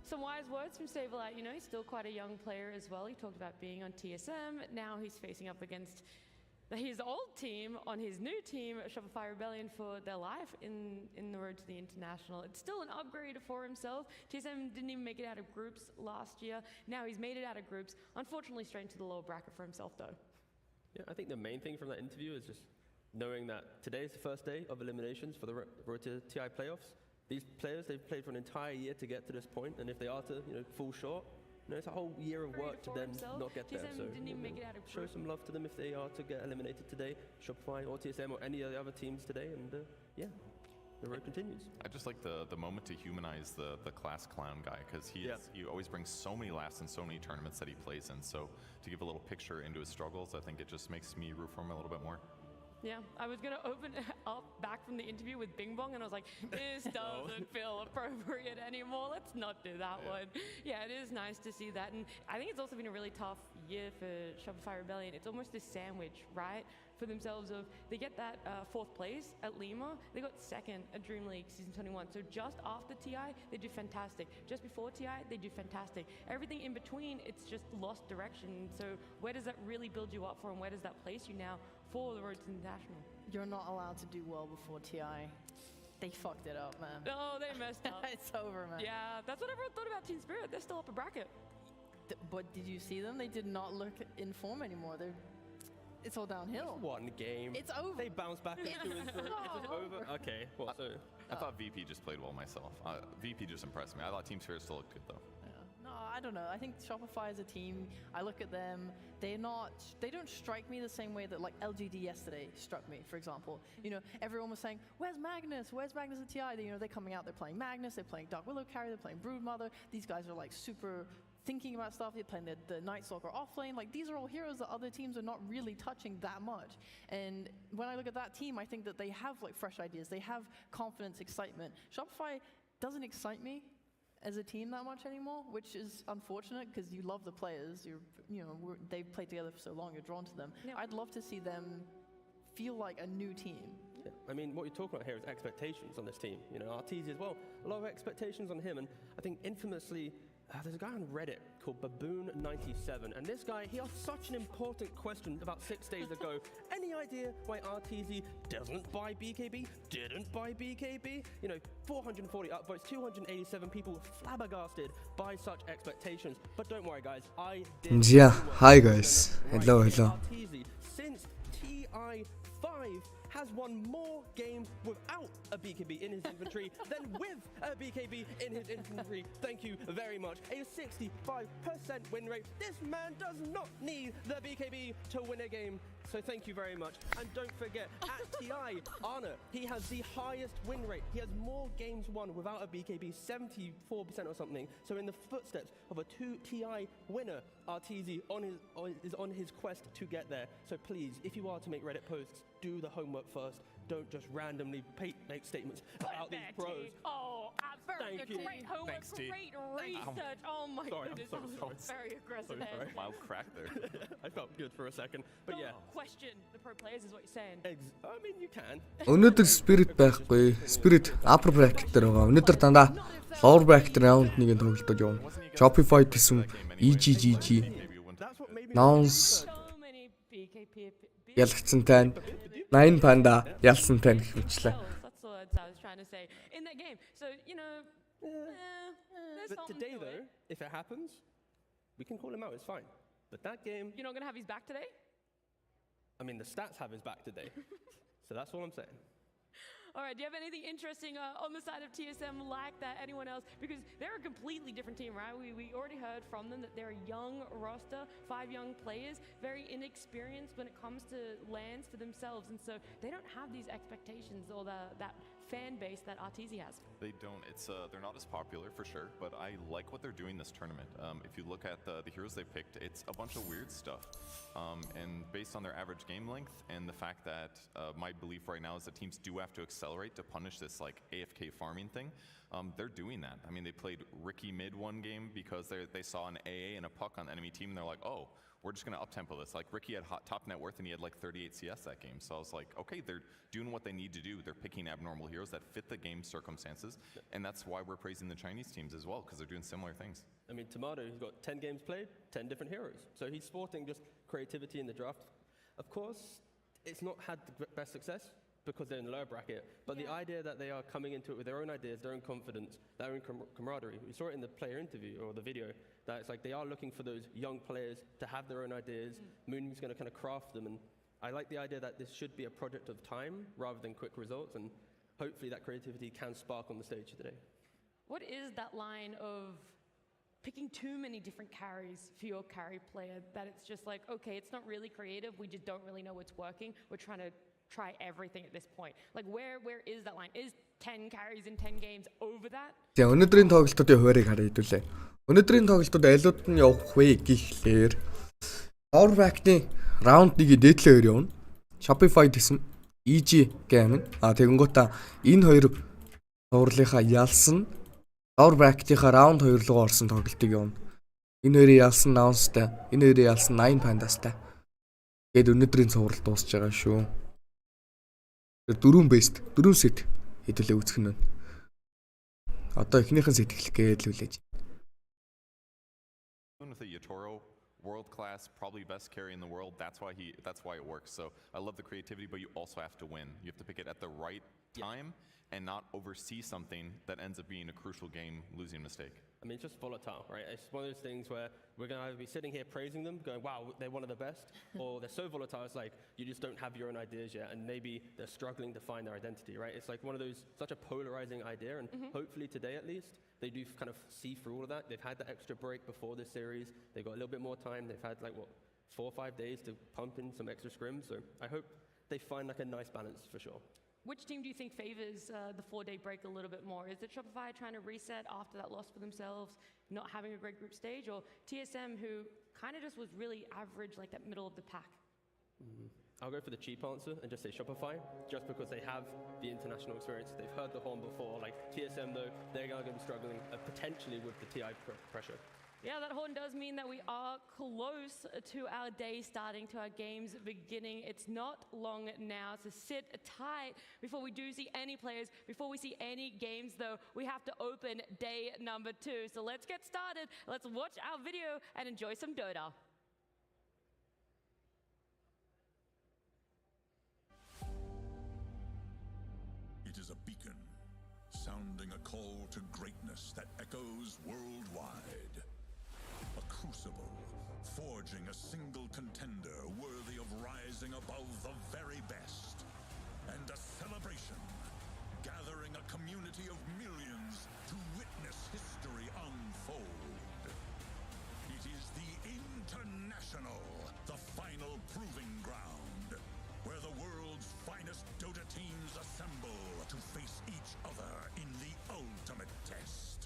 some wise words from Saberlight. You know, he's still quite a young player as well. He talked about being on TSM. Now he's facing up against his old team on his new team, Shopify Rebellion, for their life in the road to the international. It's still an upgrade for himself. TSM didn't even make it out of groups last year. Now he's made it out of groups. Unfortunately, straight into the lower bracket for himself, though. Yeah, I think the main thing from that interview is just knowing that today is the first day of eliminations for the road to TI playoffs. These players, they've played for an entire year to get to this point, and if they are to, fall short, it's a whole year of work to then not get there. So show some love to them if they are to get eliminated today. Shopify or TSM or any of the other teams today, and the road continues. I just like the moment to humanize the class clown guy, because he always brings so many laughs in so many tournaments that he plays in. So to give a little picture into his struggles, I think it just makes me root for him a little bit more. Yeah, I was going to open up back from the interview with Bing Bong, and I was like, this doesn't feel appropriate anymore. Let's not do that one. Yeah, it is nice to see that. And I think it's also been a really tough year for Shopify Rebellion. It's almost this sandwich, right, for themselves of they get that fourth place at Lima. They got second at Dream League Season 21. So just after TI, they do fantastic. Just before TI, they do fantastic. Everything in between, it's just lost direction. So where does that really build you up for, and where does that place you now for the road to the national? You're not allowed to do well before TI. They fucked it up, man. Oh, they messed up. It's over, man. Yeah, that's what everyone thought about Team Spirit. They're still up a bracket. But did you see them? They did not look in form anymore. It's all downhill. It's one game. It's over. They bounce back into it. It's over. Okay. Well, so I thought VP just played well myself. VP just impressed me. I thought Team Spirit still looked good though. No, I don't know. I think Shopify as a team, I look at them, they don't strike me the same way that like LGD yesterday struck me, for example. Everyone was saying, where's Magnus? Where's Magnus at TI? They're coming out, they're playing Magnus, they're playing Dark Willow Carry, they're playing Broodmother. These guys are like super thinking about stuff, they're playing the Night Stalker offlane. Like, these are all heroes that other teams are not really touching that much. And when I look at that team, I think that they have like fresh ideas, they have confidence, excitement. Shopify doesn't excite me as a team that much anymore, which is unfortunate because you love the players. They've played together for so long, you're drawn to them. Yeah. I'd love to see them feel like a new team. Yeah. I mean, what you're talking about here is expectations on this team. Arteezy as well, a lot of expectations on him, and I think infamously, there's a guy on Reddit called Baboon97, and this guy, he asked such an important question about 6 days ago. Any idea why Arteezy doesn't buy BKB, didn't buy BKB? 440 upvotes, 287 people flabbergasted by such expectations. But don't worry, guys, I did. Yeah, hi guys. Hello. Arteezy, since TI5 has won more games without a BKB in his inventory than with a BKB in his inventory. Thank you very much. A 65% win rate. This man does not need the BKB to win a game. So thank you very much. And don't forget, at TI, Arna, he has the highest win rate. He has more games won without a BKB, 74% or something. So in the footsteps of a 2 TI winner, Arteezy is on his quest to get there. So please, if you are to make Reddit posts, do the homework first. Don't just randomly make statements about these pros. Oh, great homework, Thanks, great research. Oh my goodness, I'm that was very aggressive. Mild crack there. I felt good for a second, but Don't yeah. question the pro players is what you're saying. I mean, you can. Өнөөдөр Spirit байхгүй. Spirit upper bracket дээр байгаа. Өнөөдөр дандаа lower bracket round 1-ийн тоглолтод явна. Shopify гэсэн EGGG Nouns ялгцсан тань 9 panda ялсан тань гэх мэтлээ. That's the words I was trying to say in that game. So, But today though, if it happens, we can call him out, it's fine. But that game... You're not going to have his back today? I mean, the stats have his back today. So that's all I'm saying. All right, do you have anything interesting on the side of TSM like that? Anyone else? Because they're a completely different team, right? We already heard from them that they're a young roster, 5 young players, very inexperienced when it comes to lands for themselves. And so they don't have these expectations or that fan base that Arteezy has. They don't. They're not as popular for sure, but I like what they're doing this tournament. If you look at the heroes they picked, it's a bunch of weird stuff. And based on their average game length and the fact that my belief right now is that teams do have to accelerate to punish this like AFK farming thing. they're doing that. I mean, they played Ricky mid one game because they saw an AA and a puck on the enemy team, and they're like, oh, we're just going to up-tempo this. Like, Ricky had top net worth, and he had like 38 CS that game. So I was like, okay, they're doing what they need to do. They're picking abnormal heroes that fit the game circumstances, and that's why we're praising the Chinese teams as well, because they're doing similar things. I mean, Tomato, he's got 10 games played, 10 different heroes. So he's sporting just creativity in the draft. Of course, it's not had the best success because they're in the lower bracket, but the idea that they are coming into it with their own ideas, their own confidence, their own camaraderie. We saw it in the player interview or the video, that it's like they are looking for those young players to have their own ideas. Mooney's going to kind of craft them, and I like the idea that this should be a project of time rather than quick results, and hopefully that creativity can spark on the stage today. What is that line of picking too many different carries for your carry player that it's just like, okay, it's not really creative, we just don't really know what's working, we're trying to try everything at this point? Like, where is that line? Is 10 carries in 10 games over that? За өнөөдрийн тоглолтуудын хуваарийг харъя хэдүүлээ. Өнөөдрийн тоглолтууд айлууд нь явах вэ гэхлээр Powerback-ны раунд 1-ийн дээдлээ 2 явна. Shopify гэсэн EG game. Тэгэнгүүтээ энэ хоёр цувралынхаа ялсан Powerback-ийнхаа раунд 2 руу орсон тоглолтыг явна. Энэ хоёрын ялсан Nouns-тай, энэ хоёрын ялсан 9 Pandas-тай. Гээд өнөөдрийн цуврал дуусж байгаа шүү. 4 best 4 set хэдүүлээ үзэх нь. Одоо эхнийхэн set эхлэхэд л үлээж. With the Yatoro, world class, probably best carry in the world. That's why it works. So I love the creativity, but you also have to win. You have to pick it at the right time and not oversee something that ends up being a crucial game losing mistake. I mean, it's just volatile, right? It's one of those things where we're going to either be sitting here praising them, going, wow, they're one of the best, or they're so volatile, it's like you just don't have your own ideas yet, and maybe they're struggling to find their identity, right? It's like one of those, such a polarizing idea, and hopefully today at least, they do kind of see through all of that. They've had the extra break before this series. They've got a little bit more time. They've had 4 or 5 days to pump in some extra scrims. So I hope they find a nice balance for sure. Which team do you think favors the 4-day break a little bit more? Is it Shopify trying to reset after that loss for themselves, not having a great group stage, or TSM, who kind of just was really average, like that middle of the pack? I'll go for the cheap answer and just say Shopify, just because they have the international experience. They've heard the horn before. Like TSM, though, they're going to be struggling potentially with the TI pressure. Yeah, that horn does mean that we are close to our day starting, to our games beginning. It's not long now, so sit tight before we do see any players, before we see any games though. We have to open day number 2. So let's get started. Let's watch our video and enjoy some Dota. It is a beacon, sounding a call to greatness that echoes worldwide. A crucible, forging a single contender worthy of rising above the very best. And a celebration, gathering a community of millions to witness history unfold. It is the International, the final proving ground, where the world's finest Dota teams assemble to face each other in the ultimate test.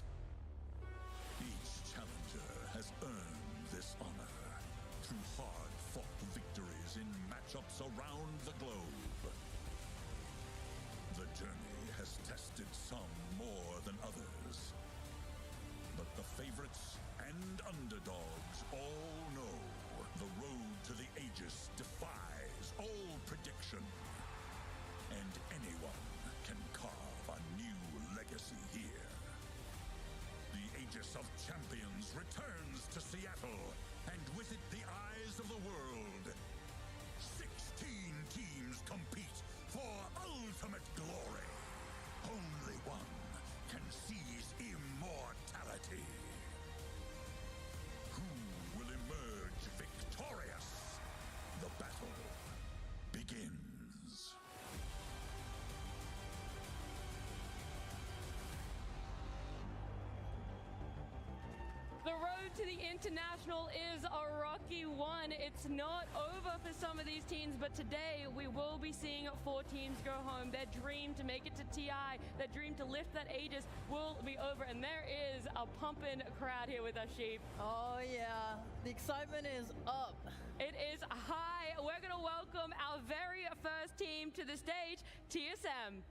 Each challenger has earned this honor through hard-fought victories in matchups around the globe. The journey has tested some more than others, but the favorites and underdogs all know the road to the Aegis defies all prediction, and anyone can carve a new legacy here. The Aegis of Champions returns to Seattle, and with it the eyes of the world. 16 teams compete for ultimate glory. Only one can seize immortality. Who will emerge victorious? The battle begins. The road to the International is a rocky one. It's not over for some of these teams, but today we will be seeing 4 teams go home. Their dream to make it to TI, their dream to lift that Aegis will be over, and there is a pumping crowd here with us, Sheep. Oh yeah, the excitement is up. It is high. We're going to welcome our very first team to the stage, TSM.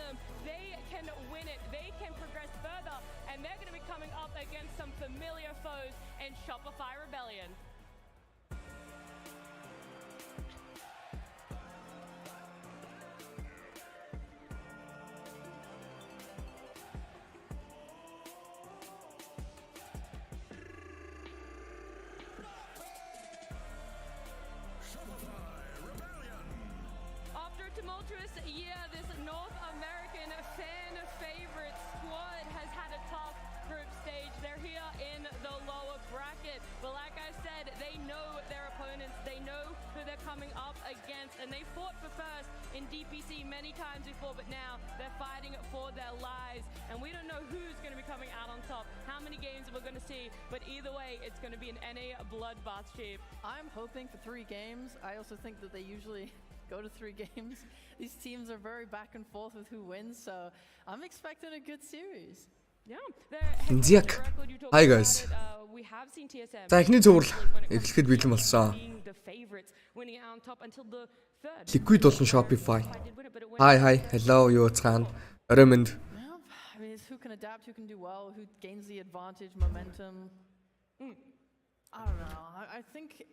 them, they can win it, they can progress further, and they're going to be coming up against some familiar foes in Shopify Rebellion. After a tumultuous year, this North American fan favorite squad has had a tough group stage. They're here in the lower bracket, but like I said, they know their opponents, they know who they're coming up against, and they fought for first in DPC many times before, but now they're fighting for their lives, and we don't know who's going to be coming out on top, how many games we're going to see, but either way, it's going to be an NA bloodbath, Chief. I'm hoping for 3 games. I also think that they usually go to 3 games. These teams are very back and forth with who wins, so I'm expecting a good series. Инзяк. Hi guys. За эхний цуврал эхлэхэд бэлэн болсон. Liquid болон Shopify. Hi. Hello, юу цаана. Орой минь. I mean, it's who can adapt, who can do well, who gains the advantage, momentum. I don't know. I think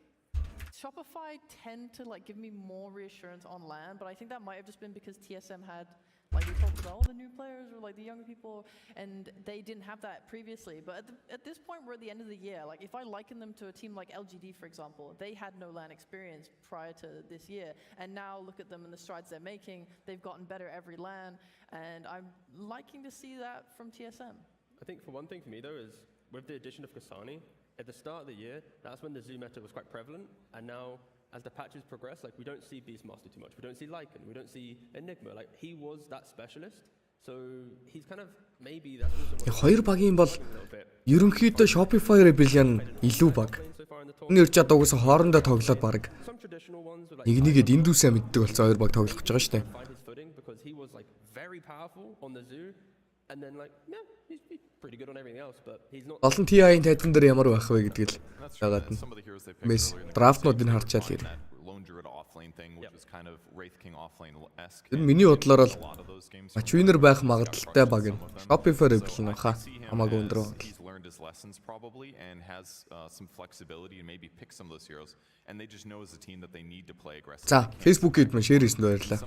Shopify tend to like give me more reassurance on land, but I think that might have just been because TSM had, like we talked about, all the new players or like the younger people, and they didn't have that previously. But at this point, we're at the end of the year. Like if I liken them to a team like LGD, for example, they had no LAN experience prior to this year, and now look at them and the strides they're making. They've gotten better every LAN, and I'm liking to see that from TSM. I think for one thing for me though is with the addition of Kasani, at the start of the year, that's when the Zoo meta was quite prevalent, and now as the patches progress, like we don't see Beastmaster too much, we don't see Lycan, we don't see Enigma, like he was that specialist, so he's kind of maybe that's also Хоёр багийн бол ерөнхийдөө Shopify Rebellion илүү баг. Энэ ирж чадаагүй хоорондоо тоглоод баг. Нэг нэгэд индүүсээ мэддэг болсон хоёр баг тоглох гэж байгаа шүү дээ. And then like, yeah, he's pretty good on everything else, but he's not. Олон TI-ийн тайзан дээр ямар байх вэ гэдэг л дагаад нь. Мэс драфтнуудыг харчаал ирээ. Энэ миний бодлоор л матч winner байх магадлалтай баг нь Shopify Rebellion баха. Хамаагүй өндөр. За, Facebook-ид мэн share хийсэнд баярлалаа.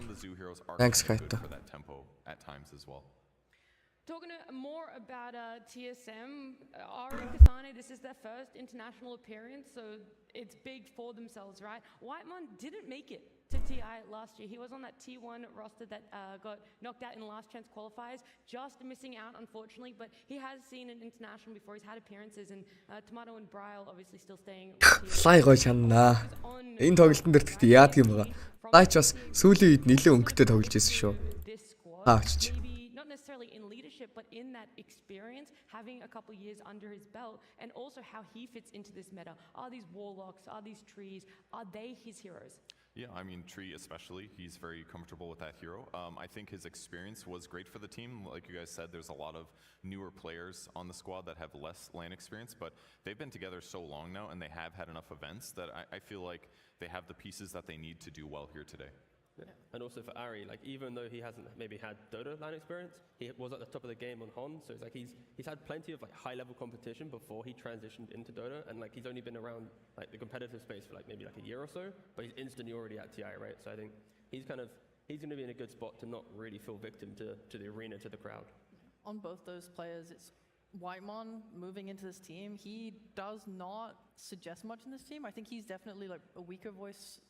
Thanks Kite. Talking more about TSM, Ari Kasane, this is their first international appearance, so it's big for themselves, right? Whitemon didn't make it to TI last year. He was on that T1 roster that got knocked out in last chance qualifiers, just missing out, unfortunately, but he has seen an international before. He's had appearances, and Tomato and Bryle obviously still staying. Лай гой чанаа. Энэ тоглолтын дээр тэгтээ яадаг юм байгаа. Лай ч бас сүүлийн үед нэлээд өнгөтэй тоглож байсан шүү. Аач. Necessarily in leadership, but in that experience, having a couple years under his belt, and also how he fits into this meta. Are these warlocks, are these trees, are they his heroes? Yeah, I mean, Tree especially, he's very comfortable with that hero. I think his experience was great for the team. Like you guys said, there's a lot of newer players on the squad that have less LAN experience, but they've been together so long now, and they have had enough events that I feel like they have the pieces that they need to do well here today. Yeah. And also for Ari, like even though he hasn't maybe had Dota LAN experience, he was at the top of the game on Hon, so it's like he's had plenty of like high level competition before he transitioned into Dota, and like he's only been around like the competitive space for like maybe like a year or so, but he's instantly already at TI, right? So I think he's going to be in a good spot to not really feel victim to the arena, to the crowd. On both those players, it's Whitemon moving into this team. He does not suggest much in this team. I think he's definitely like a weaker voice,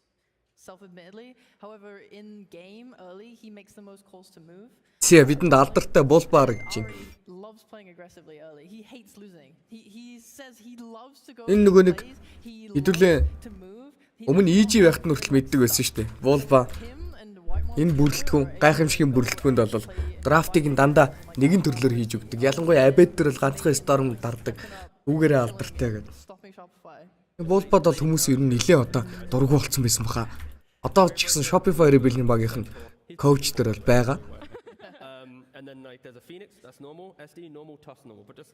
self-admittedly. However, in game early, he makes the most calls to move. See, бидэнд алдартай болбаар гэж байна. Loves playing aggressively early. He hates losing. He says he loves to go. Энэ нөгөө нэг хэдүүлээ өмнө EG байхад нь хүртэл мэддэг байсан шүү дээ. Volva энэ бүрэлдэхүүн гайхамшигын бүрэлдэхүүнд бол драфтыг нь дандаа нэгэн төрлөөр хийж өгдөг. Ялангуяа Abed дээр л ганцхан Storm дардаг. Үүгээрээ алдартай гэдэг. Volva бол хүмүүс ер нь нэлээ одоо дургу болцсон байсан баха. Одоо ч гэсэн Shopify Rebellion багийнх нь коуч дээр бол байгаа.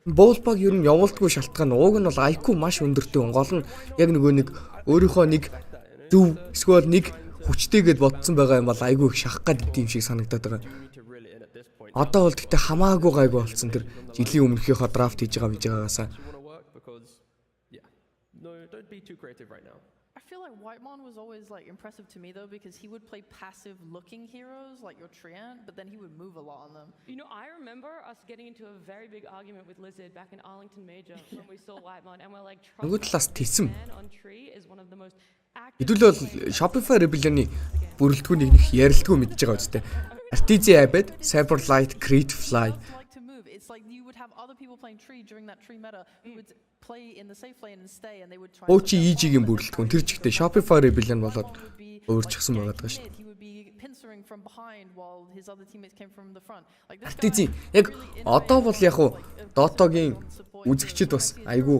Volva ер нь явуулдаггүй шалтгаан ууг нь бол IQ маш өндөртэй. Гол нь яг нөгөө нэг өөрийнхөө нэг зөв эсвэл нэг хүчтэйгээд бодсон байгаа юм бол айгүй их шахах гад идэв юм шиг санагдаад байгаа. Одоо бол гэхдээ хамаагүй гайгүй болсон тэр жилийн өмнөхийнхөө драфт хийж байгаасаа. You want to work because, yeah, no, don't be too creative right now. I feel like Whitemon was always like impressive to me though because he would play passive looking heroes like your Treant, but then he would move a lot on them. You know, I remember us getting into a very big argument with Lizard back in Arlington Major when we saw Whitemon, and we're like, Нөгөө талаас тэсэм. man on tree is one of the most active. Хэдүүл бол Shopify Rebellion-ы бүрэлдэхүүнийг нэг ярилтгүй мэдж байгаа үстэй. Artisan Abed, Cyberlight, Creed Fly. Like to move. It's like you would have other people playing tree during that tree meta who would play in the safe lane and stay and they would try. Очи EG-ийн бүрэлдэхүүн тэр чигтээ Shopify Rebellion болоод өөрчлөгсөн байгаа даа шүү. He would be pincering from behind while his other teammates came from the front. Like this Artisan яг одоо бол яг уу Dota-гийн үзэгчд бас айгүй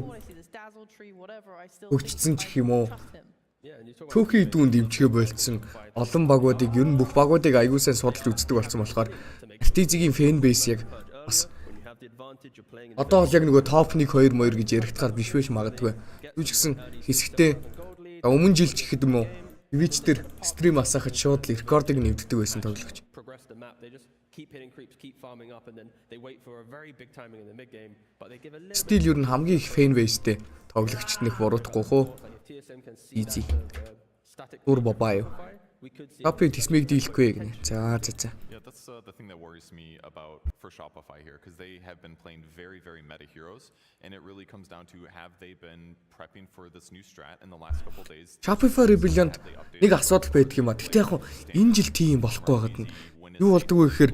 хөгжсөн ч гэх юм уу. Yeah, and you talk about Түүхий дүүн дэмжихээ болцсон олон багуудыг ер нь бүх багуудыг аягүй сайн судалж үздэг болсон болохоор Artisan-гийн фэн бейс яг бас when you have the advantage, you're playing in одоо бол яг нөгөө топ 1 2 2 гэж яригдахаар биш байж магадгүй. Юу ч гэсэн хэсэгтээ өмнө жил ч гэхэд юм уу Twitch дээр стрийм асаахад шууд л рекордыг нэвддэг байсан тоглогч. progress the map. They just keep hitting creeps, keep farming up, and then they wait for a very big timing in the mid game. But they give a little Стил ер нь хамгийн их фэн бейстэй тоглогчд нэх буруутахгүй хөө. like if TSM can see Easy. that static Турбо баав. we could see Топыг тисмийг дийлэхгүй гэнэ. За. Yeah, that's the thing that worries me about for Shopify here, because they have been playing very, very meta heroes, and it really comes down to have they been prepping for this new strat in the last couple of days. Shopify Rebellion-д нэг асуудал байдаг юм а. Гэхдээ яг энэ жил тийм болохгүй байгаад нь юу болдог вэ гэхээр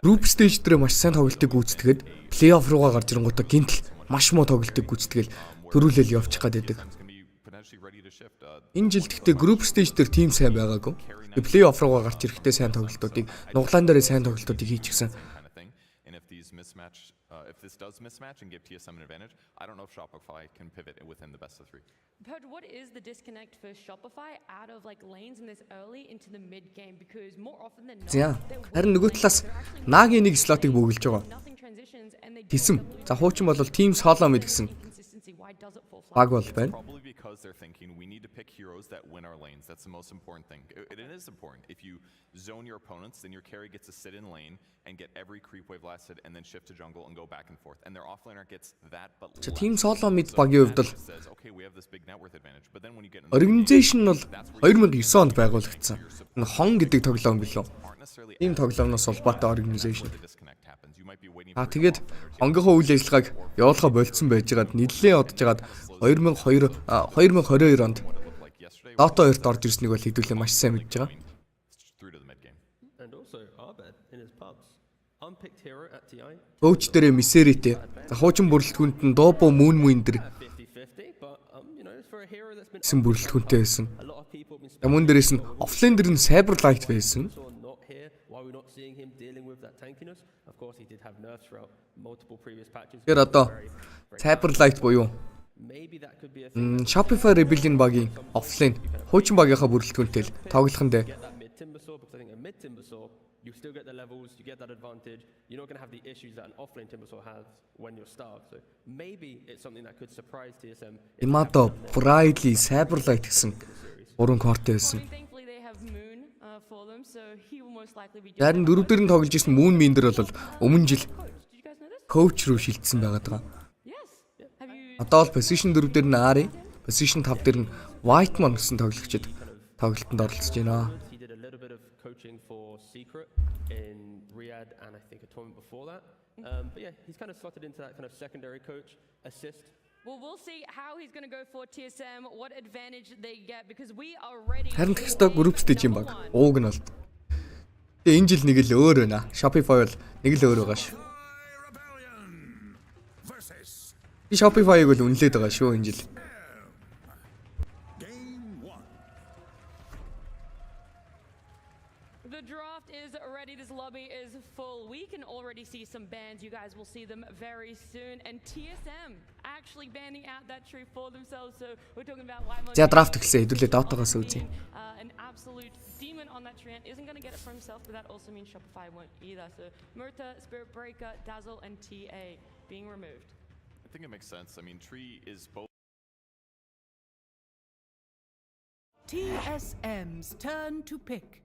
group stage дээр маш сайн тоглолтыг гүйцэтгээд плей-офф руугаа гарч ирэнгүүтээ гинтл маш муу тоглолтыг гүйцэтгээл төрүүлэл явчих гад байдаг. It's gonna be potentially ready to shift. Энэ жил гэхдээ group stage дээр тийм сайн байгаагүй. Плей-офф руугаа гарч ирэхдээ сайн тоглолтуудыг нуглаан дээр сайн тоглолтуудыг хийчихсэн. kind of thing. And if these mismatch, if this does mismatch and give TSM an advantage, I don't know if Shopify can pivot within the best of three. But what is the disconnect for Shopify out of like lanes in this early into the mid game? Because more often than not, За. they're Харин нөгөө winning талаас lanes, they're actually Нагийн нэг слотыг бөглөж байгаа. nothing transitions and they Тэсэм. don't За хуучин бол team solo mid гэсэн consistency. Why does it fall flat? баг бол байна. Probably because they're thinking we need to pick heroes that win our lanes. That's the most important thing. It is important. If you zone your opponents, then your carry gets to sit in lane and get every creep wave blasted and then shift to jungle and go back and forth. And their offlaner gets that, but За less. team solo mid So багийн хувьд that бол says, okay, we have this big net worth advantage. But then when you get in the game, organization бол 2009 онд байгуулагдсан. Энэ хон гэдэг тоглоом билүү. aren't necessarily Ийм тоглоомноос улбаатай organization. where the disconnect happens. You might be waiting А for your тэгээд top laner to хонгийнхоо үйл ажиллагааг явуулахаа болцсон байжгаад нэлээд одожгаад 2022 онд look like yesterday Dota 2-т орж ирснийг бол хэдүүлээ маш сайн мэдж байгаа. through to the mid game. and also Arbed in his pubs. Unpicked hero at TI Coach дээрээ Misery-тэй. За хуучин бүрэлдэхүүнд нь Дубо Moon дэр 50-50, but you know, for a hero that's been гэсэн бүрэлдэхүүнтэй байсан. a lot of people have been Мөн дээрээс нь offlane дээр нь Cyberlight байсан. so not here. Why we're not seeing him dealing with that tankiness? Of course, he did have nerfs throughout multiple previous patches. Тэгэхээр одоо Cyberlight буюу Maybe that could be a thing. Shopify Rebellion багийн offlane хуучин багийнхаа бүрэлдэхүүнтэй л тоглохондээ Get that mid Timbersaw, because I think a mid Timbersaw, you still get the levels, you get that advantage. You're not going to have the issues that an offlane Timbersaw has when you're starved. So maybe it's something that could surprise TSM. Imado Bradley Cyberlight гэсэн гурван кортой байсан. Thankfully, they have Moon for them, so he will most likely be. Харин дөрөвдөр нь тоглож ирсэн Moon Minder бол өмнө жил Did you guys know this? coach руу шилжсэн байгаад байгаа. Yes. Have you? Одоо бол position 4 дээр нь Ari, position 5 дээр нь Whitemon гэсэн тоглогчид тоглолтод оролцож байна. He did a little bit of coaching for Secret in Riyadh and I think a tournament before that. But yeah, he's kind of slotted into that kind of secondary coach assist. Well, we'll see how he's going to go for TSM, what advantage they get, because we are ready. Харин тэхстэй group stage юм баг. Ууг нь бол. Тэгээ энэ жил нэг л өөр байна. Shopify бол нэг л өөр байгаа шүү. Rebellion versus Би Shopify-ыг бол үнэлээд байгаа шүү энэ жил. Game 1. The draft is ready. This lobby is full. We can already see some bans. You guys will see them very soon. And TSM actually banning out that tree for themselves. So we're talking about Whitemon. За draft эхэлсэн. Хэдүүлээ Dota-гаас үзье. An absolute demon on that tree isn't going to get it for himself, but that also means Shopify won't either. So Murta, Spirit Breaker, Dazzle, and TA being removed. I think it makes sense. I mean, Tree is both. TSM's turn to pick.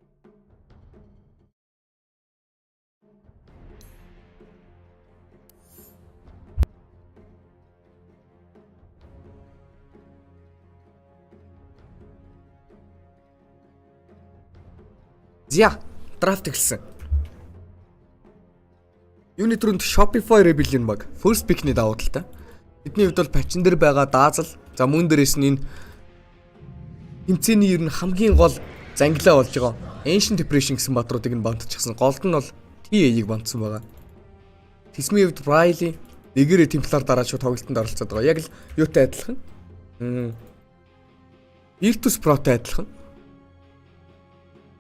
За, драфт эхэлсэн. Юуны түрүүнд Shopify Rebellion баг first pick-ний давуу талтай. Бидний хувьд бол пачин дээр байгаа даазал, за мөн дээрээс нь энэ тэмцээний ер нь хамгийн гол зангилаа болж байгаа Ancient Depression гэсэн бадруудыг нь бантчихсан. Голд нь бол TA-ийг бантсан байгаа. Тисмийн хувьд Briley нэгээрээ темплар дараа шууд тоглолтод оролцоод байгаа. Яг л юутай адилхан. Virtus Pro-тай адилхан.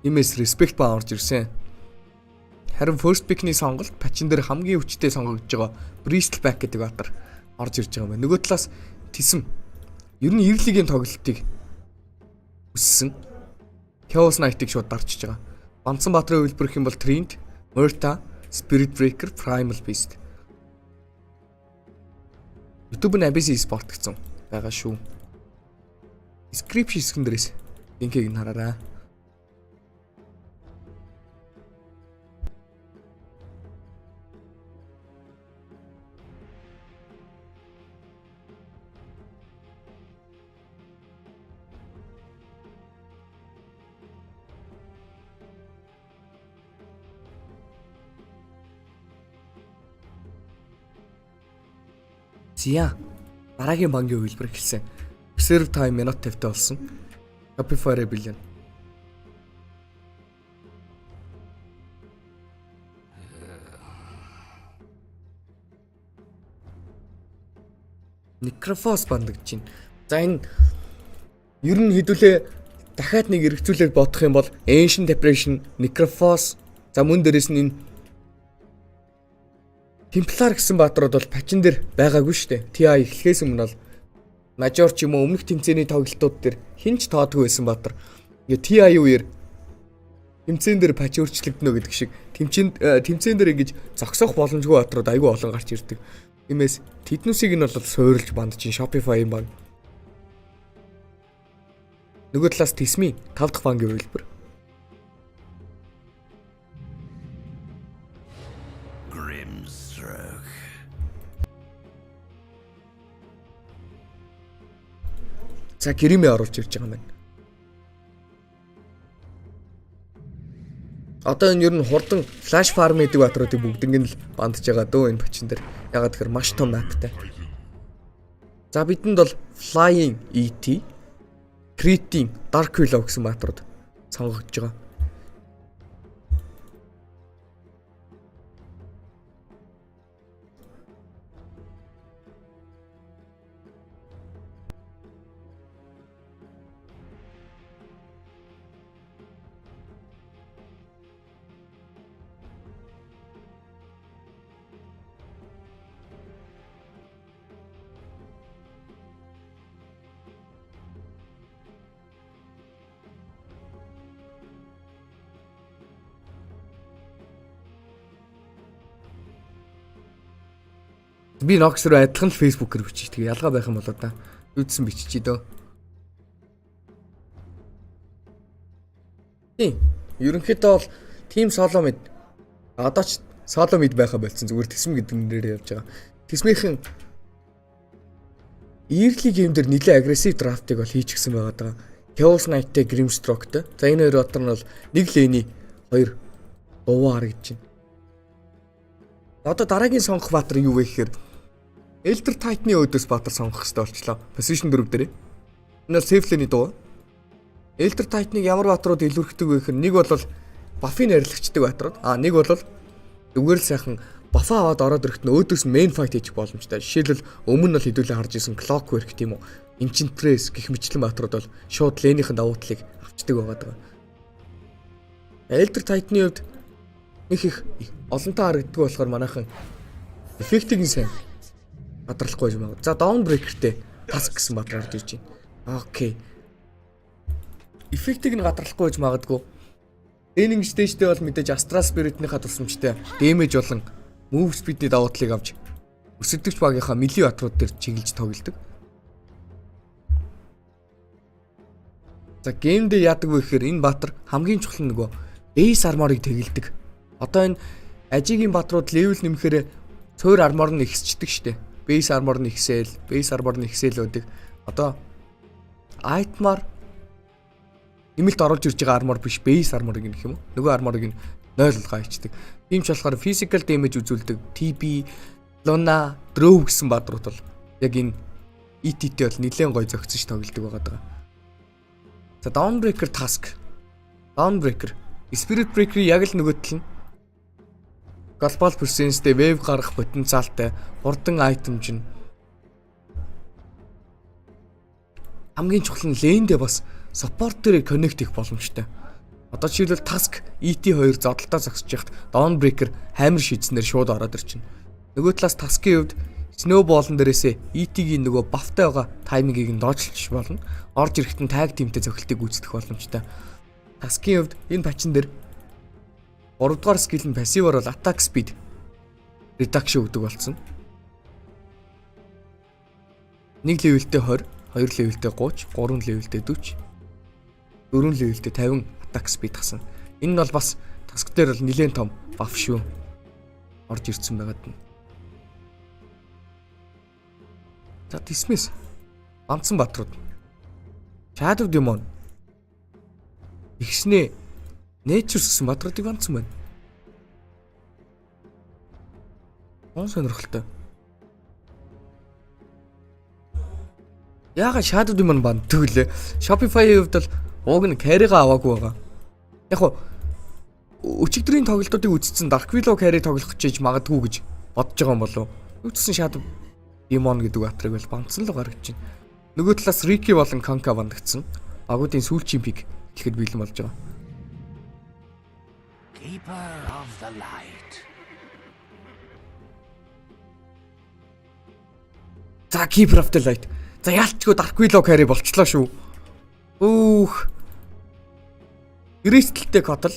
Имээс respect ба орж ирсэн. Харин first pick-ний сонголт пачин дээр хамгийн хүчтэй сонгогдож байгаа Bristleback гэдэг баатар орж ирж байгаа юм байна. Нөгөө талаас Тисм ер нь Early-гийн тоглолтыг өссөн. Chaos Knight-ыг шууд дарчиж байгаа. Бандсан баатрын хувилбар гэх юм бол Trent, Murta, Spirit Breaker, Primal Beast. YouTube-ын ABC Sport гэсэн байгаа шүү. Description хэсгэн дээрээс линкийг нь хараарай. Зя дараагийн бангийн хувилбар эхэлсэн. Reserve time минут 50-тай болсон. Shopify Rebellion. Necrophos бандагч чинь. За энэ ер нь хэдүүлээ дахиад нэг эргцүүлээд бодох юм бол Ancient Depression, Necrophos, за мөн дээрээс нь энэ Темплар гэсэн баатрууд бол пачин дээр байгаагүй шүү дээ. TI эхлэхээс өмнө бол мажор ч юм уу өмнөх тэмцээний тоглолтууд дээр хинч тоодгүй байсан баатар. Ингээ TI үеэр тэмцээн дээр пач өөрчлөгдөнө гэдэг шиг тэмцээн дээр ингэж зогсоох боломжгүй баатрууд айгүй олон гарч ирдэг. Тиймээс тэднүүсийг нь бол суурилж банд чинь Shopify юм байна. Нөгөө талаас Тисмийн 5 дахь бангийн хувилбар. За гэрэмээ оруулж ирж байгаа юм байна. Одоо энэ ер нь хурдан флаш фарм гэдэг баатруудыг бүгднийг нь л бандж байгаа дөө энэ бачин дээр. Ягаад гэхээр маш том маптай. За бидэнд бол Flying ET, Crit-ийн Dark Willow гэсэн баатрууд сонгогдож байгаа. Би Nox руу адилхан л Facebook-ээр бичиж тэгээ ялгаа байх юм болоо да. Юудсан биччихээ дөө. Тийм. Ерөнхийдөө бол team solo mid одоо ч solo mid байха болцсон зүгээр Тисм гэдэг нэрээр явж байгаа. Тисмийнхэн Early game дээр нэлээд aggressive draft-ыг бол хийчихсэн байгаа даа. Chaos Knight-тэй Grimstroke-тэй. За энэ хоёр батар нь бол нэг лэний хоёр дуу харагдаж байна. Одоо дараагийн сонгох баатар юу вэ гэхээр Elder Titan-ы өөдөөс баатар сонгох хэрэгтэй болчлоо. Position 4 дээр. Энэ бол safe lane-ийн дуу. Elder Titan-ыг ямар баатрууд илүүрхдэг вэ гэхээр нэг бол buff-ийн арилгачдаг баатрууд. Нэг бол зүгээр л сайхан buff аваад ороод ирэхэд өөдөөс main fight хийж боломжтой. Жишээлбэл өмнө нь бол хэдүүлээ харж исэн Clockwork тийм үү. Enchantress гэх мэтлэн баатрууд бол шууд лэнийхэн давуу талыг авчдаг байгаа. Elder Titan-ы хувьд их олонтоо харагддаг болохоор манайхан эффектийг нь сайн бадрахгүй юм аа. За Dawnbreaker-тэй таск гэсэн бадраа орж ирж байна. Окей. Эффектийг нь гадарлахгүй гэж магадгүй. Training stage-тэй бол мэдээж Astral Spirit-ийнхаа тусламжтай damage болон move speed-ний давуу талыг авч өсөлтөгч багийнхаа мили батрууд дээр чиглэж тоглодог. За game дээр яадаг вэ гэхээр энэ баатар хамгийн чухал нөгөө base armor-ыг тэгэлдэг. Одоо энэ ажигийн батрууд level нэмэхээр цоор armor нь ихсчдэг штэ. Base armor нь ихсээл, base armor нь ихсээл үүдэг. Одоо itemar нэмэлт оруулж ирж байгаа армор биш, base armor гэх юм уу? Нөгөө арморыг нь 0 болгоо хийчихдэг. Тийм ч болохоор physical damage үзүүлдэг TB, Luna, Draw гэсэн баадрууд бол яг энэ ETT бол нэлээд гоё зөгцөж тоглодог байгаа даа. За Dawnbreaker task. Dawnbreaker, Spirit Breaker яг л нөгөө тал нь Global Presence-тэй wave гаргах потенциалтай хурдан item чинь хамгийн чухал нь lane-дээ бас support дээр connect хийх боломжтой. Одоо жишээлбэл task ET2 зодолтой зогсож яхад Dawnbreaker hammer шийдснээр шууд ороод ирчин. Нөгөө талаас task-ийн хувьд snowball-н дээрээсээ ET-ийн нөгөө buff-тай байгаа таймингийг нь доожилж болно. Орж ирэхэд нь tag team-тэй цохилтыг үүсгэх боломжтой. Task-ийн хувьд энэ патчин дээр 3 дугаар скил нь пассивор бол attack speed reduction өгдөг болсон. 1 левелтэй 20, 2 левелтэй 30, 3 левелтэй 40, 4 левелтэй 50 attack speed гасан. Энэ нь бол бас task дээр бол нэлээд том buff шүү. Орж ирсэн байгаад нь. За dismiss. Бамцсан батрууд. Shadow Demon. Ихснээ Nature гэсэн батруудыг бамцсан байна. Он сонирхолтой. Яагаад Shadow Demon банддаг лээ? Shopify-ийн хувьд бол ууг нь carry-га аваагүй байгаа. Яг хуу өчигдрийн тоглолтуудыг үзсэн Dark Willow carry тоглох гэж магадгүй гэж бодож байгаа юм болов. Үтсэн Shadow Demon гэдэг батрыг бол бамцсан л гаргаж байна. Нөгөө талаас Ricky болон Kn1Fe бандагдсан. Агуудын сүүлчийн пик ихэд бэлэн болж байгаа. Keeper of the light. За Keeper of the light. За яалтчгүй Dark Willow carry болчлоо шүү. Өөх. Гэрээсэлтэй котл.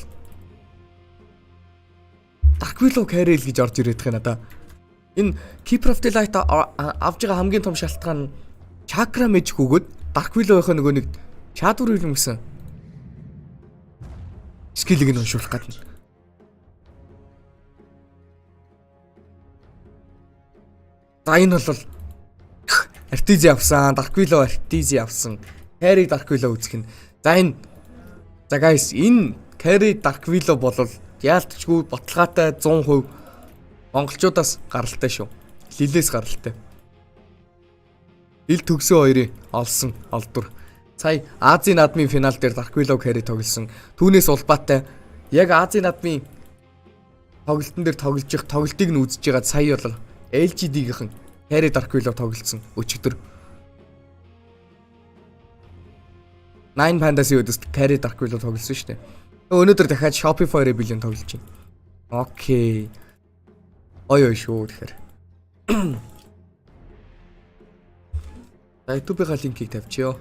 Dark Willow carry л гэж орж ирээд байгаа надаа. Энэ Keeper of the light авж байгаа хамгийн том шалтгаан нь chakra magic өгөөд Dark Willow-ийнхөө нөгөө нэг Shadow Realm гэсэн скиллийг нь уншуулах гадна. За энэ бол Artizi авсан, Dark Willow Artizi авсан. Carry Dark Willow үзэх нь. За энэ за guys энэ Carry Dark Willow болвол яалтчгүй баталгаатай 100% монголчуудаас гаралтай шүү. Лилээс гаралтай. Ил төгсөө хоёрын олсон олдвор. Сая Азийн наадмын финал дээр Dark Willow carry тоглосон. Түүнээс улбаатай яг Азийн наадмын тоглолтын дээр тоглож их тоглолтыг нь үзэж байгаа сая бол LGD-гийнхэн carry Dark Willow тоглолцсон өчигдөр. 9 Fantasy өдөст carry Dark Willow тоглосон шүү дээ. Өнөөдөр дахиад Shopify-ээр билэн тоглож байна. Окей. Ой шүү тэгэхээр. YouTube-ийн линкийг тавьчихё.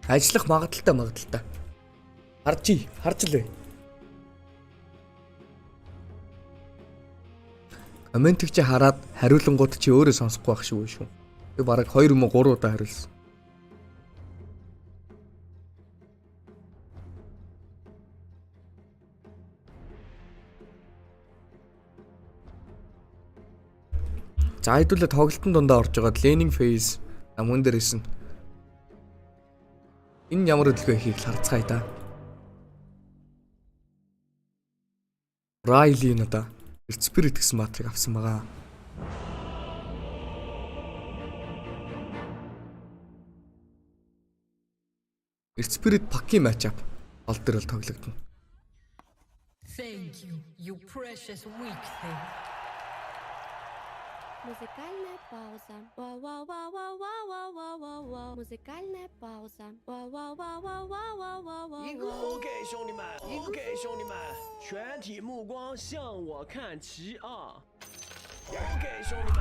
Ажиллах магадaltaй. Харж лээ. Комментиг чи хараад хариулангууд чи өөрөө сонсохгүй байх шүү шүү. Би бараг 2 юм уу 3 удаа хариулсан. За хэдүүлээ тоглолтын дундаа орж байгаа laning phase амун дээрээс нь энэ ямар хөдөлгөөн хийх харцгаая да. Райли надаа Spirit гэсэн матрыг авсан байгаа. Spirit паки матчап ол дээр л тоглогдно. Thank you, you precious weak thing. Музыкальная пауза. Вау-вау-вау-вау-вау-вау-вау-вау. Музыкальная пауза. Вау-вау-вау-вау-вау-вау-вау. ，OK，兄弟们，OK，兄弟们，全体目光向我看齐啊！OK，兄弟们。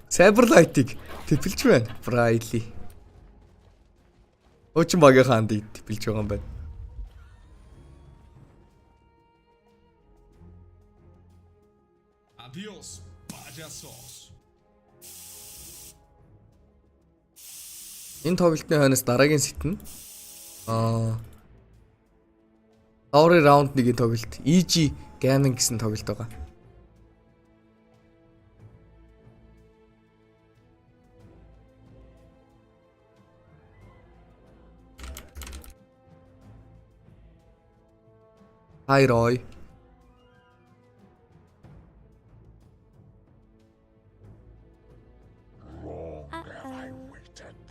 Cyberlight-ыг тэпэлж байна. Брайли. Өчн багийн хаандыг тэпэлж байгаа юм байна. Adios, payasos. Энэ тоглолтын хойноос дараагийн сет нь Story round 1-ийн тоглолт EG Gaming гэсэн тоглолт байгаа. Hi Roy.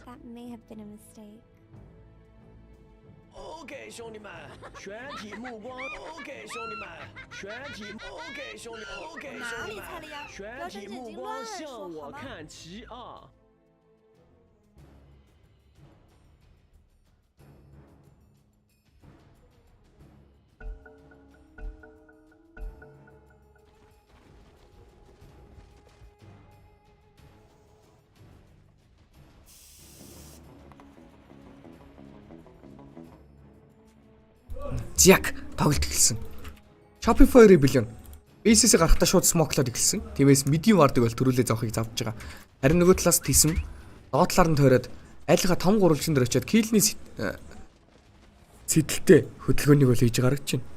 That may have been a mistake. OK， 兄弟们，全体目光。OK， 兄弟们，全体。OK， 兄弟 ，OK， 兄弟们，全体目光向我看齐啊！Зяг тоглолт эхэлсэн. Shopify Rebellion BCS-ийг гарахтаа шууд смоклоод эхэлсэн. Тиймээс medium ward-ыг бол төрүүлээ зоохыг завж байгаа. Харин нөгөө талаас тэсэм доод талаар нь тойроод айлхаа том гурвалжин дээр очиод Kn1Fe сэтэлтэй хөдөлгөөнийг бол хийж гаргаж байна.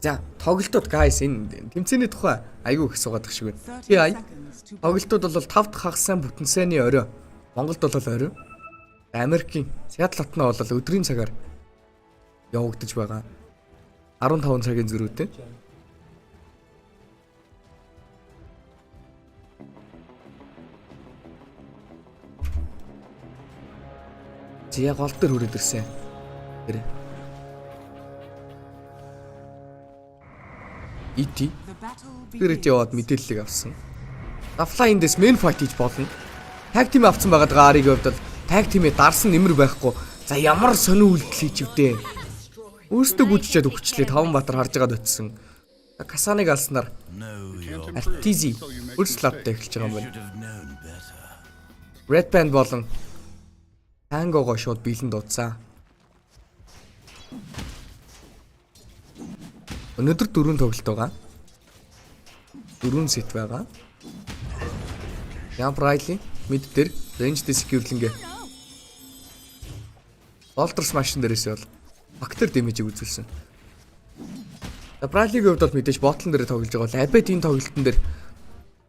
За, тоглолтууд guys энэ тэмцээний тухай айгүй их суугаад шиг байна. TI тоглолтууд бол 5 дахь хагассан бүтэнсэний орой. Монголд бол орой. Америкийн Seattle хотноо бол өдрийн цагаар явагдаж байгаа. 15 цагийн зөрүүтэй. Зя гол дээр хүрээд ирсэн. Тэр ET Spirit яваад мэдээллийг авсан. Offline дэс main fight хийж болно. Tag team авсан байгаад гаарыг хувьд tag team-ээ дарсан нэмэр байхгүй. За ямар сонио үйлдэл хийчихвдээ. Өөрсдөө гүйчээд өгчлээ 5 баатар харж байгаад очсон. Касаныг алснаар Artizi өрслоттой эхэлж байгаа юм байна. Red Band болон Tango-го шууд биелэн дуудсан. Өнөөдөр 4 тоглолт байгаа. 4 сет байгаа. Brayli мид дээр range security-гээ Ultra Smash дээрээс бол factor damage-ийг үзүүлсэн. Brayli-гийн хувьд бол мэдээж ботлон дээр тоглож байгаа бол Abed энэ тоглолтын дээр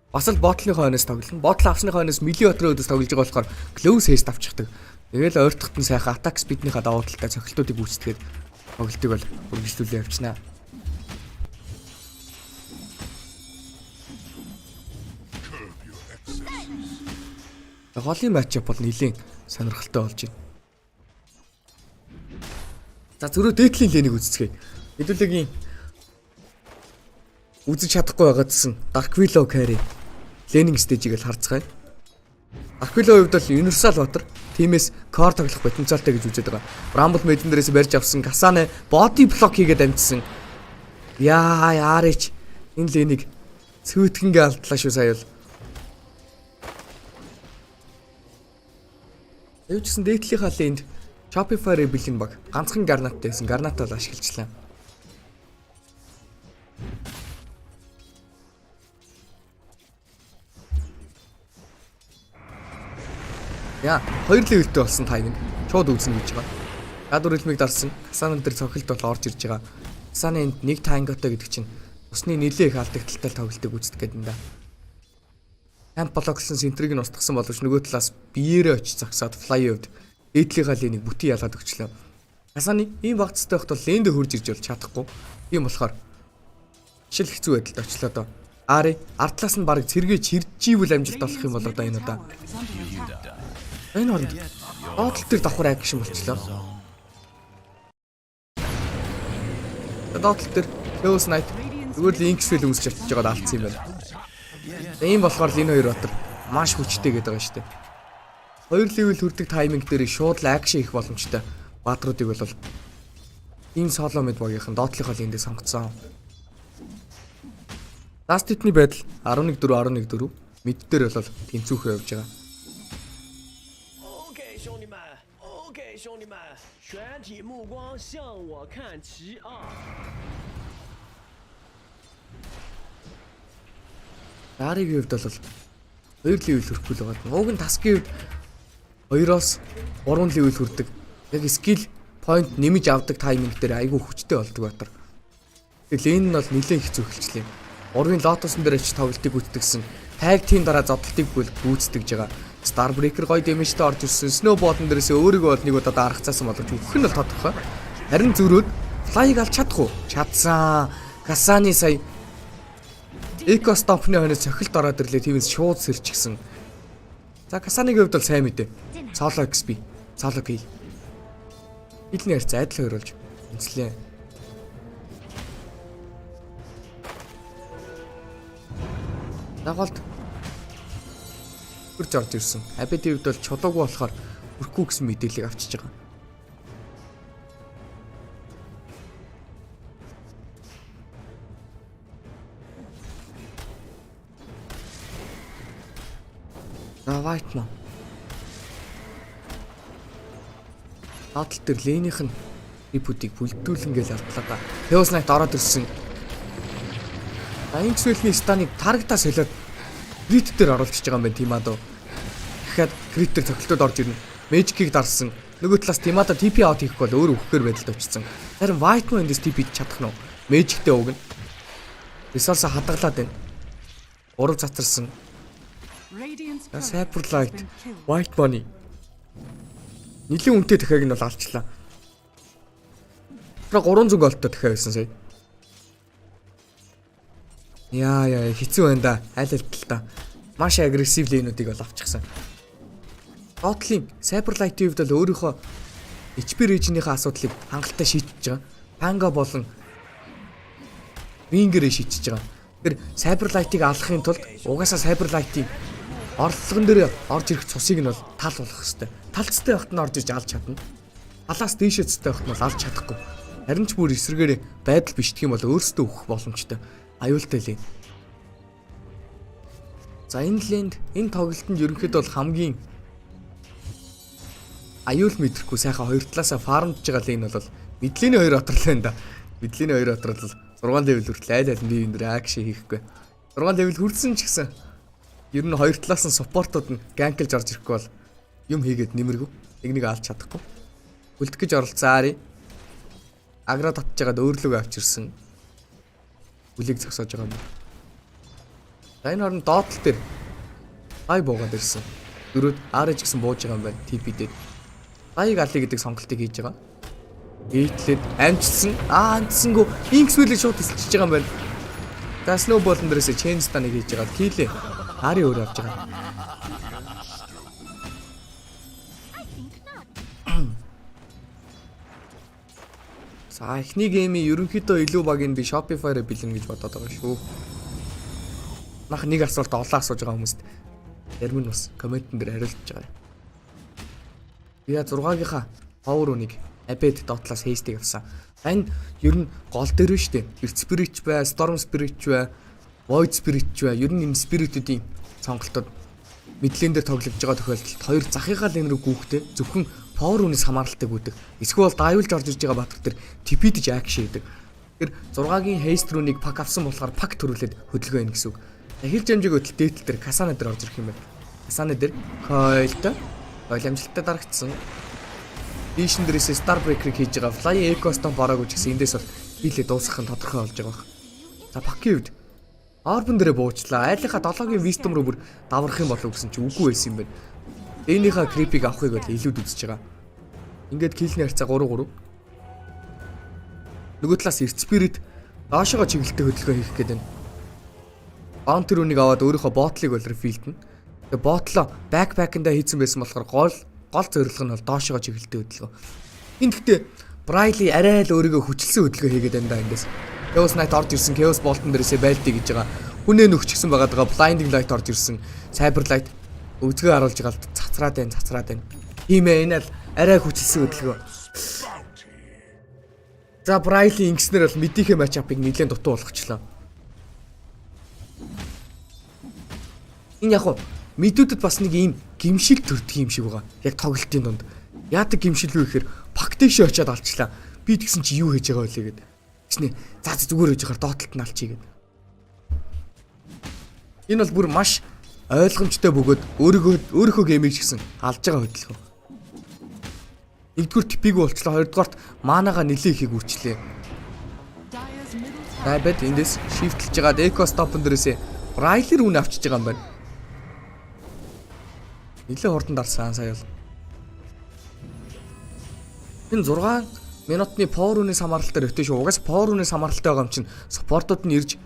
бас л ботлын хойноос тоглоно. Ботл авсны хойноос миллиметрын өдөөс тоглож байгаа болохоор close haste авчихдаг. Тэгэл ойртохт нь сайхан attack speed-ийнхаа давуу талтай цохилтуудыг үүсгэхэд тоглолтыг бол үргэлжлүүлээ явчихнаа. Голын матчап бол нэлийн сонирхолтой болж байна. За зөрөө дээдлийн лэнийг үзцгээе. Хэдүүлээгийн үзэж чадахгүй байгаадсан Dark Willow carry лэning stage-ийг л харцгаая. Dark Willow хувьд бол Universal Water тиймээс core тоглох потенциалтай гэж үзээд байгаа. Bramble Maiden дээрээс барьж авсан Kasane body block хийгээд амжсан. Яарич энэ лэнийг цөөтгөнгээ алдлаа шүү сая бол. Эвчсэн дээдлийнхаа лэнд Shopify Rebellion баг ганцхан гарнаттай байсан. Гарнатаа л ашиглажлаа. Яа, 2 левелтэй болсон тайминг шууд үүснэ гэж байгаа. Гадуур хэлмийг дарсан. Касанан дээр цохилт бол орж ирж байгаа. Касаны энд нэг танготой гэдэг чинь усны нэлээ их алдагдaltaй тоглолтыг үздэг гэдэг юм да. Амп блоклсон сентрийг нь устгасан боловч нөгөө талаас биеэрээ очиж загсаад флайовд дээдлийнхаа лэнийг бүтэн ялаад өгчлөө. Касаны ийм багцтай байхад бол лэндэ хурж ирж бол чадахгүй. Тийм болохоор шил хэцүү байдалд очлоо доо. Ари артлаас нь баг цэргэж хэржиживэл амжилт олох юм бол одоо энэ удаа. Энэ хооронд доотлол төр давхар акшн болчлоо. Доотлол төр Close Night зүгээр л Kn1Fe үүсч очиж байгаад алдсан юм байна. Ийм болохоор л энэ хоёр батар маш хүчтэй гэдэг байгаа шүү дээ. 2 level хүрдэг тайминг дээр шууд л акшн хийх боломжтой. Баатруудыг бол ийм соло мэд багийнхан доотлихоо эндээ сонгоцсон. Last hit-ний байдал 11-4 мид дээр бол тэнцүүхээ явж байгаа. OK 兄弟们 OK 兄弟们全体目光向我看齐啊 Дараагийн хувьд бол 2 level хүрэхгүй л байгаа. Уг нь таскийн хувьд 2-оос 3 level хүрдэг. Яг skill point нэмж авдаг тайминг дээр айгүй хүчтэй болдог батар. Тэгэл энэ нь бол нэлээд хэцүү эхэлчлээ. Ургийн лотосон дээр очиж тоглолтыг гүйцэтгсэн. Tag team дараа зодтолтыг гүйцэтгэж байгаа. Starbreaker гоё дэмэжтэй орж ирсэн. Snowball-н дээрээс өөрийгөө бол нэг удаа дарахцаасан боловч өгөх нь бол тодорхой. Харин зөрөөд fly-г алж чадах уу? Чадсан. Касаны сая Эко стопны хойноос цохилт ороод ирлээ. Тиймээс шууд сэрчихсэн. За Касаныгийн хувьд бол сайн мэдээ. Solo XP, solo kill. Хилний харьц айдлаа хөрөлж энслээ. Нагалт хурж орж ирсэн. Абити хувьд бол чулуугүй болохоор хүрхгүй гэсэн мэдээллийг авчиж байгаа. Давайт маа. Таталт төр лэнийх нь рипутыг бүлдүүлэн гэж алдлаа. Chaos Knight ороод ирсэн. Энэ цэлний станыг таргатаа солиод крит дээр оруулчихж байгаа юм байна Тимадо. Дахиад крит дээр цогцолтод орж ирнэ. Magic-ийг дарсан. Нөгөө талаас Тимадо TP out хийх бол өөр өгөхээр байдалд очсон. Харин White Man эндээс TP чадах нь Magic-тэй өгнө. Resource хадгалаад байна. Урав цацарсан. Cyberlight, White Money. Нилийн үнэтэй дахиаг нь бол алчлаа. Тэр 300 голтой дахиад байсан сая. Яа хэцүү байна да. Аль аль та. Маш агрессив лейнүүдийг бол авчихсан. Тотлын Cyberlight-ийн хувьд бол өөрийнхөө HP region-ийнхаа асуудлыг хангалттай шийдэж байгаа. Panga болон Winger-ийг шийдэж байгаа. Тэр Cyberlight-ыг алахын тулд угаасаа Cyberlight-ийн орлогон дээр орж ирэх цусыг нь бол тал болох хэвээр. Талцтай байхад нь орж иж алж чадна. Талаас дээшээцтэй байхад нь бол алж чадахгүй. Харин ч бүр эсрэгээр байдал бишдэх юм бол өөрсдөө өгөх боломжтой. Аюултай лээ. За энэ лэнд энэ тоглолтод ерөнхийдөө бол хамгийн аюул мэдрэхгүй сайхан хоёр талаасаа фармдж байгаа лэн бол мэдлэний хоёр отрол байна да. Мэдлэний хоёр отрол 6 level хүртэл айл аль нь энэ акшн хийхгүй. 6 level хүрсэн ч гэсэн ер нь хоёр талаас нь суппортууд нь ганклж орж ирэхгүй бол юм хийгээд нэмэргүй. Нэг алж чадахгүй. Үлдэх гэж оролцсон Ари. Агра татж байгаад өөрлөгөө авчирсан. Үлийг зогсоож байгаа юм. За энэ орон доотлол дээр ай буугаад ирсэн. Дөрөв Ари ч гэсэн бууж байгаа юм байна. TP дээр. Айг алий гэдэг сонголтыг хийж байгаа. Ийтлээд амжилсан. Амжилсангүй Инксвэлээ шууд тэлчихэж байгаа юм байна. За Snowball-н дээрээс Chain Stun-ыг хийж байгаа. Килээ Ари өөр авч байгаа. За эхний геймийн ерөнхийдөө илүү багийн би Shopify-аар бэлэн гэж бодоод байгаа шүү. Нах нэг асуулт олоо асууж байгаа хүмүүст ярим нь бас комментэн дээр хариулж байгаа. Би 6-гийнхаа power үнийг Abed дотлаас хейстийг авсан. Энэ ер нь гол дээр шүү дээ. Earth Spirit бай, Storm Spirit бай, Void Spirit бай. Ер нь энэ спиритүүдийн сонголтод мэдлэн дээр тоглож байгаа тохиолдолд хоёр захыгаа лэн рүү гүйхтэй зөвхөн power үнээс хамааралтай гүйдэг. Эсвэл дайвуулж орж ирж байгаа батар дээр TP-дж акшн хийдэг. Тэр 6-гийн haste рүүнийг пак авсан болохоор пак төрүүлээд хөдөлгөөн байна гэсэн үг. Хил жамжиг хөдөл дээтэл дээр Касана дээр орж ирэх юм байна. Касана дээр хойлтой амжилттай дарагдсан. Дишн дээрээс Starbreaker-ыг хийж байгаа. Fly Eco-Stomp бороогүй ч гэсэн эндээс бол хийлээ дуусгах нь тодорхой болж байгаа баг. За пакийн хувьд Orban дээрээ буучлаа. Айлынхаа 7-гийн Wisdom руу бүр даврах юм болов гэсэн чинь үгүй байсан юм байна. Энийхээ creep-ийг авахыг бол илүүд үзэж байгаа. Ингээд киллний харьцаа 3-3. Нөгөө талаас Earth Spirit доошогоо чиглэлтэй хөдөлгөөн хийх гээд байна. Bounty руунийг аваад өөрийнхөө ботлыг бол refill-дэн. Тэгээ ботлоо backpack-ндаа хийцэн байсан болохоор гол зорилго нь бол доошогоо чиглэлтэй хөдөлгөөн. Энд гэхдээ Briley арай л өөрийгөө хүчилсэн хөдөлгөөн хийгээд байна да эндээс. Chaos Knight орж ирсэн Chaos Bolt-н дээрээсээ байлтыг гэж байгаа. Хүнээ нөхчихсэн байгаа даа blinding light орж ирсэн. Cyber light өвзгөө харуулж байгаа л цацраад байна. Тийм ээ энэ л арай хүчилсэн хөдөлгөөн. За Брайли ингэснээр бол мэдийнхээ матчапыг нэлээд дутуу болгочлоо. Энэ яг мэдүүдэд бас нэг ийм гимшил төрдөг юм шиг байгаа. Яг тоглолтын дунд. Яадаг гимшил вэ гэхээр пактишээ очиад алчлаа. Би тэгсэн чи юу хийж байгаа вэ гэд. Тэснэ за зүгээр хийж байгаа доотлолт нь алчий гэд. Энэ бол бүр маш ойлгомжтой бөгөөд өөрийнхөө геймийг ч гэсэн алж байгаа хөдөлгөөн. Нэгдүгээр типиг болчлоо, хоёрдугаарт манагаа нэлээ ихийг үрчлээ. Байбад эндээс шифтэлж байгаа эко стопн дээрээс Брайлер үн авчиж байгаа юм байна. Нэлээ хурдан дарсан сая бол. Энэ 6 минутны power үнээс хамааралтай өтөө шүү. Угаас power үнээс хамааралтай байгаа юм чинь спортууд нь ирж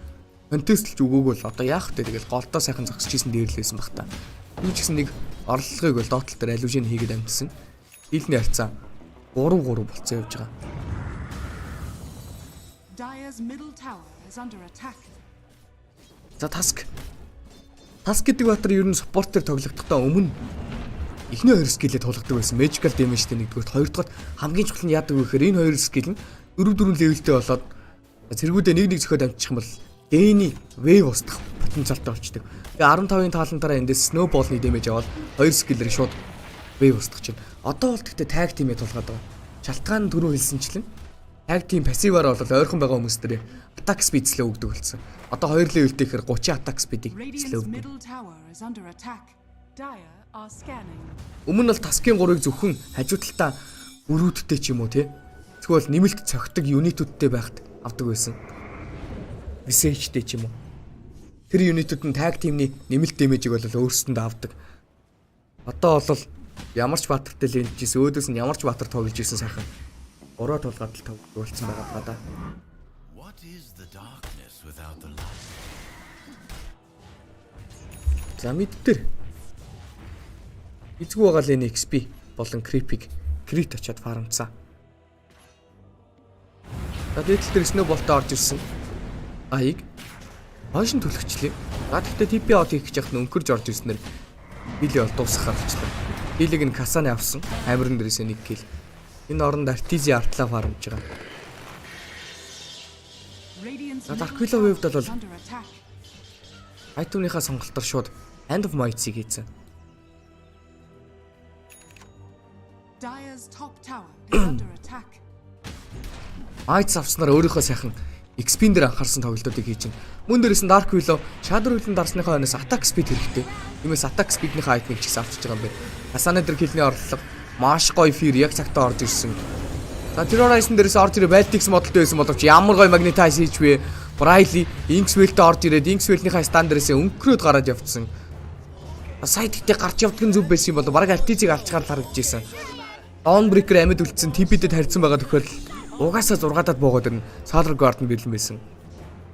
контестэлж өгөөгөө л одоо яах вэ тэгэл голдоо сайхан зогсож ийсэн дээрлээсэн баг та. Юу ч гэсэн нэг орлогыг бол доотлол дээр алюжин хийгээд амжсан. Дийлний харьцаа 3-3 болцсон явж байгаа. За Task гэдэг баатар ер нь спортоор тоглохдохдоо өмнө эхний 2 скиллээ тулгадаг байсан. Magical damage-тэй нэгдүгээрт, хоёрдугаар хамгийн чухал нь яадаг вэ гэхээр энэ 2 скилл нь 4 левелтэй болоод зэргүүдээ нэг зөхиод амжчих юм бол Kn1Fe устгах потенциалтай болчдөг. Тэгээ 15-ын таалантаараа эндээс snowball-ны damage аваад 2 скиллээр шууд Wave устгах чинь. Одоо бол тэгтээ tag team-ээ тулгаад байгаа. Шалтгаан нь түрүү хэлсэнчлэн tag team пассиваар бол ойрхон байгаа хүмүүс дээр attack speed slow өгдөг болсон. Одоо 2 levelтэй ихээр 30 attack speed-ийг slow өгдөг. Өмнө нь бол Task-ийн 3-ыг зөвхөн хажуу талдаа өрүүдтэй ч юм уу те. Эсвэл нэмэлт цогтөг юнитүүдтэй байхад авдаг байсан. Visage-тэй ч юм уу. Тэр юнитүүд нь tag team-ний нэмэлт damage-ийг бол өөрсдөнд авдаг. Одоо бол ямар ч баатартай л энджсэн өөдөөс нь ямар ч баатар тоглож ирсэн сайхан. 3 тулгаад л тоглож болсон байгаа даа. За мэд дээр эзгүй байгаа л энэ XP болон Kn1Fe крит очиад фармцаа. За дээдл дээр snowball-тай орж ирсэн. Аяг хойшин төлөвчлээ. За тэгтээ TP out хийх гэж яхад өнкөрж орж ирснээр били бол дуусгах харчлаа. Билиг нь Касаны авсан. Амирын дээрээс нэг кил. Энэ оронд Artizi артлаа фармж байгаа. За Darkville Wave-д бол айтомныхаа сонголтоор шууд Hand of Might-ийг хийсэн. Might авснаар өөрийнхөө сайхан XP дээр анхаарсан тоглолтуудыг хийж байна. Мөн дээрээс нь Darkville Shadowrun дарсныхаа хойноос attack speed хэрэгтэй. Тиймээс attack speed-ийнхаа айтмыг ч гэсэн авчиж байгаа юм байна. Касаны дээр килний орлого маш гоё фир яг цагтаа орж ирсэн. За Terrorize-н дээрээс орж ирээ Baltics модалтай байсан боловч ямар гоё magnetize хийж вэ? Brily Inkswell-тэй орж ирээд Inkswell-ийнхаа стан дээрээс өнкрөөд гараад явцсан. Сая тэгтээ гарч явдаг нь зүв байсан юм бол бараг Artizi-г алчгаар л харагдаж ирсэн. Dawnbreaker амьд үлдсэн TP-дэд харьцсан байгаа тохиолдолд угаасаа 6-даад боогод ирнэ. Solar Guard нь бэлэн байсан.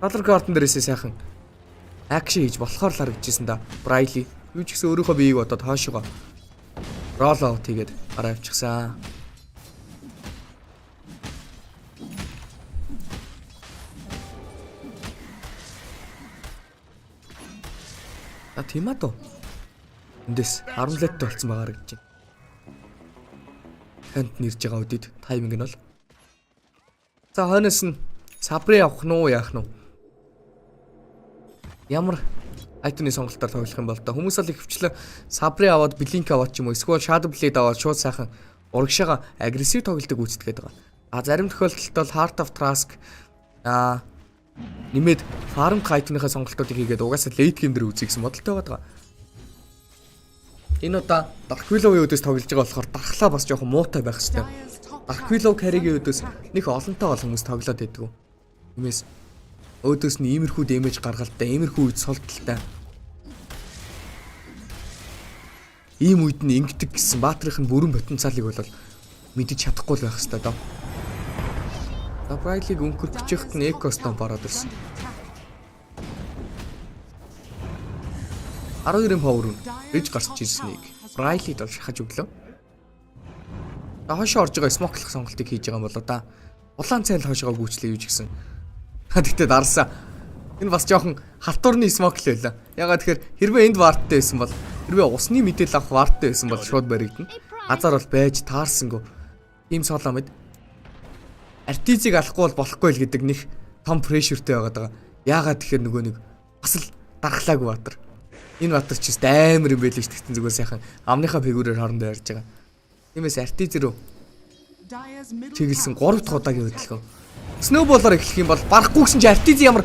Solar Guard-н дээрээс сайхан акшн хийж болохоор л харагдажсэн да. Brily юу ч гэсэн өөрийнхөө биеийг бодоод хоошоо roll out хийгээд гараа авчихсан. Тийм аа дөө. Эндээс 10 леттэй болсон байгаа харагдаж байна. Хант нэрж байгаа үдэд тайминг нь бол. За хойноос нь сабры авах нь уу яах нь уу? Ямар айтны сонголтоор тоглох юм бол та хүмүүс л ихвчлэн сабры аваад блинк аваад ч юм уу эсвэл shadow blade аваад шууд сайхан урагшаага агрессив тоглолтог үүсгээд байгаа. Зарим тохиолдолд бол heart of task нэмээд фарм айтныхаа сонголтуудыг хийгээд угаасаа late game дээр үзье гэсэн бодолтой байгаа. Энэ удаа Darkville үедээс тоглож байгаа болохоор дархлаа бас жоохон муутай байх хэрэгтэй. Darkville carry-гийн үедээс нэг олонтой гол хүмүүс тоглоод байдгүй. Тиймээс өөдөөс нь иймэрхүү дэмэж гаргалтай, иймэрхүү үед солдолтой. Ийм үед нь ингэдэг гэсэн баатрийн бүрэн потенциалыг бол мэдэж чадахгүй л байх хэрэгтэй даа. Брайлиг өнкөрчихөд нь экостон бараад ирсэн. 12-ын power нь рэж гарч ирснийг Брайлид бол шахаж өглөө. Хойшоо орж байгаа смоклох сонголтыг хийж байгаа юм болоо да. Улаан цайл хойшоо гүйчлээ юу ч гэсэн. Тэгтээ дарсан. Энэ бас жоохон халтуурны смок л байлаа. Ягаад тэгэхээр хэрвээ энд варттай байсан бол хэрвээ усны мэдээлэл авах варттай байсан бол шууд баригдана. Газар бол байж таарсангүй. Ийм солоо мэд. Артизыг алахгүй бол болохгүй л гэдэг нэг том прешертэй байгаад байгаа. Ягаад тэгэхээр нөгөө нэг бас л дархлаагүй Баатар. Энэ Баатар ч гэсэн амар юм байл ш тэгтэн зүгээр сайхан амныхаа фигурээр хоорондоо ярьж байгаа. Тиймээс артиз рүү чиглэсэн 3 дахь удаагийн хөдөлгөөн. Сноуболоор эхлэх юм бол барахгүй гэсэн чи артиз ямар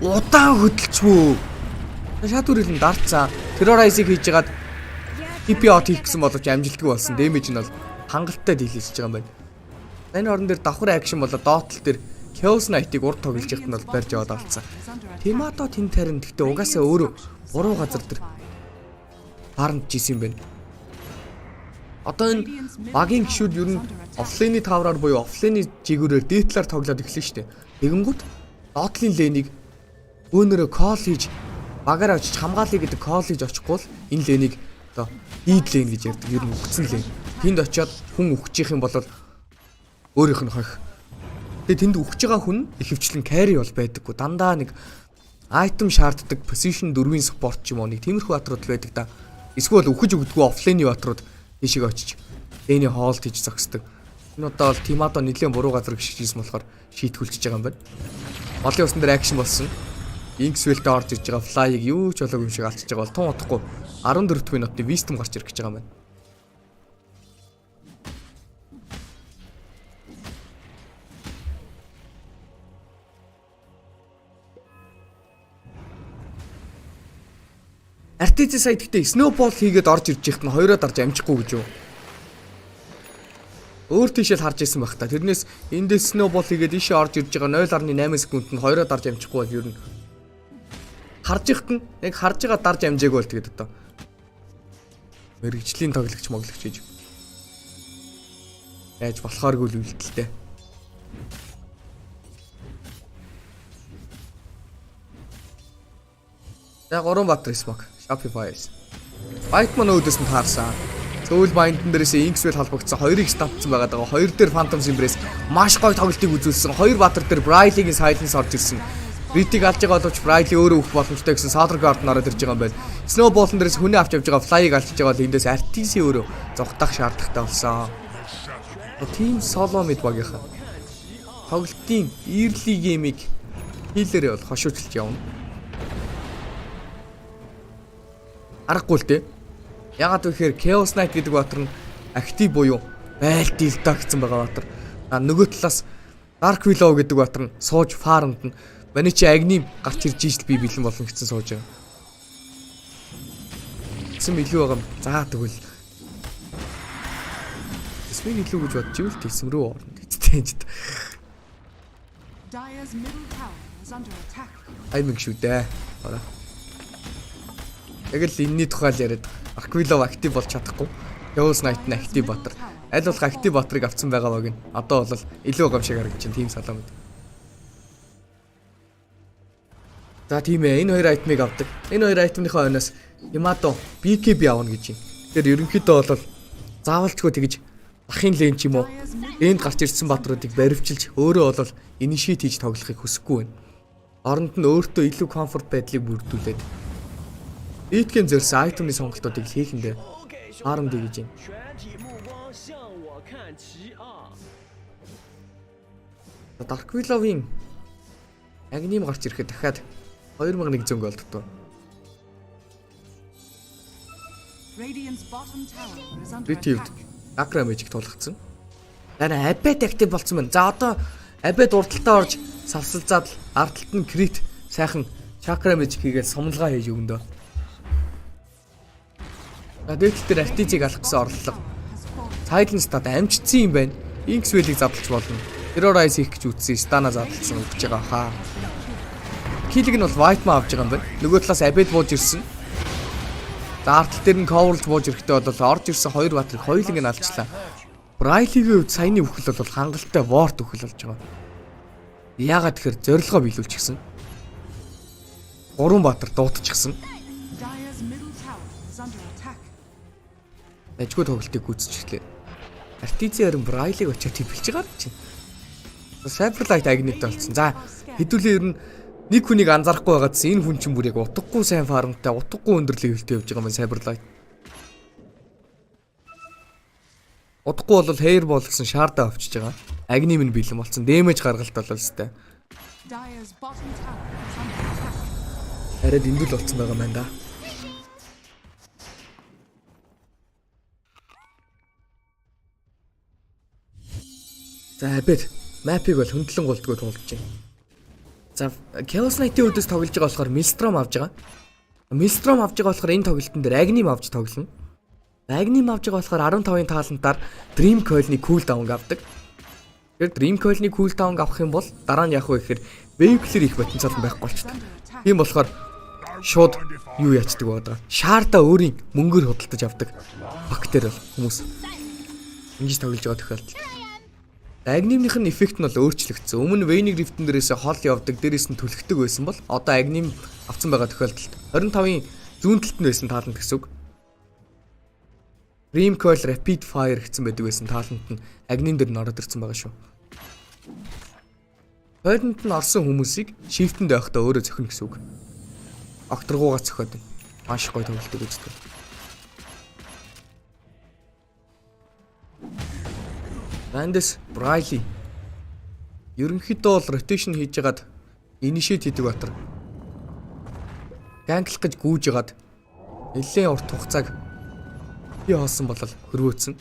удаан хөдөлчихвөө. Шатүрэлэн дарцсан. Террорайзыг хийж ягаад ТПО хийх гэсэн боловч амжилтгүй болсон. Дэмэж нь бол хангалттай дийлэлж байгаа юм байна. Энэ орон дээр давхар акшн болоод доотлол дээр Kn1Fe-ийг урд тоглож яхад нь бол барьж яваад алдсан. Тимато тэн тарин гэхдээ угаасаа өөрөө буруу газар дээр харанд жисэн юм байна. Одоо энэ багийн гişүүд ер нь офлейны тавраар буюу офлейны жигүүрээр дээтлэр тоглоод эхлэн штэ. Тэгэнгүүт доотлын лэнийг өөрөөрөө кол хийж багаар очиж хамгаалъя гэдэг кол хийж очихгүй л энэ лэнийг одоо ийд лэн гэж ярьдаг. Ер нь үгцэн лэн. Тэнд очиод хүн үхчих юм бол өөрийнх нь хойх. Тэгээ тэнд үхэж байгаа хүн ихэвчлэн carry бол байдаггүй. Дандаа нэг item шаарддаг position 4-ийн support ч юм уу нэг тиймэрхүү батрууд байдаг да. Эсвэл үхэж өгдөггүй офлейны батрууд тийшээ очиж Дэний хоолт хийж зогсдог. Энэ удаа бол Тимато нэлийн буруу газар гიშгжсэн болохоор шийтгүүлчихэж байгаа юм байна. Олон усан дээр акшн болсон. Kn1Fe-тэй орж иж байгаа флайыг юу ч болоогүй юм шиг алчж байгаа бол тун утахгүй 14 минутын вистом гарч ирэх гэж байгаа юм байна. Артиз сая гэхдээ сноубол хийгээд орж ирж ихт нь хоёроо дарж амжихгүй гэж юу. Өөр тийшэл харж исэн байх та. Тэрнээс эндээс сноубол хийгээд ийшээ орж ирж байгаа 0.8 секунд нь хоёроо дарж амжихгүй бол ер нь харж ихт нь яг харж байгаа дарж амжаагүй бол тэгээд одоо мэрэгжлийн тоглогч моглогч гэж яаж болохооргүй л үйлдэлтэй. За 3 Баатар смок Shopify. Байтман өөдөөс нь таарсан. Цөөл байндан дээрээс Kn1Fe холбогдсон 2-ыг статцсан байгаа. 2 дээр Phantom Embrace маш гоё тоглолтыг үзүүлсэн. 2 Баатар дээр Briley-ийн Silence орж ирсэн. Бритиг алж байгаа боловч Briley өөрөө өөх боломжтой гэсэн Southern Guard ороод ирж байгаа юм байна. Snowball-н дээрээс хүний авч явж байгаа Fly-ыг алж байгаа бол эндээс Artis өөрөө зогтах шаардлагатай болсон. Team solo mid багийнхаа тоглолтын early game-ийг хийлээрээ бол хошуучилж явна. Аргагүй л дээ. Ягаад гэхээр Kn1Fe гэдэг Баатар нь актив буюу байлт илдаа гэсэн байгаа Баатар. Нөгөө талаас Dark Willow гэдэг Баатар нь сууж фармд нь манай чи агним гарч ирж ийшл би бэлэн болон гэсэн сууж байгаа. Тэсэм илүү байгаа юм. За тэгвэл Тэсмийг илүү гэж бодож ивэл тэсэм рүү орно гэдэгтэй юм ч. Аймаг шүү дээ. Ороо. Тэгэл энэний тухай л яриад Aquilo актив болж чадахгүй. Kn1Fe нь актив Баатар. Аль болох актив Баатарыг авсан байгаа баг нь. Одоо бол илүү гомшиг харагдаж байна тийм салаа мэд. За тийм ээ энэ хоёр айтмыг авдаг. Энэ хоёр айтмынхаа ойноос Yamato BKB авна гэж байна. Тэгэхээр ерөнхийдөө бол заавалчгүй тэгж ахын лен ч юм уу энд гарч ирсэн Баатаруудыг баривчилж өөрөө бол initiate хийж тоглохыг хүсэхгүй байна. Оронд нь өөртөө илүү комфорт байдлыг бүрдүүлээд Итгэн зөрсөн айтемны сонголтуудыг хийхэндээ харамд гэж юм. Dark Willow-ийн агним гарч ирэхэд дахиад 2100 гол дутуу. Битивд Акра Magic тулгацсан. Дараа Abed актив болсон байна. За одоо Abed урдталтаа орж савсалзаад ардталт нь крит сайхан Chakra Magic хийгээд сумлгаа хийж өгөндөө. Дэтэл дээр Artis-ийг алах гэсэн орлого. Silence тад амжицсан юм байна. Kn1Fe-ийг задлж болно. Terrorize хийх гэж үтсэн Stana задлсан өгч байгаа хаа. Киллиг нь бол White-ма авч байгаа юм байна. Нөгөө талаас Abed бууж ирсэн. За артал дээр нь coverж бууж ирэхдээ бол орж ирсэн 2 Баатарыг хоёуланг нь алчлаа. Briley-гийн хувьд саяны үхэл бол хангалттай Ward үхэл болж байгаа. Яагаад тэгэхээр зорилгоо биелүүлчихсэн. 3 Баатар дуутчихсан. Ажгүй тоглолтыг гүйцэтгэлээ. Artis харин Briley-г очиод төвлөж байгаа юм чинь. Cyberlight агнит болсон. За хэдүүлээ ер нь нэг хүнийг анзаарахгүй байгаадс энэ хүн чинь бүр яг утгагүй сайн фармтай, утгагүй өндөр левелтэй явж байгаа юм Cyberlight. Утгагүй бол Hairball гэсэн шаардаа авчиж байгаа. Агним нь бэлэн болсон. Дэмэж гаргалт болол өстэй. Арайд эндүүл болсон байгаа юм да. За хэбэд мапыг бол хөндлөн голдгоо туулж байна. За Chaos Knight-ийн үдээс тоглож байгаа болохоор Maelstrom авж байгаа. Maelstrom авж байгаа болохоор энэ тоглолтын дээр Agnim авч тоглоно. Agnim авж байгаа болохоор 15-ын таалантаар Dream Coil-ны cooldown авдаг. Тэгэхээр Dream Coil-ны cooldown авах юм бол дараа нь яах вэ гэхээр Vehicle их потенциал байхгүй болчихдог. Тийм болохоор шууд юу яачдаг байгаа. Шаардаа өөрийн мөнгөөр худалдаж авдаг. Бактери бол хүмүүс ингэж тоглож байгаа тохиолдол. Agnim-ийнх нь эффект нь бол өөрчлөгдсөн. Өмнө Vayne Rift-эн дээрээс хол явдаг, дээрээс нь түлхдэг байсан бол одоо Agnim авсан байгаа тохиолдолд 25-ын зүүн талд нь байсан таалант гэсэн үг. Dream Coil Rapid Fire гэсэн байдаг байсан таалант нь Agnim дээр нь ороод ирсэн байгаа шүү. Хойдонд нь орсон хүмүүсийг Shift-энд байхдаа өөрөө зөхнө гэсэн үг. Окторгуугаа зөхөд маш гоё тоглолтыг үздэг. Randes Briley ерөнхийдөө бол rotation хийж ягаад initiate хийдэг батар. Ганглах гэж гүйж ягаад нэлээд урт хугацааг бий хоосон болол хөрвөөцсөн.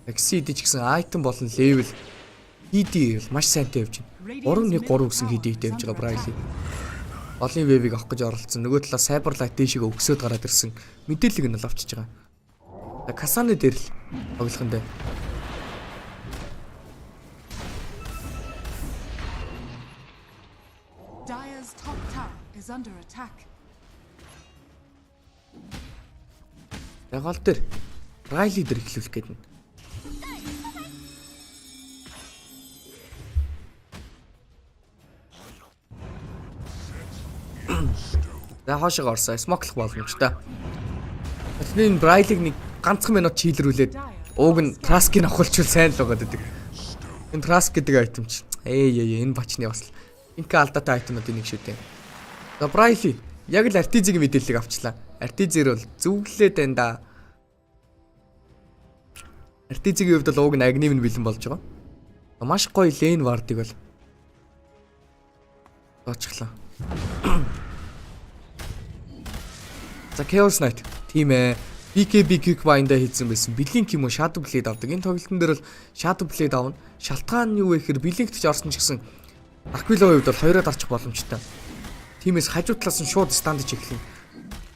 Exceed гэсэн item болон level PD маш сайнтай явж байна. 3-1-3 гэсэн хийдийтэй явж байгаа Briley. Олон wave-ийг авах гэж оролцсон. Нөгөө талаа Cyberlight дэшигээ өгсөд гараад ирсэн. Мэдээллийг нь л авчиж байгаа. Kasane дээр л тоглох юм даа. Under attack. Гол дээр Riley дээр эхлүүлэх гээд байна. За хоошоо орсоо смоклох боломжтой. Тэний Riley-г нэг ганцхан минут чийлрүүлээд ууг нь Trask-ийг авахулчвал сайн л байгаа гэдэг. Энэ Trask гэдэг айтем чи. Энэ бачны бас инка алдаатай айтемуудын нэг шүү дээ. За Riley яг л Artiz-ийн мэдээллийг авчлаа. Artiz-ээр бол зүглээд байна да. Artiz-ийн хувьд бол ууг нь Agnim нь бэлэн болж байгаа. Маш гоё lane ward-ыг бол доочлаа. За Chaos Knight тийм ээ. BKB quick bind-а хийсэн байсан. Blink юм уу Shadow Blade авдаг. Энэ тоглолтын дээр бол Shadow Blade аавна. Шалтгаан нь юу вэ гэхээр Blink-т ч орсон ч гэсэн Aquila-ийн хувьд бол хоёроо дарчих боломжтой. Тиймээс хажуу талаас нь шууд стандж эхлэв.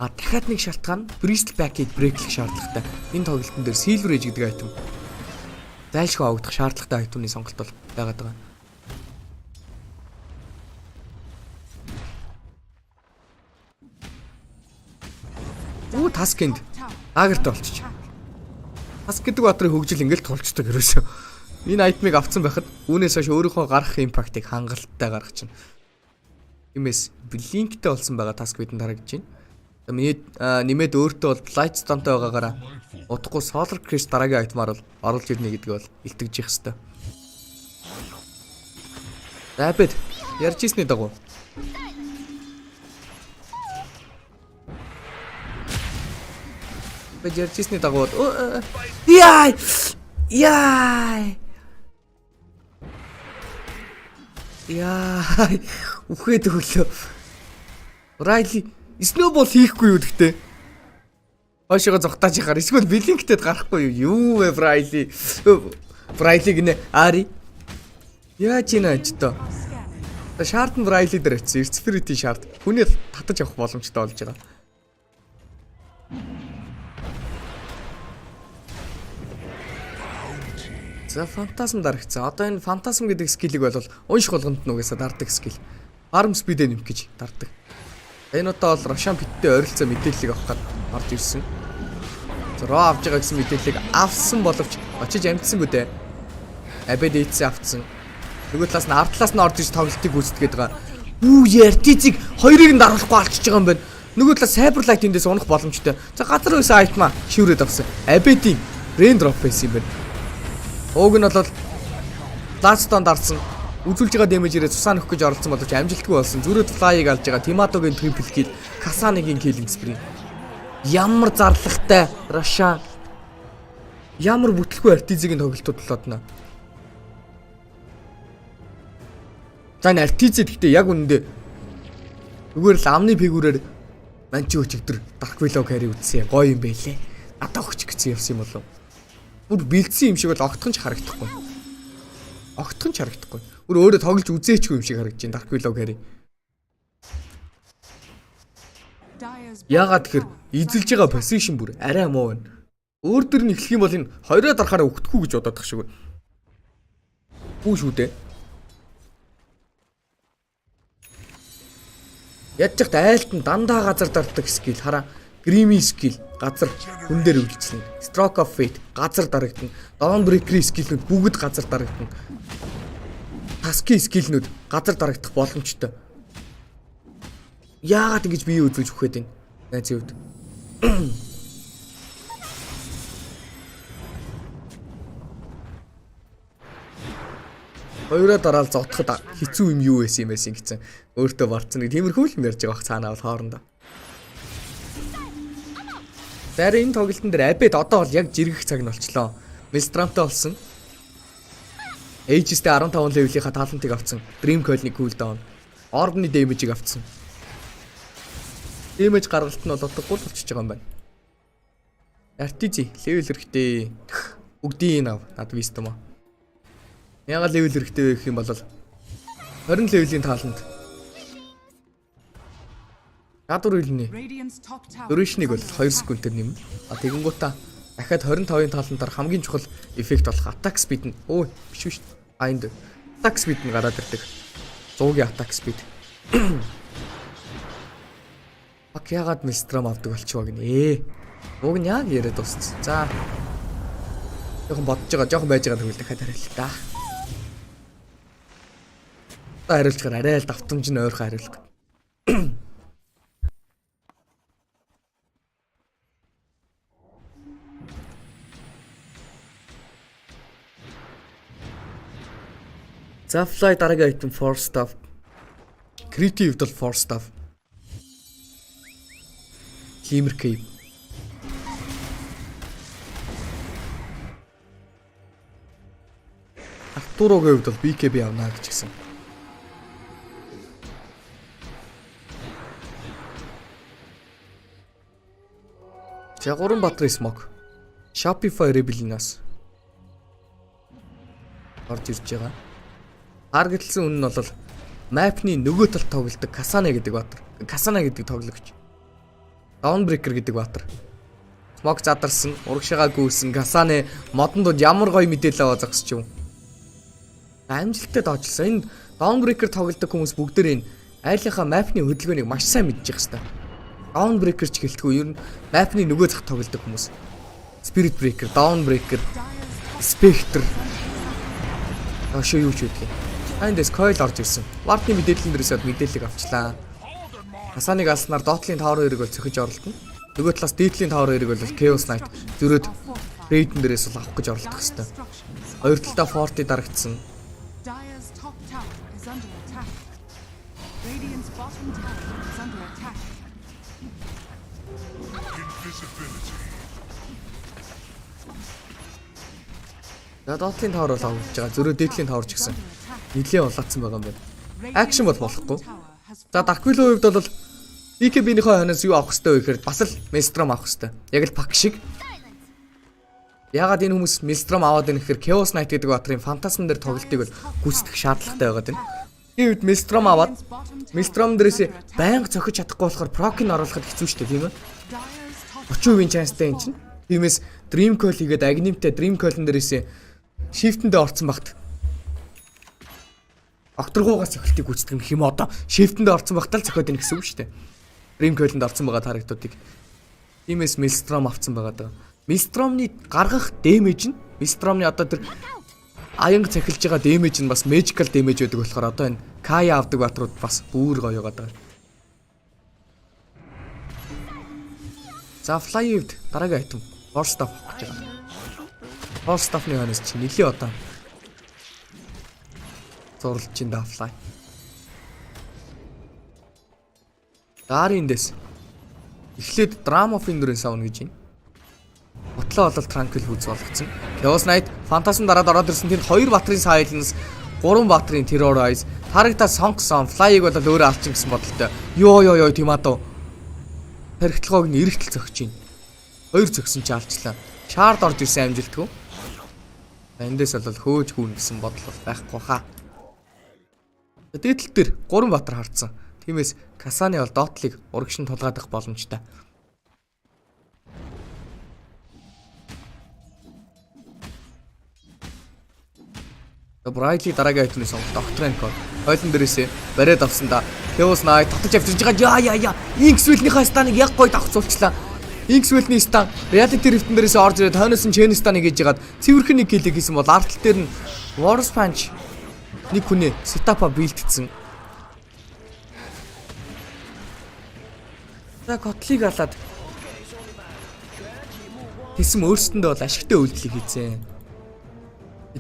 Дахиад нэг шалтгаан Bristol Back-ийг брэйклэх шаардлагатай. Энэ тоглолтын дээр Silver Age гэдэг айтем зайлшгүй авагдах шаардлагатай айтемны сонголт бол байгаад байгаа. Таскэнд аагерт болчих. Таск гэдэг бадрын хөгжил ингээл тулцдаг ерөөсөө. Энэ айтмыг авцсан байхад үүнээс хойш өөрийнхөө гарах импактыг хангалттай гаргах чинь. Тиймээс Blink-тэй болсон байгаа таск бидэнд харагдаж байна. Нэмээд өөртөө бол Lightstone-тай байгаагаараа утгагүй Solar Crash дараагийн айтмаар бол оруулж ирнэ гэдгийг бол илтгэж явах хэрэгтэй. Rapid ярьж ирсний дагуу. Ярьж ирсний дагуу. Яа. Үхээд өглөө. Riley snowball хийхгүй юу гэхдээ. Хойшоо зогтааж яхаар эсвэл Blink-тэй гарахгүй юу? Юу вэ Riley? Riley гинэ Ари. Яаж ийна ч тоо. Шард нь Riley дээр очив. Spirit-ийн шард. Хүний татаж авах боломжтой болж байгаа. За фантазм дарагцсан. Одоо энэ фантазм гэдэг скиллийг бол унших болгонд нүгээсээ дардаг скилл. Farm speed-ээ нэмэх гэж дардаг. Энэ удаа бол Roshan Pit-тэй ойролцоо мэдээллийг авах гээд орж ирсэн. Ро авж байгаа гэсэн мэдээллийг авсан боловч очиж амжсангүй дээ. Abed Eats авцсан. Нөгөө талаас нь ард талаас нь орж иж тоглолтыг гүйцэтгээд байгаа. Artiz-ийг хоёрыг нь даруулахгүй алчиж байгаа юм байна. Нөгөө талаас Cyberlight эндээс унах боломжтой. За газар байсан айтмаа шиврээд авсан. Abed-ийн rain drop байсан юм байна. Ууг нь бол Lightstone дарсан. үзүүлж байгаа дэмэжээрээ цусаа нөх гэж оролцсон боловч амжилтгүй болсон. Зүрөд флайыг алж байгаа Тиматогийн трипл кил, Касаныгийн киллинг спри. Ямар зарлагтай Раша. Ямар бүтлгүй артизигийн тоглолтууд болоод нэ. За энэ артиз гэхдээ яг үнэндээ зүгээр л амны фигүрээр манчи өчигдөр Dark Willow carry үзсэн. Гоё юм байлээ. Надад өгч гэсэн явсан юм болов. Бүр бэлдсэн юм шиг бол огтхон ч харагдахгүй. Огтхон ч харагдахгүй. Бүр өөрөө тоглож үзээчгүй юм шиг харагдаж байна Dark Willow carry. Яагаад тэгэхээр эзэлж байгаа position бүр арай муу байна. Өөр дөр нь эхлэх юм бол энэ хоёроо дарахаараа өгдөхгүй гэж бодоод тах шиг байна. Бүү шүү дээ. Ядчихт айлт нь дандаа газар дарддаг скил хараа. Grimmy skill газар хүн дээр үйлчлэнэ. Stroke of Fate газар дарагдана. Dawnbreaker skillнүүд бүгд газар дарагдана. Task skillнүүд газар дарагдах боломжтой. Яагаад ингэж бие үзүүлж өгөх вэ? Найз хувьд. Хоёроо дараал зодоход хэцүү юм юу байсан юм бэ гэсэн өөртөө болцсон нэг тиймэрхүү юм ярьж байгаа бах цаанаа бол хоорондоо. Зарим энэ тоглолтын дээр Абед одоо бол яг жиргэх цаг нь болчлоо. Мистрамтай болсон. Aegis-тэй 15 левелийнхаа талантыг авсан. Dream Coil-ны cooldown. Orb-ны damage-ийг авсан. Damage гаргалт нь бол утгагүй болчихж байгаа юм байна. Artizi level хэрэгтэй. Бүгдийг ав. Над wisdom аа. Яга level хэрэгтэй вэ гэх юм бол 20 level-ийн талант. Гадуур хэлнэ. Duration-ыг бол 2 секундээр нэмнэ. А тэгэнгүүтээ дахиад 25-ын талантаар хамгийн чухал эффект болох attack speed нь өө биш биш. А энд attack speed нь гараад ирдэг. 100-ийн attack speed. Ак ягаад Милстром авдаг болчихвоо гинэ. Уг нь яг яриад дууссан. За. Жохон бодож байгаа, жохон байж байгаа тэгвэл дахиад хариулъя та. Та хариулчихаар арай л давтамж нь ойрхон хариулах. За fly дараагийн item force staff. Creative бол force staff. Glimmer cave. Артурогийн хувьд бол BKB авна гэж гисэн. Жагуран Батрын смог. Shopify Rebellion-аас орж ирж байгаа. Таргетлсан үн нь бол map-ны нөгөө талд тоглодог Kasana гэдэг баатар. Kasana гэдэг тоглогч. Dawnbreaker гэдэг баатар. Смог задарсан, урагшаага гүйсэн Kasana модонд ямар гоё мэдээлэл аваа зогсч юм. Амжилттай доочлсон. Энэ Dawnbreaker тоглодог хүмүүс бүгдээр энэ айлынхаа map-ны хөдөлгөөнийг маш сайн мэдчих хэвээр. Dawnbreaker ч гэлтгүй ер нь map-ны нөгөө зах тоглодог хүмүүс. Spirit Breaker, Dawnbreaker, Spectre. Ашиг юу ч үгүй. Эндээс coil орж ирсэн. Ward-ны мэдээлэл дээрээс мэдээллийг авчлаа. Kasana-ыг алснаар Dotling Tower 2-ыг бол цохиж оролдоно. Нөгөө талаас Deadly Tower 2-ыг бол Chaos Knight зөрөөд Raiden дээрээс бол авах гэж оролдох хэвээр. Хоёр талдаа Forty дарагдсан. Dotling Tower бол авч байгаа. Зөрөө Deadly Tower ч гэсэн нэлээд улаацсан байгаа юм байна. Акшн бол болохгүй. За Dark Willow хувьд бол BKB-ийнхээ хойноос юу авах хэрэгтэй вэ гэхээр бас л Maelstrom авах хэрэгтэй. Яг л пак шиг. Ягаад энэ хүмүүс Maelstrom аваад байна гэхээр Chaos Knight гэдэг баатрын Phantasm дээр тоглолтыг бол гүйцэтгэх шаардлагатай байгаад байна. Энэ үед Maelstrom аваад Maelstrom дээрээс байнга цохиж чадахгүй болохоор Proc-ыг оруулахад хэцүү шүү дээ, тийм ээ. 30% chance-тай энэ чинь. Тиймээс Dream Coil хийгээд Agnim-тэй Dream Coil-ын дээрээс Shift-эндээ орцсон багт. Окторгуугаас цохилтыг гүйцэтгэх юм одоо Shift-эндээ орцсон багтаа л цохиод ийн гэсэн үг шүү дээ. Dream Coil-д орцсон байгаа тарагдуудыг. Тиймээс Maelstrom авцсан байгаа даа. Maelstrom-ны гаргах damage нь Maelstrom-ны одоо тэр аянг цахилж байгаа damage нь бас magical damage байдаг болохоор одоо энэ Kaya авдаг баатрууд бас бүр гоё байгаа даа. За Fly-д дараагийн item Force Staff гэж байгаа. Force Staff-ны ханаас чи нэлээ одоо. Зурлж ин дафлай. Дариндэс. Эхлээд Kn1Fe дүрэн савна гэж байна. Ботлоо болол Tranquil хүз болгоцсон. Chaos Knight Фантасан дараад ороод ирсэн тэнд 2 батрын Silence, 3 батрын Terrorize, тарагта сонгосон Fly-ыг бол өөрөө алчин гэсэн бодолтой. Йоо Тимато. Хэрэгтлгоог нь эргэлтэл зөгч чинь. 2 зөгсөн ч алчлаа. Shard орж ирсэн амжилтгүй. Эндээс бол хөөж гүн гэсэн бодол байхгүй хаа. Дээдл дээр 3 батар хардсан. Тиймээс Касаны бол доотлыг урагшин тулгаадах боломжтой. Брайли дараагийн айтны сонголт Octranco. Хойлон дээрээсээ бариад авсандаа Chaos Knight татаж авчирж байгаа. Яа. Inkswell-ийн станыг яг гоё давхцуулчлаа. Inkswell-ийн стан Reality Rift-эн дээрээс орж ирээд хойноос нь Chain станыг хийж ягаад цэвэрхэн нэг киллийг хийсэн бол артл дээр нь War's Punch нэг хүнээ сетапа бэлдсэн. За котлыг алаад тэсэм өөрсөндөө бол ашигтай үйлдэл хийцэн.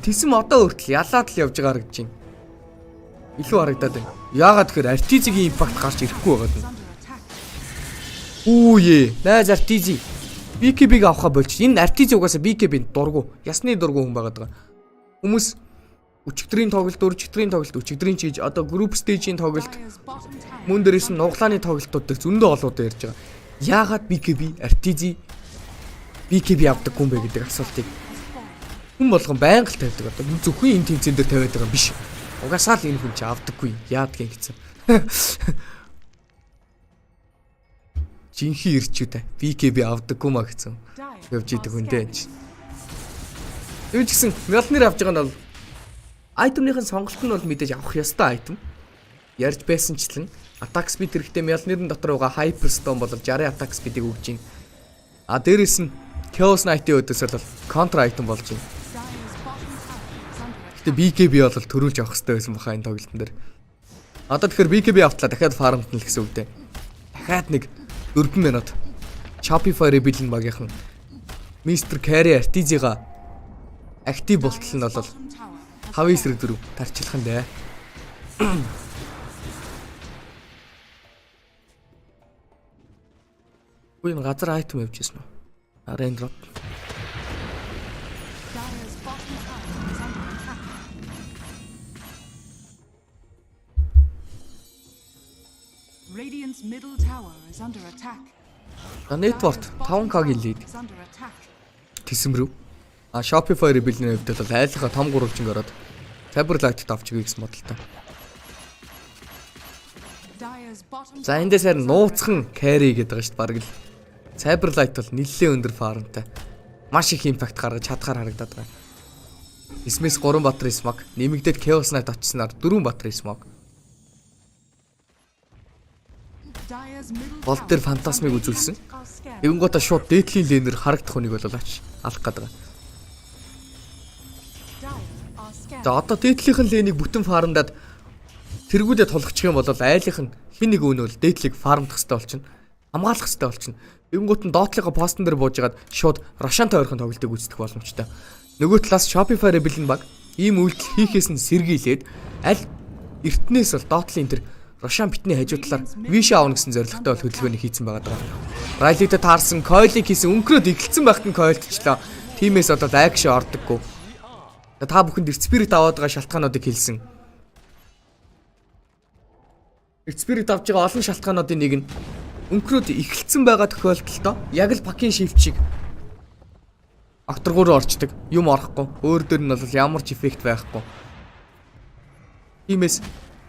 Тэсэм одоо өөртөл ялаад л явж байгаа гэж байна. Илүү харагдаад байна. Яагаад тэгэхээр Artizi-гийн импакт гарч ирэхгүй байгаа юм. Үүе, найз Artizi. BKB-г авахаа болчих. Энэ Artizi угаасаа BKB-ийн дургу, ясны дургу хүн байгаад байгаа. Хүмүүс өчигдрийн тоглолт, өчигдрийн тоглолт, өчигдрийн чийж одоо group stage-ийн тоглолт мөн дээрээс нь нуглааны тоглолтууд дээр зөндөө олоод ярьж байгаа. Яагаад BKB, Artizi BKB авдаг хүн бэ гэдэг асуултыг хүн болгон байнга л тавьдаг. Одоо зөвхөн энэ тэмцээн дээр тавиад байгаа юм биш. Угаасаа л энэ хүн чи авдаггүй. Яадгийн гэсэн. Жинхэнэ ирчүүдээ BKB авдаггүй маа гэсэн. Явж идэг хүндээ энэ. Юу ч гэсэн Mjolnir авж байгаа нь бол айтемнийхэн сонголт нь бол мэдээж авах ёстой айтем. Ярьж байсанчлан attack speed хэрэгтэй Mjolnir-ын дотор байгаа Hyper Stone бол 60 attack speed-ийг өгж байна. А дээрэс нь Chaos Knight-ийн өдөөс бол counter item болж байна. Гэтэ BKB бол төрүүлж авах хэрэгтэй байсан баха энэ тоглолтын дээр. Одоо тэгэхээр BKB автлаа дахиад farm-т нь л гэсэн үг дээ. Дахиад нэг 4 минут Shopify rebuild-ын багийнхан Mr. Carry Artizi-га актив болтол нь бол 5-4 тарчлах нь дээ. Үгүй энэ газар айтем явж ирсэн үү? Rain drop. Radiant's middle tower is under attack. Network 5K-гийн лид. Тэсэм рүү. Shopify rebuild-ийн хувьд бол айлхаа том гурвалжинг ороод Cyberlight-д авчихъя гэсэн бодолтой. За эндээс харин нууцхан carry гэдэг байгаа шүү дээ баг л. Cyberlight бол нэлээд өндөр фармтай. Маш их импакт гаргаж чадхаар харагдаад байгаа. Эсмэс 3 батрын смог, нэмэгдээд Chaos Knight очсноор 4 батрын смог. Бол дээр фантасмыг үзүүлсэн. Эвэнгота шууд дээдлийн лэнер харагдах хүнийг бол алаач алах гээд байгаа. За одоо дээдлийнхэн лэнийг бүтэн фармдаад тэргүүлээ тулгачих юм бол айлынх нь хин нэг өөнөөл дээдлийг фармдах хэрэгтэй болчихно. Хамгаалах хэрэгтэй болчихно. Эвэнгот нь доотлогоо постн дээр буужгаад шууд Рошантай ойрхон тоглолтыг үүсгэх боломжтой. Нөгөө талаас Shopify Rebel-ийн баг ийм үйлдэл хийхээс нь сэргийлээд аль эртнээс бол доотлын тэр Рошан битний хажуу талаар виш аавна гэсэн зорилготой бол хөдөлгөөнийг хийцэн байгаа даа. Райлитэй таарсан, койлыг хийсэн, өнгөрөөд игэлцэн байхад нь койлтчлаа. Тимээс одоо акшн ордоггүй. Та бүхэнд Spirit аваад байгаа шалтгаануудыг хэлсэн. Spirit авж байгаа олон шалтгаануудын нэг нь өнгөрөөд эхэлсэн байгаа тохиолдолдоо яг л пакийн shift шиг акторгоор орчдөг. Юм орохгүй. Өөр дөр нь бол ямар ч эффект байхгүй. Тимээс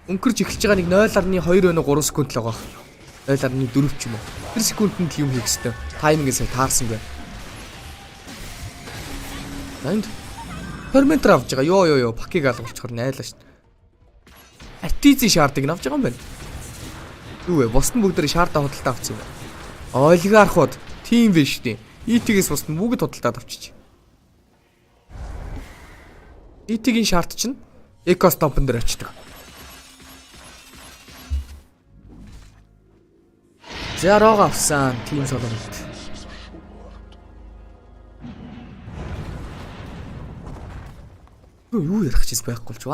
өнгөрч эхэлж байгаа нэг 0.2 өнө 3 секунд л байгаа. 0.4 ч юм уу. Тэр секундэд л юм хийх хэрэгтэй. Тайминг сая таарсан байна. Энд Fermenter авж байгаа. Йоо пакийг алгуулчихор найлаа шүү дээ. Artizi шаардыг авч байгаа юм байна. Юу вэ? Бусд нь бүгдээ шаардаа худалдаа авсан юм. Олигархууд тийм биш дээ. ET-гээс бусд нь бүгд худалдаад авчиж. ET-гийн шаард чинь экостомпон дээр очдог. За рог авсан тим солонгот. Юу ярих чийс байхгүй ч.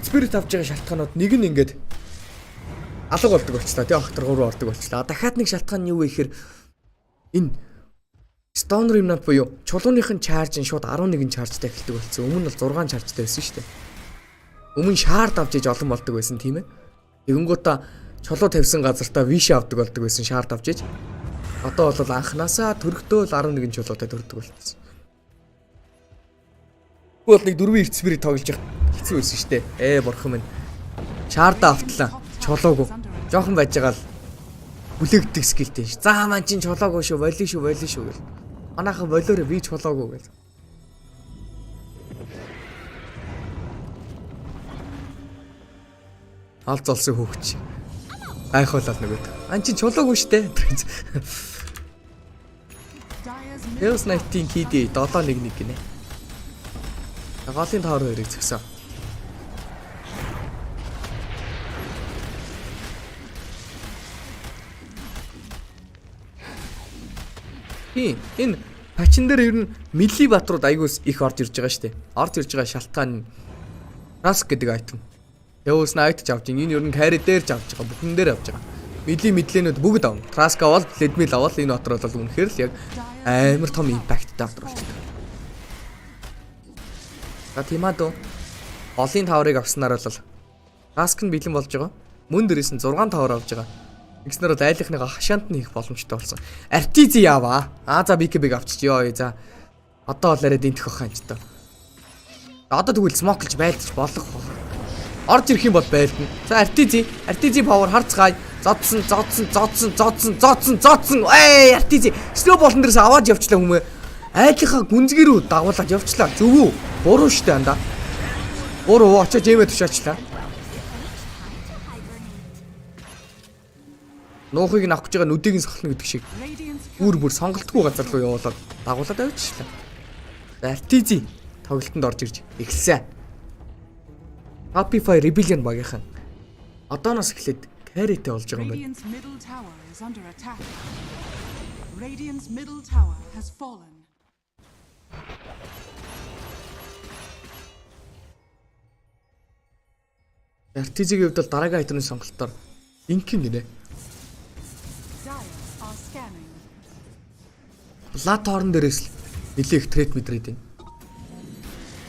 Spirit авч байгаа шалтгаанууд нэг нь ингээд алга болдог болчлаа. Тэ ахтар 3 ордог болчлаа. Дахиад нэг шалтгаан нь юу вэ гэхээр энэ Stone Remnant буюу чулууныхын charge нь шууд 11 chargeтай эхэлдэг болсон. Өмнө нь бол 6 chargeтай байсан шүү дээ. Өмнө shard авч иж олон болдог байсан тийм ээ. Тэгэнгүүтээ чулуу тавьсан газартаа wish авдаг болдог байсан shard авч иж. Одоо бол анханасаа төрөгдөөл 11 чулуутай төрдөг болсон. Бол нэг 4 Spirit тоглож явах хэцүү байсан шүү дээ. Бурхан минь. Shard автлаа. Чулуугүй. Жохон байж байгаа л бүлэгдэх скилтэй ш. За маань чин чулуугүй шүү, волин шүү гэл. Манайхан волиороо би чулуугүй гэл. Алз олсон хөөгч. Гайхуулаад нөгөөд. Чин чулуугүй штэ. Heroes 19 KD 711 гинэ. Голын тоор 2-ыг згсэн. Энэ пачин дээр ер нь мили батрууд айгуус их орж ирж байгаа штэ. Орж ирж байгаа шалтгаан нь Rask гэдэг айтем. Heroes Knight авч энэ ер нь carry дээр авч байгаа. Бүхэн дээр авч байгаа. Мили мэдлэнүүд бүгд авна. Rask авал Ledmil авал энэ отор бол үнэхээр л яг амар том импакттай отор болчихсон. За тийм аа дөө. Голын таврыг авснаар бол Rask нь бэлэн болж байгаа. Мөн дээрээс нь 6 тавар авж байгаа. Игснэр бол айлхныгаа хашаанд нь хийх боломжтой болсон. Artizi яваа. За BKB-г авчичё. За. Одоо бол арай дэнтэх байх юм ч та. Одоо тэгвэл smoke-лж байлдаж болох. Орж ирэх юм бол байлдана. За Artizi power харцгаая. Зодсон. Artizi slow болон дээрээс аваад явчлаа хүмүүс. Айлхаа гүнзгий рүү дагуулад явчлаа. Зөв үү? Буруу штэ анда. Буруу очиж эмээ тушаачлаа. Нуухыг нь авах гэж байгаа нүдийг нь сохлно гэдэг шиг бүр сонголтгүй газар руу явуулаад дагуулад авчихлаа. Artizi тоглолтод орж ирж эхэлсэн. Kn1Fe Rebellion багийнхан одооноос эхлээд carry-тэй болж байгаа юм байна. Radiant's middle tower has fallen. Artizi-гийн хувьд бол дараагийн айтмын сонголтоор инкин гинэ. Лат орон дээрээс л нэлээх трейд мэдрээд байна.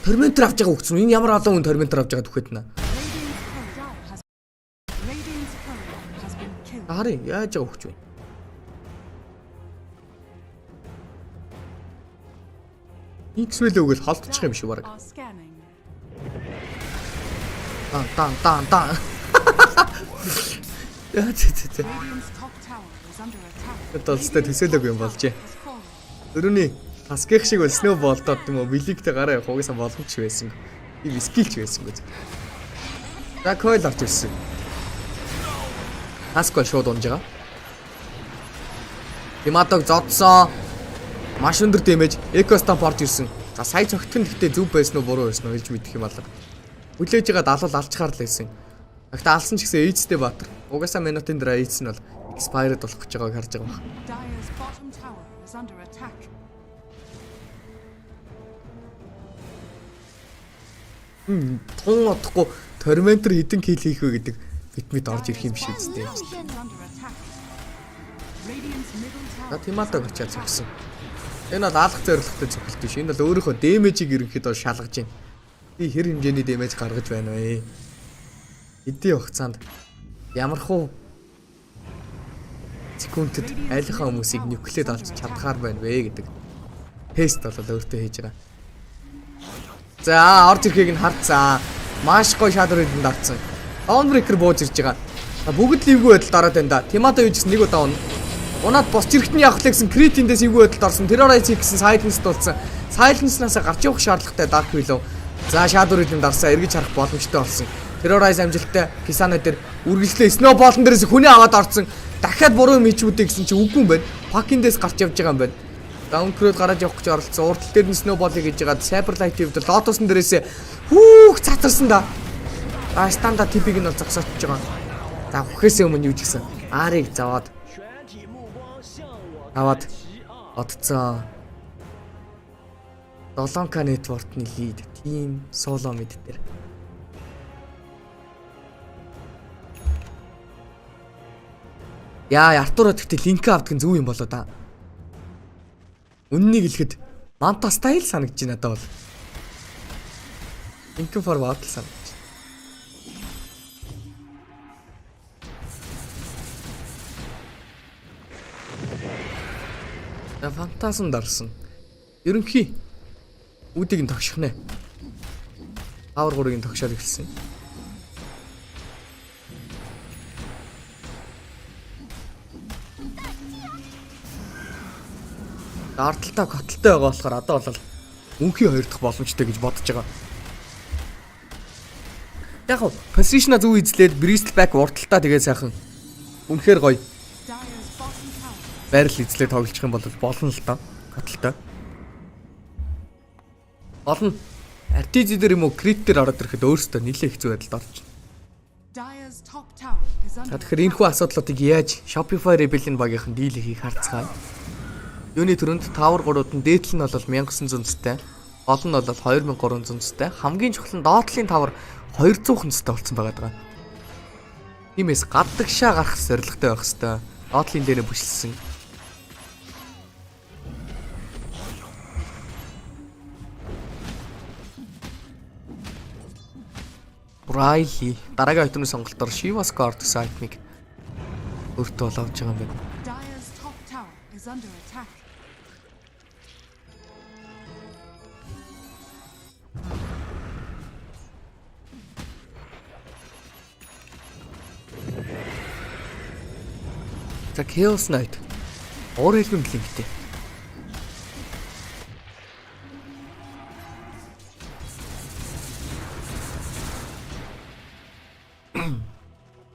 Tormentor авч байгаа хөгцөн. Энэ ямар олон хүн Tormentor авч байгаа түхэд нэ. Харин яаж байгаа хөгч вэ? X-Well өгөл холдчих юм шиг баг. Дан. Яа зэ. Толстой төсөөлөөгүй юм болжээ. Өрөөний Аскех шиг бол snowball-дод юм уу билигтэй гараа явах угаасаа боломж байсан. Би скилч байсан гэж. За coil авч ирсэн. Аскол шууд унж байгаа. Тиматог зодсон. Маш өндөр дэмэж экостамп орж ирсэн. За сая цогтхон гэхдээ зөв байсан уу буруу байсан уу хэлж мэдэх юм болоо. Хүлээж байгаа далуул алчгаар л байсан. Гэхдээ алсан ч гэсэн эйцтэй баатар. Угаасаа минутын дараа эйц нь бол expired болох гэж байгааг харж байгаа юм. Тун одохгүй Tormentor хэдэн kill хийх вэ гэдэг битмит орж ирэх юм шиг үстэй. Тиматог очиад зогсон. Энэ бол алах зорилготой цогцолт биш. Энэ бол өөрийнхөө дэмэжийг ерөнхийдөө шалгаж байна. Би хэр хэмжээний дэмэж гаргаж байна вэ? Эдийн хугацаанд ямархуу секундэд айлхаа хүмүүсийг нюклед олж чадхаар байна вэ гэдэг тест бол өөртөө хийж байгаа. За орж ирэхийг нь харцсан. Маш гоё шадрууданд дарцсан. Dawnbreaker бууж ирж байгаа. Бүгд ливгүй байдалд ороод байна да. Тимата юу гэсэн нэг удаа унаа. Унаад бос чирхтний явах гэсэн критиндээс ивгүй байдалд орсон. Terrorize гэсэн silence дуулсан. Silence-наас гарч явах шаардлагатай Dark Willow. За шадрууданд дарсаа эргэж харах боломжтой болсон. Terrorize амжилттай Kisana дээр үргэлжлээ snowball-н дээрээс хүний аваад орсон. Дахиад буруу мичүүдээ гэсэн чинь үгүй юм байна. Fucking-дээс гарч явж байгаа юм байна. Downcrow гараад явах гэж оролцсон. Уртал дээр нь snowball-ыг хийж байгаа. Cyberlight-ийн хувьд Lotus-н дээрээс хүүх цацарсан да. Стандарт типийг нь бол зогсоочж байгаа. За хүхээсээ өмнө юу ч гэсэн Арыг заваад одцоо. 7K network-ны лид team solo mid дээр. Яа, Артур гэхдээ линк авдаг нь зөв юм болоо да. Үннийг хэлэхэд Манта стайл санагдаж байна надад бол. Kn1Fe бодол санагдаж. Фантазм дарсан. Ерөнхий үүдийг нь тогших нэ. Power 3-ыг нь тогшоор эхэлсэн. Ардталтаа коталтай байгаа болохоор одоо бол үнхий 2 дахь боломжтой гэж бодож байгаа. Яг нь позишна зөв эзлээд Bristol back урталтаа тэгээд сайхан үнэхээр гоё. Байрал эзлээд тоглох юм бол болно л доо. Коталтай. Олон RTG дээр юм уу крит дээр ороод ирэхэд өөрөөсөө нэлээд хэцүү байдалд орж байна. Тэгэхээр энэ хүү асуудлуудыг яаж Shopify Rebel-ийн багийнхан дийл хийх харцгаая. Юуны төрөнд Tower 3-ууд нь дээдл нь бол 1900 цэстэй, гол нь бол 2300 цэстэй, хамгийн чухал нь доотлын Tower 200 цэстэй болсон байгаа. Тиймээс гадагшаа гарах зорилготой байх хэвээр. Доотлын дээрээ бүшилсэн. Райли дараагийн ойтны сонголтоор Shiva's Guard сайтмиг өөртөө л авч байгаа юм байна. За Chaos Knight уур хэлбэн линктэй.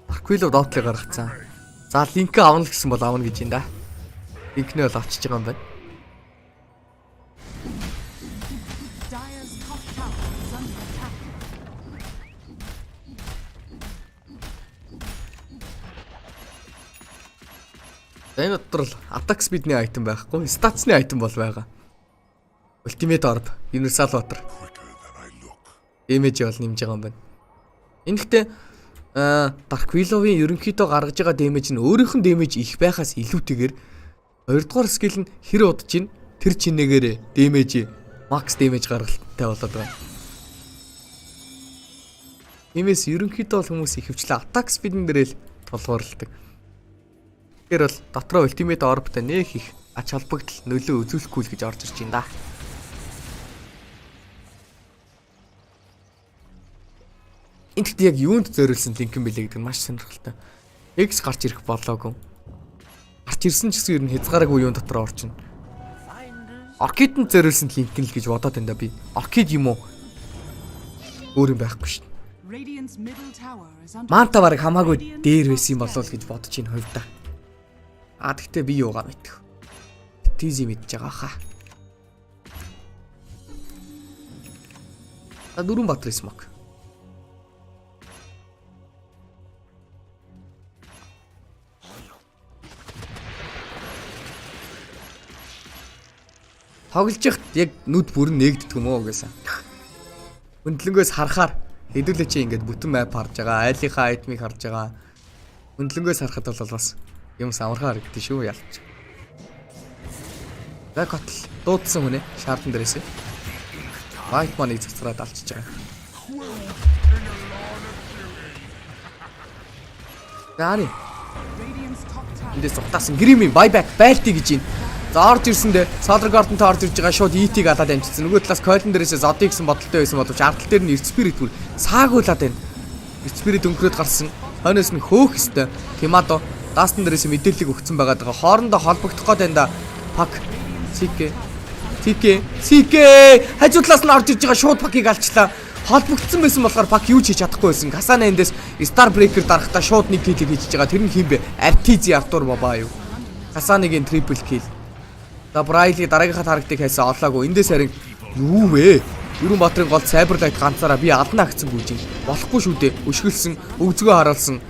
Барквило доотлыг гаргацсан. За линк авна гэсэн бол авна гэж юм да. Линкнээ бол авчиж байгаа юм байна. Энэ дотор л attack speed-ний item байхгүй, stats-ны item бол байгаа. Ultimate orb, universal water. Damage бол нэмж байгаа юм байна. Энэхдээ Dark Willow-ийн ерөнхийдөө гаргаж байгаа damage нь өөрийнх нь damage их байхаас илүүтэйгээр 2-р skill нь хэр удаж ин тэр чинээгээр damage max damage гаргалттай болоод байгаа. Тиймээс ерөнхийдөө бол хүмүүс ихэвчлэн attack speed-н дээрээ л толгоорладаг. Тэгэхээр бол дотроо ultimate orb-тай нэх их ач холбогдол нөлөө үзүүлэхгүй л гэж орж ирж байна да. Энд яг юунд зориулсан линк юм бэлээ гэдэг нь маш сонирхолтой. X гарч ирэх болоогүй. Гарч ирсэн ч гэсэн ер нь хязгаараагүй юун дотор орчихно. Orchid-д зориулсан линк нь л гэж бодоод байна да би. Orchid юм уу? Өөр юм байхгүй шин. Манта бараг хамаагүй дээр байсан юм болов гэж бодож ийн хувьдаа. Тэгтээ би юугаа мэдэх. Тийзи мэдж байгаа хаа. Дөрвөн батрын смок. Тоглож яхад яг нүд бүр нээгддэг юм уу гэсэн. Хөндлөнгөөс харахаар хэдүүлээ чи ингээд бүтэн map харж байгаа, айлынхаа айтмыг харж байгаа. Хөндлөнгөөс харахад бол бас юм самархаа харагдчих шүү ялч. Яг котл дуудсан хүнээ шаардсан дээрээс. White money цацраад алчиж байгаа. Яари. Эндээс утаасан гримийн buyback байлтий гэж юм. За орж ирсэндээ Solar Garden-т орж ирж байгаа шууд ET-г алаад амжицсан. Нөгөө талаас Coil дээрээс Zod гэсэн бодолтой байсан боловч ардтал дээр нь Spirit бүр саагуулаад байна. Spirit өнгөрөөд гарсан. Хойноос нь хөөх өстэй. Timado Dustin дээрээс мэдээлэл өгсөн байгаа даа. Хоорондоо холбогдох гээд байна да. Pak CK хажуу талаас нь орж ирж байгаа шууд Pak-ыг алчлаа. Холбогдсон байсан болохоор Pak юу ч хийж чадахгүй байсан. Kasana эндээс Star Breaker дарахтаа шууд нэг kill хийж байгаа. Тэр нь хин бэ? RTG Arthur бабаа юу? Kasana-гийн triple kill. За Брайли дараагийнхаа таргтыг хайсан олоогүй. Эндээс харин юу вэ? Ерөн Баатрын гол Cyberlight ганцаараа би алдна гацсан гүйж юм. Болохгүй шүү дээ. Өшгөлсөн, өвзгөө харуулсан.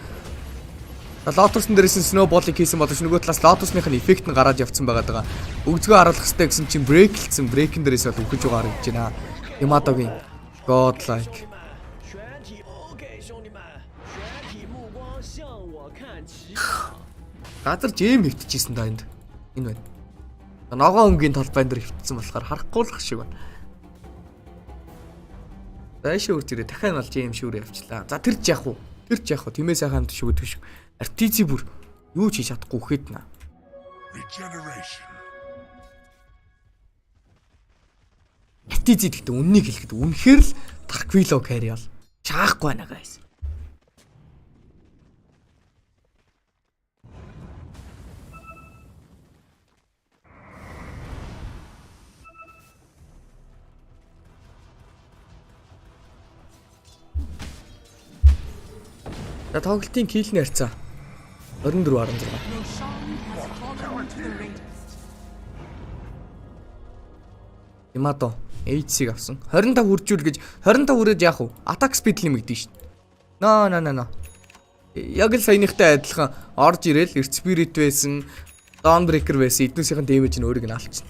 Лотусн дээрээс нь snowball-ыг хийсэн боловч нөгөө талаас лотусных нь эффект нь гараад явцсан байгаа. Өгзгөө харуулах хэрэгтэй гэсэн чинь брейклсэн. Брейкэн дээрээс бол үхэж байгаа харагдаж байна. Ямадогийн godlike. Газар жим хөвтчихсэн да энд. Энэ байна. Ногоон өнгийн талбайн дээр хөвтсөн болохоор харахгүй л шиг байна. Даашаа үрж ирээ дахиад бол жим шүүрээ авчлаа. За тэр ч яах вэ? Тэр ч яах вэ? Тимээ сайхан хамт шүгдэг шүү. Артизи бүр юу ч хийж чадахгүй гэхэд наа. Артизи гэхдээ үннийг хэлэхэд үнэхээр л Darkvilo carry бол чаахгүй байна guys. За тоглолтын киллний харьцаа 24-16. Ямадо HC-г авсан. 25 үржүүл гэж 25 үрээд яах вэ? Attack speed нэмэгдэн шин. No. Яг л саяныхтай адилхан орж ирээл Earth Spirit байсан, Dawnbreaker байсан, эднээсийн damage нь өөрийг нь алчна.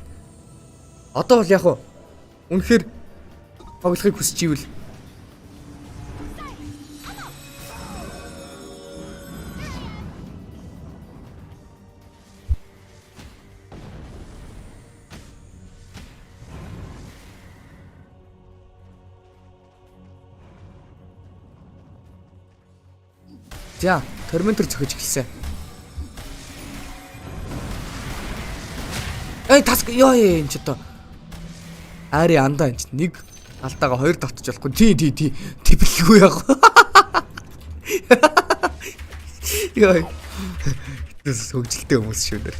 Одоо бол яах вэ? Үнэхээр тоглохыг хүсч ивэл за, Tormentor цохиж эхэлсэн. Эй, таск ёо энэ ч одоо. Ари андаа энэ ч нэг алдаага хоёр давтаж болохгүй. Тий. Тэвлэхгүй яг. Ёо. Тэс хөгжилтэй хүмүүс шүү дээ.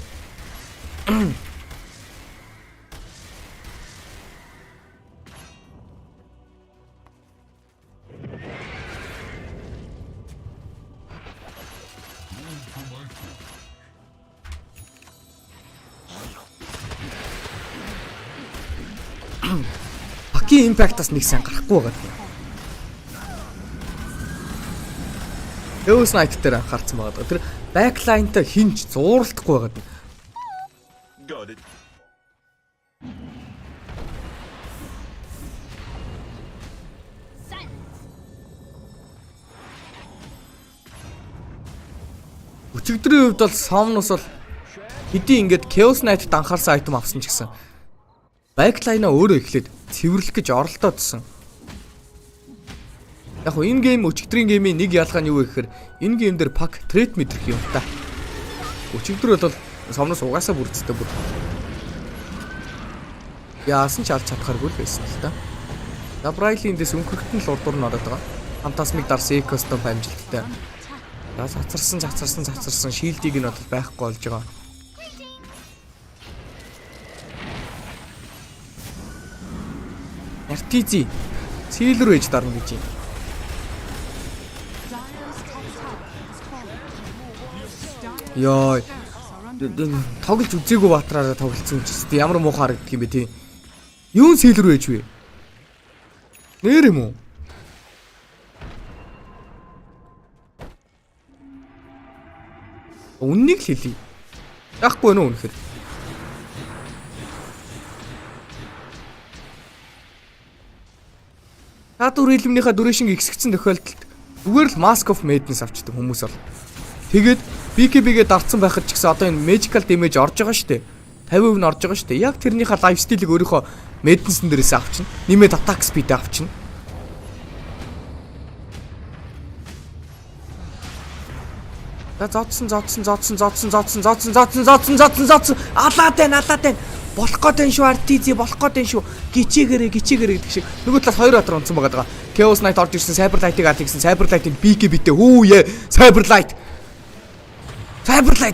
Паки импактаас нэг сайн гарахгүй байгаа. Өөс найтер анхаарсан байгаа. Тэр бэклайнтай хинж зууралтахгүй байгаа. Got it. Өчигдрийн хувьд бол Somnus бол хэдий ингээд Chaos Knight-д анхаарсан айтем авсан ч гэсэн бэклайнаа өөрөө эхлээд цэвэрлэх гэж оролдоодсон. Яг нь энэ гейм өчигдрийн геймийн нэг ялгаа нь юу вэ гэхээр энэ гейм дээр пак трейд мэдрэх юм та. Өчигдөр бол Somnus угаасаа бүрдстэй бүр. Яасан ч алж чадхааргүй л байсан л та. Dabrile-ийн дэс өнхөртөн л урдуур нь ороод байгаа. Фантасмик дарс экостом амжилттай. Цацарсан шилдийг нь бол байхгүй болж байгаа. Артизи цээл рүү ээж дарна гэж юм. Ёо. Тоглож үзээгүй баатраараа тоглолцсон юм чи. Ямар муухай харагддаг юм бэ тий. Юун цээл рүү ээж вэ? Нэр юм уу? Үннийг л хэлий. Яахгүй нөө үнэхээр. Татур илмнийхаа дүрэшинг ихсгцэн тохиолдолд зүгээр л Mask of Madness авчдаг хүмүүс бол. Тэгээд BKB-гээ дарцсан байхад ч гэсэн одоо энэ magical damage орж байгаа шүү дээ. 50% нь орж байгаа шүү дээ. Яг тэрнийхээ lifestyle-ыг өөрийнхөө Madness-н дээрээс авчна. Нэмээд attack speed авчна. Зодсон. Алаад байна. Болох гээд энэ шүү артизи болох гээд энэ шүү. Гичээгэрээ гэдэг шиг. Нөгөө талаас хоёр батар онцсон байгаа. Chaos Knight орж ирсэн Cyberlight-ыг ад гэсэн Cyberlight-ийн BKB-тэй хүүе. Cyberlight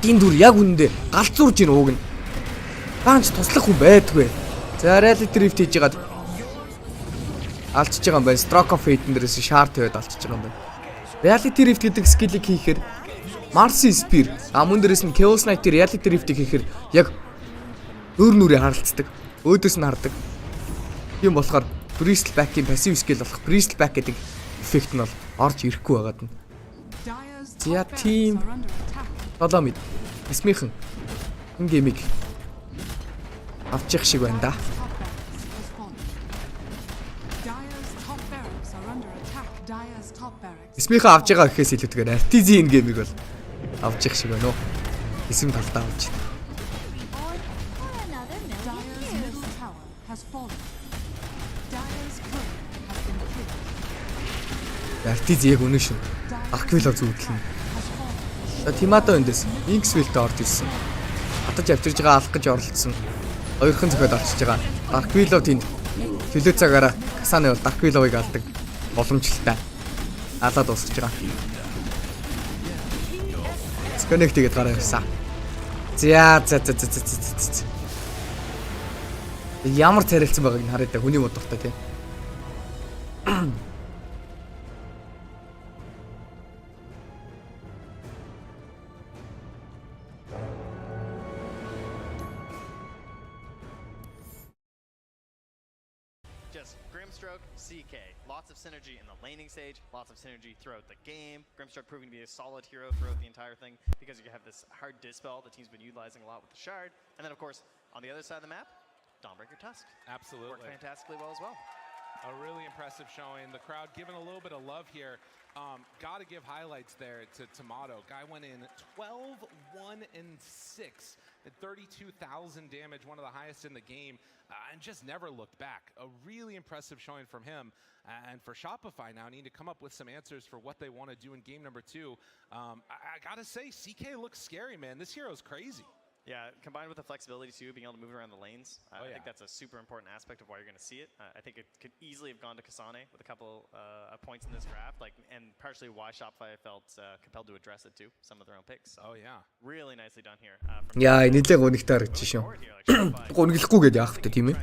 энэ дүр яг үнэндээ галзуурж ийн ууг нь. Гаанч туслах хүн байдгүй. За reality rift хийж ягаад алдчихж байгаа юм байна. Stroke of Fate дээрээс shard тавиад алдчихж байгаа юм байна. Reality rift гэдэг скиллийг хийхээр Marcy Spear мөн дээрээс нь Chaos Knight-ийн reality rift-ийг хийхээр яг нүрээ харалцдаг. Өөдөөс нь хардаг. Тийм болохоор Bristol Back-ийн passive skill болох Bristol Back гэдэг эффект нь бол орж ирэхгүй байгаад нь. За team Долоо мэд. Эсмийнхэн энэ геймийг авчих шиг байна да. Эсмийнхээ авж байгаа гэхээс илүүтэйгээр артизийн энэ геймийг бол авчих шиг байна уу? Эсэм талдаа авч. Артиз яг үнэн шин. Арквило зүудлэн. За Тимадо эндээс Инксвилд орж ирсэн. Хатаж авчирж байгаа алах гэж оролцсон. Хоёрхан зөхиод орчиж байгаа. Арквило тэнд төлөө цагаараа Касаны бол Арквиловыг алдаг боломжтой. Алаад дуусгаж байгаа. Сконект тэгээд гараа ирсэн. За. Ямар царилцсан байгааг нь харъя да хүний модортой тийм. CK. Lots of synergy in the laning stage, lots of synergy throughout the game. Grimstroke proving to be a solid hero throughout the entire thing because you have this hard dispel the team's been utilizing a lot with the shard. And then, of course, on the other side of the map, Dawnbreaker Tusk. Absolutely. Worked fantastically well as well. A really impressive showing. The crowd giving a little bit of love here. Got to give highlights there to Tomato. Guy went in 12, 1, and 6 at 32,000 damage, one of the highest in the game, and just never looked back. A really impressive showing from him. And for Shopify now, need to come up with some answers for what they want to do in game number 2. I got to say, CK looks scary, man. This hero's crazy. Yeah, combined with the flexibility too, being able to move around the lanes, I think that's a super important aspect of why you're going to see it. I think it could easily have gone to Kasane with a couple points in this draft, and partially why Shopify felt compelled to address it too, some of their own picks. Oh yeah, really nicely done here. Яа, нэлээд гонигтай харагдчих шүү. Гониглохгүй гэдэг яах вэ тийм ээ?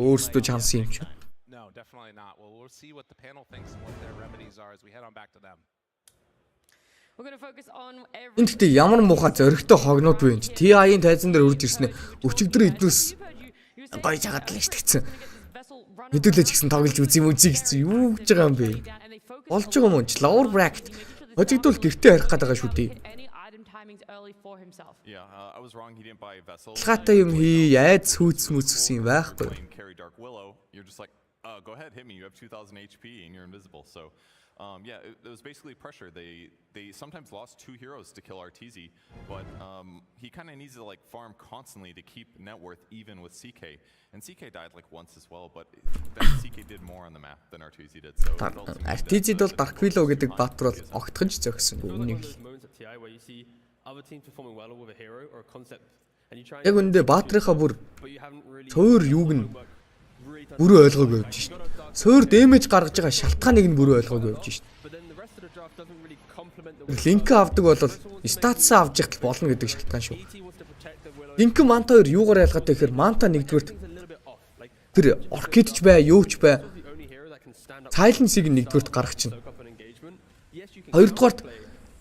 Өөрсдөө шанс юм чи. No, definitely not. Well, we'll see what the panel thinks and what their remedies are as we head on back to them. Энд гэхдээ ямар муухай зөрөгтэй хогнууд вэ? TI-ийн тайзан дээр үрж ирсэн өчигдөр эднэс гоё жагаад л штгцэн. Хэдүүлж гисэн тоглож үзье юм үзье гэсэн юу гэж байгаа юм бэ? Болж байгаа юм ч lower bracket хожигдвол гэртээ харих гээд байгаа шүү дээ. Yeah, I was wrong. He didn't buy a vessel. Хата юм хий айц хүүц мүцсэн юм байхгүй. You're just like, go ahead, hit me. You have 2,000 HP and you're invisible. So yeah, it was basically pressure. They sometimes lost 2 heroes to kill RTZ, but he kind of needs to like farm constantly to keep net worth even with CK. And CK died like once as well, but then CK did more on the map than RTZ did. So RTZ бол Darkvilo гэдэг баатар бол огтхонч зөгсөн үнийг. Яг үндэ баатрынхаа бүр цөөр юуг нь бүрөө ойлгоогүй явж шít. Цөөр дэмэж гаргаж байгаа шалтгааныг нь бүрөө ойлгоогүй явж шít. Линк авдаг бол статус авж явах болно гэдэг шалтгаан шүү. Линк манта 2 юугаар ялгаад тэгэхээр манта нэгдүгürt тэр оркидч бай, юуч бай. Silence-ийг нэгдүгürt гаргах чинь. Хоёрдугаарт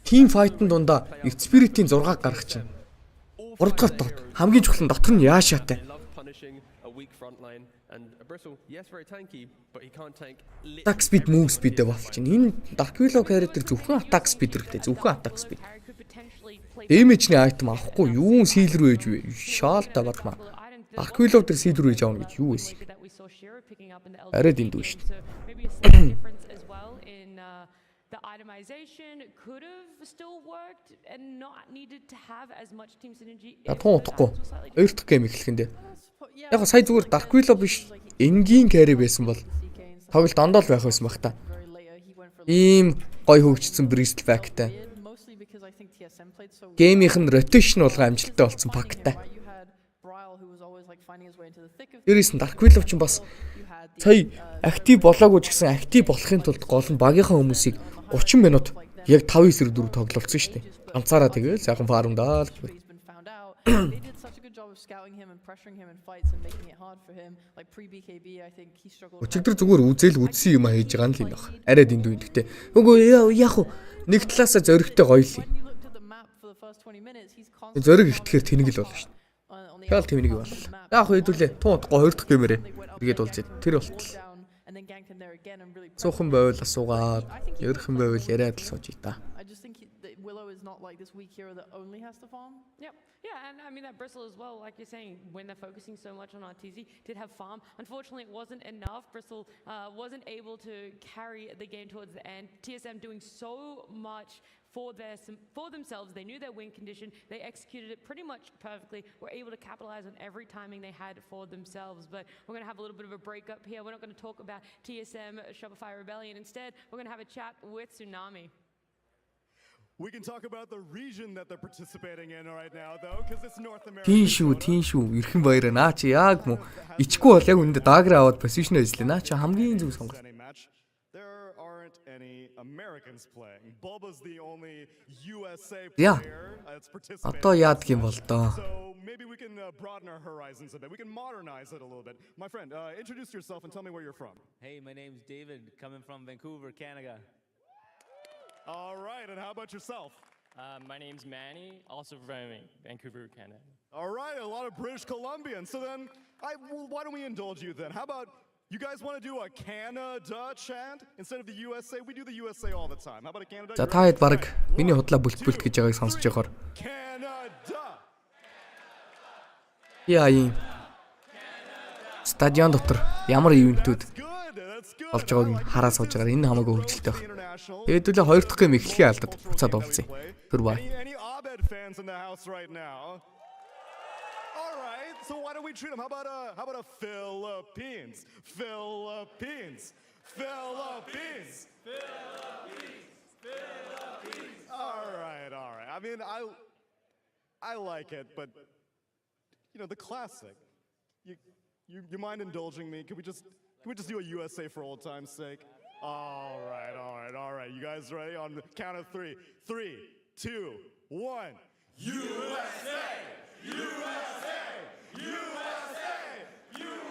team fight-ын дундаа Spirit-ийн 6 гаргах чинь. Гуравдугаарт хамгийн чухал нь дотор нь яашаатай. Attack speed, move speed болж байна. Энэ Darkvilo character зөвхөн attack speed хэрэгтэй. Зөвхөн attack speed. Damage-ний item авахгүй юун seal рүү ээж вэ? Шаалтай батмаа. Darkvilo дээр seal рүү ээж аавна гэж юу вэ? Арай дэндүү шүү дээ. The itemization could have still worked and not needed to have as much team synergy. Ятган утахгүй. Хоёр дахь гейм эхлэхэндээ. Яг сая зүгээр Darkvilo биш энгийн carry байсан бол тоглолт дондоо л байх байсан баг та. Ийм гой хөгжсөн Bristol back-тай. Геймийнх нь rotation болгоо амжилттай болсон пактай. Дээрээс нь Darkvilo ч бас сая актив болоогүй ч гэсэн актив болохын тулд гол нь багийнхаа хүмүүсийг 30 минут яг 5-9-4 тоглолцсон шүү дээ. Ганцаараа тэгэл сайхан фармдаа л гэв. Өчигдөр зүгээр үзэл үзсэн юм хийж байгаа нь л юм байна. Арай дэндүү юм гэхдээ. Үгүй яах вэ? Нэг талаасаа зөрөгтэй гоё л юм. Зөрөг ихтгэхэр тэнэгэл болно шүү дээ. Яал тэмнийг бол. Яах вэ хэдүүлээ? Туудахгүй хоёр дахь гэмээрээ. Тэгээд болцоо. Тэр болтол. Цуухан байвал асуугаад, ярих юм байвал яриад л сууж ий та. Willow is not like this weak hero that only has to farm. Yep. Yeah, and I mean that Bristle as well, like you're saying, when they're focusing so much on RTZ, did have farm. Unfortunately, it wasn't enough. Bristle wasn't able to carry the game towards the end. TSM doing so much for themselves. They knew their win condition. They executed it pretty much perfectly. Were able to capitalize on every timing they had for themselves. But we're going to have a little bit of a breakup here. We're not going to talk about TSM Shopify Rebellion. Instead, we're going to have a chat with Tsunami. We can talk about the region that they're participating in right now, though, because it's North America. Тийм шүү. Ирхэн баяраа наа чи яг мө ичгүй бол яг үндэ дааграа аваад позишн ажиллаа. Наа чи хамгийн зөв сонголт. There aren't any Americans playing. Bulba's the only USA Yeah. player that's participating. Одоо яадаг юм бол доо. So maybe we can broaden our horizons a bit. We can modernize it a little bit. My friend, introduce yourself and tell me where you're from. Hey, my name's David, coming from Vancouver, Canada. All right, and how about yourself? My name's Manny, also from Vancouver, Canada. All right, a lot of British Columbians. So then, why don't we indulge you then? How about you guys want to do a Canada chant instead of the USA? We do the USA all the time. How about a Canada? За та хэд баг миний худлаа бүлт гэж байгааг сонсож байгаар. Canada. Яа юм. Стадион дотор ямар ивэнтүүд болж байгааг нь хараа сууж байгаа. Энэ хамаагүй хөвгөлтэй байна. Тэгээд үлээ хоёр дахь гэм эхлэхийн алдад буцаад уулзъя. Түр бай. Any Abed fans in the house right now? All right, so why don't we treat them? How about a Philippines? Philippines. Philippines. All right. I mean, I like it, but you know, the classic. You mind indulging me? Can we just do a USA for old time's sake? All right. You guys ready? On the count of three. 3, 2, 1. USA! USA! USA! USA!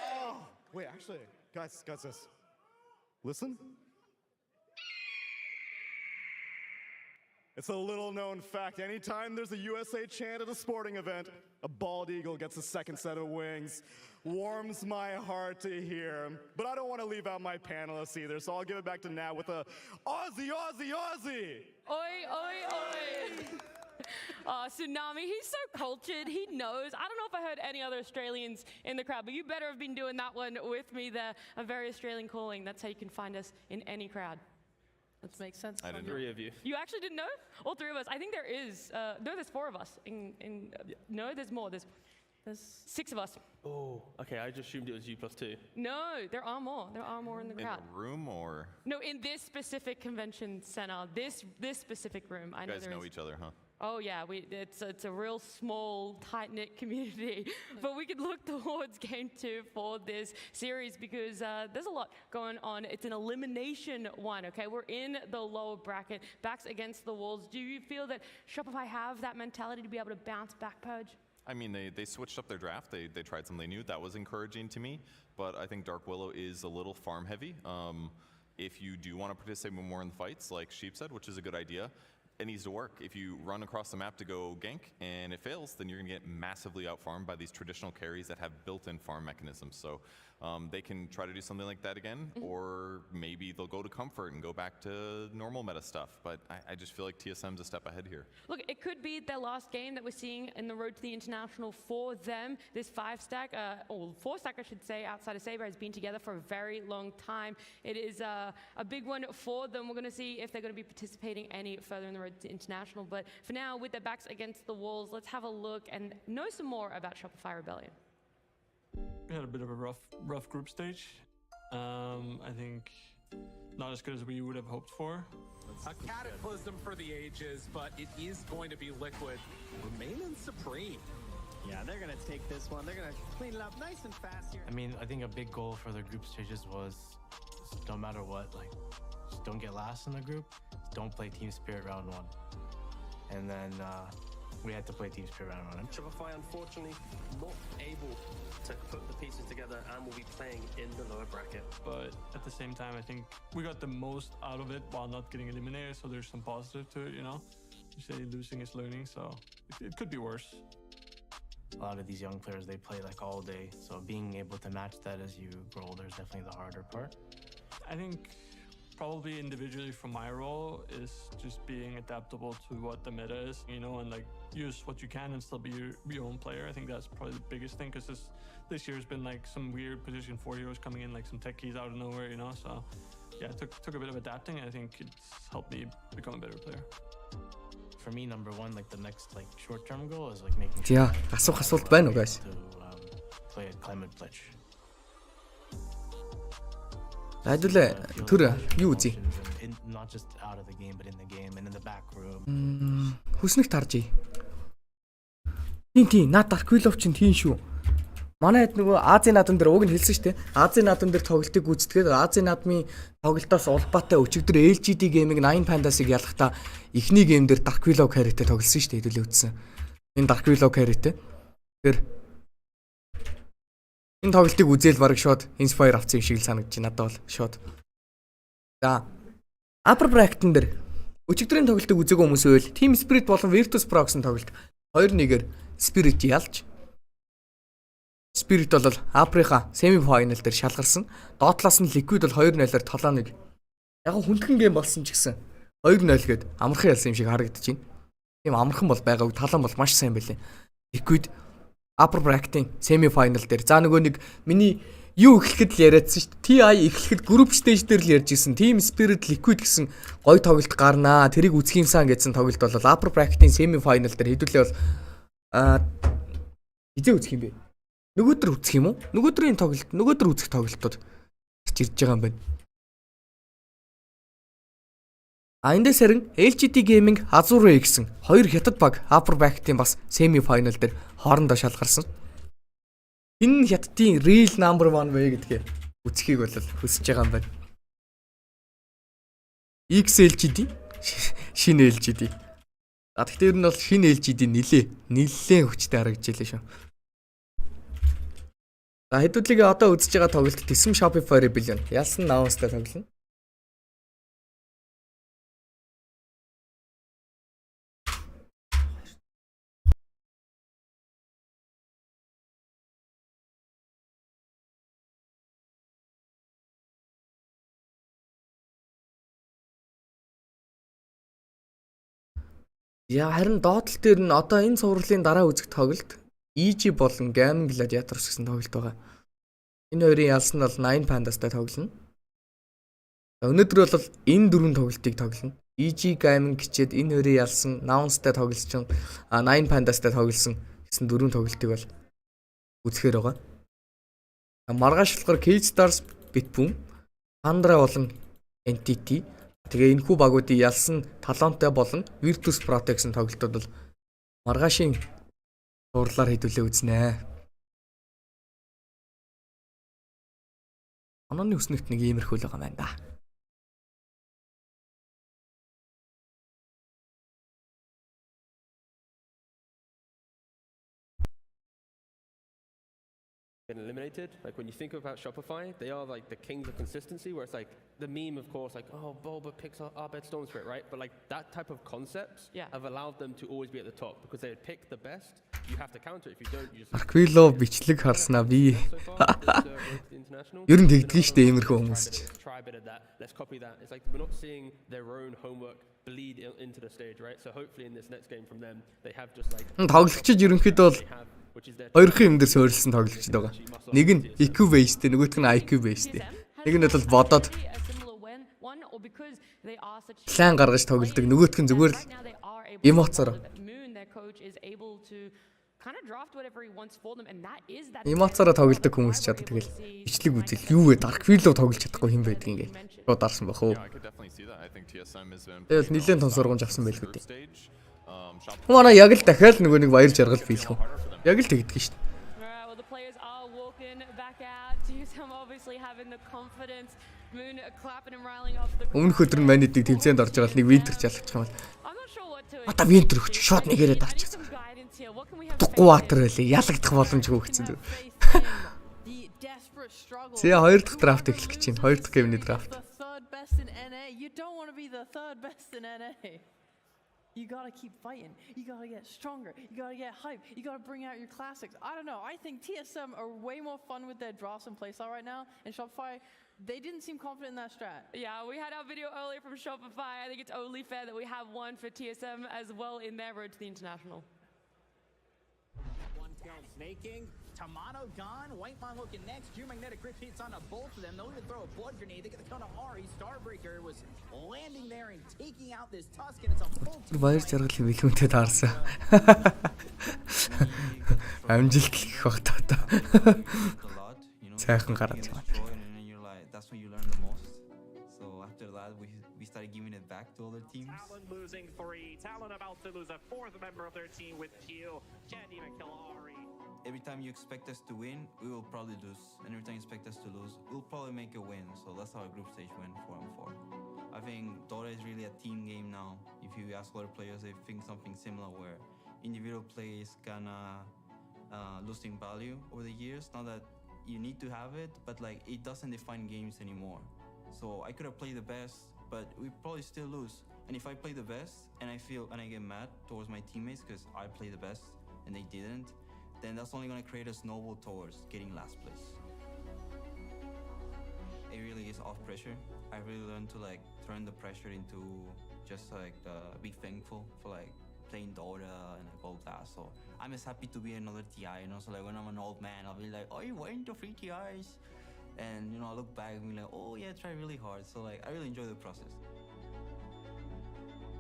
Oh, wait, actually, guys, listen. It's a little known fact. Anytime there's a USA chant at a sporting event, a bald eagle gets a second set of wings. Warms my heart to hear. But I don't want to leave out my panelists either, so I'll give it back to Nat with a Aussie, Aussie, Aussie! Oi, oi, oi! Tsunami, he's so cultured, he knows. I don't know if I heard any other Australians in the crowd, but you better have been doing that one with me there. A very Australian calling. That's how you can find us in any crowd. That makes sense. I didn't know. 3 of you. You actually didn't know? All 3 of us. I think there is. No, there's 4 of us. No, there's more. There's 6 of us. Oh, okay. I just assumed it was you plus 2. No, there are more. There are more in the crowd. In the room or? No, in this specific convention center. This specific room. I You know guys there know is. each other, huh? Oh yeah, it's a real small, tight-knit community. But we could look towards Game 2 for this series because there's a lot going on. It's an elimination one, okay? We're in the lower bracket, backs against the walls. Do you feel that Shopify have that mentality to be able to bounce back, Purge? I mean, they switched up their draft. They tried something new. That was encouraging to me. But I think Dark Willow is a little farm heavy. If you do want to participate more in the fights, like Sheep said, which is a good idea, it needs to work. If you run across the map to go gank and it fails, then you're going to get massively out-farmed by these traditional carries that have built-in farm mechanisms. So they can try to do something like that again, or maybe they'll go to comfort and go back to normal meta stuff. But I just feel like TSM's a step ahead here. Look, it could be their last game that we're seeing in the road to the international for them. This 5-stack, or 4-stack I should say, outside of Saber has been together for a very long time. It is a big one for them. We're going to see if they're going to be participating any further in the road to international. But for now, with their backs against the walls, let's have a look and know some more about Shopify Rebellion. We had a bit of a rough group stage. I think not as good as we would have hoped for. A cataclysm for the ages, but it is going to be Liquid remaining supreme. Yeah, they're going to take this one. They're going to clean it up nice and fast here. I mean, I think a big goal for the group stages was no matter what, like, just don't get last in the group. Don't play Team Spirit round 1. And then we had to play Team Spirit round 1. Shopify, unfortunately, not able to put the pieces together and will be playing in the lower bracket. But at the same time, I think we got the most out of it while not getting eliminated, so there's some positive to it, you know? You say losing is learning, so it could be worse. A lot of these young players, they play like all day, so being able to match that as you grow older is definitely the harder part. I think probably individually from my role is just being adaptable to what the meta is, you know, and like use what you can and still be your own player. I think that's probably the biggest thing, because this year has been like some weird position 4 heroes coming in, like some techies out of nowhere, you know. So yeah, it took a bit of adapting, and I think it's helped me become a better player. For me, number one, like the next like short-term goal is like making sure асуулт байна уу guys? Play at climate pledge. Айдуулаа түр юу үзье? Not just out of the game but in the game and in the back room. Хүснэгт харж ий. Тийм наад Dark-Willow чинь тийм шүү. Манай хэд нөгөө Азийн наадам дээр уг нь хэлсэн шүү дээ. Азийн наадам дээр тоглолтыг гүйцэтгээд Азийн наадмын тоглолтоос улбаатай өчигдөр LGD Gaming 9 Pandas-ыг ялгахдаа эхний гейм дээр Dark-Willow carry-тэй тоглосон шүү дээ. Хэдүүлээ үзсэн. Энэ Dark-Willow carry-тэй. Тэр энэ тоглолтыг үзээл баг шууд inspire авсан юм шиг л санагдаж байна. Надад бол шууд. За upper bracket-н дээр өчигдрийн тоглолтыг үзээгүй хүмүүс байвал Team Spirit болон Virtus Pro-гийн тоглолт 2-1-ээр Spirit ялж Spirit бол Африка semi final дээр шалгарсан. Доотлоос нь Liquid бол 2-0-оор толооны. Яг хүндхэн гейм болсон ч гэсэн 2-0 гээд амархан ялсан юм шиг харагдаж байна. Тийм амархан бол байгаагүй, талан бол маш сайн байлээ. Liquid upper bracket-ийн semi final дээр. За нөгөө нэг миний юу эхлэхэд л яриадсан шүү дээ. TI эхлэхэд group stage дээр л ярьж ирсэн. Team Spirit Liquid гэсэн гоё тоглолт гарнаа. Тэрийг үзэх юмсан гэсэн тоглолт бол upper bracket-ийн semi final дээр хэдүүлээ бол хизээ үзэх юм бэ? Нөгөөдөр үзэх юм уу? Нөгөөдрийн тоглолт, нөгөөдөр үзэх тоглолтууд гарч ирж байгаа юм байна. Эндээс харин LGD Gaming Azure гэсэн хоёр хятад баг upper bracket-ийн бас semi final дээр хоорондоо шалгарсан. Энэ хятадын real number 1 вэ гэдгээ үзхийг бол хүсэж байгаа юм байна. XLGD шинэ LGD. Гэхдээ ер нь бол шинэ LGD нилээ хүчтэй харагдаж байлаа шүү. За хэдүүлээ одоо үзэж байгаа тоглолт Тэсэм Shopify Rebellion ялсан наунстай тоглоно. Яа харин доотлол дээр нь одоо энэ цувралын дараа үзэх тоглолт EG болон Gaming Gladiators гэсэн тоглолт байгаа. Энэ хоёрын ялсан бол 9 Pandas-тай тоглоно. Өнөөдөр бол энэ дөрвөн тоглолтыг тоглоно. EG Gaming гэчээд энэ хоёрын ялсан Nouns-тай тоглолцсон 9 Pandas-тай тоглосон гэсэн дөрвөн тоглолтыг бол үзэхээр байгаа. Маргааш болохоор Cage Stars Bitboom, Pandra болон Entity тэгээ энэхүү багуудын ялсан таланттай болон Virtus Pro гэсэн тоглолтууд бол маргаашийн дурлаар хэдүүлээ үзнэ. Онооны өснөгт нэг иймэрхүү л байгаа юм байна да. Getting eliminated. Like when you think about Shopify, they are like the kings of consistency, where it's like the meme, of course, like, oh, Boba picks our bed Storm Spirit, right? But like that type of concepts have allowed them to always be at the top because they pick the best. You have to counter it. If you don't, you just Dark-Willow бичлэг харснаа би. Ер нь тэгдэж штэ иймэрхүү хүмүүс ч. Try a bit of that. Let's copy that. It's like we're not seeing their own homework bleed into the stage, right? So hopefully in this next game from them, they have just like тоглогчид ерөнхийдөө бол хоёрхан юм дээр суурилсан тоглогчид байгаа. Нэг нь EQ based, нөгөөх нь IQ based. Нэг нь бол бодоод план гаргаж тоглодог, нөгөөх нь зүгээр л эмоцоор. Эмоцоор тоглодог хүмүүс ч одоо тэгэл ичлэг үзэл юу вэ? Dark-Willow тоглож чадахгүй хэм байдаг ингээ. Руу дарсан бах уу? Тэгэл нилээн том сургамж авсан байлгүй дээ. Манай яг л дахиад нөгөө нэг баяр жаргал биелэх үү? Яг л тэгдэг шүү дээ. Өмнөх өдөр нь манайдыг тэмцээнд орж байгаа л нэг Winter залгах юм бол. Одоо Winter өгч шууд нэгээрээ дарчихсан. Дуггүй ватер байлээ. Ялагдах боломжгүй гэсэн дүү. Зэ хоёр дахь драфт эхлэх гэж байна. Хоёр дахь геймний драфт. You gotta keep fighting. You gotta get stronger. You gotta get hype. You gotta bring out your classics. I don't know. I think TSM are way more fun with their drafts and playstyle right now. And Shopify, They didn't seem confident in that strat. Yeah, we had our video earlier from Shopify. I think it's only fair that we have one for TSM as well in their road to the international. One tail snaking. Tomato gone. Whitemon looking next. Geomagnetic grip hits onto both of them. They'll even throw a blood grenade. They get the count of Ari. Starbreaker was landing there and taking out this Tuscan. It's a full team. Баяр жаргал хэлмэнтэй таарсан. Амжилт гэх бах та. Сайхан гараад байна. That's when you learn the most. So after that, we started giving it back to other teams. Talon losing 3. Talon about to lose a 4th member of their team with Q. Can't even kill Ari. Every time you expect us to win, we will probably lose. And every time you expect us to lose, we'll probably make a win. So that's how our group stage went 4-4. I think Dota is really a team game now. If you ask other players, they think something similar where individual play is kinda losing value over the years. Not that you need to have it, but like it doesn't define games anymore. So I could have played the best, but we probably still lose. And if I play the best and I get mad towards my teammates because I play the best and they didn't, then that's only gonna create a snowball towards getting last place. It really is off pressure. I really learned to like turn the pressure into just like be thankful for like playing Dota and like all that. So I'm just happy to be another TI, you know. So like when I'm an old man, I'll be like, oh, you went to 3 TIs, and you know, I look back and be like, oh yeah, I tried really hard. So like I really enjoy the process.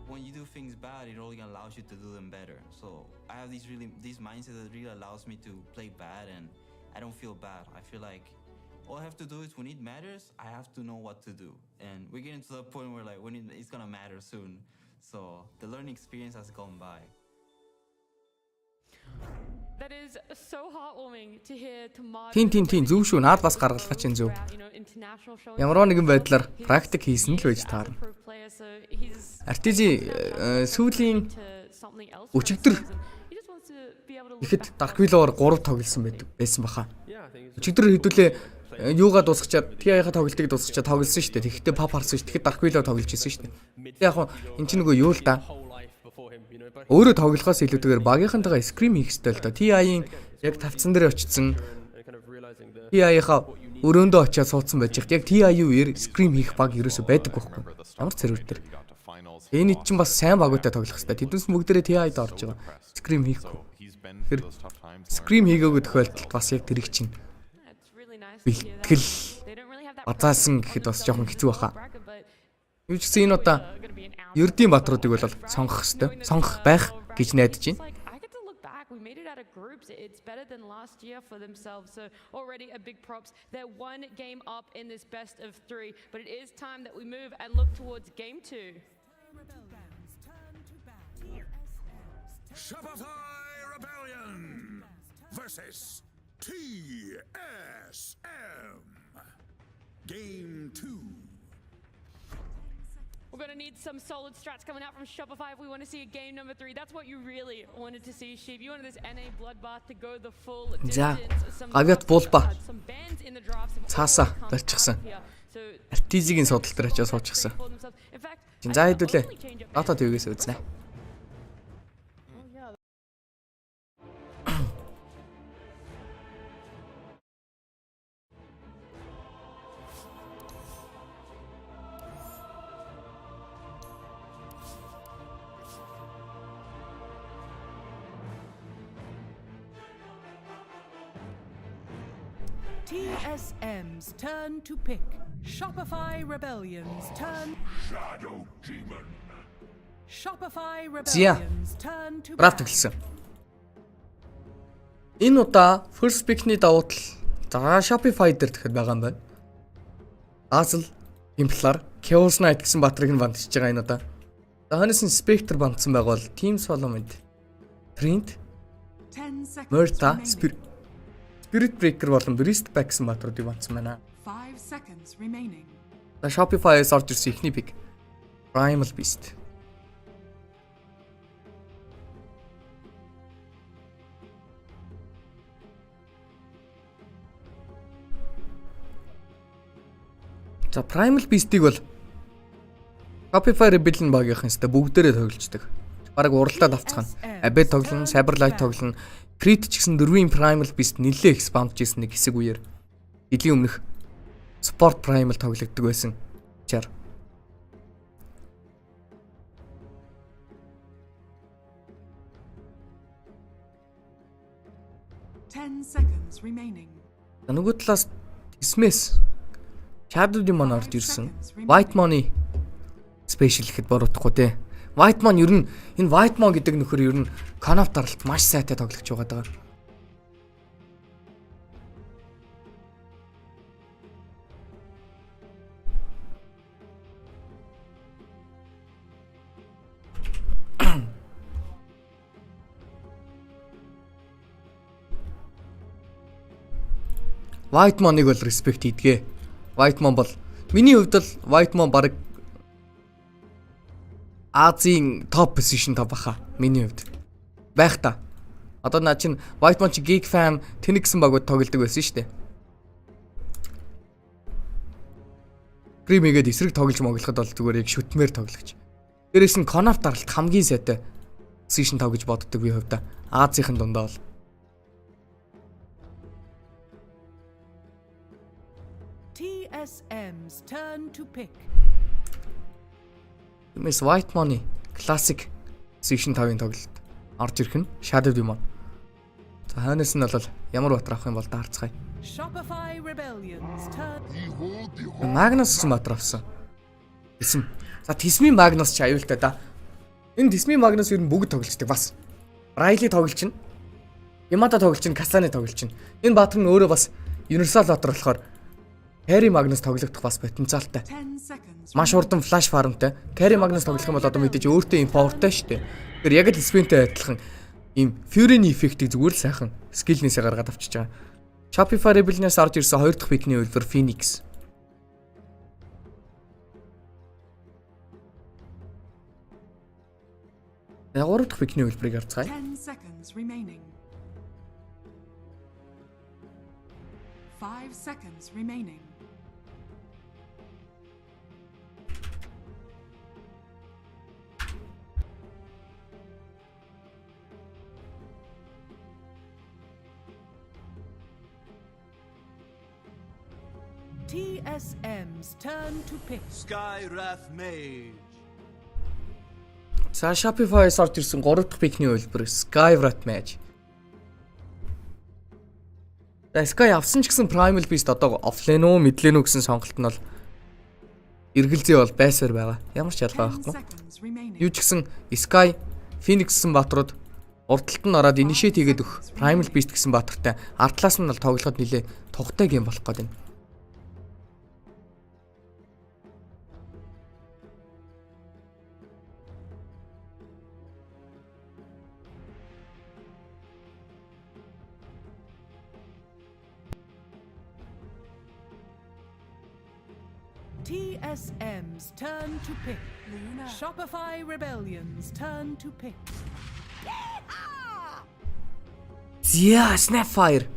When you do things bad, it only allows you to do them better. So I have this mindset that really allows me to play bad, and I don't feel bad. I feel like all I have to do is when it matters, I have to know what to do. And we're getting to the point where like when it's gonna matter soon. So the learning experience has gone by. That is so heartwarming to hear Tomato. Тийм зөв шүү. Наад бас гаргалгаа чинь зөв. Ямар нэгэн байдлаар практик хийсэн л байж таарна. Артизи сүүлийн өчигдөр ихэд Darkville-оор 3 тоглосон байсан баха. Өчигдөр хэдүүлээ юугаа дуусгачаад TI-га тоглолтыг дуусгачаад тоглосон шүү дээ. Тэгэхдээ pop харсан шүү. Тэгэхэд Darkville тоглож ирсэн шүү дээ. Яг хоо эн чинь нөгөө юу л да. Өөрөө тоглохоос илүүтэйгээр багийнхантайгаа скрим хийх хэрэгтэй л да. TI-ийн яг тавцсан дээр очсон. TI-ийнхаа өрөөндөө очиад суудсан байж хат яг TI-ээр скрим хийх баг ерөөсөй байдаг байхгүй. Ямар зэрэгтэр. Энэ чинь бас сайн багуудтай тоглох хэрэгтэй. Тэднээс бүгдээрээ TI-д орж байгаа. Скрим хийхгүй. Тэр скрим хийгээгүй тохиолдолд бас яг тэрийг чинь бэлтгэл базаасан гэхэд бас жоохон хэцүү баха. Юу ч гэсэн энэ удаа Ердийн баатруудыг бол сонгох хэрэгтэй. Сонгох байх гэж найдаж байна. We made it out of groups. It's better than last year for themselves. So already a big props. They're 1 game up in this best of 3, but it is time that we move and look towards game 2. Shopify Rebellion versus TSM. Game 2. We're going to need some solid strats coming out from Shopify if we want to see a game number 3. That's what you really wanted to see, Sheep. You wanted this NA bloodbath to go the full distance. Гавьят булба. Цааса барьчихсан. Артизигийн судалт дээр очиж суучихсан. За хэдүүлээ. Дата твгээс үзнэ. TSM's turn to pick. Shopify Rebellion's turn. Shadow Demon. Shopify Rebellion's turn to Брафт гэлсэн. Энэ удаа first pick-ний давуу тал Shopify дээр тэгэхэд байгаа юм байна. Dazzle, Templar, Chaos Knight гэсэн батрыг нь бандж байгаа энэ удаа. Ханаас нь Spectre бандсан байгаа бол Team Solomon, Print, Murta, Spirit Breaker болон Beast Pack гэсэн батруудыг бандсан байна. 5 seconds remaining. Shopify-ээс орж ирсэн ихний pick. Primal Beast. За Primal Beast-ийг бол Shopify Rebellion багийнхан сте бүгдээрээ тоглолцдог. Бараг уралдаад авцгаана. Abed тоглоно, Cyberlight тоглоно. Crit ч гэсэн 4-ийн Primal Beast нэлээ их спамж хийсэн нэг хэсэг үеэр. Жилийн өмнөх Sport Primal тоглогддог байсан. Чар. Seconds remaining. Нөгөө талаас Dismiss Shadow-ийн мань орж ирсэн. White Money Special гэхэд буруудахгүй те. White Mon ер нь энэ White Mon гэдэг нөхөр ер нь Kn1Fe даралт маш сайтай тоглож байгаа даа. White Mon-ыг бол респект хийдгээ. White Mon бол миний хувьд бол White Mon баг Азийн топ позишн та баха. Миний хувьд. Байх та. Одоо наа чин White Mon чи Geek fan тэнэг гэсэн багууд тоглодог байсан шүү дээ. Гримигээд эсрэг тоглож моглоход бол зүгээр яг шүтмээр тоглогч. Дээрээс нь Kn1Fe даралт хамгийн сайтай позишн тоглож боддог би хувьдаа. Азийн дундаа бол TSM's turn to pick. Miss White Money Classic Season 5-ын тоглолт орж ирэх нь Shadow Demon. За хойноос нь бол ямар батар авах юм бол даарцгаая. Shopify Rebellion's turn. Magnus батар авсан. Тэсм. За Тэсмийн Magnus ч аюултай да. Энэ Тэсмийн Magnus ер нь бүгд тоглолцдог бас. Riley тоглолч нь. Yamada тоглолч нь, Kasane тоглолч нь. Энэ баатар нь өөрөө бас Universal батар болохоор Carry Magnus тоглох бас потенциалтай. Маш хурдан flash farmтай. Carry Magnus тоглох юм бол одоо мэдээж өөртөө юм powerтай шүү дээ. Тэр яг л Spinтэй адилхан ийм Fury-ний эффектийг зүгээр л сайхан скиллнээсээ гаргаад авчиж байгаа. Shopify Rebellion-аас орж ирсэн 2 дахь пикний үлбэр Phoenix. Яг 3 дахь пикний үлбэрийг харцгаая. 10 seconds remaining. 5 seconds remaining. TSM's turn to pick. Sky Wrath Mage. За Shopify-аас орж ирсэн 3 дахь пикний үлбэр Sky Wrath Mage. За Sky авсан ч гэсэн Primal Beast одоо офлайн уу, мэдлэн үү гэсэн сонголт нь бол эргэлзээ бол байсаар байгаа. Ямар ч ялгаа байхгүй. Юу ч гэсэн Sky Phoenix гэсэн баатрууд урдталт нь ороод initiate хийгээд өгөх Primal Beast гэсэн баатартай ард талаас нь бол тоглоход нэлээ тухтай гейм болох гээд байна. TSM's turn to pick. Shopify Rebellion's turn to pick. Зя Snapfire.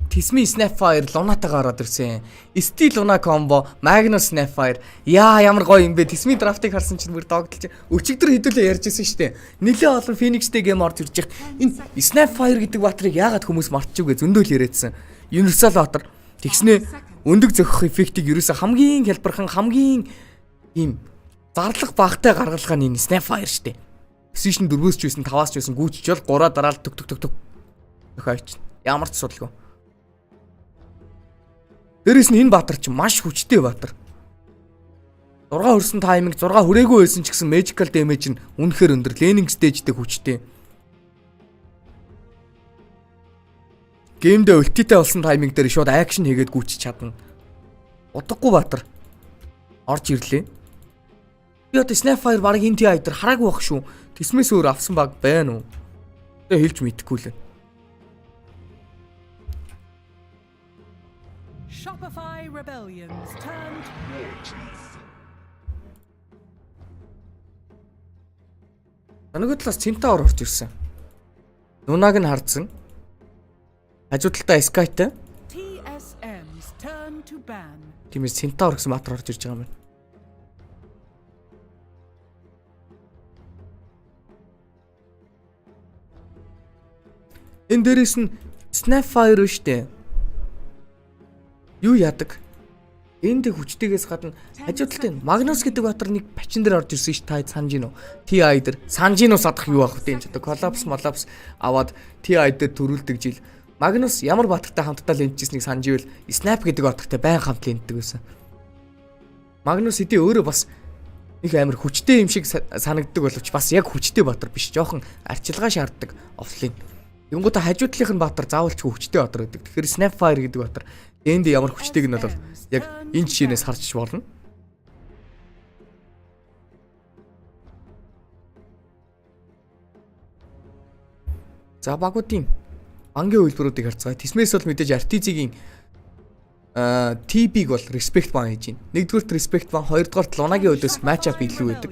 Tismi Snapfire Lunatагаар ороод ирсэн. Steel Luna combo, Magnus Snapfire. Яа ямар гоё юм бэ? Tismi драфтыг харсан чинь бүр догдолч. Өчигдөр хэдүүлээ ярьжсэн шүү дээ. Нилээ олон Phoenix-тэй гейм орж ирж байгаа. Энэ Snapfire гэдэг батрыг яагаад хүмүүс мартчихвэ зөндөөл яриадсан. Universal батар. Тэгснээ өндөг зөхөх эффектийг ерөөсө хамгийн хэлбэрхэн хамгийн ийм зарлах багтай гаргалгаа нь Snapfire штэ. Position 4-өөс ч байсан 5-аас ч байсан гүйчжэл 3-аа дараал төг охойч. Ямар ч судалгүй. Дээрээс нь энэ баатар ч маш хүчтэй баатар. 6 хөрсөн тайминг 6 хүрээгүй байсан ч гэсэн magical damage нь үнэхээр өндөр. Laning stage-тэй хүчтэй. Геймдээ ультитэй болсон тайминг дээр шууд акшн хийгээд гүйчих чадна. Удахгүй баатар орж ирлээ. Би одоо Snapfire баг инти айдер хараагүй бах шүү. Тэсмээс өөр авсан баг байна уу? Тэгээ хэлж мэдэхгүй лээ. Shopify Rebellion's turn to Нөгөө талаас Centaur орж ирсэн. Нунаг нь хардсан. Хажуудалтаа Sky-тай. TSM's turn to ban. Тиймээс Centaur гэсэн матер орж ирж байгаа юм байна. Энэ дээрээс нь Snapfire шүү дээ. Юу яадаг? Энд хүчтэйгээс гадна хажуудлын Магнус гэдэг баатар нэг бачин дээр орж ирсэн ш та санаж гинөө. TI дээр санжинус адах юу авах вэ энэ ч одоо коллапс малапс аваад TI дээр төрүүлдэг жил. Магнус ямар баатартай хамтдаа лентжсэнийг санаж ивэл Snap гэдэг баатартай байн хамт лентдэг байсан. Магнус хэдий өөрөө бас их амар хүчтэй юм шиг санагддаг боловч бас яг хүчтэй баатар биш. Жохон арчилгаа шаарддаг офлайн. Тэнгуудаа хажуудлынх нь баатар заавалч хүчтэй баатар гэдэг. Тэгэхээр Snapfire гэдэг баатар энд ямар хүчтэйг нь бол яг энэ жишээнээс харж болно. За багуудын бангийн үйлдвэрүүдийг харцгаая. Тисмээс бол мэдээж RTZ-ийн TB-г бол respect бан хийж байна. Нэгдүгээрт respect бан, хоёрдугаарт Лунагийн өдөөс match up илүү байдаг.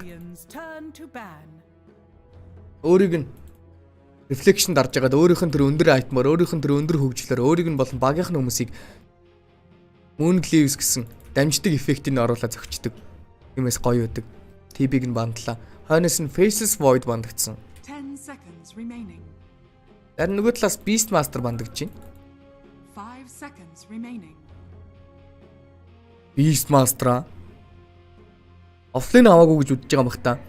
Өөрийг нь reflection дарж байгаад өөрийнх нь тэр өндөр айтмаар, өөрийнх нь тэр өндөр хөгжлөөр өөрийг нь болон багийнх нь хүмүүсийг Moon Leaves гэсэн дамждаг эффектийг оруулаад зөгчдөг. Тиймээс гоё байдаг. TB-г нь бандлаа. Хойноос нь Faces Void бандагдсан. 10 seconds remaining. Харин нөгөө талаас Beastmaster бандагдж байна. 5 seconds remaining. Beastmaster офлайн аваагүй гэж үзэж байгаа юм бах та.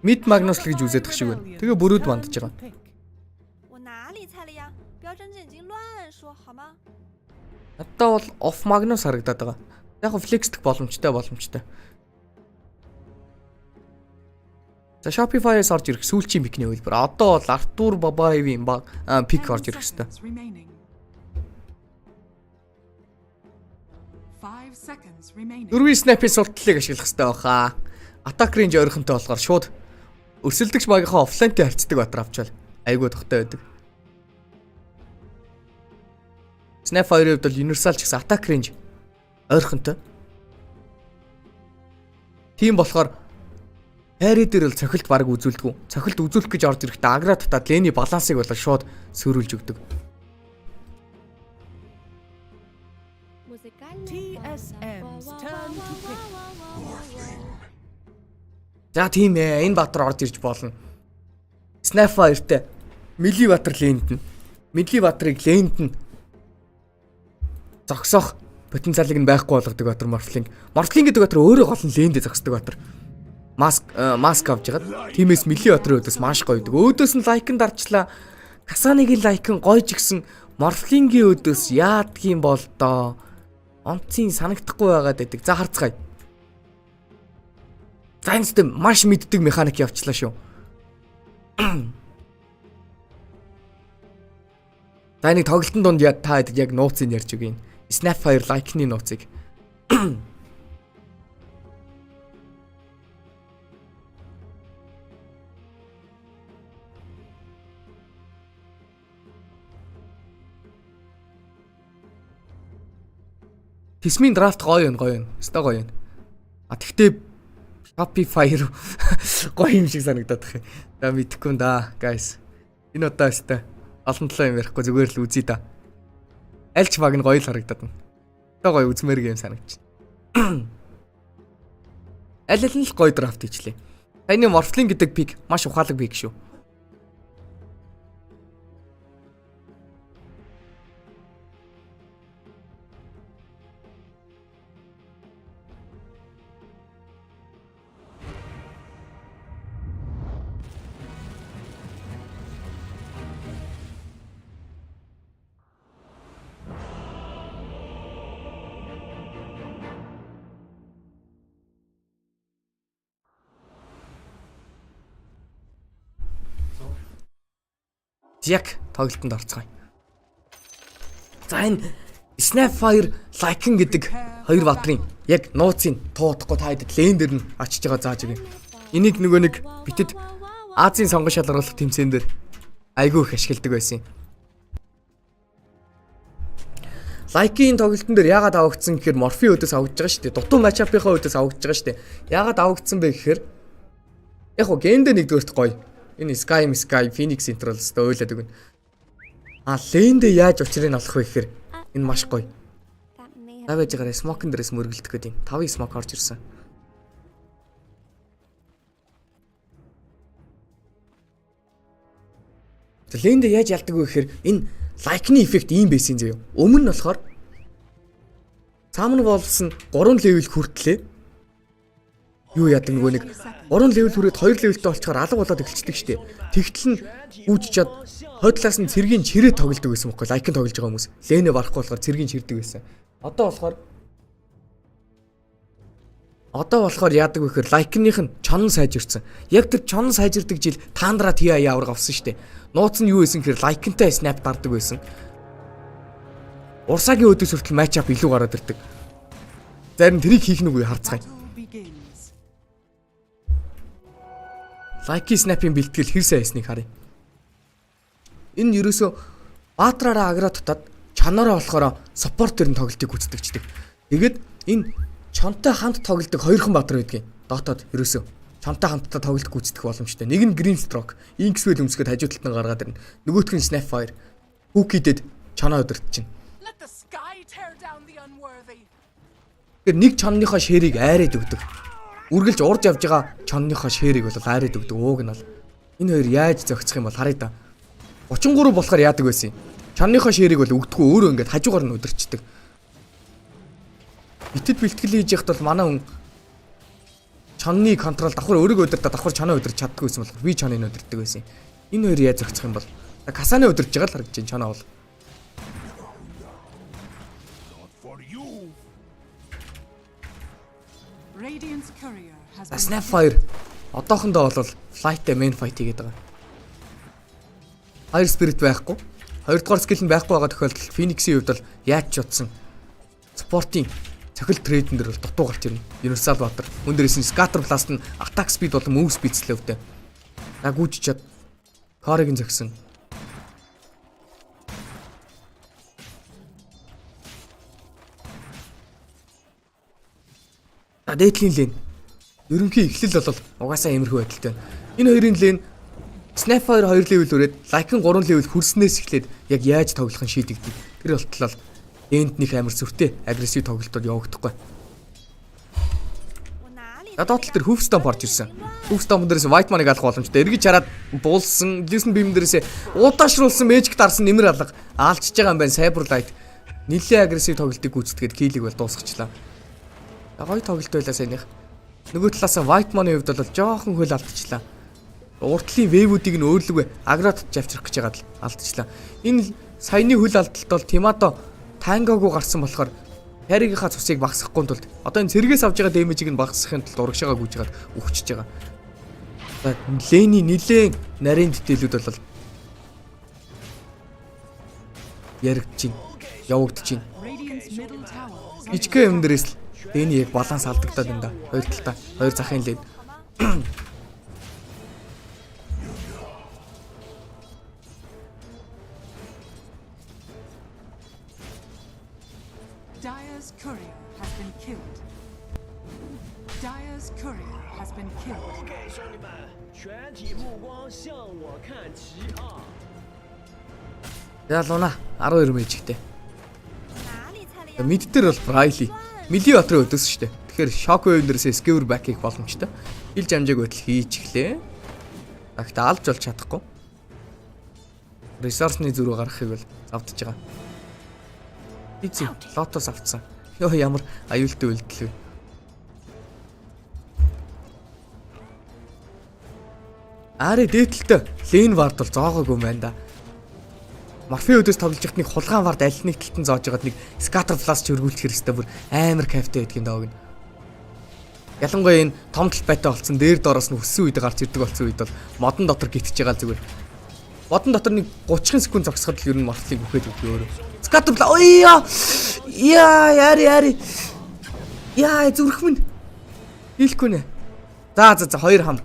Mid Magnus л гэж үзээд тах шиг байна. Тэгээ бүрүүд бандж байгаа. Надад бол off Magnus харагдаад байгаа. Яг флексдэх боломжтой. За Shopify-аас орж ирэх сүүлчийн пикний хөлбөр. Одоо бол Артур Бабаевийн пик орж ирэх хэвээр. 5 seconds remaining. Дөрвийн снапын султлыг ашиглах хэрэгтэй баха. Attack range ойрхонтой болохоор шууд өрсөлдөгч багийнхаа офлайнтэй харьцдаг батар авчвал айгүй тухтай байдаг. Snapfire-д бол universal ч гэсэн attack range ойрхонтой. Тийм болохоор хайрын дээр бол цохилт баг үзүүлдэг. Цохилт үзүүлэх гэж орж ирэхдээ агра татаад лэний балансыг бол шууд сөөрүүлж өгдөг. TSM's turn to pick. За тийм ээ, энэ баатар орж ирж болно. Snapfire-тэй Мили баатар лэнд нь. Мили баатарыг лэнд нь зогсоох потенциалыг нь байхгүй болгодог баатар Morphling. Morphling гэдэг баатар өөрөө гол нь лэндээ зогсдог баатар. Маск авч ягаад. Тиймээс Мили баатарын өдөөс маш гоё байдаг. Өөдөөс нь лайкн дарчлаа. Касаныгийн лайкн гоё ч гэсэн Morphling-ийн өдөөс яадгийн бол доо. Онцгийн санагдахгүй байгаад байдаг. За харцгаая. За энэ маш мэддэг механик явчлаа шүү. За нэг тоглолтын дунд та хэд яг нууцыг ярьж өгье. Snapfire like-ны нууцыг. Тисмийн драфт гоё юм. Өстой гоё юм. А тэгтээ Shopify гоё юм шиг санагдаад тах юм. За мэдэхгүй юм да, guys. Энэ удаа өстой олон талаа юм ярихгүй зүгээр л үзье да. Аль ч баг нь гоё л харагдаад байна. Өстой гоё үзмээр юм санагдчих. Аль нь л гоё драфт хийчлээ. Таны Morphling гэдэг пик маш ухаалаг пик шүү. Яг тоглолтод орцгоё. За энэ Snapfire Lycan гэдэг хоёр баатрын яг нууцын туудахгүй та хэдэд лен дээр нь очиж байгаа зааж өгье. Энийг нөгөө нэг битэд Азийн сонгон шалгаруулах тэмцээн дээр айгүй их ашигладаг байсан юм. Lycan тоглолтын дээр яагаад авагдсан гэхээр Morphe өдөөс авагдж байгаа шүү дээ. Дутуу матчапынхаа өдөөс авагдж байгаа шүү дээ. Яагаад авагдсан бэ гэхээр яг хоо гендэ нэгдүгээрт гоё. Энэ Sky Phoenix Central өстө ойлоод өгнө. А лэндэ яаж учрыг олох вэ гэхээр энэ маш гоё. Та байж байгаараа смокн дээрээс мөргөлдөх гэдэг юм. 5 смок орж ирсэн. Лэндэ яаж ялдаг вэ гэхээр энэ лайкны эффект ийм байсан заяа. Өмнө нь болохоор Цаамны болсон 3 левел хүртлээ. Юу яадаг нөгөө нэг 3 левел хүрээд 2 левелтэй болчихоор алга болоод эхэлчихдэг штеп. Тэгтэл нь үүччихэд хойдлаас нь цэргийн чирээ тоглодог байсан байхгүй лайкын тоглож байгаа хүмүүс. Лэнэ барахгүй болохоор цэргийн чирдэг байсан. Одоо болохоор яадаг вэ гэхээр лайкных нь чонн сайжирсан. Яг тэр чонн сайжирдаг жил таандраа TI авраг авсан штеп. Нууц нь юу байсан гэхээр лайкантай снайп дардаг байсан. Урсагийн өдөөс хүртэл матч ап илүү гараад ирдэг. Зарим тэрийг хийх нүггүй харцгаая. Лайки снайпын бэлтгэл хэр сайн байсныг харъя. Энэ ерөөсөө баатраараа агра татаад чанараа болохоор саппортер нь тоглолтыг гүйцэтгэждэг. Тэгээд энэ чонтой хамт тоглодог хоёрхан баатар байдгийн. Дотоод ерөөсөө чонтой хамтдаа тоглолт гүйцэтгэх боломжтой. Нэг нь Green Stroke, Inkswell өмсгöd хажуу талд нь гаргаад ирнэ. Нөгөөх нь Snapfire. Hookieдэд чанаа өдөртчихнэ. Тэгэхээр нэг чонныхоо шэрийг айраад өгдөг. Үргэлж урж явж байгаа чонныхоо шэрийг бол айраад өгдөг. Ууг нь бол энэ хоёр яаж зохицох юм бол харъя да. 33 болохоор яадаг байсан юм. Чонныхоо шэрийг бол өгдөггүй өөрөө ингээд хажуугаар нь өдөрчдөг. Битэд бэлтгэл хийж яхад бол манай хүн чонны контрол давхар өөрийгөө өдөртөө давхар чоноо өдөрч чаддгүй байсан болохоор би чоныг өдөртдөг байсан. Энэ хоёр яаж зохицох юм бол Касаны өдөрж байгаа л харагдаж байна чоноо бол. Snapfire одоохондоо бол flight-тэй main fight хийгээд байгаа. Fire spirit байхгүй. Хоёрдугаар skill нь байхгүй байгаа тохиолдолд Phoenix-ийн хувьд бол яаж ч утсан спортын цохил трейдэн дээр бол дутуу гарч ирнэ. Universal Water. Өндөрөөс нь Scatter Blast нь attack speed болон move speed слэвтэй. Гүйччихэд Core-ыг нь зогсон. Дээдлийн лэн. Ерөнхий эхлэл бол угаасаа иймэрхүү байдалтай байна. Энэ хоёрын лэн Snapfire 2 level өрөөд Lycan 3 level хүрснээс эхлээд яг яаж тоглох нь шийдэгдэнэ. Тэр болтлоо энднийх амар сүртэй агрессив тоглолтод явагдахгүй. Датал дээр Hoofstomp орж ирсэн. Hoofstomp дээрээс White Money-г алах боломжтой. Эргэж хараад буулсан, Listen Beam дээрээс удаашруулсан Magic дарсан нэмэр алга аалчж байгаа юм байна. Cyberlight нэлээд агрессив тоглолтыг гүйцэтгээд килийг бол дуусгачлаа. Гоё тоглолт байлаа саяных. Нөгөө талаас White Money хувьд бол жоохон хөл алдчихлаа. Уртлын вэвүүдийг нь өөрлөгөө аград авчрах гэж байгаад алдчихлаа. Энэ саяны хөл алдалт бол Тимато Тангагуу гарсан болохоор Харигийнхаа цусыг багасгахгүй тулд одоо энэ цэргээс авж байгаа дэмэжийг нь багасгахын тулд урагшаага гүйж хагаад өгчөж байгаа. Лэний нилээн нарийн дэтэлүүд бол яригдчих, явагдчих. Ичгэ юм дээрээс л Лэний яг баланс алдагдаад байна да. Хоёр талдаа, хоёр захын лэн. Dyer's courier has been killed. Dyer's courier has been killed. OK， 兄弟们，全体目光向我看齐啊！ За луна 12 мэйжтэй. Мид дээр бол Riley. Мили Батрын өдөөс шүү дээ. Тэгэхээр Shockwave дээрээс Skewer back хийх боломжтой. Хил жамжааг байтал хийж эхлэе. Гэхдээ алж болж чадахгүй. Resource-ны зүрх гаргахыг бол завдж байгаа. Эцэг Lotus авцсан. Йоо ямар аюултай үйлдэл вэ? Ари дээдэлтэй Lane Ward бол зоогоогүй юм байна да. Mafia өдөөс тоглож ихт нэг хулгаан вард аль нэг талтан зоож байгаад нэг Scatter Blast чөргүүлчих хэрэгтэй бүр амар кайфтай байдгийн дааг нь. Ялангуяа энэ том талт байтай болсон дээр доороос нь өссөн үед гарч ирдэг болсон үед бол модон дотор гитэж байгаа зүгээр. Модон дотор нэг 30 секунд зогсоход л ер нь мортлыг өгөхөд өгөө өөрөө. Scatter Blast ой яари яа зүрх минь хийхгүй нэ. За хоёр хам.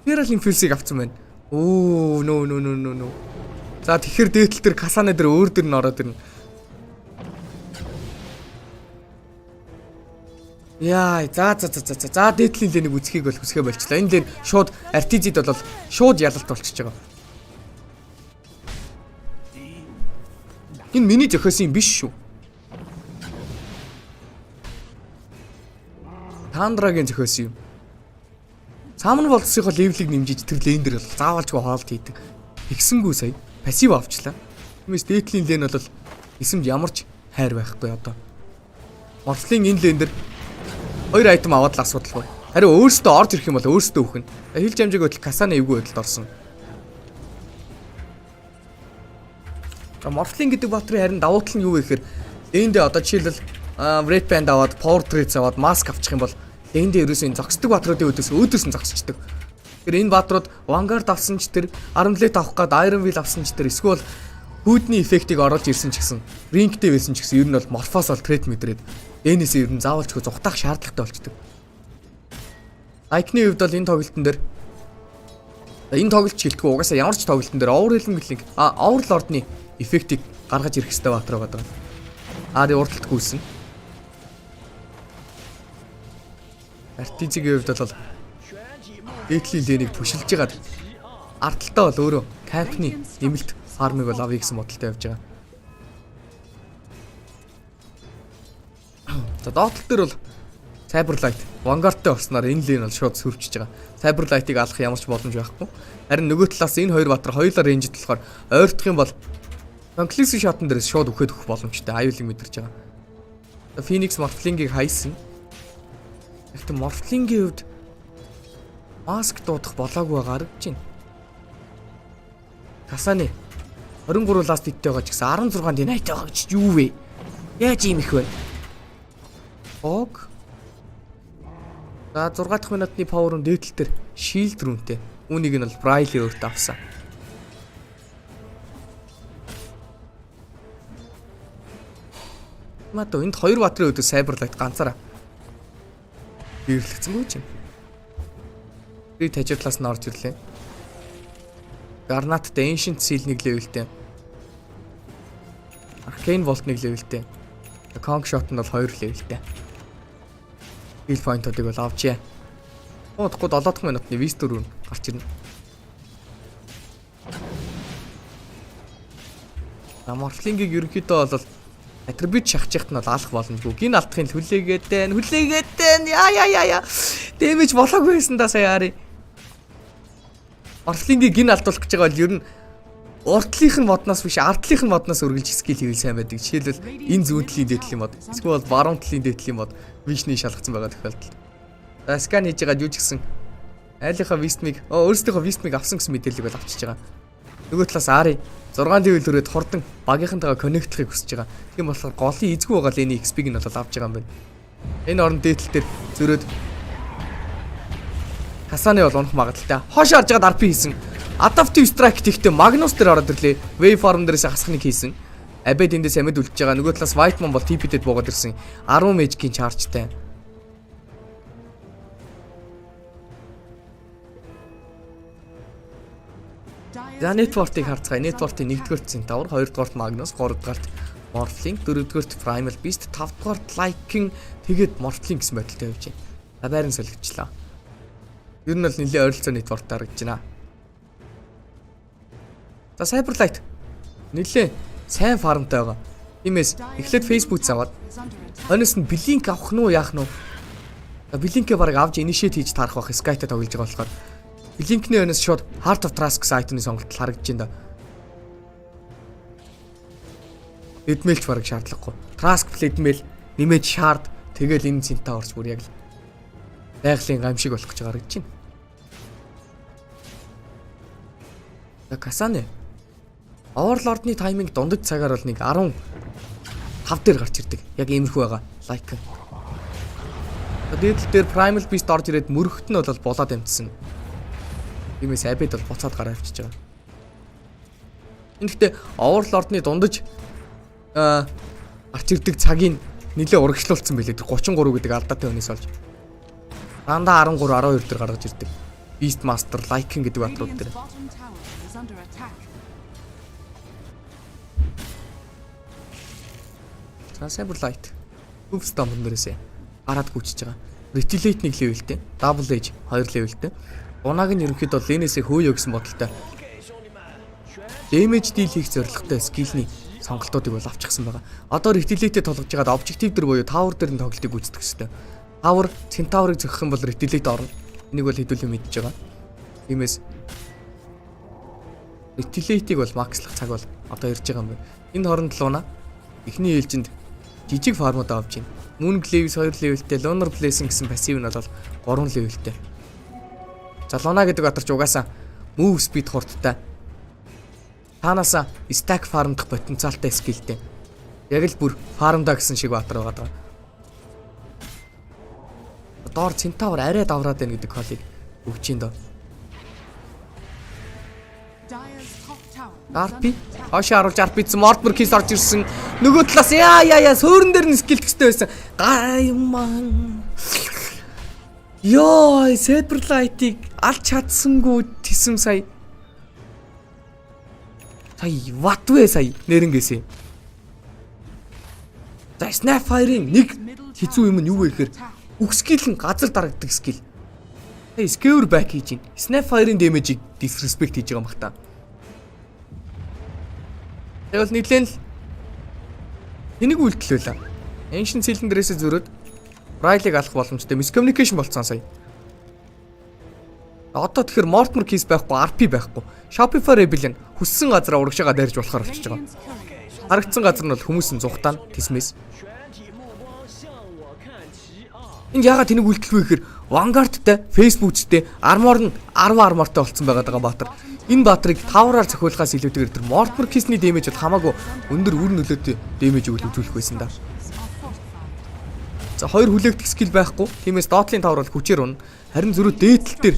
Viral Infuse-ийг авсан байна. Оо no. За тэгэхээр дээдэл дээр Касаны дээр өөр дээр нь ороод ирнэ. Яа, за дээдлийн лэнийг үзхийг бол хүсгээ болчлаа. Энэ лэн шууд артизид бол шууд ялалт болчихж байгаа. Энэ миний зохиосон юм биш шүү. Тандрагийн зохиосон юм. Цаамны болцсынхоо левелийг нэмжиж тэр лейн дээр заавалжгүй хоолт хийдэг. Ихсэнгүү сая пассив авчлаа. Тиймээс дээдлийн лейн бол эсэмд ямар ч хайр байхгүй одоо. Морфлын энэ лэн дээр 2 айтем аваад л асуудалгүй. Харин өөрөөсөө орж ирэх юм бол өөрөөсөө өөхнө. Хилж амжиг хөдөл Касаны эвгүй байдалд орсон. Морфлин гэдэг баатрын харин давуу тал нь юу вэ гэхээр лэндээ одоо жишээлбэл Red Band аваад Power Trades аваад Mask авчих юм бол лэндээ ерөөсөө зогсдог баатруудын өөдөөс нь зогсчдаг. Тэгэхээр энэ баатрууд Vanguard авсан ч тэр Armlet авах гээд Iron Will авсан ч тэр эсвэл хүүдний эффектийг оруулж ирсэн ч гэсэн рингтэй байсан ч гэсэн ер нь бол Morphos бол трейд мэдрээд энэсээ ер нь заавалчгүй зүхтаах шаардлагатай болчдөг. Icon-ийн хувьд бол энэ тоглолтын дээр энэ тоглолт шилтгүй угаасаа ямар ч тоглолтын дээр Overwhelming Overlord-ны эффектийг гаргаж ирэх хэрэгтэй баатар байгаа. Аади урдталт гүйсэн. Артизигийн хувьд бол Эклийн лэнийг пушилж ягаад ардталтаа бол өөрөө Kn1Fe нэмэлт фармыг бол авъя гэсэн бодолтой явж байгаа. За доотлол дээр бол Cyberlight Vanguard-тай болсноор энэ лэн бол шууд сүрчж байгаа. Cyberlight-ыг алах ямар ч боломж байхгүй. Харин нөгөө талаас энэ хоёр баатар хоёулаа рейнжд болохоор ойртох юм бол Conclusive shot-н дээрээс шууд өгөх боломжтой. Аюулыг мэдэрч байгаа. Phoenix Morphling-ыг хайсан. Гэхдээ Morphling-ийн хувьд Mask дуудах болоогүй гаргаж байна. Касаны 23 ласт хиттэй байгаа ч гэсэн 16-нд энэ хайтай байгаа гэж юу вэ? Яаж ийм их вэ? Ог. За 6 дахь минутны power-ын дээдэл дээр shield rune-тэй. Үүнийг нь бол Braille өөртөө авсан. Мато энд хоёр баатрын өдөө Cyberlight ганцаараа бирлэгцэнгүй ч юм. Би тажирлаас нь орж ирлээ. Garnet Ancient Seal нэг левелтэй. Arcane Vault нэг левелтэй. Conk Shot нь бол 2 левелтэй. Heal point-уудыг бол авчээ. Удахгүй 7 дахь минутны Vista руу гарч ирнэ. Morphling-ийг ерөнхийдөө бол attribute шахчихт нь бол алах боломжгүй. Гин алдахын хүлээгээд яа. Damage болоогүй байсан да сая яри. Morphling-ийг гин алдуулах гэж байгаа бол ер нь уртлынх нь модноос биш ардлынх нь модноос үргэлж скил хийвэл сайн байдаг. Жишээлбэл энэ зүүнтлийн дээдлийн мод, эсвэл баруун талын дээдлийн мод вишний шалгацсан байгаа тохиолдолд. За скан хийж байгаа юу ч гэсэн айлынхаа вистмиг өөрсдийнхөө вистмиг авсан гэсэн мэдээллийг бол авчиж байгаа. Нөгөө талаас Ари 6 level өрөөд хурдан багийнхантайгаа коннектлахыг хүсэж байгаа. Тийм болохоор голын эзгүй байгаа лэний XP-г нь бол авч байгаа юм байна. Энэ орон дээдэл дээр зөрөөд Касаны бол унах магадaltaй. Хоош харж байгаад RP хийсэн. Adaptive Strike тэгтээ Magnus дээр ороод ирлээ. Waveform дээрээс хасахныг хийсэн. Абед эндээс амьд үлдчихэж байгаа. Нөгөө талаас Whiteman бол TP-дэд буугаад ирсэн. 10 magic-ийн charge-тай. За network-ыг харцгаая. Network-ийн 1-р Centaur, 2-р Magnus, 3-р Morphling, 4-р Primal Beast, 5-р Lycan тэгээд Morphling гэсэн байдалтай явж байна. За байран солигдчихлаа. Ер нь бол нэлээд ойролцоо network тарагдж байна. За Cyberlight нэлээд сайн фармтай байгаа. Тиймээс эхлээд Facebook заваад хойноос нь Blink авах нь уу яах нь уу? Blink-ээ бараг авч initiate хийж таарах байх Sky-тай тоглож байгаа болохоор Blink-ний өнөөс шууд Heart of Trask сайтны сонголт харагдаж байна да. Эдмэлч бараг шаардлагагүй. Trask Blade-мэл нэмээд shard тэгэл энэ цэнтаа орч бүр яг л байгалийн гамшиг болох гэж харагдаж байна. Касаны Overlord-ны тайминг дундаж цагаар бол нэг 15 дээр гарч ирдэг. Яг иймэрхүү байгаа. Like. Дээдл дээр Primal Beast орж ирээд мөрөгт нь бол болоод амтсан. Тиймээс Abed бол буцаад гараа авчиж байгаа. Энэ гэхдээ Overlord-ны дундаж гарч ирдэг цагийг нэлээ урагшлуулсан байлээ. 33 гэдэг алдаатай өнөөс олж. Дандаа 13 12 дээр гаргаж ирдэг. Beastmaster, Lycan гэдэг батрууд дээр. Cyberlight Hoof Stomp дээрээсээ гараад гүйчихэж байгаа. Retaliate 1 levelтэй, Double Edge 2 levelтэй. Унааг нь ерөнхийдөө лэнээсээ хөөё гэсэн бодолтой. Damage deal хийх зорилготой скиллний сонголтуудыг бол авчихсан байгаа. Одоо Retaliate-тэй толгож байгаад objective дээр буюу Tower дээр нь тоглолтыг гүйцэтгэх хэрэгтэй. Tower Centaur-ыг зөхөх юм бол Retaliate орно. Энийг бол хэдүүлэн мэдж байгаа. Тиймээс Retaliate-ийг бол макслах цаг бол одоо ирж байгаа юм байна. Энэ хооронд луна эхний ээлжинд жижиг фармууд авч байна. Moon Glaives 2 левелтэй, Lunar Blessing гэсэн пассив нь бол 3 левелтэй. За Luna гэдэг батарч угаасаа move speed хурдтай. Таанаас stack farm-дах потенциалтай скиллтэй. Яг л бүр farm-да гэсэн шиг батар байгаа. Доор Центавр арай давраад байна гэдэг колыг өгч ин доо. RP хашаа харуулж RP-ц Mortimer Kiss орж ирсэн. Нөгөө талаас яа суурин дээр нь скил төстэй байсан. Гайман. Йоо, Saberlight-ыг алж чадсангүй тэсэм сая. What вэ сая нэрнгээсээ. За Kn1Fe-ийн нэг хэцүү юм нь юу вэ гэхээр үг скил нь газар дарагддаг скил. Scare back хийж байна. Kn1Fe-ийн damage-ийг disrespect хийж байгаа юм бах та. Тэгвэл нийлэн л энийг үйлдэлээ. Ancient Cylinderээс зөрөөд Riley-г алах боломжтой miscommunication болцсон сая. Одоо тэгэхээр Mortimer Kiss байхгүй, RP байхгүй. Shopify Rebellion хүссэн газараа урагшаага дайрж болохоор болчихж байгаа. Харагдсан газар нь бол хүмүүсийн зүхтаан тисмэс. Энд яагаад тэнийг үйлдэлгүй гэхээр Vanguard-тай, Facebook-тэй армор нь 10 армортой болцсон байгаа баатар. Энэ баатрыг тавраар цохиулахаас илүүтэйгээр тэр Mortimer Kiss-ний дэмэж бол хамаагүй өндөр үр нөлөөтэй дэмэж үзүүлэх байсан да. За хоёр хүлээгдэх скил байхгүй. Тиймээс Dotling тавар бол хүчээр унна. Харин зөрүү дээтэл дээр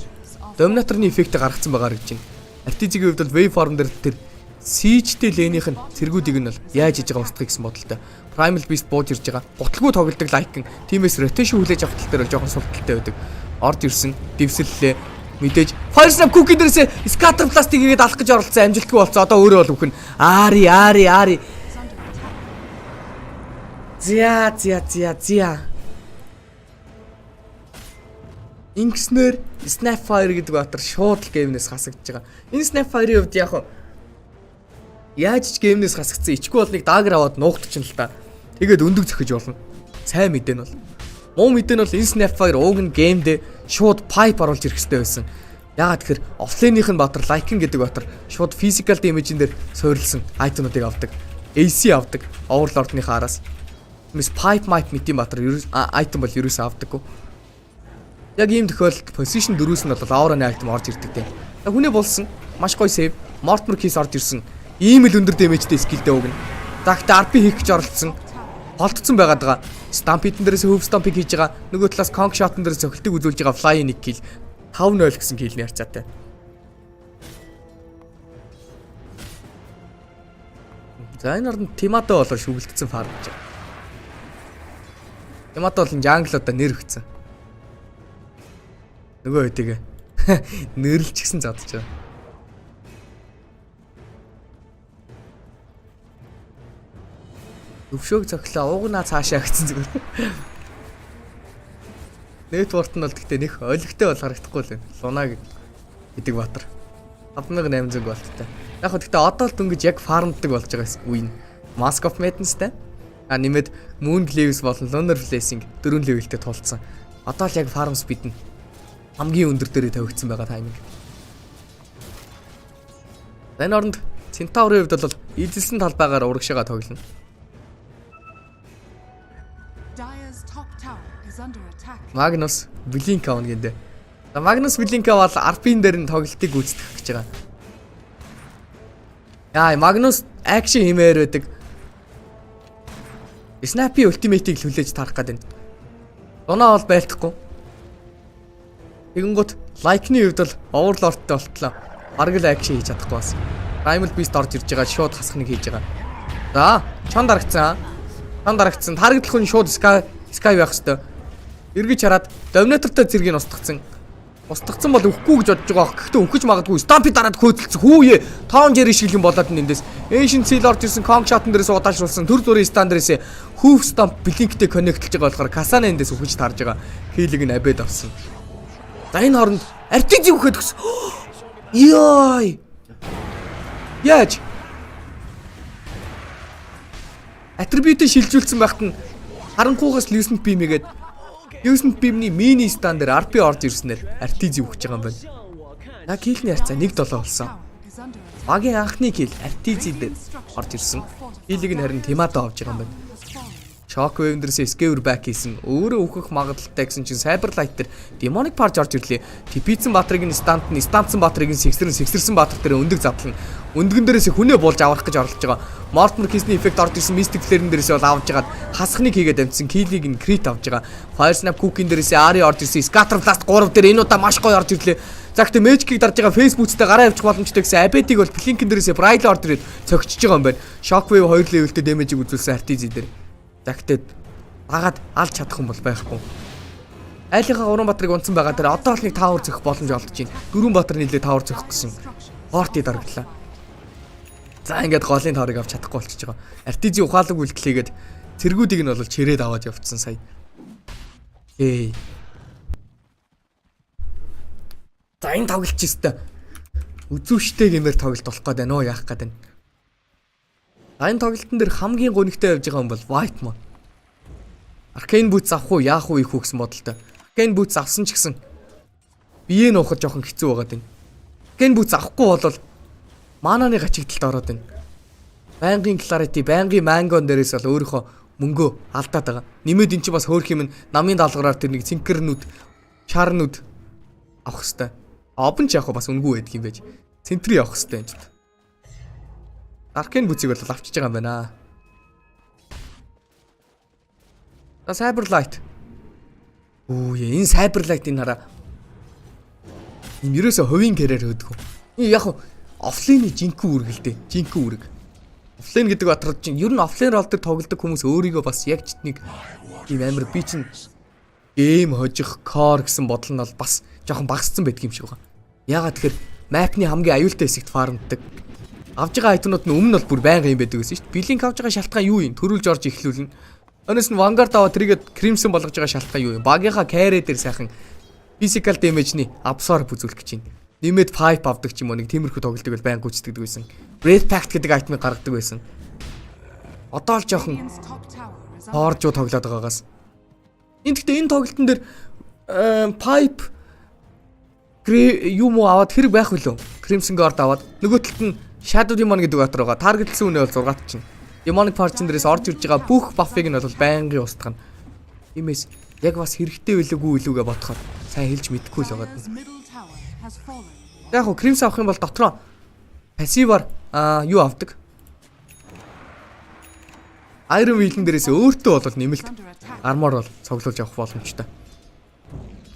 Dominator-ны эффект гаргацсан байгаа гэж байна. Artiz-ийн хувьд бол Waveform дээр тэр Siege-тэй лэнийх нь цэргүүдийг нь бол яаж хийж байгаа устгах гэсэн бодолтой. Primal Beast бууж ирж байгаа. Гуталгүй тоглодог Lycan. Тиймээс rotation хүлээж авах тал дээр бол жоохон султалтай байдаг. Орж ирсэн, дэвсэллээ. Мэдээж Fire Snap Cookie дээрээс Scatter Blast-ийг игээд алах гэж оролцсон амжилтгүй болцсон. Одоо өөрөө бол үхэн Ари. Зя. Инкснэр Kn1Fe гэдэг баатар шууд л геймнээс хасагдж байгаа. Энэ Kn1Fe-ийн хувьд яг яаж ч геймнээс хасагдсан ичгүй бол нэг дагер аваад нуугдчихна л та. Тэгээд өндөг зөхөж болно. Сайн мэдээ нь бол. Муу мэдээ нь бол энэ Kn1Fe ууг нь геймдээ шууд pipe оруулж ирэх хэрэгтэй байсан. Яагаад тэгэхээр офлайных нь баатар Lycan гэдэг баатар шууд physical damage-ин дээр суурилсан айтемуудыг авдаг. AC авдаг. Overlord-ныхаа араас. Мис pipe мэдийн баатар айтем бол ерөөсөө авдаггүй. Яг ийм тохиолдолд position 4-өөс нь бол aura-ны айтем орж ирдэг дээ. Хүний болсон маш гоё save. Mortimer Kiss орж ирсэн. Ийм л өндөр дэмэжтэй скиллтэй өгнө. Загт RP хийх гэж оролцсон. Холдсон байгаад байгаа. Stampede дээрээс hoof stomp хийж байгаа. Нөгөө талаас conk shot дээрээс цохилтыг үзүүлж байгаа fly нэг kill 5-0 гэсэн киллний харьцаатай. За энэ орнд Тимато болоор шүглэгдсэн фарм гэж. Тимато бол jungle-одоо нэр өгцөн. Нөгөө хэдийг нэрлэлчихсэн задж байгаа. Өвшөөг цоглоо уугнаа цаашаа гисэн зүгээр. Network нь бол гэхдээ нэх ойлгохтой бол харагдахгүй л байна. Луна гэдэг баатар 5800 голттой. Яг хөө гэхдээ одоо л дөнгөж яг фармддаг болж байгаа үе нь. Mask of Madness-тэй. Нэмээд Moon Glaives болон Lunar Blessing 4 левелтэй тулцсан. Одоо л яг farm speed нь хамгийн өндөр дээрээ тавигдсан байгаа тайминг. Энэ оронд Centaur-ийн хувьд бол эзэлсэн талбайгаар урагшаага тоглоно. Magnus Blinka гэнэ. За Magnus Blinka бол RP-н дээр нь тоглолтыг гүйцэтгэх гэж байгаа. Яа, Magnus action хиймээр байдаг. Snap-ийн ultimate-ийг хүлээж тарах гэдэг. Дунаа бол байлтахгүй. Тэгэнгუთ Lycan-ийн хувьд бол Overlord-тэй болтлоо. Бараг л action хийж чадахгүй бас. Primal Beast орж ирж байгаа шууд хасахныг хийж байгаа. За, чон дарагдсан. Тарагдлах хүн шууд Sky байх хэвээр. Эргэж хараад Dominator-тай зэргийг устгацсан. Устгацсан бол өхгүй гэж бодож байгаа. Гэхдээ өнхөж магадгүй. Stampede дараад хөөцөлцсөн. Хүүе. Town Jerry шиг юм болоод эндээс. Ancient Seal орж ирсэн, Conk Shot-н дээрээс удаашруулсан. Төр зүрийн stand дээрээс Hoof Stomp Blink-тэй connect-лж байгаа болохоор Kasane эндээс өгч тарж байгаа. Хийлийг нь абед авсан. За энэ хооронд Artiz өгөхөд гисэн. Ёй. Яаж? Attribute шилжүүлсэн байхад нь харанхуугаас Lucent Beam игээд Lucent Beam-ний mini stand дээр RP орж ирснээр Artiz өгч байгаа юм байна. Яг хийхний харьцаа 1-7 болсон. Багийн анхны кил артизид орж ирсэн. Киллийг нь харин Тимато авч байгаа юм байна. Shockwave дээрээс Scare back хийсэн. Өөрөө өөхөх магадaltaй гэсэн чинь Cyberlight дээр Demonic Parch орж ирлээ. Типицэн Баатрыг нь стантсан Баатрыг нь сэгсэрсэн Баатар дээр өндөг задлана. Өндгөн дээрээс хүнээ болж аврах гэж оролдож байгаа. Mortimer Kiss-ний эффект орж ирсэн Mystic Flare дээрээс бол авж жагаад хасхныг хийгээд амжсан. Kill-ийг нь crit авж байгаа. Fire Snap Cook-ийн дээрээс Ari орж ирсэн. Scatter Blast 3 дээр энэ удаа маш гоё орж ирлээ. За гэхдээ Magic-ийг дарж байгаа Facebook-тэй гараа явчих боломжтой гэсэн Abet-ийг бол Blink-ийн дээрээс Bridal орж ирээд цогчж байгаа юм байна. Shockwave 2 level-тэй damage-ийг үзүүлсэн Artiz дээр. За гэхдээ дагаад алж чадах юм бол байхгүй. Айлынхаа 3 Баатрыг унтсан байгаа дээр одоо л нэг таавар зөх боломж олдож байна. 4 Баатар нийлээ таавар зөх гэсэн. Хорти дараглаа. За ингээд голын тааврыг авч чадахгүй болчихж байгаа. Артизи ухаалаг үйлдэлээгээд цэргүүдийг нь бол чирээд аваад явцсан сая. За энэ тоглолт ч өстой. Үзүүштэй гэмээр тоглолт болох гээд байна уу яах гээд байна. Энэ тоглолтын дээр хамгийн гонигтай явж байгаа юм бол White Man. Arcane Boots авах уу, яах уу их үү гэсэн бодолтой. Arcane Boots авсан ч гэсэн биеэ нуухад жоохон хэцүү байгаад байна. Arcane Boots авахгүй бол мананы гачигдалд ороод байна. Байнгын Clarity, байнгын Mangon дээрээс бол өөрийнхөө мөнгөө алдаад байгаа. Нэмээд эн чинь бас хөөх юм намын даалгавраар тэр нэг цинкернүүд, чарнүүд авах хэвээр. Обн ч яг бас үнгүй байдаг юм байж. Центри авах хэвээр юм ч. Arcane Boots-ийг бол авчиж байгаа юм байна. Cyberlight. Энэ Cyberlight-ийн хараа. Энэ ерөөсө хувийн кэрээр хөдгөө. Яг офлайны жинхэнэ үргэлтэй. Жинхэнэ үрэг. Офлайн гэдэг батрууд чинь ер нь офлайн рол дээр тоглодог хүмүүс өөрийгөө бас яг ч нэг ийм амар би чинь гейм хожих core гэсэн бодол нь бол бас жоохон багассан байдаг юм шиг байна. Ягаад тэгэхээр map-ны хамгийн аюултай хэсэгт фармддаг. Авж байгаа айтнууд нь өмнө нь бол бүр байнга юм байдаг гэсэн шүү дээ. Blink авж байгаа шалтгаан юу юм? Төрүүлж орж эхлүүлнэ. Өнөөс нь Vanguard аваад тэрийгэ Crimson болгож байгаа шалтгаан юу юм? Багийнхаа carry дээр сайхан physical damage-ний absorb үзүүлэх гэж байна. Нэмээд pipe авдаг ч юм уу нэг тиймэрхүү тоглолтыг бол байнга гүйцэтгэдэг байсан. Breath Pact гэдэг айтмыг гаргадаг байсан. Одоо л жоохон хоржуу тоглоод байгаагаас. Энэ тоглолтын дээр pipe юм уу аваад хэрэг байх үлээ. Crimson Guard аваад нөгөө талд нь Shadow Demon гэдэг батар байгаа. Таргетлсан үнэ бол 6-т чинь. Demonic Fortune дээрээс орж ирж байгаа бүх buff-ыг нь бол байнгын устгана. Тиймээс яг бас хэрэгтэй билүүгүй илүүгээ бодохоор сайн хэлж мэдэхгүй л байгаа. Яг хөө Crimson авах юм бол дотроо пассиваар юу авдаг? Iron Wheel дээрээс өөртөө бол нэмэлт armor бол цуглуулж авах боломжтой.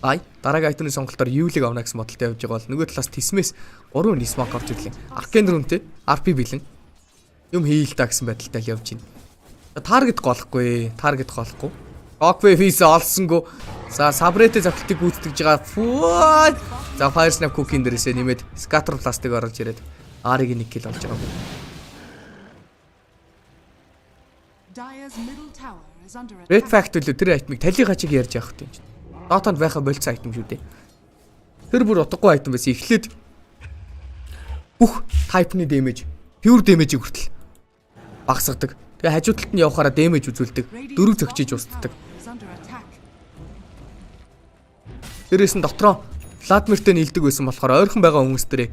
Дараагийн айтны сонголтоор Юлиг авна гэсэн бодолтой явж байгаа бол нөгөө талаас Тисмээс 3 Нисмак орж ирлээ. Arcane Rune-тэй RP бэлэн юм хийл та гэсэн байдалтай л явж байна. Таргет голохгүй. Kn1Fe физ олсонгүй. За Sabrete завхлтыг гүйцэтгэж байгаа. За Fire Snap Cook-ийн дээрээс нэмээд Scatter Blast-ыг оруулж ирээд Ari-г нэг kill олж байгаа. Red Fact л тэр айтмыг талын хачиг ярьж явах юм чинь. Дотонд байха болцсон айтем шүү дээ. Тэр бүр утгагүй айтем байсан. Эхлээд бүх type-ны damage, pure damage-ийг хүртэл багасгадаг. Тэгээ хажуу талд нь явахаараа damage үзүүлдэг. Дөрөв зөгчиж устдаг. Дээрээс нь дотроо Vladimir-тэй нийлдэг байсан болохоор ойрхон байгаа хүмүүс дээрээ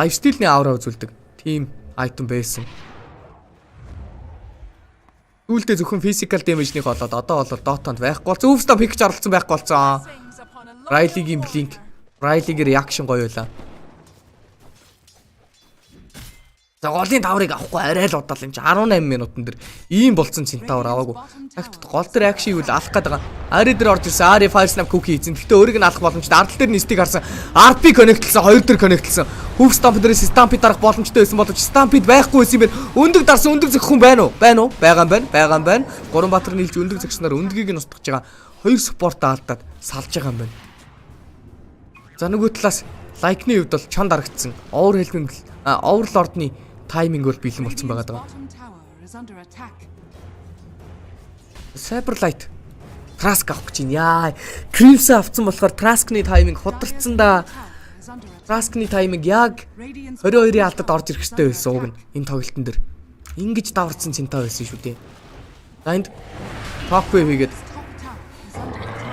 lifestyle-ны aura үзүүлдэг. Team item байсан.Үүлдэ зөвхөн physical damage-ийг олоод одоо бол Dota-нд байхгүй болсон. Өвстө пикч оролцсон байхгүй болсон. Riley-гийн blink, Riley-гийн reaction гоё байлаа. За голын таврыг авахгүй арай л удаал юм чи 18 минутан дээр ийм болцсон центавр аваагүй. Цагт гол дээр акшиг үл алах гээд байгаа. Ари дээр орж ирсэн. Ари Fire Snap Cook хийсэн. Гэхдээ өөрийг нь алах боломжтой. Ардл дээр нистийг харсан. RP connect-лсэн, хоёр дээр connect-лсэн. Hoof Stomp дээрээс Stampede дарах боломжтой байсан боловч Stampede байхгүй байсан юм байна. Өндөг дарсан, өндөг зөх хүн байна уу? Байна уу? Байгаа юм байна. Гурван баатар нийлж өндөг зөгснөр өндгийг нь устгаж байгаа. Хоёр спортоо алдаад салж байгаа юм байна. За нөгөө талаас like-ны хувьд бол чон дарагдсан. Overlord-ны тайминг бол бэлэн болсон байгаа даа. Cyberlight Trask авах гэж байна. Яа, Crimson авсан болохоор Trask-ны тайминг худалдсан да. Trask-ны тайминг яг 22-ийн алдад орж ирэх хэрэгтэй байсан уг нь энэ тоглолтын дээр. Ингиж даварсан цэнтаа байсан шүү дээ. За энд Kn1Fe хийгээд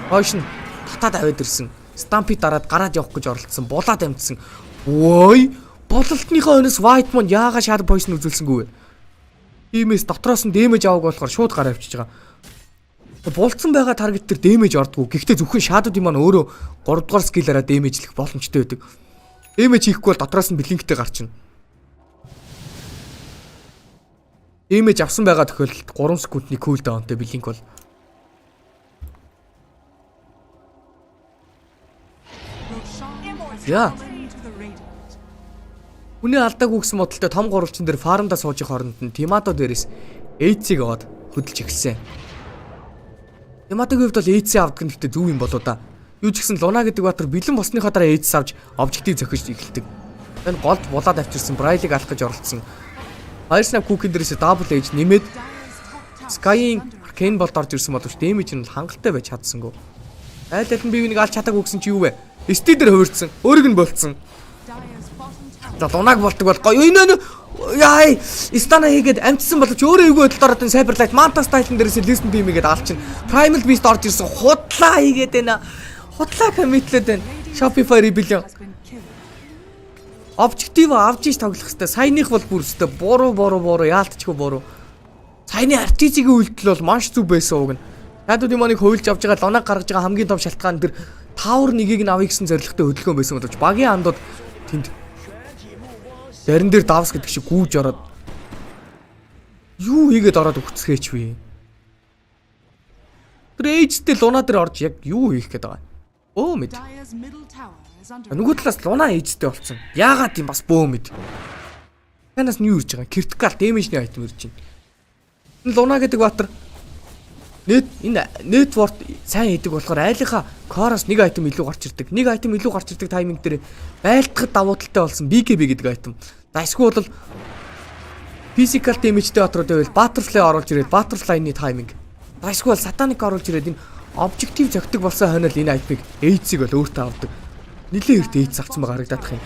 Potion татаад аваад ирсэн. Stampede дараад гараад явах гэж оролцсон. Булаад амжсан. Ой, Гололтныхоо өнөөс Whitemon яагаад Shadow Poison үзүүлсэнгүй вэ? Тиймээс дотроос нь дэмэж авах болохоор шууд гараа авчиж байгаа. Булцсан байгаа таргет төр дэмэж ордгоо. Гэхдээ зөвхөн Shadow Demon өөрөө 3 дугаар скиллаараа дэмэжлэх боломжтой байдаг. Дэмэж хийхгүй бол дотроос нь блинктэй гарчна. Дэмэж авсан байгаа тохиолдолд 3 секундны кулдаунтай блинк бол. Яа. Хүний алдаагүй гэсэн бодолтой том гурвалжин дээр фармда суужих хооронд нь Тимато дээрээс AC-г аваад хөдөлж эхэлсэн. Тиматогийн хувьд бол AC авдаг нь гэхдээ зөв юм болоо да. Юу ч гэсэн Луна гэдэг баатар бэлэн босныхоо дараа AC авч обжектив зохиж эхэлдэг. Энэ голд булаад авчирсан Брайлыг алах гэж оролцсон. Fire Snap Cookie дээрээс Double Edge нэмээд Sky-ийн Arcane Bolt орж ирсэн боловч damage нь хангалттай байж чадсангүй. Айл аль нь бивийг нэг алж чадаагүй гэсэн чи юу вэ? ST дээр хувирцсан, өөрийг нь болцсон. За Лунаг болдог бол гоё. Энэ яа, Стана хийгээд амтсан боловч өөрөө эйгүү хөдөлт ороод энэ Cyberlight Mantas Titan дээрээс Listen Beam гээд алчин. Primal Beast орж ирсэн худлаа хийгээд байна. Худлаа коммитлээд байна. Shopify Rebellion. Objective авч иж тоглох хэвээр. Саяных бол бүр өстэй буруу яалтчгүй буруу. Саяны артизигийн үйлдэл бол маш зүв байсан уг нь. Shadow Demon-ыг хуйлж авч байгаа Лунаг гаргаж байгаа хамгийн том шалтгаан дэр Tower 1-ийг нь авъя гэсэн зорилготой хөдөлгөөн байсан боловч багийн андууд тэнд зарин дээр давс гэдэг шиг гүүж ороод юу хийгээд ороод өгцгээч вэ? Рэйжтэй Луна дээр орж яг юу хийх гээд байгаа. Өө мэд. Нөгөө талаас Луна ээжтэй болсон. Яагаад юм бас бөө мэд. Танаас нь юу ирж байгаа? Critical damage-ний item ирж байна. Энэ Луна гэдэг баатар энэ network сайн хийдэг болохоор айлынхаа core-оос нэг item илүү гарч ирдэг. Нэг item илүү гарч ирдэг тайминг дээр байлтахад давуу талтай болсон BKB гэдэг item. За эсвэл бол physical damage-тэй батрууд байвал butterfly оруулж ирээд butterfly-ны тайминг. За эсвэл satanic оруулж ирээд энэ objective зөгтөг болсон хойно л энэ item-ыг AIDS-ийг бол өөртөө авдаг. Нилээ эрт AIDS авсан байгаа харагдах юм.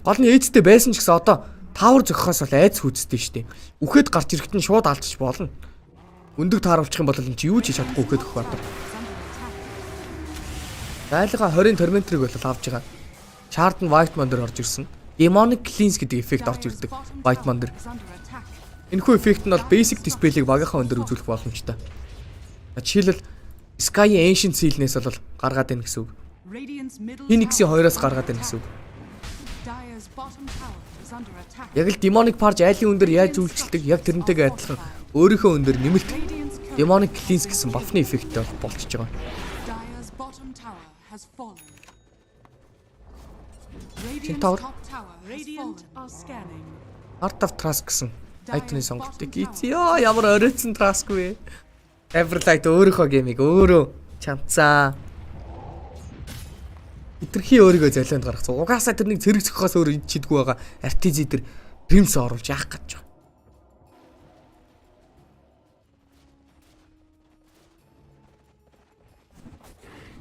Гол нь AIDS-тэй байсан ч гэсэн одоо tower зөгхөхөөс бол айц хүйцтэй шүү дээ. Үхээд гарч ирэхэд нь шууд алдчих болно. Өндөг тааруулчих юм бол энэ чи юу ч хийж чадахгүй гэхэд өгөх баатар. Айлга 20-ын Tormentor-ыг бол авч байгаа. Shard нь Whitemon дээр орж ирсэн. Demonic Cleanse гэдэг эффект орж ирдэг Whitemon дээр. Энэхүү эффект нь бол basic display-ийг багийнхаа өндөр үзүүлэх боломжтой. Жишээлбэл Sky Ancient Seal-нээс бол гаргаад байна гэсэн үг. Phoenix-ийн 2-оос гаргаад байна гэсэн үг. Яг л Demonic Purge айлын өндөр яаж үйлчлдэг яг тэрнтэйгээ адилхан өөрийнхөө өндөр нэмэлт Demonic Cleanse гэсэн бафны эффекттэй болчихж байгаа. Tower Art of Trust гэсэн item-ийн сонголтыг ийцээ ямар оройтсон Trust вэ? Everlight өөрийнхөө геймийг өөрөө чамцаа. Итерхий өөрийгөө золионд гаргацсан. Угаасаа тэрнийг цэрэг зөхөхөөс өөр чидгүй байгаа. Artizi дээр Prims оруулж яах гэж байна.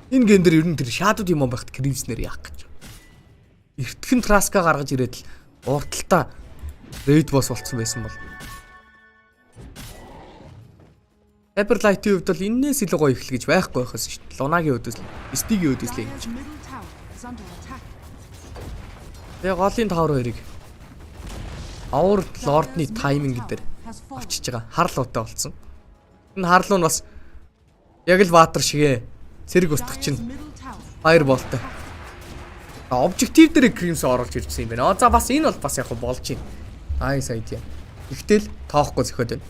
Энэ ген дээр ер нь тэр Shadow Demon байхад Crimson-ээр яах гэж байна. Эртхэн Traska гаргаж ирээд л урталтаа Raid Boss болцсон байсан бол. Cyberlight-ийн хувьд бол энээс илүү гоё эхлэх гэж байхгүй байхаас шүү дээ. Lunaгийн хувьд л ST-гийн хувьд л юм чи. Тэгээ голын Tower 2-ыг Our Lord-ны тайминг дээр авчиж байгаа. Харлуутай болсон. Энэ харлуу нь бас яг л Water шигээ цэрэг устгах чинь Firebolt-тай. Objective дээр Crimson оруулж ирсэн юм байна. За бас энэ бол бас яг болж байна. Nice idea. Ихтэл тоохгүй зөхөд байна.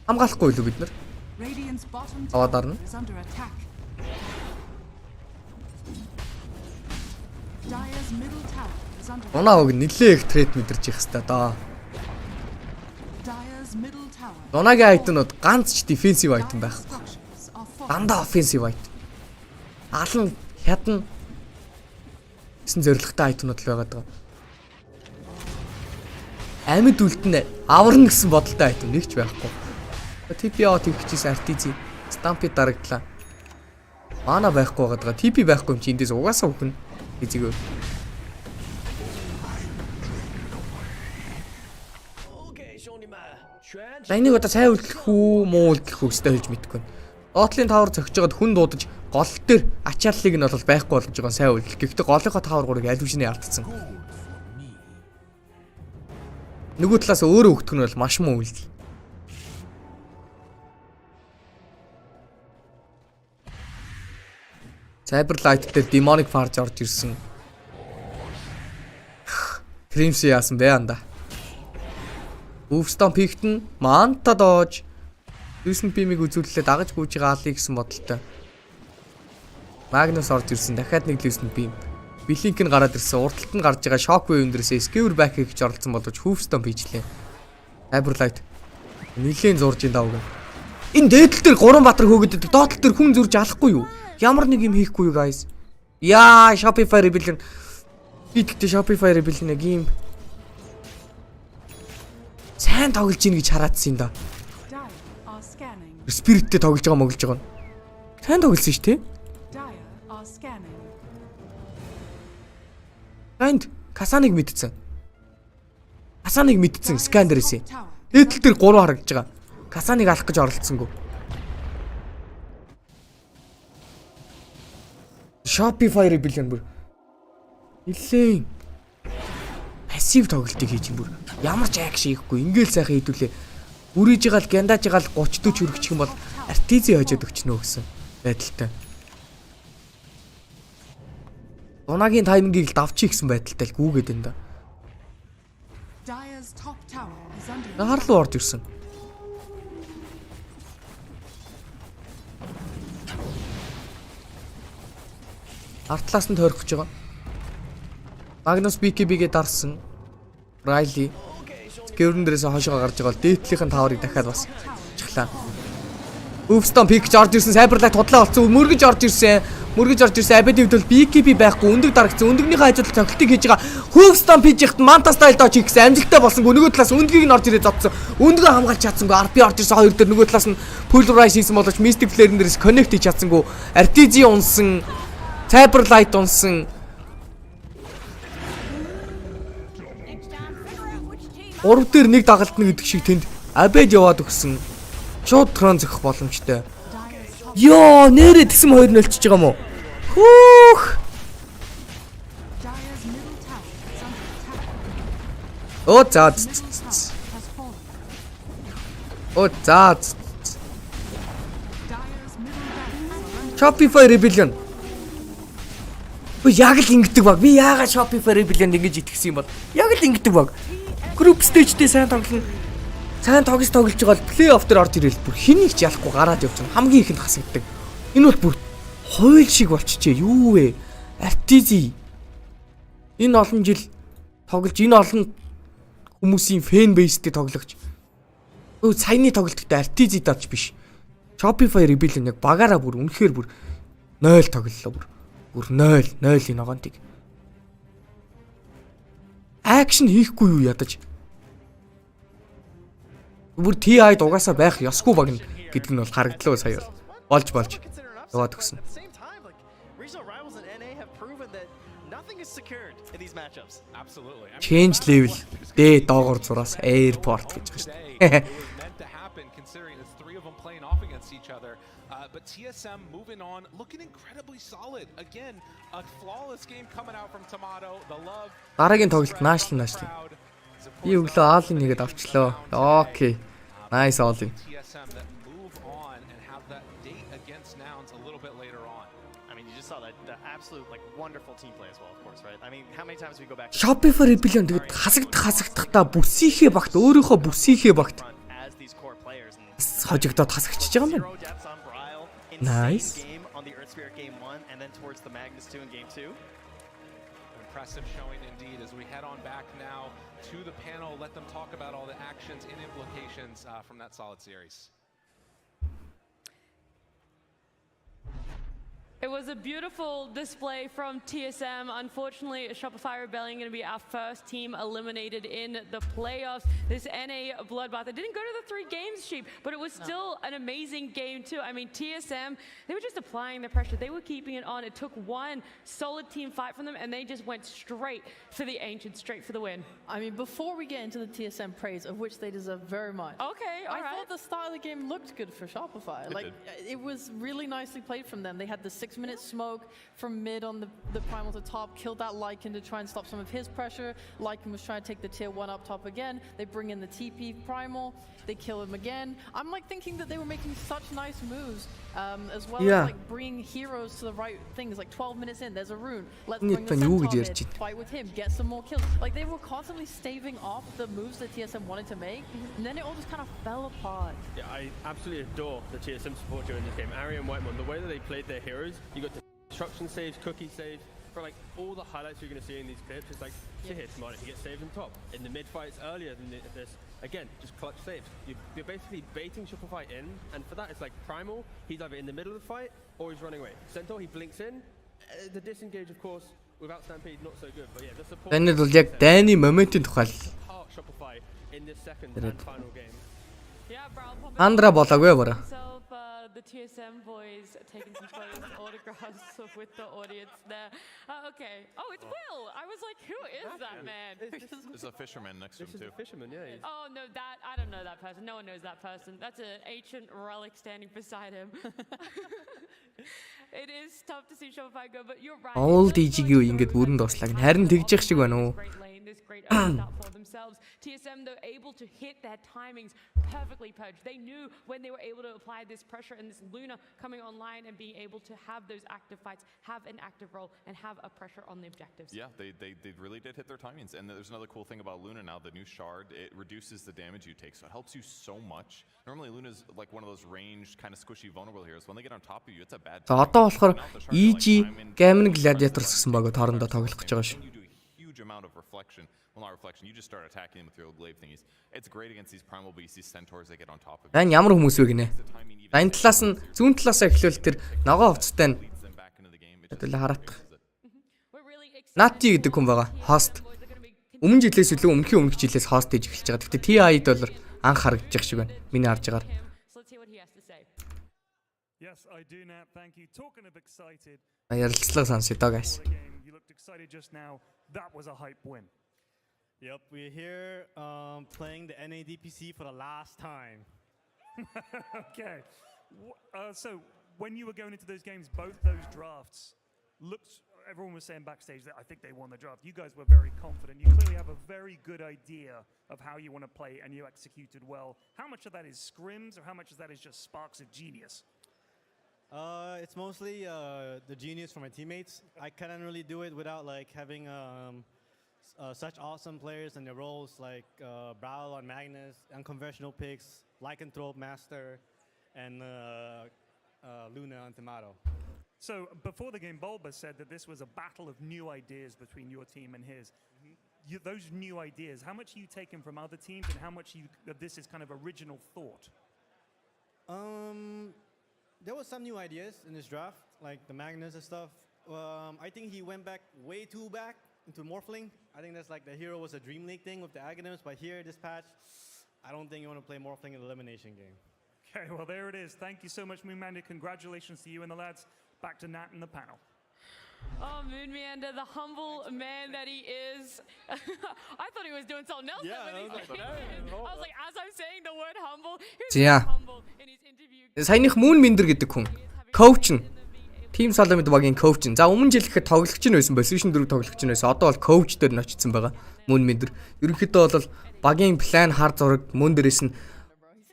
Хамгаалахгүй илүү бид нар. Аваад арна. Лунааг нэлээ их трейд мэдэрч явах хэвээр даа. Лунагийн айтнууд ганц ч defensive item байхгүй. Дандаа offensive item. Алан хядна гэсэн зорилготой айтнууд л байгаад байгаа. Амьд үлдэнэ аварна гэсэн бодолтой айтм нэг ч байхгүй. TP out хийчихсэн Artizi Stampede дарагдлаа. Mana байхгүй байгаа. TP байхгүй юм чи эндээс угаасаа үхэн. Эзэгээр. Энийг одоо сайн үлдэх үү, муу үлдэх үү гэж хэлж мэдэхгүй. Доотлын тавар зөгж жоод хүн дуудаж гол дээр ачааллыг нь бол байхгүй болгож байгаа сайн үйл. Гэхдээ голынхоо тавар гурыг аль бишний ардсан. Нөгөө талаас өөрөө өгдөх нь бол маш муу үйлдэл. Cyberlight дээр demonic farge орж ирсэн. Kn1Fe яасан бэ анда. Өвстон пиктэн манта доож Лүсэн бимиг үзүүлэлээ дагаж гүйж байгаа алыг гэсэн бодолтой. Магнус орж ирсэн. Дахиад нэг лүсэн бим. Блинк нь гараад ирсэн. Урталт нь гарч байгаа Shockwave өндөрөөс Skewer back хийж оролцсон боловч Hoofstone bijлээ. Cyberlight нилийн зурж ин давг. Энэ дээдл дээр 3 баатар хөөгдөд доотлол дээр хүн зурж алахгүй юу? Ямар нэг юм хийхгүй юу guys? Яа, Shopify Rebellion. Би тэгтээ Shopify Rebellion яг юм сайн тоглож ийн гэж хараадсан юм да. Спириттэй тоглож байгаа моглож байгаа. Сайн тоглосон шүү, тий? Энд Касаныг мэдсэн. Касаныг мэдсэн скандерээс. Дээдл дээр 3 харагдаж байгаа. Касаныг алах гэж оролцсонгүй. Shopify Rebellion бүр нилээн пассив тоглолтыг хийж юм бүр. Ямар ч акшн хийхгүй. Ингээл сайхан хийдүүлээ. Үриж байгаа л гяндаж байгаа л 30-40 хүрчих юм бол артизи хожоод өгчнө гэсэн байдалтай. Дунагийн таймингийг л давчих гэсэн байдалтай л гүүгээд энэ да. Нахарлуу орж ирсэн. Артлаас нь тойрох гэж байгаа. Magnus BKB-гээ дарсан. Riley Гэрэн дээрээс хошоо гарч байгаа бол дээдлийнхэн таварыг дахиад бас чихлаа. Өвстон пик орж ирсэн, Cyberlight худлаа болсон, мөргөж орж ирсэн. Абедийн хувьд бол BKB байхгүй, өндөг дарагдсан. Өндөгнийхөө ажилд тоглолтыг хийж байгаа. Өвстон пижихт Manta style дооч хийсэн амжилттай болсонгүй. Нөгөө талаас өндгийг нь орж ирээд зодсон. Өндгөө хамгаалж чадсангүй. RP орж ирсэн хоёр дээр нөгөө талаас нь Pulverize хийсэн боловч Mystic Flare-ын дээрээс connect хийж чадсангүй. RTG унсан, Cyberlight унсан. Урав дээр нэг дагалтна гэдэг шиг тэнд Абед яваад өгсөн. Шууд трон зөхөх боломжтой. Йоо, нэрээ тэсэм 2-0 чиж байгаа мó. Хүүх. Оо заа. Shopify Rebellion. Яг л ингэдэг баг. Би яагаад Shopify Rebellion ингэж итгэсэн юм бол? Яг л ингэдэг баг. Group stage дээр сайн тоглоно. Сайн тоглож байгаа бол плей-офф дээр орж ирэл бүр хэнийг ч ялахгүй гараад явчихна. Хамгийн ихэнд хасагддаг. Энэ бол бүр хууль шиг болчихжээ. Юу вэ? Artizi. Энэ олон жил тоглож энэ олон хүмүүсийн фэн бейстэй тоглогч. Саяны тоглолттой Artizi дарж биш. Shopify Rebellion яг багаараа бүр үнэхээр бүр 0 тоглолоо бүр 0 энэ ногоонтыг. Акшн хийхгүй юу ядаж. Бүр TI-д угаасаа байх ёсгүй баг гэдэг нь бол харагдлаа сая болж яваад өгсөн. Change level D доогоор зураас airport гэж байна шүү дээ. But TSM moving on, looking incredibly solid. Again, a flawless game coming out from Tomato. The love. Дараагийн тоглолт наашл. Би өглөө аалын нэгэд авчлаа. Окей. Nice all in. TSM that move on and have that date against Nouns a little bit later on. I mean, you just saw that the absolute like wonderful team play as well, of course, right? I mean, how many times we go back to Shopify Rebellion тэгээд хасагдахтаа бүсийнхээ багт өөрийнхөө бүсийнхээ багт as these core players and хожигдоод хасагчиж байгаа юм байна. Nice. Game on the Earth Spirit game 1 and then towards the Magnus 2 in game 2. Impressive showing indeed as we head on back now to the panel. Let them talk about all the actions and implications from that solid series. It was a beautiful display from TSM. Unfortunately, Shopify Rebellion going to be our first team eliminated in the playoffs. This NA bloodbath, it didn't go to the 3 games, Sheep, but it was still an amazing game too. I mean, TSM, they were just applying the pressure. They were keeping it on. It took one solid team fight from them, and they just went straight for the Ancients, straight for the win. I mean, before we get into the TSM praise, of which they deserve very much. Okay, all right. I thought the style of the game looked good for Shopify. It was really nicely played from them. They had the 6 6-minute smoke from mid on the primal to top, killed that Lycan to try and stop some of his pressure. Lycan was trying to take the tier 1 up top again. They bring in the TP primal, they kill him again. I'm like thinking that they were making such nice moves, as well as like bringing heroes to the right things. Like 12 minutes in, there's a rune. Let's bring the Centaur mid, fight with him, get some more kills. Like they were constantly staving off the moves that TSM wanted to make, and then it all just kind of fell apart. Yeah, I absolutely adore the TSM support during this game. Ari and Whitemon, the way that they played their heroes, you got destruction saves, cookie saves, for like all the highlights you're going to see in these clips. It's like, so here, Tomato, he gets saved on top. In the mid fights earlier than this, again, just clutch saves. You're basically baiting Shopify in, and for that, it's like Primal, he's either in the middle of the fight or he's running away. Centaur, he blinks in. The disengage, of course, without Stampede, not so good. But yeah, the support. Энэ бол яг дайны моментын тухай. Shopify in this second and final game. Андра болоогүй бара. The TSM boys taking some photos, autographs with the audience there. Okay. Oh, it's Will. I was like, who is that man? There's a fisherman next to him too. This is a fisherman, yeah. Oh no, I don't know that person. No one knows that person. That's an ancient relic standing beside him. It is tough to see Shopify go, but you're right. All DG-г ингэж бүрэн дуслаг. Харин тэгж явах шиг байна уу? This great open up for themselves. TSM though able to hit their timings perfectly purged. They knew when they were able to apply this pressure and this Luna coming online and being able to have those active fights, have an active role, and have a pressure on the objectives. Yeah, they really did hit their timings. And there's another cool thing about Luna now, the new shard, it reduces the damage you take, so it helps you so much. Normally Luna's like one of those ranged, kind of squishy, vulnerable heroes. When they get on top of you, it's a bad За одоо болохоор EG Gaming Gladiators гэсэн баг хоорондоо тоглох гэж байгаа шүү. Huge amount of reflection. Well, not reflection. You just start attacking them with your old glaive thingies. It's great against these primal beasts, these centaurs that get on top of you. Энэ ямар хүмүүс вэ гинэ? Энэ талаас нь зүүн талаас эхлүүл тэр ногоо хувцастай нь. Тэгэл хараадах. Nati гэдэг хүн байгаа. Host. Өмнө жилээс илүү өмнөх жилээс host хийж эхэлж байгаа. Гэхдээ TI доллар анх харагдчих шиг байна. Миний харж байгаа. Yes, I do now. Thank you. Talking of excited. Ярилцлага сонсъё доо guys. You looked excited just now. That was a hype win. Yep, we're here playing the NADPC for the last time. Okay. So when you were going into those games, both those drafts looked. Everyone was saying backstage that I think they won the draft. You guys were very confident. You clearly have a very good idea of how you want to play, and you executed well. How much of that is scrims, or how much of that is just sparks of genius? It's mostly the genius from my teammates. I couldn't really do it without like having such awesome players in their roles like Brawl on Magnus, unconventional picks, Lycanthrope Master, and Luna on Tomato. So before the game, Bulba said that this was a battle of new ideas between your team and his. Those new ideas, how much are you taking from other teams, and how much of this is kind of original thought? There was some new ideas in this draft, like the Magnus and stuff. I think he went back way too back into Morphling. I think that's like the hero was a Dream League thing with the Aghanims, but here, this patch, I don't think you want to play Morphling in the elimination game. Okay, well, there it is. Thank you so much, Moonmander. Congratulations to you and the lads. Back to Nat and the panel. Oh, Moonmander, the humble man that he is. I thought he was doing something else. Yeah, I was like, as I'm saying the word humble, Yeah. humble in his interview. Саяных Moonmander гэдэг хүн coach нь Team Solomid багийн coach нь. За өмнө жил гэхэд тоглогч нь байсан, Position 4 тоглогч нь байсан. Одоо бол coach дээр нь очсон байгаа. Moonmander. Ерөнхийдөө бол багийн план хар зураг мөн дээрээс нь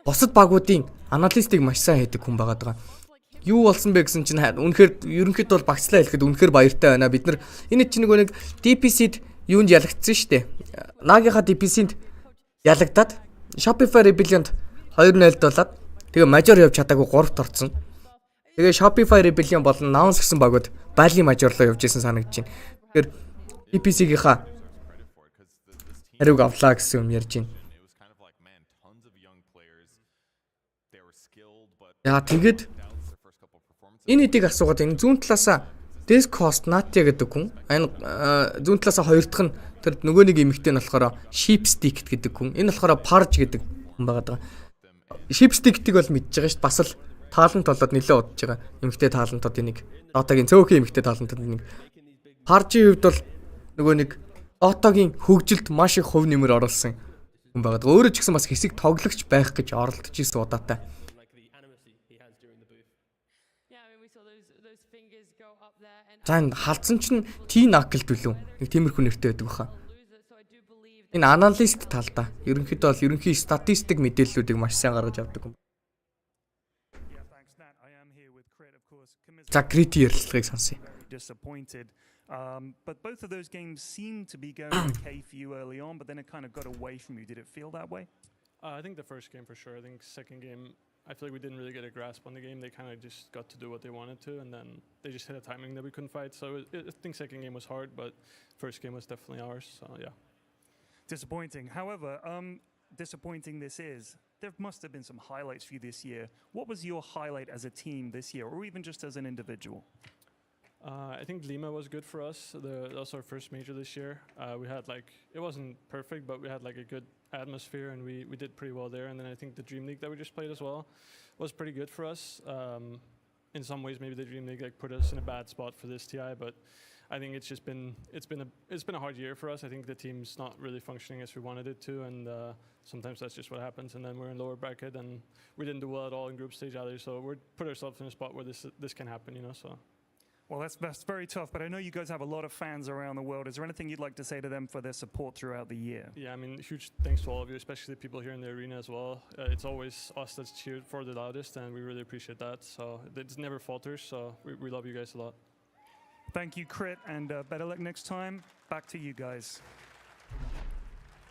бусад багуудын аналистик маш сайн хийдэг хүн байгаа даа. Юу болсон бэ гэсэн чинь үнэхээр ерөнхийдөө бол багцлаа хэлэхэд үнэхээр баяртай байна. Бид нар энэ чинь нэг DPC-д юунд ялагдсан шүү дээ. Нагийнхаа DPC-д ялагдаад Shopify Rebellion-д 2-0 болоод тэгээ major явж чадаагүй 3-т орсон. Тэгээ Shopify Rebellion болон Nouns гэсэн багууд Bali major руу явж исэн санагдаж байна. Тэгэхээр DPC-гийнхаа хариуг авлаа гэсэн юм ярьж байна. Яа тэгээд энэ хэдийг асуугаад энэ зүүн талаасаа Discost Natia гэдэг хүн. Энэ зүүн талаасаа хоёр дахь нь тэр нөгөө нэг эмэгтэй нь болохоор Sheepstick гэдэг хүн. Энэ болохоор Parge гэдэг хүн байгаа даа. Sheepstick-ийг бол мэдж байгаа шүү дээ. Бас л талант болоод нэлээд удаж байгаа. Эмэгтэй талантуудын нэг. Дотогийн цөөхөн эмэгтэй талантуудын нэг. Parge-ийн хувьд бол нөгөө нэг Дотогийн хөгжилд маш их хувь нэмэр оруулсан хүн байгаа даа. Өөрөө ч гэсэн бас хэсэг тоглогч байх гэж оролдож ирсэн удаатай. За энэ халдсан чинь T-Knuckle дүлүү. Нэг тиймэрхүү нэртэй байдаг баха. Энэ аналист талдаа ерөнхийдөө бол ерөнхий статистик мэдээллүүдийг маш сайн гаргаж авдаг юм. За Crit ярилцлагыг сонсъё. Disappointed. But both of those games seemed to be going okay for you early on, but then it kind of got away from you. Did it feel that way? I think the first game for sure. I think second game, I feel like we didn't really get a grasp on the game. They kind of just got to do what they wanted to, and then they just hit a timing that we couldn't fight. So I think second game was hard, but first game was definitely ours. So yeah. Disappointing. However, disappointing this is. There must have been some highlights for you this year. What was your highlight as a team this year, or even just as an individual? I think Lima was good for us. That was our first major this year. We had it wasn't perfect, but we had a good atmosphere, and we did pretty well there. And then I think the Dream League that we just played as well was pretty good for us. In some ways, maybe the Dream League put us in a bad spot for this TI, but I think it's been a hard year for us. I think the team's not really functioning as we wanted it to, and sometimes that's just what happens. And then we're in lower bracket, and we didn't do well at all in group stage either. So we're put ourselves in a spot where this can happen, So. Well, that's very tough, but I know you guys have a lot of fans around the world. Is there anything you'd like to say to them for their support throughout the year? Yeah, I mean, huge thanks to all of you, especially the people here in the arena as well. It's always us that's cheered for the loudest, and we really appreciate that. So it never falters, so we love you guys a lot. Thank you, Crit, and better luck next time. Back to you guys.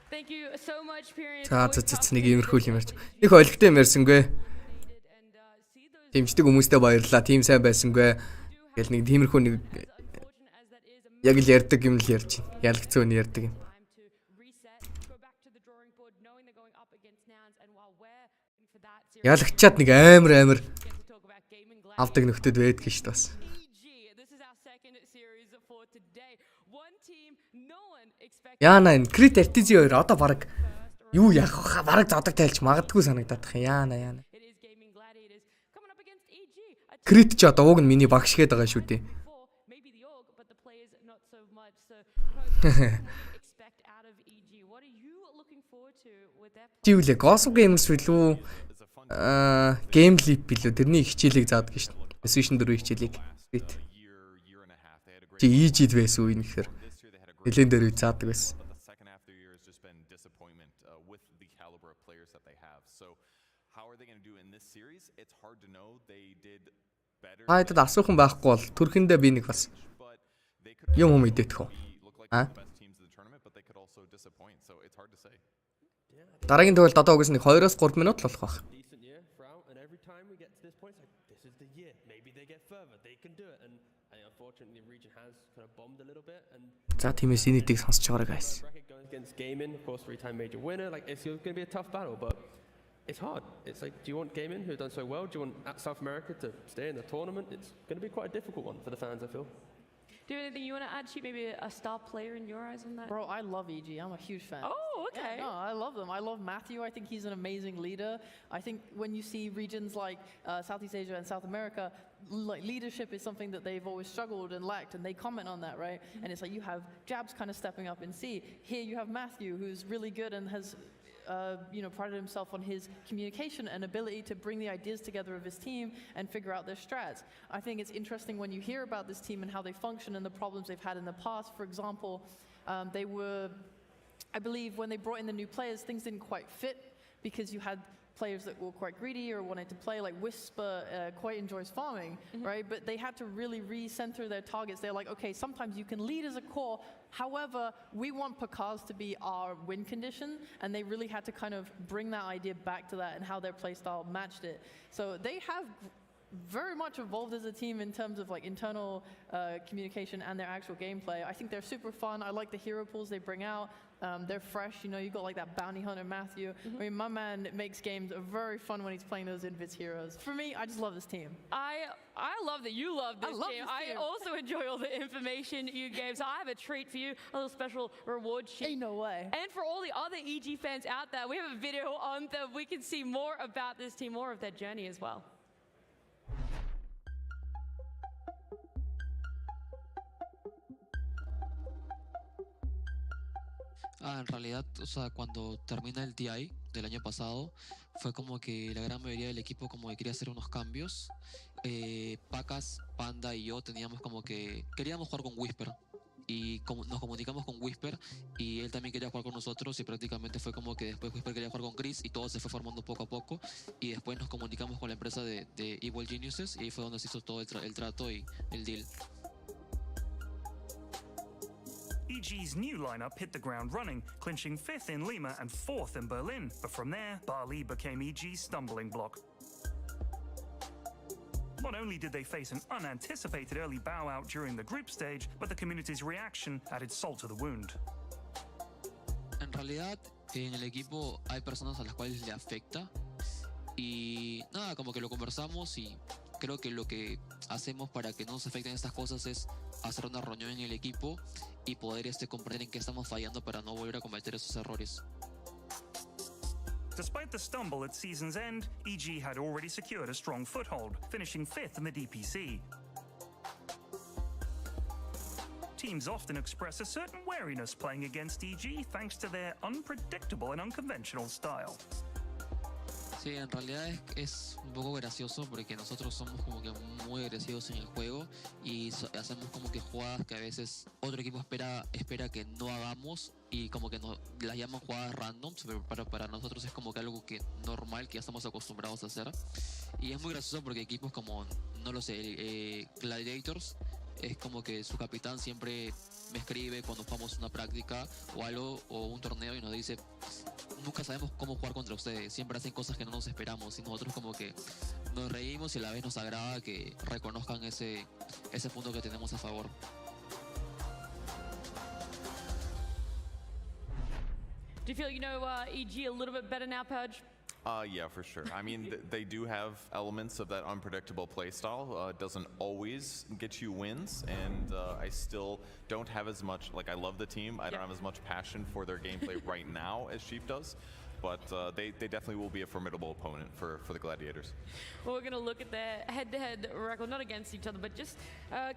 Thank you so much, Period. Нэг иймэрхүү юм ярьж. Их ойлгохтой юм ярьсангүй. Тимчдэг хүмүүстээ баярлалаа. Тим сайн байсангүй. Тэгэл нэг тиймэрхүү нэг яг л ярьдаг юм л ярьж байна. Ялгцсан үн ярьдаг юм. Ялгчаад нэг амар авдаг нөхдөд байдаг шүү дээ бас. Яана энэ Crit RTZ 2 одоо баг юу яах вэ? Бараг зодог тайлж магадгүй санагдаад байна. Яана. Crit ч одоо уг нь миний багш гээд байгаа шүү дээ. Жиулээ Gossip Games билүү? Game Leap билүү? Тэрний хичээлийг заадаг шүү дээ. Session 4 хичээлийг. Чи EG-д байсан уу энэ гэхээр нэлээд дээр заадаг байсан. Хаадаг асуухан байхгүй бол төрхөндөө би нэг бас юм мэдээдэх үү? Дараагийн тоглолт одоо угс нэг 2-3 минут л болох байх. За тиймээс энэнийг сонсож байгаарай guys. Against Gaming, of course, 3-time major winner. It's going to be a tough battle, but it's hard. It's do you want Gaming, who have done so well? Do you want South America to stay in the tournament? It's going to be quite a difficult one for the fans, I feel. Do you have anything you want to add, Sheep? Maybe a star player in your eyes on that? Bro, I love EG. I'm a huge fan. Oh, okay. Yeah, no, I love them. I love Matthew. I think he's an amazing leader. I think when you see regions like Southeast Asia and South America, leadership is something that they've always struggled and lacked, and they comment on that, right? And it's you have Jabs kind of stepping up in C. Here you have Matthew, who's really good and has prided himself on his communication and ability to bring the ideas together of his team and figure out their strats. I think it's interesting when you hear about this team and how they function and the problems they've had in the past. For example, they were, I believe, when they brought in the new players, things didn't quite fit because you had players that were quite greedy or wanted to play. Like Whisper quite enjoys farming, right? But they had to really recenter their targets. They're like, okay, sometimes you can lead as a core. However, we want Pakaz to be our win condition, and they really had to kind of bring that idea back to that and how their playstyle matched it. So they have very much evolved as a team in terms of internal communication and their actual gameplay. I think they're super fun. I like the hero pools they bring out. They're fresh, you got that bounty hunter Matthew. I mean, my man makes games very fun when he's playing those Invis heroes. For me, I just love this team. I love that you love this team. I also enjoy all the information you gave. So I have a treat for you, a little special reward sheet. Ain't no way. And for all the other EG fans out there, we have a video on that we can see more about this team, more of their journey as well. En realidad, cuando termina el TI, del año pasado, fue como que la gran mayoría del equipo como que quería hacer unos cambios. Pacas, Panda y yo teníamos como que queríamos jugar con Whisper. Y nos comunicamos con Whisper y él también quería jugar con nosotros y prácticamente fue como que después Whisper quería jugar con Chris y todo se fue formando poco a poco y después nos comunicamos con la empresa de Evil Geniuses y ahí fue donde se hizo todo el trato y el deal. EG's new lineup hit the ground running, clinching 5th in Lima and 4th in Berlin, but from there, Bali became EG's stumbling block. Not only did they face an unanticipated early bow out during the group stage, but the community's reaction added salt to the wound. En realidad, en el equipo hay personas a las cuales le afecta y nada, como que lo conversamos y creo que lo que hacemos para que no nos afecten estas cosas es hacer una reunión en el equipo y poder comprender en qué estamos fallando para no volver a cometer esos errores. Despite the stumble at season's end, EG had already secured a strong foothold, finishing 5th in the DPC. Teams often express a certain wariness playing against EG thanks to their unpredictable and unconventional style. Sí, en realidad es un poco gracioso porque nosotros somos como que muy agresivos en el juego y hacemos como que jugadas que a veces otro equipo espera que no hagamos y como que las llaman jugadas randoms, pero para nosotros es como que algo que normal, que ya estamos acostumbrados a hacer. Y es muy gracioso porque equipos como, no lo sé, Gladiators, es como que su capitán siempre me escribe cuando jugamos una práctica o algo o un torneo y nos dice: nunca sabemos cómo jugar contra ustedes, siempre hacen cosas que no nos esperamos y nosotros como que nos reímos y a la vez nos agrada que reconozcan ese punto que tenemos a favor. Do you feel you know EG a little bit better now, Purge? Yeah, for sure. I mean, they do have elements of that unpredictable play style. Doesn't always get you wins, and I still don't have as much, like, I love the team. I don't have as much passion for their gameplay right now as Sheep does. But they definitely will be a formidable opponent for the Gladiators. Well, we're going to look at their head-to-head record, not against each other, but just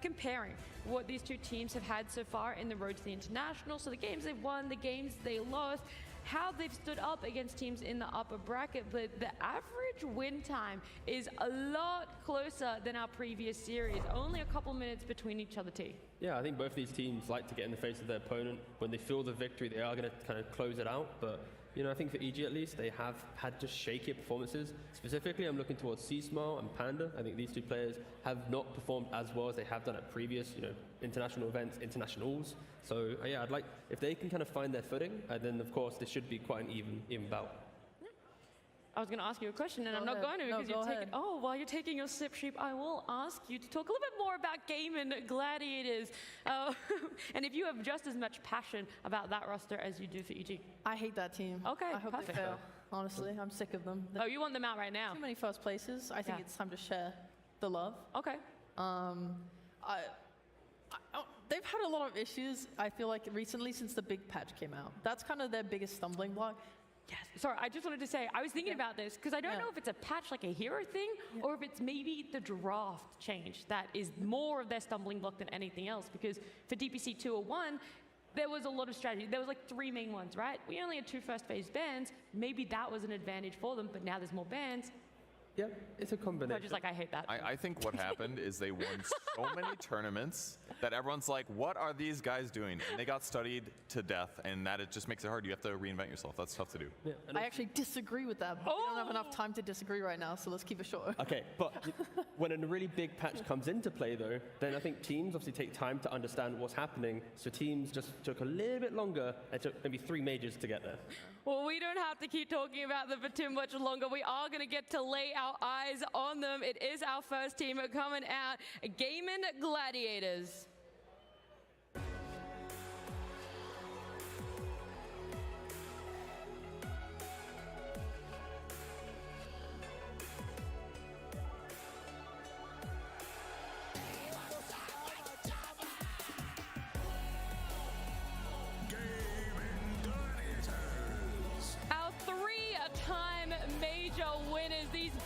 comparing what these two teams have had so far in the road to the International. So the games they've won, the games they lost, how they've stood up against teams in the upper bracket, but the average win time is a lot closer than our previous series, only a couple minutes between each other, T. Yeah, I think both these teams like to get in the face of their opponent. When they feel the victory, they are going to kind of close it out, but you know, I think for EG at least, they have had just shakier performances. Specifically, I'm looking towards Seasmile and Panda. I think these two players have not performed as well as they have done at previous, international events, internationals. So yeah, I'd like, if they can kind of find their footing, then of course this should be quite an even bout. I was going to ask you a question, and I'm not going to because you're taking. Oh, while you're taking your sip, Sheep, I will ask you to talk a little bit more about Game and Gladiators, and if you have just as much passion about that roster as you do for EG. I hate that team. Okay, I hope perfect. they fail. Honestly, I'm sick of them. Oh, you want them out right now? Too many first places. I think it's time to share the love. Okay. They've had a lot of issues, I feel like, recently since the big patch came out. That's kind of their biggest stumbling block. Yes. Sorry, I just wanted to say, I was thinking about this because I don't know if it's a patch like a hero thing or if it's maybe the draft change that is more of their stumbling block than anything else. Because for DPC 201, there was a lot of strategy. There was like 3 main ones, right? We only had 2 first phase bans. Maybe that was an advantage for them, but now there's more bans. Yeah, it's a combination. I'm just like, I hate that. I think what happened is they won so many tournaments that everyone's like, what are these guys doing? And they got studied to death, and that it just makes it hard. You have to reinvent yourself. That's tough to do. Yeah, I actually disagree with that, but we don't have enough time to disagree right now, so let's keep it short. Okay, but when a really big patch comes into play, though, then I think teams obviously take time to understand what's happening. So teams just took a little bit longer. It took maybe 3 majors to get there. Well, we don't have to keep talking about them for too much longer. We are going to get to lay our eyes on them. It is our first team coming out, Game and Gladiators.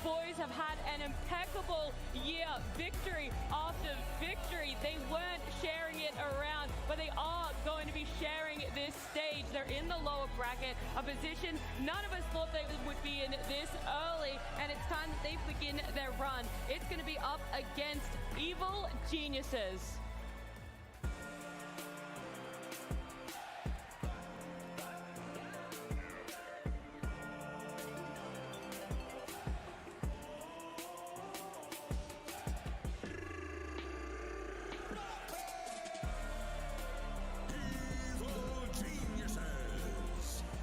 Boys have had an impeccable year, victory after victory. They weren't sharing it around, but they are going to be sharing this stage. They're in in the lower bracket, a position none of us thought they would be in this early, and it's time that they begin their run. It's going to be up against Evil Geniuses.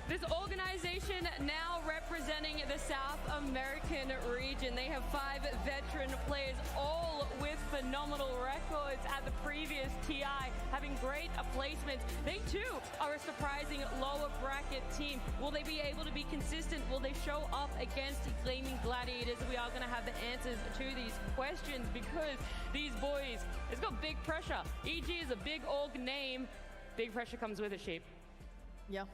This organization now representing the South American region. They have 5 veteran players, all with phenomenal records at the previous TI, having great placements. They too are a surprising lower bracket team. Will they be able to be consistent? Will they show up against the Gleaming Gladiators? We are going to have the answers to these questions because these boys, it's got big pressure. EG is a big org name. Big pressure comes with it, Sheep. Yeah.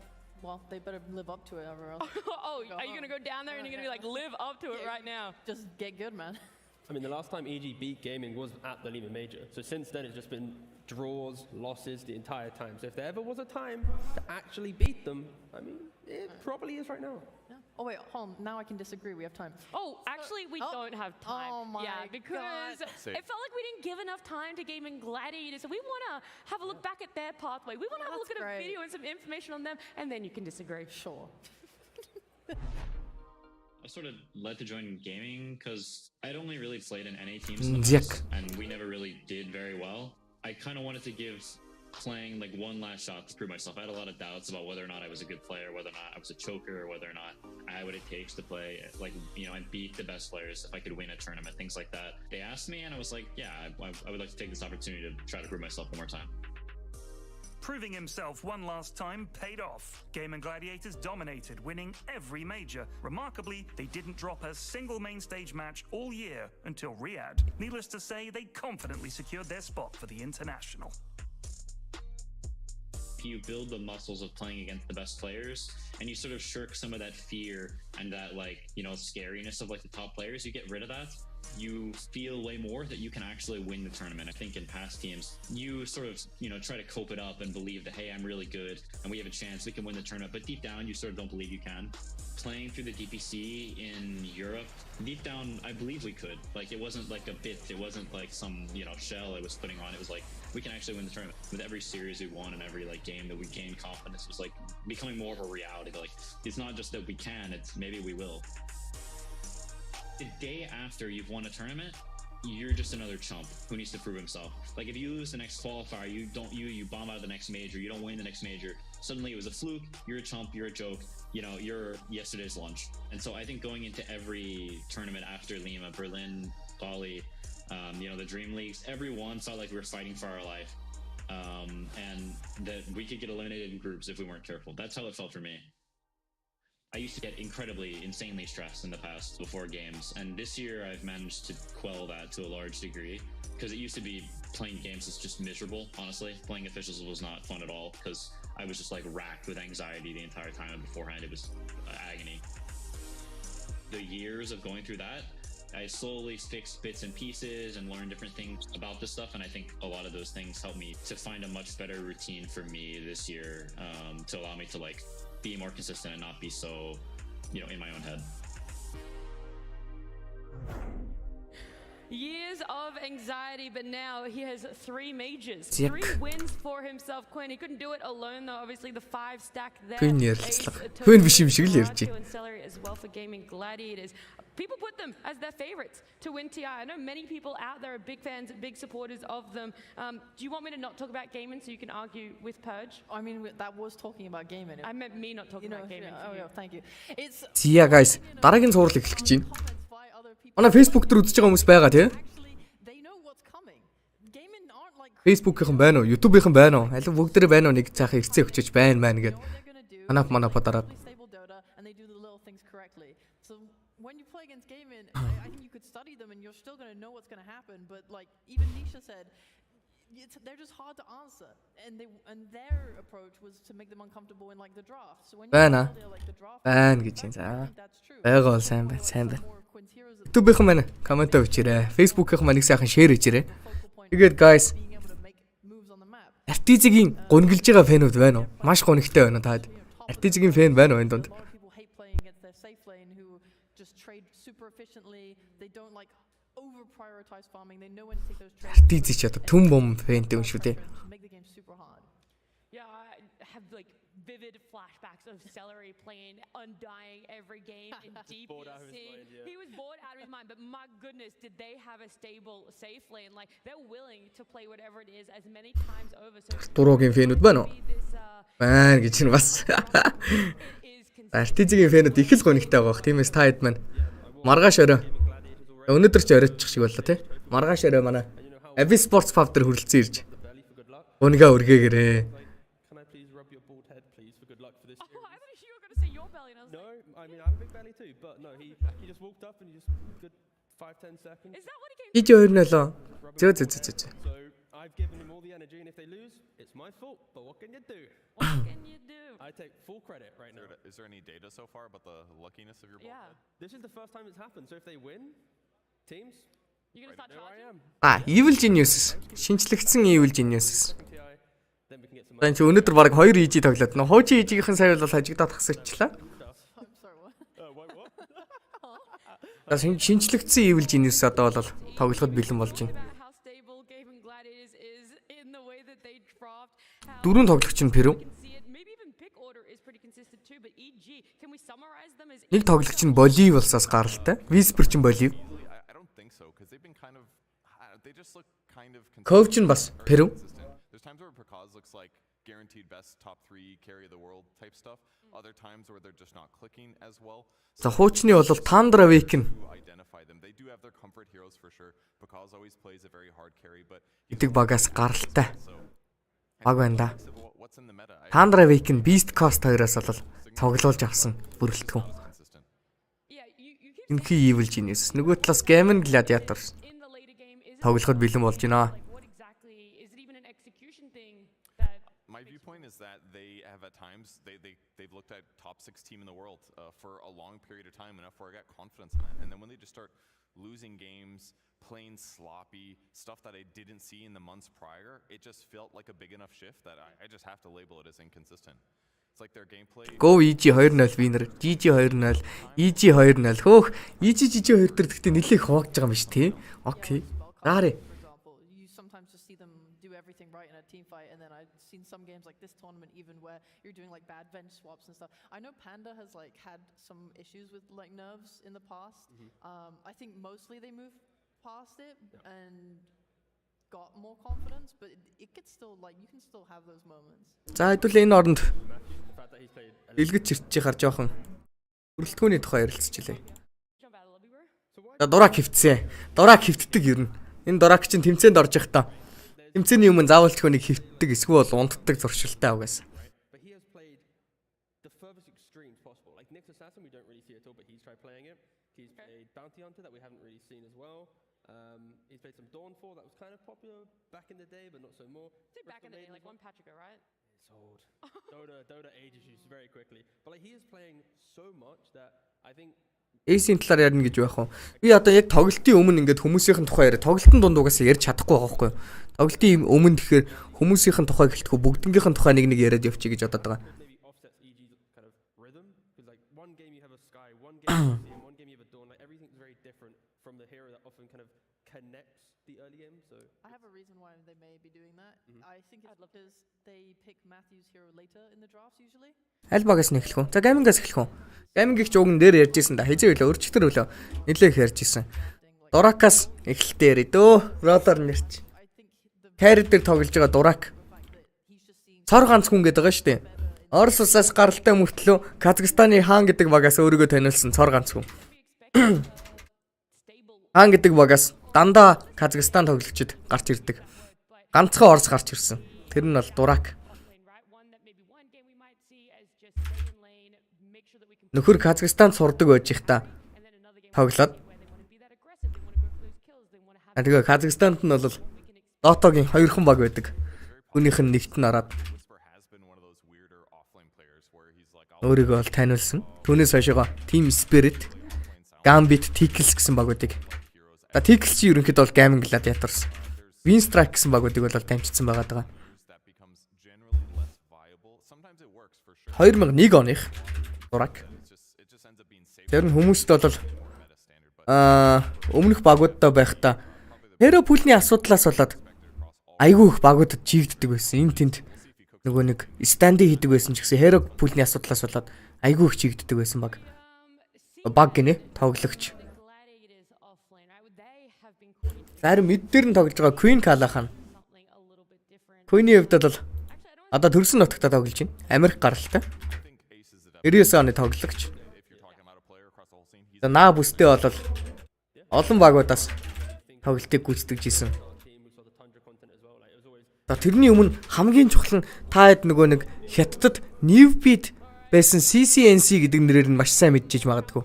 Well, they better live up to it, or else. Oh, are you going to go down there and you're going to be like, live up to it right now? Just get good, man. I mean, the last time EG beat Gaming was at the Lima Major. So since then, it's just been draws, losses the entire time. So if there ever was a time to actually beat them, I mean, it probably is right now. Yeah. Oh, wait, hold on. Now I can disagree. We have time. Oh, actually, we don't have time. Oh, my because God. it felt like we didn't give enough time to Gaming Gladiators. So we want to have a look back at their pathway. We want to have a look at a video and some information on them, and then you can disagree. Sure. I sort of led to join gaming because I'd only really played in NA teams in the past, and we never really did very well. I kind of wanted to give playing like one last shot to prove myself. I had a lot of doubts about whether or not I was a good player, whether or not I was a choker, or whether or not I had what it takes to play, like, you know, and beat the best players if I could win a tournament, things like that. They asked me, and I was like, yeah, I would like to take this opportunity to try to prove myself one more time. Proving himself one last time paid off. Gaming Gladiators dominated, winning every major. Remarkably, they didn't drop a single main stage match all year until Riyadh. Needless to say, they confidently secured their spot for the International. You build the muscles of playing against the best players, and you sort of shirk some of that fear and that, like, you know, scariness of like the top players. You get rid of that. You feel way more that you can actually win the tournament. I think in past teams, you sort of, you know, try to cope it up and believe that, hey, I'm really good and we have a chance, we can win the tournament. But deep down, you sort of don't believe you can. Playing through the DPC in Europe, deep down, I believe we could. Like, it wasn't like a bit, it wasn't like some, you know, shell I was putting on. It was like, we can actually win the tournament. With every series we won and every like game that we gained confidence, it was like becoming more of a reality. Like, it's not just that we can, it's maybe we will. The day after you've won a tournament, you're just another chump who needs to prove himself. Like, if you lose the next qualifier, you bomb out of the next major, you don't win the next major, suddenly it was a fluke, you're a chump, you're a joke, you know, you're yesterday's lunch. And so I think going into every tournament after Lima, Berlin, Bali, you know, the Dream Leagues, everyone felt like we were fighting for our life, and that we could get eliminated in groups if we weren't careful. That's how it felt for me. I used to get incredibly, insanely stressed in the past before games, and this year I've managed to quell that to a large degree, because it used to be playing games was just miserable, honestly. Playing officials was not fun at all, because I was just like racked with anxiety the entire time, and beforehand it was agony. The years of going through that, I slowly fixed bits and pieces and learned different things about this stuff, and I think a lot of those things helped me to find a much better routine for me this year, to allow me to like be more consistent and not be so, you know, in my own head. Years of anxiety, but now he has 3 majors, 3 wins for himself. Quinn, he couldn't do it alone though. Obviously, the 5 stack there. Quinn ярьслах. Quinn биш юм шиг л ярьж байна. And Celery as well for Gaming Gladiators. People put them as their favorites to win TI. I know many people out there are big fans, big supporters of them. Do you want me to not talk about gaming so you can argue with Purge? I mean, that was talking about gaming. I meant me not talking about gaming. Oh, yeah, thank you. It's Yeah, guys. Дараагийн цуврал эхлэх гэж байна. Манай Facebook дээр үзэж байгаа хүмүүс байгаа тий? Facebook-ийнхэн байна уу? YouTube-ийнхэн байна уу? Алив бүгд дээр байна уу? Нэг цаахаа ирцээ өчөж байна маа гэд. Манаа дараад. When you play against gaming, I think you could study them and you're still going to know what's going to happen. But like even Nisha said, they're just hard to answer, and their approach was to make them uncomfortable in like the draft. So when you like the draft, гэж юм за. Байгаа бол сайн байна. YouTube-ийнхэн маань комент өгчээрэй. Facebook-ийнхэн маань нэг сайхан share хийжээрэй. Тэгээд guys, FTZ-ийн гонглж байгаа фэнүүд байна уу? Маш гонхтой байна таад. Артизгийн фэн байна уу энэ донд? A lot of people hate playing against their safe lane who just trade super efficiently. They don't like over prioritize farming. They know when to take those trades. Артиз ч одоо түн бом фэнтэй юм шүү дээ. Make the game super hard. Yeah, I have like vivid flashbacks of Celery playing Undying every game in DPC. He was bored out of his mind, but my goodness, did they have a stable safe lane? Like they're willing to play whatever it is as many times over. So Дуруугийн фэнүүд байна уу? Байна гэж нь бас. Артизгийн фэнүүд их л гонигтай байгаа бох. Тиймээс та хэд маань маргааш орой. Өнөөдөр ч оройчих шиг боллоо тий. Маргааш орой манай Avi Sports Pub дээр хүрэлцэн ирж. Гонига өргээгээрээ. I mean, I have a big belly too, but no, he just walked up and he just good 5-10 seconds. Is that what he came? Iji ойрнолоо. Зөө. So I've given him all the energy, and if they lose, it's my fault. But what can you do? What can you do? I take full credit right now. Is there any data so far about the luckiness of your ball? Yeah. This is the first time it's happened. So if they win, teams, you're gonna start charging? Evil Geniuses. Шинжлэгдсэн Evil Geniuses. Тань чи өнөөдөр баг 2 EG тоглоод нөө хуучин EG-ийн сайвал бол хажигдаад тасагчлаа. Шинжлэгдсэн Evil Genius одоо бол тоглоход бэлэн болж байна. Дөрөв тоглогч нь Перу. Нэг тоглогч нь Болив улсаас гаралтай. Виспер ч Болив. Коуч нь бас Перу. There's times where Prakash looks like guaranteed best top 3 carry of the world type stuff. Other times where they're just not clicking as well. За хуучны бол Tundra Week-н Identify them. They do have their comfort heroes for sure. Prakash always plays a very hard carry, but гэдэг багаас гаралтай. Баг байна да. Tundra Week-н Beast Coast 2-оос бол цуглуулж авсан бүрэлдэхүүн. Kn1Fe Evil Genius. Нөгөө талаас Gammon Gladiator тоглоход бэлэн болж байна. my viewpoint is that they have at times they've looked at top 6 team in the world for a long period of time enough where I got confidence in that, and then when they just start losing games, playing sloppy stuff that I didn't see in the months prior, it just felt like a big enough shift that I just have to label it as inconsistent. It's like their gameplay. Go EG 2-0 winner, GG 2-0, EG 2-0. Хөөх, EG GG 2 дээр гэхдээ нэлээд хувааж байгаа юм биш тий. Окей. Наарэ. You sometimes just see them do everything right in a team fight, and then I've seen some games like this tournament even where you're doing like bad bench swaps and stuff. I know Panda has like had some issues with like nerves in the past. I think mostly they moved past it and got more confidence, but it gets still like you can still have those moments. За хэдүүлээ энэ оронд илгэж ирчих хар жоохон бүрэлдэхүүний тухай ярилцчихлээ. За дурак хөвцсөн. Дурак хөвтдөг ер нь. Энэ дурак чинь тэмцээнд орж явах та. Тэмцээний өмнө заавалч хүнийг хөвтдөг эсвэл унтдаг зуршилтай угаас. But he has played the furthest extremes possible. Like Nyx Assassin, we don't really see at all, but he's tried playing it. He's played Bounty Hunter that we haven't really seen as well. He's played some Dawnfall that was kind of popular back in the day, but not so more. Back in the day, like one patch ago, right? It's old. Dota ages you very quickly. But like he is playing so much that I think Эйсийн талаар ярина гэж байх уу? Би одоо яг тоглолтын өмнө ингээд хүмүүсийн тухай яриа. Тоглолтын дунд угаасаа ярьж чадахгүй байгаа байхгүй юу? Тоглолтын өмнө тэгэхээр хүмүүсийн тухай гэлтгүй бүгднгийнхэн тухай нэг яриад явчих гэж бодоод байгаа. one game you have a Sky, one game you have one game you have a Dawn, like everything's very different from the hero that often kind of connects the early game. So I have a reason why they may be doing that. I think it's because they pick Matthew's hero later in the drafts usually. Аль багаас нь эхлэх үү? За гамингаас эхлэх үү? Гамингийн ч уган дээр ярьж ирсэн да. Хизээ үлээ өрчтөр үлээ. Нилээх ярьж ирсэн. Дуракаас эхэлтээ ярэ дөө. Бродер нэрч. Кайр дээр тоглож байгаа дурак. Цор ганц хүн гэдэг байгаа шүү дээ. Орос улсаас гаралтай мөртлөө Казахстаны хаан гэдэг багаас өөрийгөө таниулсан цор ганц хүн. Хаан гэдэг багаас дандаа Казахстан тоглогчид гарч ирдэг. Ганцхан Орос гарч ирсэн. Тэр нь бол дурак. Нөхөр Казахстан сурдаг байж их та тоглоод. Тэгээ Казахстанд нь бол Дотогийн 2 хан баг байдаг. Хүнийх нь нэгт нь ороод өөрийгөө бол таниулсан. Түүнээс хойшоо Team Spirit, Gambit, Tickles гэсэн баг байдаг. За Tickles чи ерөнхийдөө бол Gaming Gladiators. Win Strike гэсэн баг байдаг бол дамжчихсан байгаа даа. 2001 оных дурак. Тэр нь хүмүүст бол өмнөх багуудтай байхдаа хэро пулны асуудлаас болоод айгүй их багуудад чигддэг байсан. Энд тэнд нөгөө нэг стандыг хийдэг байсан ч гэсэн хэро пулны асуудлаас болоод айгүй их чигддэг байсан баг. Баг гинэ тоглогч. Зарим мид дээр нь тоглож байгаа Kn1Fe. Хүний хувьд бол одоо төрсөн нутагтаа тоглож байна. Америк гаралтай. 99 оны тоглогч. За наа бүстэй бол олон багуудаас тоглолтыг гүйцэтгэж исэн. За тэрний өмнө хамгийн чухал нь та хэд нөгөө нэг хятадд Kn1Fe байсан CCNC гэдэг нэрээр нь маш сайн мэдчихэж магадгүй.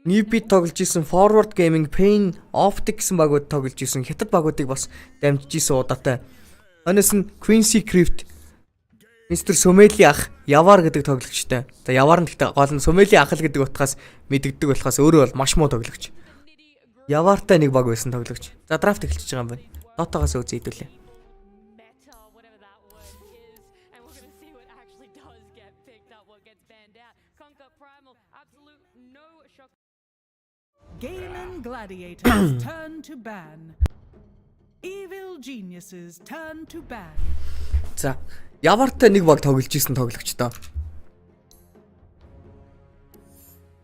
Kn1Fe тоглож исэн Forward Gaming, Pain, Optic гэсэн багууд тоглож исэн. Хятад багуудыг бас дамжиж исэн удаатай. Өнөөс нь Quincy Crypt, Mr. Someli ах Яваар гэдэг тоглогчтой. За Яваар нь гэхдээ гол нь Someli ах л гэдэг утгаас мэдэгдэг болохоос өөрөө бол маш муу тоглогч. Яваартай нэг баг байсан тоглогч. За драфт эхэлчихэж байгаа юм байна. Дотоогоос үзье хэдүүлээ. Gaming gladiators turn to ban. Evil geniuses turn to ban. За Яваартай нэг баг тоглож исэн тоглогчтой.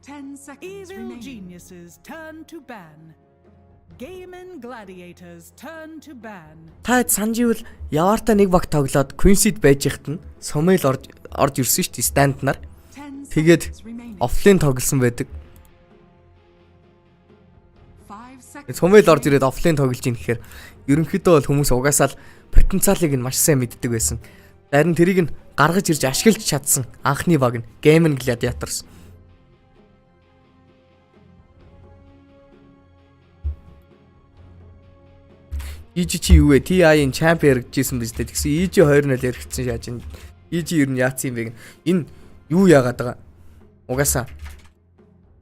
10 seconds Evil geniuses turn to ban. Gaming gladiators turn to ban. Та сандживэл Яваартай нэг баг тоглоод Quincy-д байж ихт нь Somel орж ирсэн шүү дээ stand нар. Тэгээд офлайн тоглосон байдаг. Somel орж ирээд офлайн тоглож ийн гэхээр ерөнхийдөө бол хүмүүс угаасаа л потенциалыг нь маш сайн мэддэг байсан. Харин тэрийг нь гаргаж ирж ашиглаж чадсан анхны баг нь Gaming Gladiators. EG чи юу вэ? TI-ийн champion яригдчихсэн биз дээ. Тэгсэн EG 2-0 яригдсан шааж энэ. EG ер нь яац юм бэ гэн. Энэ юу яагаад байгаа? Угаасаа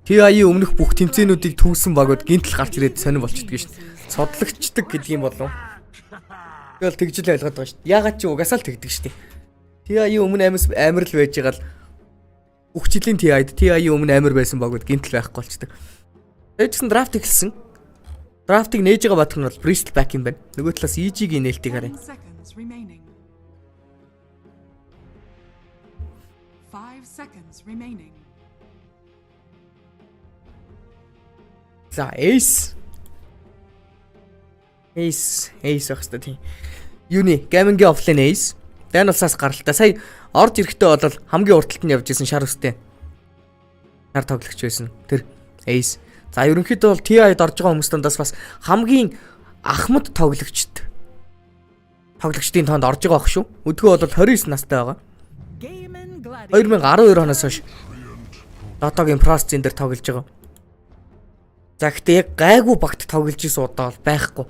TI-ийн өмнөх бүх тэмцээнүүдийг түүсэн багууд гинтл гарч ирээд сонир болчихдгоо шүү дээ. Содлагчдаг гэдэг юм болов. Тэгэл тэгжил ойлгоод байгаа шүү дээ. Яагаад чи угаасаа л тэгдэг шүү дээ. TI-ийн өмнө амар л байж байгаа л бүх жилийн TI-ийн өмнө амар байсан багууд гинтл байхгүй болчихдог. Тэгсэн драфт эхэлсэн. Драфтыг нээж байгаа батх нь бол Bristol back юм байна. Нөгөө талаас EG-ийн нээлтийг харъя. 5 seconds remaining. За Ace ахста тийм. Юуны Gaming-ийн offline Ace. Даналсаас гаралтай. Сая орж ирэхдээ бол хамгийн урталт нь явж исэн шар үстэй. Шар тоглогч байсан. Тэр Ace. За ерөнхийдөө бол TI-д орж байгаа хүмүүстээс бас хамгийн ахмад тоглогчдын тоонд орж байгаа байх шүү. Өдгөө бол 29 настай байгаа. 2012 оноос хойш Dota-гийн Pro Scene дээр тоглож байгаа. За гэхдээ яг гайгүй багт тоглож исэн удаа бол байхгүй.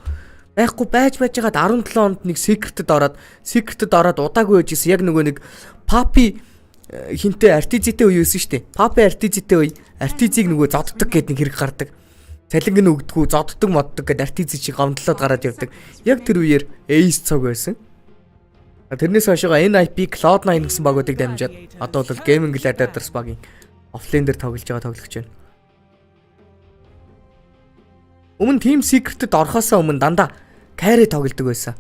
Байж байгаад 17 онд нэг Secret-д ороод удаагүй байжсэн. Яг нөгөө нэг Papi хинтээ RTZ-тэй үе юусэн штэ. Papi RTZ-тэй үе RTZ-ийг нөгөө зодддаг гэдэг нэг хэрэг гардаг. Цалинг нь өгдөггүй зодддаг моддаг гэдэг RTZ чи гомдлоод гараад явдаг. Яг тэр үеэр Ace цог байсан. Тэрнээс хойшоо Kn1Fe, Cloud9 гэсэн багуудыг дамжаад одоо бол Gaming Gladiators багийн офлайн дээр тоглож байгаа тоглогч байна. Өмнө Team Secret-д орохоосоо өмнө дандаа carry тоглодог байсан.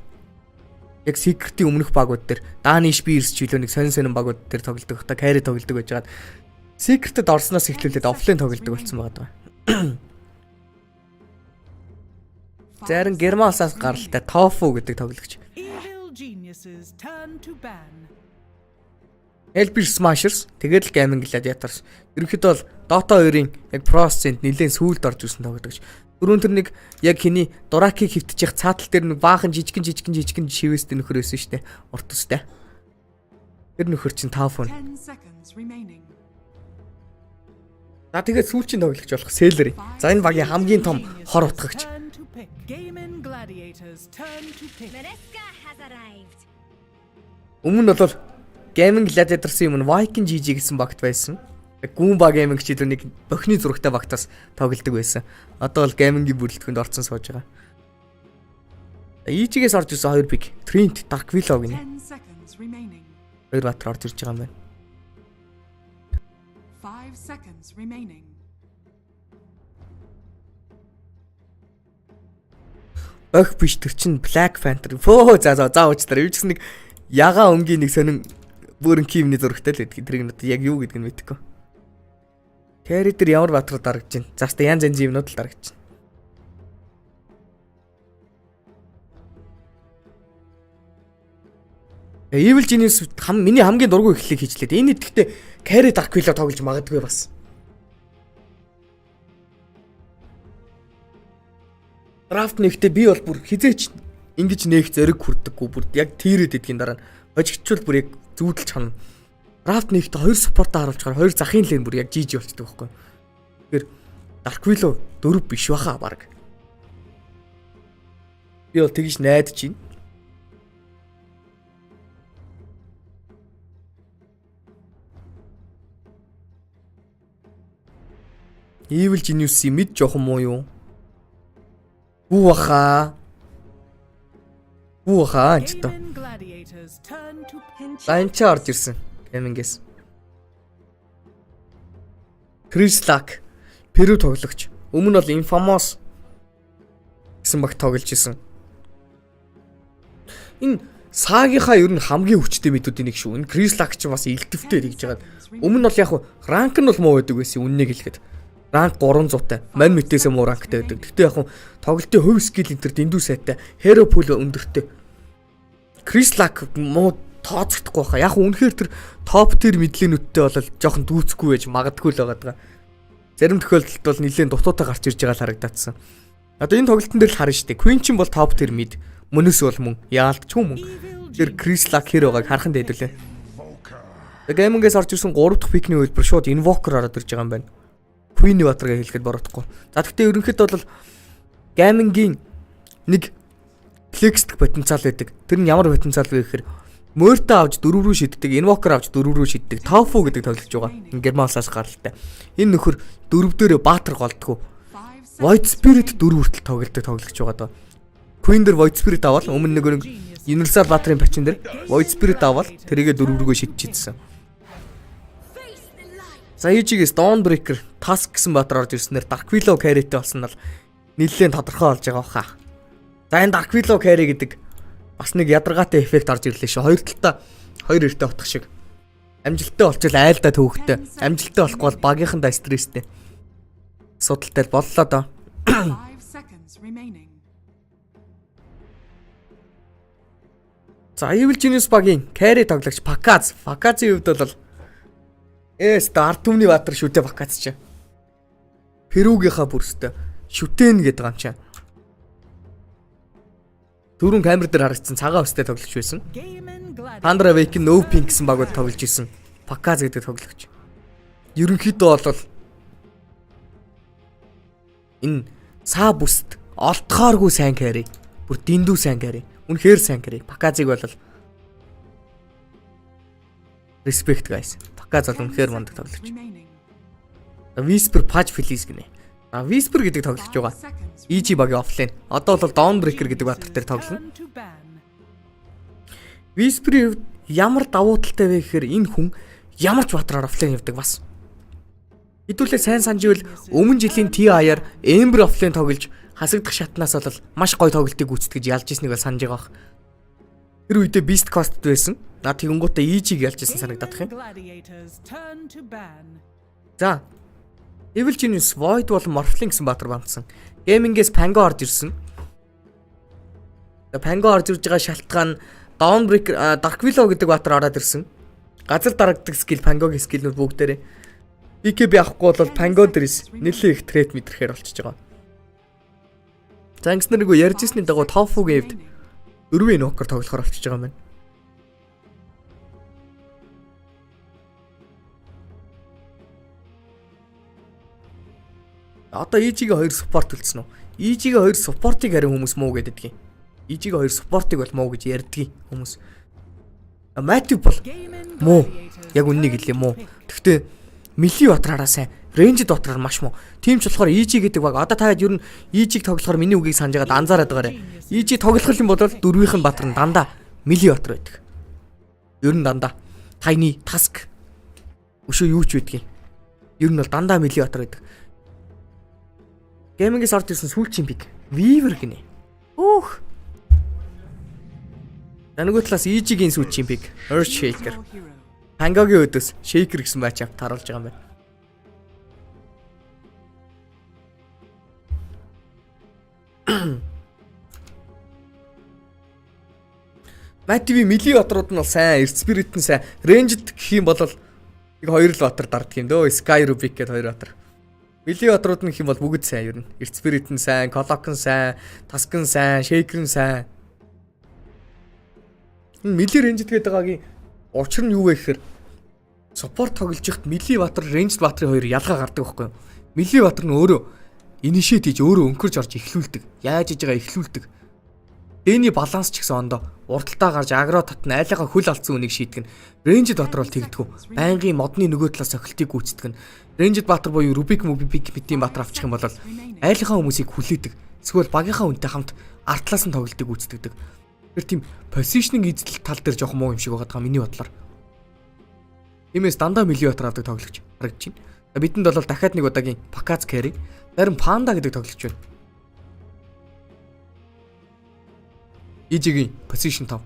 Яг Secret-ийн өмнөх багууд дээр Dani Spears ч илүү нэг сонин багууд дээр тоглодог. Та carry тоглодог байж байгаа. Secret-д орсноос эхлүүлээд офлайн тоглодог болсон байгаа. Зарим Германаас гаралтай Tofu гэдэг тоглогч. Elbir Smashers тэгээд л Gaming Gladiators. Ерөнхийдөө бол Dota 2-ын яг Pro Scene нэлээд сүүлд орж ирсэн тоглогч. Дөрөв тэр нэг яг хиний дуракийг хөвтчих цаатал дээр нэг баахан жижигэн шивэстэй нөхөр байсан шүү дээ. Урт устай. Тэр нөхөр чинь Tofu. За тэгээд сүүлчийн тоглогч болох Sailor. За энэ багийн хамгийн том хор утгагч. Өмнө нь бол Gaming Gladiators-ийн өмнө Viking GG гэсэн багт байсан. Гүнба Gaming ч илүү нэг бохны зурагтай багтаас тоглодог байсан. Одоо бол Gaming-ийн бүрэлдэхүүнд орцсон сууж байгаа. EG-гээс орж ирсэн 2 пик. Trent, Darkvillo гинэ. 10 seconds remaining. 2 батар орж ирж байгаа юм байна. 5 seconds remaining. Өх биш тэр чин Black Panther. Фөө за уучлаарай. Юу ч гэсэн нэг яга өнгийн нэг сонин бүрэн кимний зурагтай л байдаг. Тэрийг надад яг юу гэдгийг нь мэдэхгүй. Carry дээр ямар батар дарагдж байна. Заастаа янз янзын юмнууд л дарагдж байна. Evil Genius миний хамгийн дургүй эхлэлийг хийжлээд. Энэ идэхтэй Carry Darkvillo тоглож магадгүй бас. Драфт нэгтээ би бол бүр хизээч ингэж нээх зэрэг хүрдэггүй. Бүр яг тийрэд идгийн дараа хожигчвал бүр яг зүүдэлж хана. Драфт нэгтээ 2 спортоо харуулж байгаа 2 захын лейн бүр яг GG болчихдог байхгүй. Тэгэхээр Darkvillo 4 биш баха баг. Би бол тэгж найдаж байна. Evil Genius-ийн мэд жоохон муу юу? Бууха анчта. Лайнч орж ирсэн. Гэмингээс. Крислак Перу тоглогч. Өмнө бол Infamous гэсэн баг тоглож исэн. Энэ саагийнхаа ер нь хамгийн хүчтэй мэдүүдийн нэг шүү. Энэ Крислак ч бас элдвтэй тэгж байгаа. Өмнө нь бол яг ранк нь бол муу байдаг байсан үннийг хэлэхэд. Ранк 300-тай. Ман мэтээсээ муу ранктай байдаг. Гэхдээ яг тоглолтын хувь скил энтер дэндүү сайтай. Hero pool өндөртэй. Крислак муу тооцохдохгүй баха. Яг үнэхээр тэр топ тир мэдлэнүүдтэй бол жоохон дүүцэхгүй байж магадгүй л байгаа. Зарим тохиолдолд бол нэлээд дутуутай гарч ирж байгаа л харагдацсан. Одоо энэ тоглолтын дээр л харна шүү дээ. Queen ч бол топ тир мэд. Мөнөөс бол мөн. Яалтчгүй мөн. Тэр Крислак Hero-г хархан дэйдүүлээ. Геймингээс орж ирсэн 3 дахь пикний хөлбөр шууд Invoker ороод ирж байгаа юм байна. Queen-ийн батаргаа хэлэхэд боротохгүй. За гэхдээ ерөнхийдөө бол геймингийн нэг флексдэх потенциал байдаг. Тэр нь ямар потенциал вэ гэхээр Мөртөө авч 4 рүү шиддэг, Invoker авч 4 рүү шиддэг, Tofu гэдэг тоглож байгаа. Германлаас гаралтай. Энэ нөхөр 4 дээрээ Баатар голдгоо. Void Spirit 4 хүртэл тоглож байгаа доо. Queen дээр Void Spirit аваад өмнө нэг Universal Баатарын бачин дээр Void Spirit аваад тэрийгээ 4 рүүгээ шидчихсэн. Саяжигээс Dawnbreaker Task гэсэн Баатар орж ирснээр Darkvillo carry-тэй болсон нь нэлээд тодорхой болж байгаа баха. За энэ Darkvillo carry гэдэг бас нэг ядаргаатай эффект орж ирлээ шүү. Хоёр талдаа хоёр эртээ утгах шиг. Амжилттай болчихвол айлдаа төвөгтэй. Амжилттай болохгүй бол багийнхандаа стресстэй. Судалтай боллоо доо. 5 seconds remaining. За Evil Genius багийн carry тоглогч Pakaz. Pakaz-ийн хувьд бол арт түмний баатар шүтээ Pakaz ч. Перугийнхаа бүрстэй шүтэн гэдэг юм чаа. Түрүүн камер дээр харагдсан цагаан өстэй тоглож байсан. Pandra Wake No Pink гэсэн багууд тоглож исэн. Pakaz гэдэг тоглогч. Ерөнхийдөө бол энэ саа бүст олдохооргүй сайн carry. Бүр дэндүү сайн carry. Үнэхээр сайн carry. Pakaz-ыг бол respect guys. Pakaz бол үнэхээр мундаг тоглогч. Whisper Patch Felice гинэ. Whisper гэдэг тоглож байгаа. EG багийн офлайн. Одоо бол Dawnbreaker гэдэг баатар дээр тоглоно. Whisper ямар давуу талтай вэ гэхээр энэ хүн ямар ч баатараар офлайн явдаг бас. Хэдүүлээ сайн санаж ивэл өмнө жилийн TI-аар Ember офлайн тоглож хасагдах шатнаас бол маш гоё тоглолтыг гүйцэтгэж ялж ирснийг бол санаж байгаа. Тэр үедээ Beast Coast байсан. Наад тэгэнгүүтээ EG-г ялж ирсэн санагдах юм. За Evil Genius Void бол Morphling гэсэн баатар бамтсан. Gaming-ээс Pango орж ирсэн. Pango орж ирж байгаа шалтгаан Dawnbreaker Darkvillo гэдэг баатар ороод ирсэн. Газар дарагддаг скил Pango-гийн скилнүүд бүгдээрээ BKB авахгүй бол Pango дээрээс нэлээд их threat мэдрэхээр болчихж байгаа. За ингэснээр нэг ярьж ирсний дагуу Tofu-гийн хэвд 4-ийн Invoker тоглохоор болчихж байгаа юм байна. Одоо EG-гээ 2 support үлдсэн үү? EG-гээ 2 support-ыг харин хүмүүс муу гэдэг. EG-гээ 2 support-ыг бол муу гэж ярьдаг хүмүүс. Matthew бол муу. Яг үннийг хэлээ муу. Гэхдээ Мили батраараа сайн. Рейнжд батраар маш муу. Тим ч болохоор EG гэдэг баг. Одоо та ер нь EG-г тоглохоор миний үгийг санаж байгаад анзаараад байгаарай. EG тоглох юм бол дөрвийнх нь батар нь дандаа мили батар байдаг. Ер нь дандаа Tiny Task өшөө юу ч байдгийг. Ер нь бол дандаа мили батар байдаг. Геймингээс орж ирсэн сүүлчийн пик. Weaver гинэ. Өөх. Нөгөө талаас EG-гийн сүүлчийн пик. Earth Shaker. Pangoгийн өдөөс Shaker гэсэн матчапт харуулж байгаа юм байна. Мативи мили батрууд нь бол сайн, Эрт Спирит нь сайн. Рейнжд гэх юм бол нэг хоёр л батар дарддаг юм дөө. Sky Rubik гэдэг хоёр батар. Мили батрууд нь гэх юм бол бүгд сайн ер нь. Эрт Спирит нь сайн, Clock нь сайн, Task нь сайн, Shaker нь сайн. Мили рейнжд гэдэг байгаагийн учир нь юу вэ гэхээр support тоглож ихт мили батар, ranged батрын хоёр ялгаа гардаг байхгүй юу? Мили батар нь өөрөө initiate хийж өөрөө өнкөрж орж эхлүүлдэг. Яаж хийж байгаа эхлүүлдэг. Дэний баланс ч гэсэн ондоо урдталтаа гарч агро татна айлгаа хөл алдсан үнийг шийдгэн. Ranged батар бол тэгдэггүй. Байнгын модны нөгөө талаас охилтыг гүйцэтгэн. Ranged батар буюу Rubik битийн батар авчих юм бол айлынхаа хүмүүсийг хүлээдэг. Эсвэл багийнхаа үнтэй хамт артлаас нь тоглолтыг гүйцэтгэдэг. Тэр тийм positioning эзлэлт тал дээр жоох муу юм шиг байгаа миний бодлоор. Тиймээс дандаа мили батар авдаг тоглогч харагдаж байна. Бидэнд бол дахиад нэг удаагийн Pakaz carry, харин Panda гэдэг тоглогч байна. EG-гийн position 5.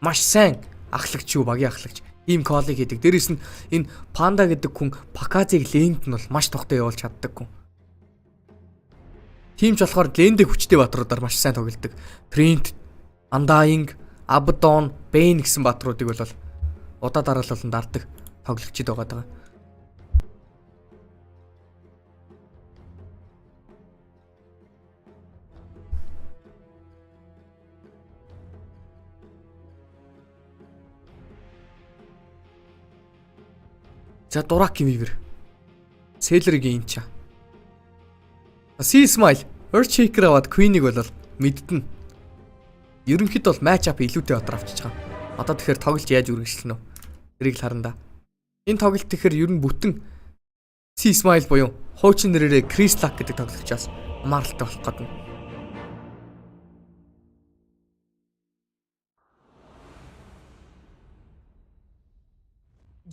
Маш сайн ахлагч юу багийн ахлагч. Ийм коллиг хийдэг. Дээрээс нь энэ Panda гэдэг хүн Pakaz-ыг лэнд нь бол маш тогтоо явуулж чаддаг хүн. Тим ч болохоор лэндээ хүчтэй батруудаар маш сайн тоглодог. Print, Undying, Abaddon, Bane гэсэн батруудыг бол удаа дараалал нь дарддаг тоглогчид байгаа даа. За Дураки Weaver. Sailor-гийн инча. Sea Smile, Earth Shaker аваад Queen-ийг бол мэддэн. Ерөнхийд бол матч ап илүүтэй батар авчиж байгаа. Одоо тэгэхээр тоглож яаж үргэлжлэнэ вэ? Тэрийг л харна да. Энэ тоглолт тэгэхээр ер нь бүтэн Sea Smile буюу хуучин нэрээрээ Chris Luck гэдэг тоглогчоос хамааралтай болох гэдэг.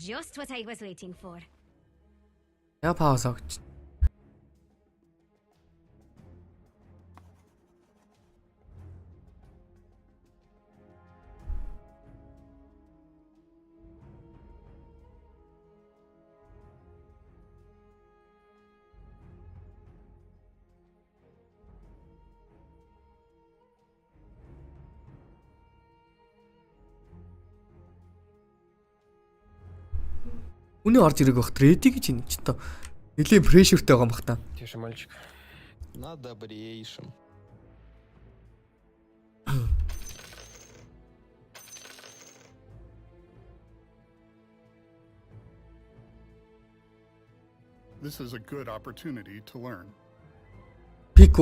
Just what I was waiting for. Я пауз авч. Үний орж ирэх бах реди гэж энэ ч та нэлийн прешертэй байгаа юм бах та. Тише мальчик. На добрейшем. This is a good opportunity to learn. Пик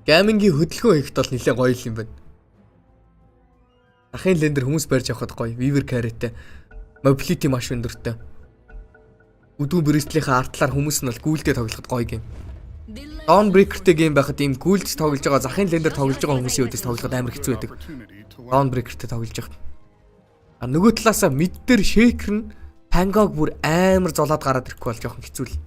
геймингийн хөдөлгөөн хийхэд бол нэлээд гоё юм байна. Ахын лендер хүмүүс барьж авахд гоё. Weaver carry-тэй. Mobility маш өндөртэй. Өдөө брэстлийнхаа артлаар хүмүүс нь бол гүйлдээ тоглоход гоё гейм. Dawn Breaker-тэй гейм байхад ийм гүйлд тоглож байгаа захын лендер тоглож байгаа хүмүүсийн үдээс тоглоход амар хэцүү байдаг. Dawn Breaker-тэй тоглож байгаа. А нөгөө талаасаа мид дээр Shaker нь Pangog бүр амар золоод гараад ирэхгүй бол жоохон хэцүү л.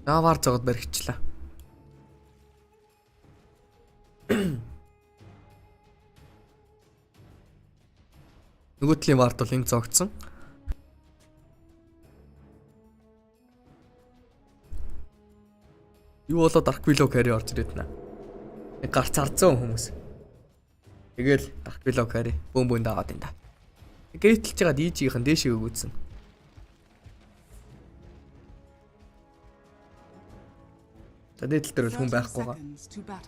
Навар зогод баригчлаа. Нөгөө талын вард бол ингэ зогцсон. Юу болоо Dark Willow carry орж ирээд нэ. Нэг гарц ардсан хүмүүс. Тэгэл Dark Willow carry бөөнд дагаад энэ да. Гэрэлтэлж байгаа DJ-ийн дээшээ өгөөдсөн. За дээдэл дээр бол хүн байхгүй байгаа.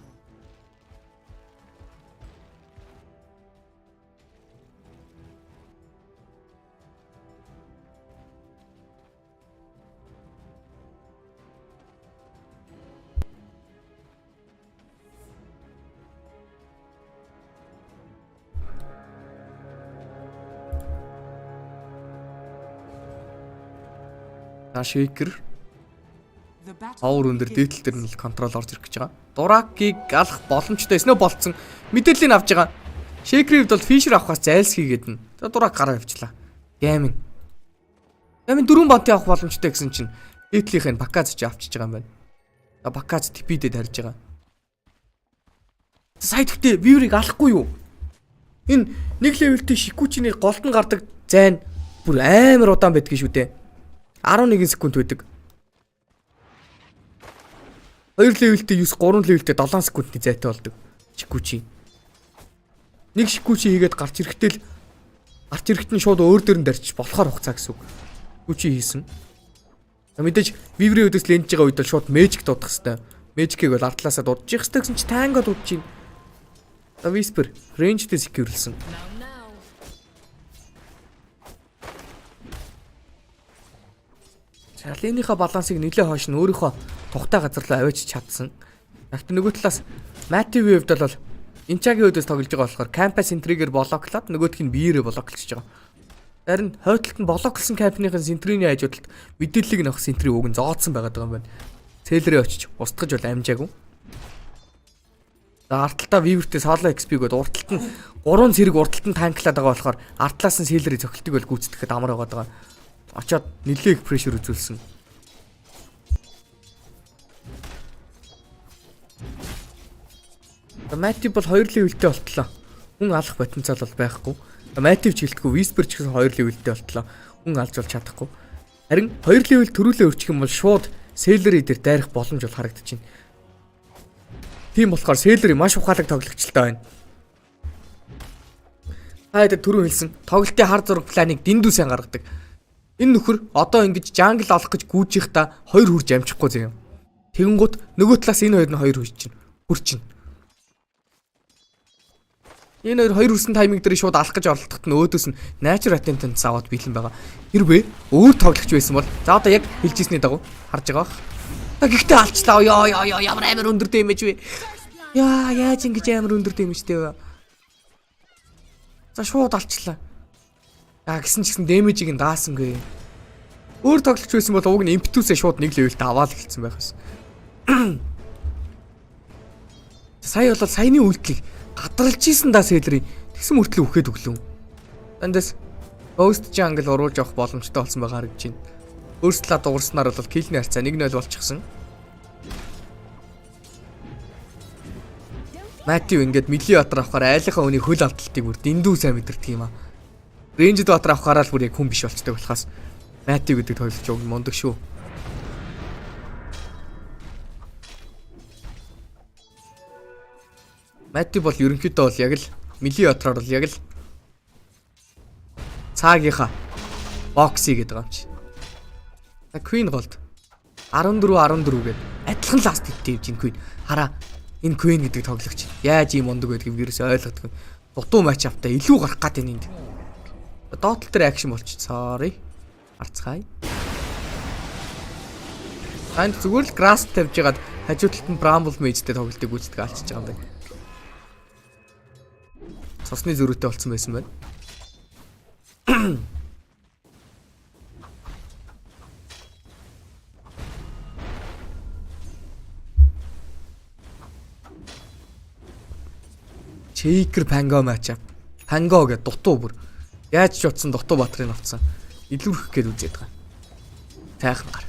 Shaker. Ховор өндөр дээдл дээр нь л контрол орж ирэх гэж байгаа. Дуракийг алах боломжтой эснөө болцсон. Мэдээллийг авч байгаа. Shaker-ийн хувьд бол Fisher авахаас зайлсхийгээд нь. Дурак гараа явчлаа. Гейминг 4 бантын авах боломжтой гэсэн чинь дээдлийнх нь Баказ ч авчиж байгаа юм байна. Баказ TP-дэд харж байгаа. Сайд гэхдээ Viewer-ыг алахгүй юу? Энэ нэг левелтэй Shikuchi-ний голдон гардаг зайн бүр амар удаан байдаг шүү дээ. 11 секунд байдаг. 2 левелтэй 9, 3 левелтэй 7 секундний зайтай болдог. Shikuchi. Нэг Shikuchi хийгээд гарч ирэхдээ нь шууд өөр дөр нь дарчих болохоор хугацаа гэсэн үг. Shikuchi хийсэн. Мэдээж Viewer-ийн өдөөс лендж байгаа үед бол шууд Magic дуудах хэвээр. Magic-ийг бол артлаасаа дуудчих хэвээр гэсэн чи Tango дуудчих юм. Whisper range-тэй secure-лсэн. Чарленийхаа балансыг нэлээд хойш нь өөрийнхөө тухтай газар руу аваач чадсан. Гэхдээ нөгөө талаас Matthew-ийн хувьд бол Inchaгийн өдөөс тоглож байгаа болохоор Campus Intrigue-ээр блоклоод нөгөөх нь биеэрээ блоклж байгаа. Харин хойдолт нь блоклсон Camp-ийн Sentry-ний хажуудалд мэдээллийг нөх Sentry уг нь зооцсон байгаа юм байна. Цэлрээ очиж устгаж бол амжаагүй. Арталтаа Viewer-тэй solo XP-гээд урталт нь 3 зэрэг урталт нь танклаад байгаа болохоор артлаас нь Celery цогцолтыг бол гүйцэтгэхэд амар байгаа. Очоод нэлээд pressure үзүүлсэн. Matthew бол 2 левелтэй болтлоо. Хүн алах потенциал бол байхгүй. Matthew ч гэлтгүй Whisper ч гэсэн 2 левелтэй болтлоо. Хүн алж бол чадахгүй. Харин 2 левел төрүүлээ өрчих юм бол шууд Celery дээр дайрах боломж бол харагдаж байна. Тийм болохоор Celery маш ухаалаг тоглогчтой байна. Хайд түрүү хэлсэн тоглолтын хар зураг планыг дэндүү сайн гаргадаг. Энэ нөхөр одоо ингэж jungle олох гэж гүйжих та 2 хурж амжихгүй зэ юм. Тэгэнгუთ нөгөө талаас энэ хоёр нь 2 хурж чинь. Хурж чинь. Энэ хоёр хүрсэн тайминг дээр шууд алах гэж оролдоход нь өөдөөс нь natural attendance аваад бэлэн байгаа. Хэрвээ өөр тоглогч байсан бол за одоо яг хэлжсэний дагуу харж байгаа бах. Гэхдээ алчлаа. Ёо ямар амар өндөр дэмэж вэ? Яа яаж ингэж амар өндөр дэмэжтэй вэ? За шууд алчлаа. Гэсэн ч гэсэн дэмэжийг нь даасангүй. Өөр тоглогч байсан бол уг нь импетусээ шууд нэг левелтэй аваад эхэлсэн байх байсан. Сая бол саяны үйлдэлийг гадралж ийсэн да Celery тэгсэн мөртлөө үхээд өглөө. Эндээс Ghost Jungle оруулж авах боломжтой болсон байгаа харагдаж байна. Өөрсдлөө дуурснаар бол киллний харьцаа 1-0 болчихсон. Matthew ингээд мили батар авахаар айлынхаа хүний хөл алдалтыг бүр дэндүү сайн мэдэрдэг юм аа. Range батар авахаараа л бүр яг хүн биш болчтой болохоос Matthew гэдэг тоглогч уг мундаг шүү. Matthew бол ерөнхийдөө бол яг л мили батраар бол яг л цаагийнхаа бокси гэдэг юм чи. Queen голд 14 гэдэг адилхан ласт хиттэй явж ин Queen. Хараа энэ Queen гэдэг тоглогч яаж ийм мундаг байдгийг вирус ойлгодог. Дутуу матч автай илүү гарах гад энэ. Dota дээр акшн болчих. Sorry. Арцгаая. Танд зүгээр л grass тавьж ягаад хажууталт нь Bramble Mage-тэй тоглолтыг үздэг алчиж байгаа юм байна. Цусны зөрүүтэй болсон байсан байна. Shaker Pango match-up. Pango гэдэг дутуу бүр. Яаж ч утсан дутуу батрыг авцсан. Илүүрхэх гээд үзээд байгаа. Тайхан гар.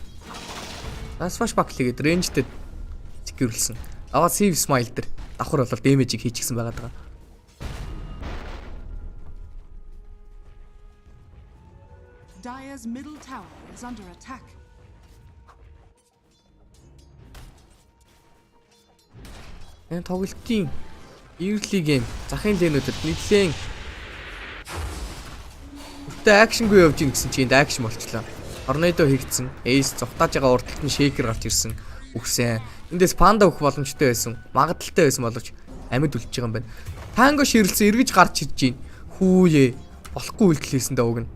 Swashbuckle гээд range-тэй secure-лсэн. Аваа save smile дээр давхар болол damage-ийг хийчихсэн байгаа даа. Dire's middle tower is under attack. Энэ тоглолтын early game захын лэнүүдэд нэглэн өөртөө акшнгүй явж ийн гэсэн чинь энд акшн болчлоо. Tornado хийгдсэн. Ace зугатааж байгаа урдталт нь Shaker гарч ирсэн. Үхсэн. Эндээс Panda өгөх боломжтой байсан. Магадaltaй байсан боловч амьд үлдчихэж байгаа юм байна. Tango ширэлсэн эргэж гарч ирж гин. Хүүе. Болохгүй үйлдэл хийсэн даа уг нь.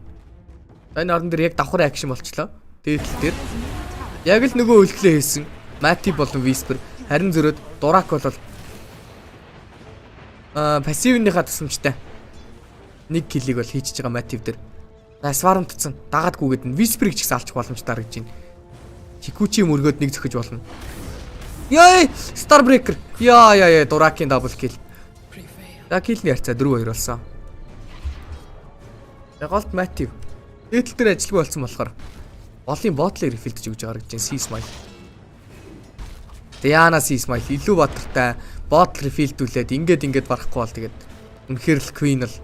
Энэ орон дээр яг давхар акшн болчлоо. Дээдл дээр яг л нөгөө үйлдэлээ хийсэн. Matthew болон Whisper харин зөрөөд Durak бол пассивныхаа тусламжтай нэг киллийг бол хийчихэж байгаа Matthew дээр. Свармтцсан дагаадгүйгээд нь Whisper-ийг ч гэсэн алчих боломжтой харагдаж байна. Хикучи мөргөөд нэг зөхөж болно. Яй, Starbreaker. Яа, Дуракийн double kill. За киллний харьцаа 4-2 болсон. Голд Matthew. Дээдл дээр ажилгүй болсон болохоор голын ботлыг рефилдэж өгж байгаа гэж байна. C-Smile. Diana C-Smile илүү батартай ботл рефилдүүлээд ингээд барахгүй бол тэгээд үнэхээр л Queen л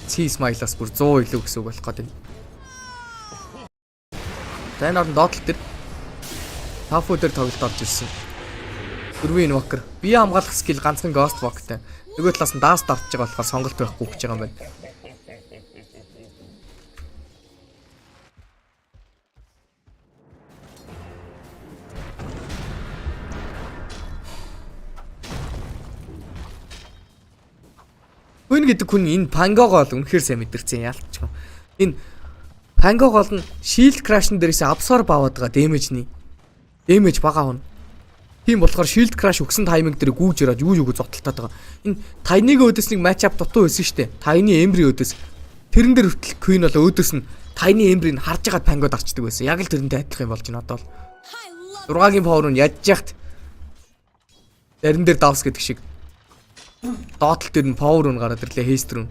C-Smile-аас бүр 100 илүү гэсэн үг болох гэдэг. За энэ орон доотлол дээр Tafu дээр тоглолт орж ирсэн. Дөрвийн Invoker. Бие хамгаалах скил ганцхан Ghost Walk-тай. Нөгөө талаас нь Dust авч байгаа болохоор сонголт байхгүй гэж байгаа юм байна. Хүн гэдэг хүн энэ Pangog бол үнэхээр сайн мэдэрсэн яалтч юм. Энэ Pangog бол нь Shield Crash-н дээрээс absorb аваад байгаа damage бага авна. Тийм болохоор Shield Crash өгсөн тайминг дээр гүүж ирээд юу зодтолтоод байгаа. Энэ Tiny-гийн өдөөс нэг match up дутуу байсан шүү дээ. Tiny Ember өдөөс. Тэрэн дээр хүртэл Queen бол өдөөс нь Tiny Ember-ийг харж агаад Pangog дарчдаг байсан. Яг л тэрнтэй адилхан юм болж байна одоо л. 6-гийн power нь ядж яхад зарим дээр давс гэдэг шиг. Доотлол дээр нь power нь гараад ирлээ хейстрүүн.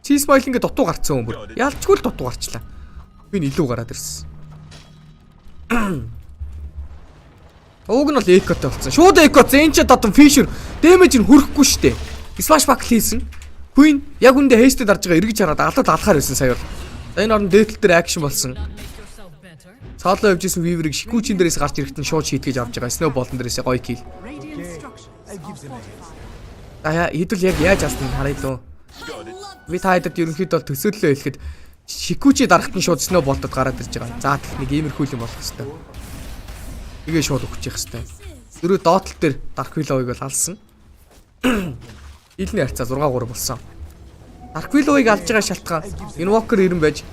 C-Smile ингээд дутуу гарцсан юм бүр. Ялчгүй л дутуу гарчлаа. Би илүү гараад ирсэн. Уг нь бол экотой болсон. Шууд эко зэнчэ татан Fisher damage нь хүрэхгүй штэ. Smash back хийсэн. Queen яг үндэ хейстэд дарж байгаа эргэж хараад алхахаар байсан сая бол. Энэ орон дээдл дээр акшн болсон. Цаалаа явжсэн Weaver-ыг Shikuchi дээрээс гарч ирэхэд нь шууд шийтгэж авч байгаа. Snowball дээрээс гоё kill. Хэдүүл яг яаж алсан харъя лөө. Би таадад ерөнхийдөө төсөөллөө хэлэхэд Shikuchi дарахт нь шууд Snowball-д гараад ирж байгаа. За нэг иймэрхүү юм болох хэвээр. Тэгээ шууд өгчих хэвээр. Дөрөв доотлол дээр Dark Willow-ыг бол алсан. Илний харьцаа 6-3 болсон. Dark Willow-ыг алж байгаа шалтгаан Invoker 90 байж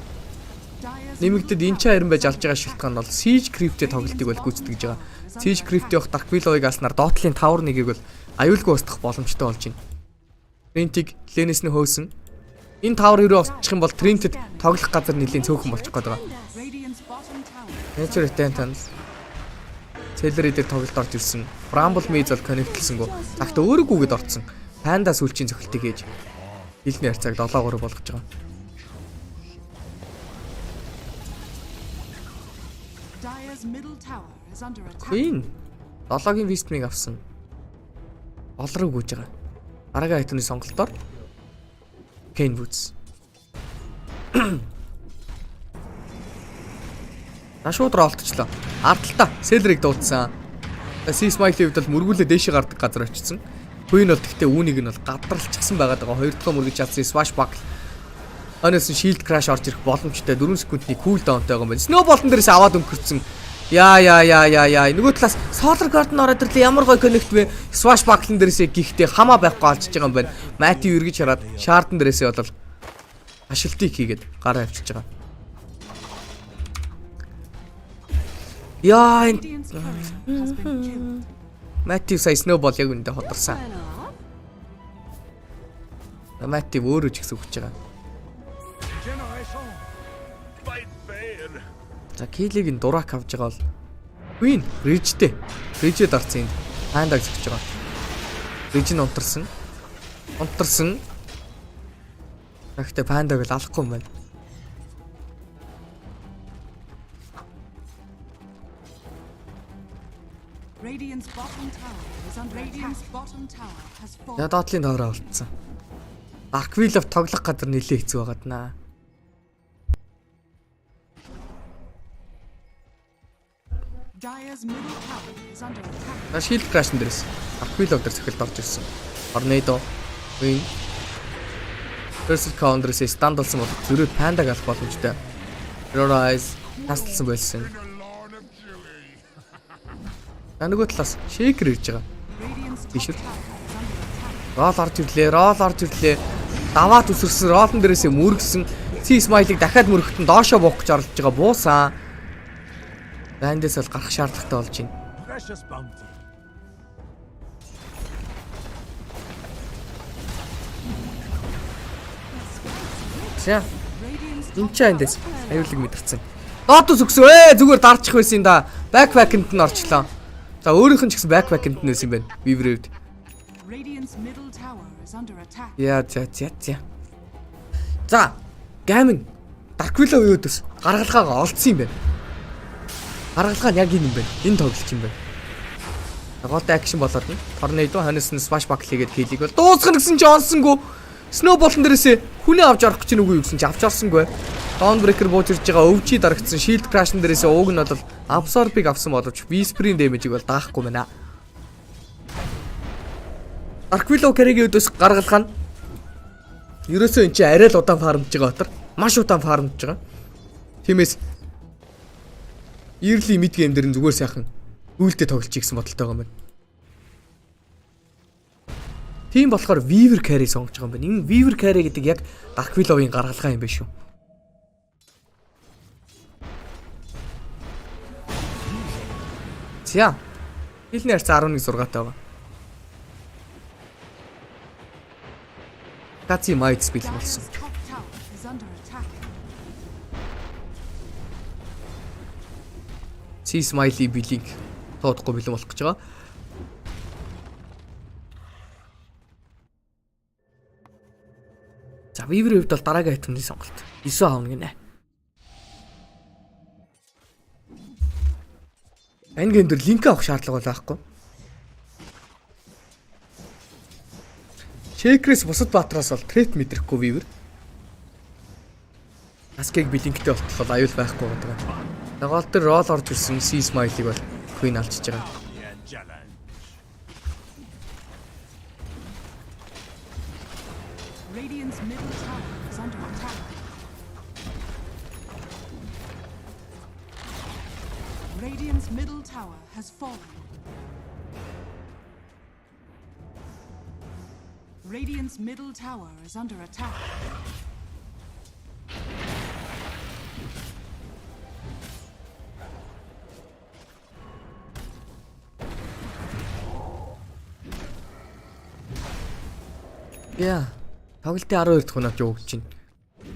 нэмэгдэд Incha 90 байж алж байгаа шалтгаан бол Siege Crypt-тэй тоглолтыг бол гүйцэтгэж байгаа. Siege Crypt явах Dark Willow-ыг алснаар доотлын Tower 1-ийг бол аюулгүй устгах боломжтой болж байна. Trent-ийг лэнэс нь хөөсөн. Энэ Tower руу очих юм бол Trent-д тоглох газар нэлийн цөөхөн болчих гээд байгаа. Nature Retentance Celery дээр тоглолт орж ирсэн. Bramble Maze бол connect-лсэнгүү. Цагт өөрөөгүйгээд орцсон. Panda сүлжийн цохилтыг ээж хилний харьцааг 7-3 болгож байгаа. Queen 7-гийн Wisdom-ыг авсан. Олроо гүйж байгаа. Дараагийн айтны сонголтоор Kn1Fe. Шууд ролтчлоо. Ардталтаа Celery-г дуудсан. C-Smile-ийн хувьд бол мөргүүлээ дээшээ гардаг газар очсон. Queen бол гэхдээ үүнийг нь бол гадралчихсан байгаад байгаа. Хоёр дахь мөргөж чадсан Swashbuckle. Анаас нь Shield Crash орж ирэх боломжтой 4 секундны cooldownтай байгаа юм байна. Snowball-н дээрээс аваад өнгөрцөн. Яа. Нөгөө талаас Solar Guard-н ороод ирлээ. Ямар гоё connect вэ? Swashbuckle-н дээрээс гихтээ хамаа байхгүй алчж байгаа юм байна. Matthew эргэж хараад Shard-н дээрээс бол ашилтыг хийгээд гараа авчиж байгаа. Яа. Matthew сая Snowball яг үндэ хотарсан. Matthew өөрөө ч ихс өгч байгаа. За Килиг нь дурак авж байгаа бол Queen Ridge-тэй. Ridge-д орсон энэ Panda зөгч байгаа. Ridge нь унтарсан. Гэхдээ Panda-г л алахгүй юм байна. Я доотлын тоороо олцсон. Dark Willow тоглох газар нэлээ хэцүү байгаад наа. Shield Crash дээрээс Dark Willow дээр цохилт орж ирсэн. Tornado, Queen, Cursed Counter-ээс stand болсон бол зөрөөд Panda-г алах боломжтой. Rise тасалсан байсан. Нөгөө талаас Shaker ирж байгаа. Биш үү? Roll орж ирлээ. Даваад үсэрсэн Roll-н дээрээсээ мөргсөн. C-Smile-ыг дахиад мөргөхтөн доошоо буух гэж орлож байгаа. Буусан. Бандээс бол гарах шаардлагатай болж байна. За. Инча эндээс аюулыг мэдэрсэн. Лотус өгсөн. Зүгээр дарчих байсан юм да. Backpack-нд нь орчлоо. За өөрийнх нь ч гэсэн backpack-нд нь байсан юм байна. Weaver-д. Radiant's middle tower is under attack. За. За, Гамин Dark Willow өөдөөс гаргалгаагаа олдсон юм байна. Гаргалгаа нь яг энэ юм байна. Энэ тоглолт юм байна. Гол акшн болоод нь торнадо ханаас нь smash buckle хийгээд хийлийг бол дуусгах гэсэн чи олсонгүй. Snowball-н дээрээс хүний авч орох гэж нүгүү юу гэсэн чи авч орсонгүй. Dawnbreaker бууж ирж байгаа өвчий дарагдсан shield crash-н дээрээс ууг нь бол absorb-ыг авсан боловч Whisper-ийн damage-ийг бол даахгүй байна. Dark Willow carry-гийн өдөөс гаргалгаа нь ерөөсөө эн чи арай л удаан фармж байгаа батар. Маш удаан фармж байгаа. Тиймээс early mid game дээр нь зүгээр сайхан үйлдэл тоглож игсэн бодолтой байгаа юм байна. Тийм болохоор Weaver carry сонгож байгаа юм байна. Энэ Weaver carry гэдэг яг Dark Willow-ийн гаргалгаа юм байна шүү. За. Хилний харьцаа 11-6 байгаа. Хугацаа майд спил болсон. Си смайли билиг тоодохгүй бэлэн болох гэж байгаа. За Weaver-ийн хувьд бол дараагийн айтмны сонголт. 9 аавна гинэ. Энэ гейм дээр линк авах шаардлага байхгүй. Чекрэс бусад баатараас бол трет мэдрэхгүй Weaver. Аскиг билинктэй болтол аюул байхгүй байгаа. Дагаал дээр рол орж ирсэн C smile-ыг бол Queen алчиж байгаа. Radiant's middle tower is under attack. Radiant's middle tower has fallen. Radiant's middle tower is under attack. Яа. Тоглолтын 12 дахь хоног явагдаж байна.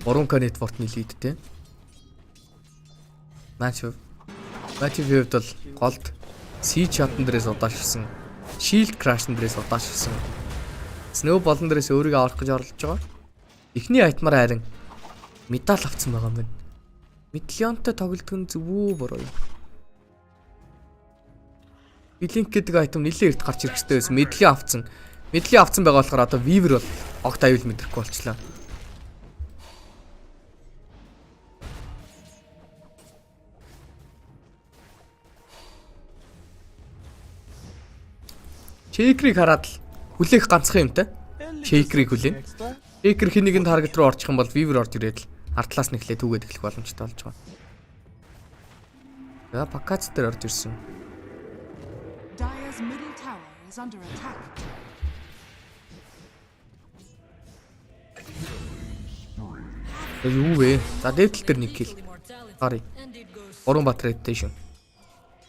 3K network-ны лидтэй. Match Match-д бол голд C chat-н дээрээс удаашсан. Shield crash-н дээрээс удаашсан. Snowball-н дээрээс өөрийгөө авах гэж оролдож байгаа. Эхний айтмаар харин медаль авсан байгаа юм байна. Медальонтой тоглолт нь зөв үү буруу юу? Blink гэдэг айтем нэлээд эрт гарч ирэх хэрэгтэй байсан. Медалийн авсан. Медалийн авсан байгаа болохоор одоо Weaver бол огт аюул мэдрэхгүй болчлаа. Shaker-ыг хараад л хүлээх ганцхан юмтай. Shaker-ыг хүлээн. Shaker хэнийг нь таргет руу орчих юм бол Weaver орж ирээд л артлаас нэхлээ түүгээд эхлэх боломжтой болж байгаа. За Пакац дээр орж ирсэн. Dire's middle tower is under attack. Юу вэ? За дээдл дээр нэг kill. Гарыг. 3 бат rotation.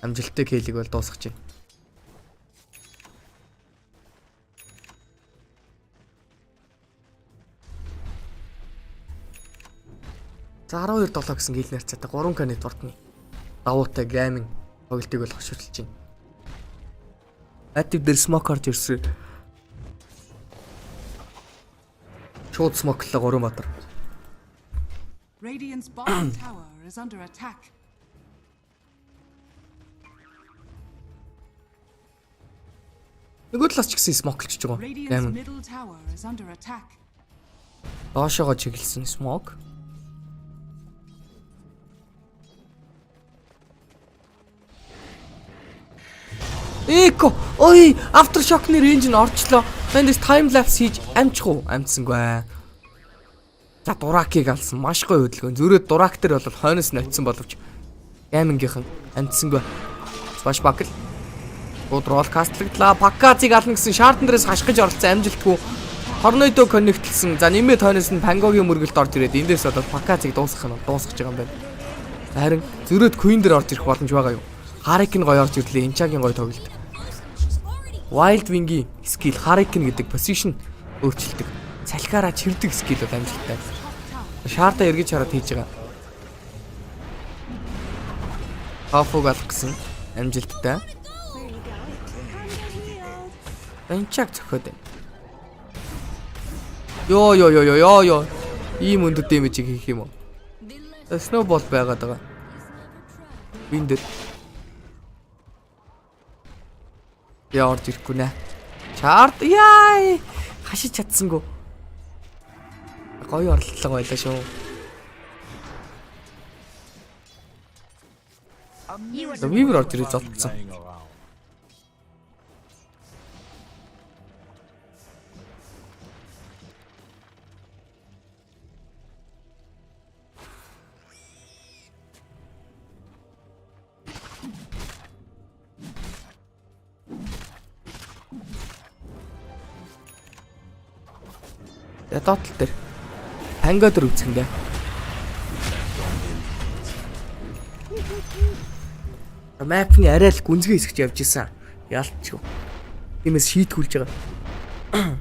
Амжилттай kill-ийг бол дуусгаж байна. За 12-7 гэсэн kill нэрцээтэй 3K network-ны давуутай gaming тоглолтыг бол хоширлж байна. Active дээр smoke орж ирсэн. Шууд smoke-лоо 3 батар. Radiant's bottom tower is under attack. Нөгөө талаас ч гэсэн smoke-лж байгаа. Radiant's middle tower is under attack. Доошоогоо чиглэсэн smoke. Эко ой aftershock-ны range нь орчлоо. Тэндээс time lapse хийж амжих уу? Амжсангүй. За дуракийг алсан. Маш гоё хөдөлгөөн. Зөрөө дурак дээр бол хойноос нь очисон боловч геймингийнхэн амжсангүй. Smash buckle. Рол кастлагдлаа. Пакацыг ална гэсэн шаардсан дээрээс хашгиж оролцсон амжилтгүй. Торнадо коннектлсэн. За нэмээд хойноос нь Пангогийн мөргөлд орж ирээд эндээс бол Пакацыг дуусгах нь дуусгаж байгаа юм байна. Харин зөрөөд Queen дээр орж ирэх боломж байгаа юу? Харик нь гоё орж ирлээ. Энчагийн гоё тоглолт. Wild Wing-ийн skill Hurricane гэдэг position өөрчилдөг. Салхиараа чирдэг skill бол амжилттай. Шаардаа эргэж хараад хийж байгаа. Тофуг алах гэсэн амжилттай. Энчаг зөхөд байна. Йоо. Ийм өндөр дэмэжийг хийх юм уу? Snowball байгаад байгаа. Виндер. Яа орж ирэхгүй нэ. Чард яа. Хашиж чадсангүй. Гоё орлого байлаа шүү. Вивер орж ирээ зодсон. Таталт дээр танга дөр үзэндээ. Мэпний арай л гүнзгий хэсэгч явж исэн. Яалтчгүй. Тиймээс шийтгүүлж байгаа.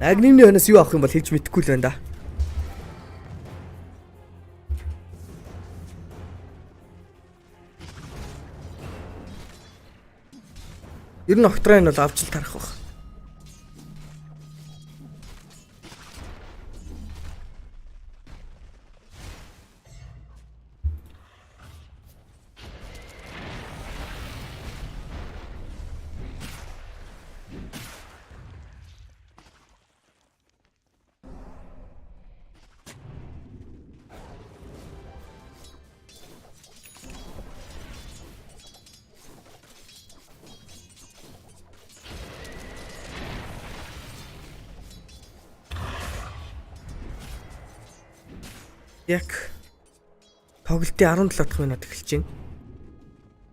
Агнины өнөөс юу авах юм бол хэлж мэдэхгүй л байна да. Ер нь октрайн бол авч л тарах баг. Яг тоглолтын 17 дахь минут эхэлж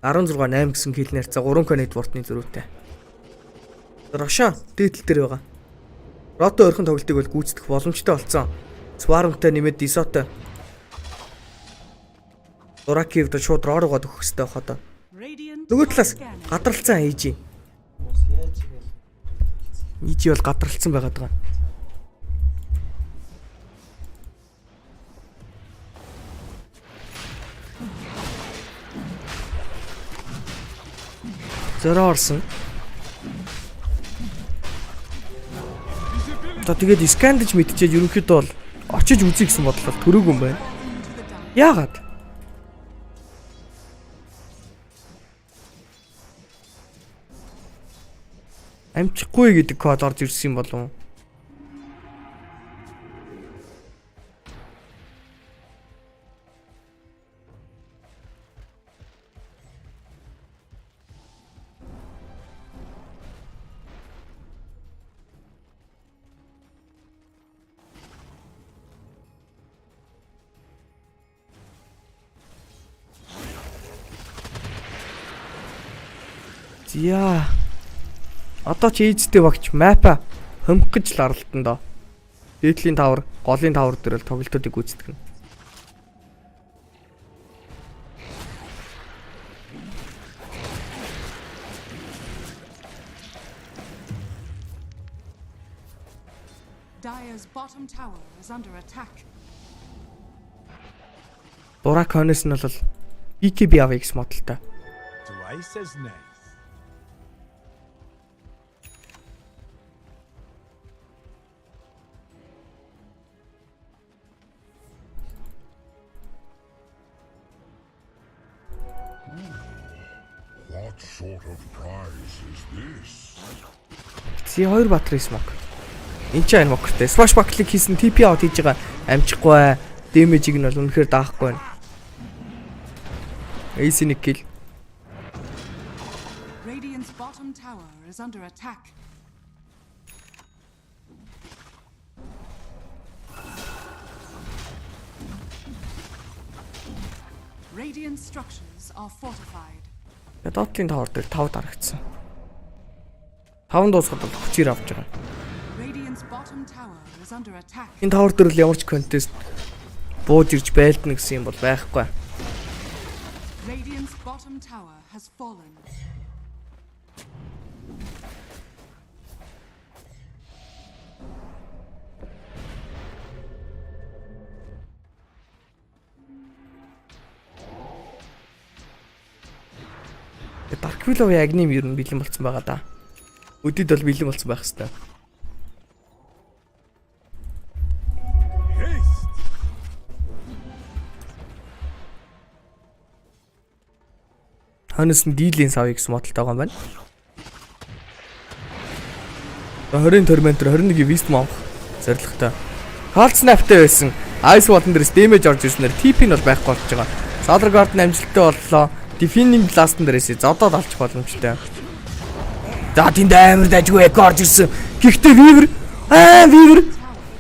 байна. 16-8 гэсэн килл найрцаа 3K network-ны зөрүүтэй. Рошан дээдл дээр байгаа. Рото ойрхон тоглолтыг бол гүйцэтгэх боломжтой болсон. Свармтай нэмээд Дисотой. Дуракивд шууд ророгоо төгөх хэрэгтэй ходоо. Нөгөө талаас гадралцсан ээжи. Ээжи бол гадралцсан байгаад байгаа. Зөрөө орсон. Тэгээд скандж мэдчихээд ерөнхийдөө бол очиж үзье гэсэн бодлоо төрөөг юм байна. Яагаад? Амжихгүй гэдэг код орж ирсэн юм болов уу? Яа. Одоо ч ээжтэй багч мапа хөмөх гэж л аралдан доо. Дээдлийн тавар, голын тавар дээр л тоглолтуудыг гүйцэтгэнэ. Dire's bottom tower is under attack. Бурак хонос нь бол BKB AVX модалтай. Twice as nice. What sort of prize is this? Си 2 батарей смок. Энд чинь мокртэй. Smash back-лиг хийсэн TP out хийж байгаа амжихгүй. Дэмэжийг нь бол үнэхээр даахгүй байна. AC нэг kill. Radiant's bottom tower is under attack. Radiant structures are fortified. Дотлын тавар дээр 5 дарагдсан. 5 дуусахад бол хүчээр авч байгаа. Radiant's bottom tower is under attack. Энэ тавар дээр л ямар ч контест бууж ирж байлдна гэсэн юм бол байхгүй. Radiant's bottom tower has fallen. Dark Willow Agni ер нь бэлэн болсон байгаа да. Өдөд бол бэлэн болсон байх хэвээр. Ханаас нь дийлэн савыг гэсэн модалтай байгаа юм байна. 20 Tormentor 21 Wisdom авах зорилготой. Cold Snap-тай байсан. Ice Wall дээрээс damage орж ирснээр TP нь бол байхгүй болж байгаа. Solar Guard нь амжилттай боллоо. Defending Blast дээрээс зодоод алчих боломжтой. За тэнд амар дажгүй эко орж ирсэн. Гэхдээ Weaver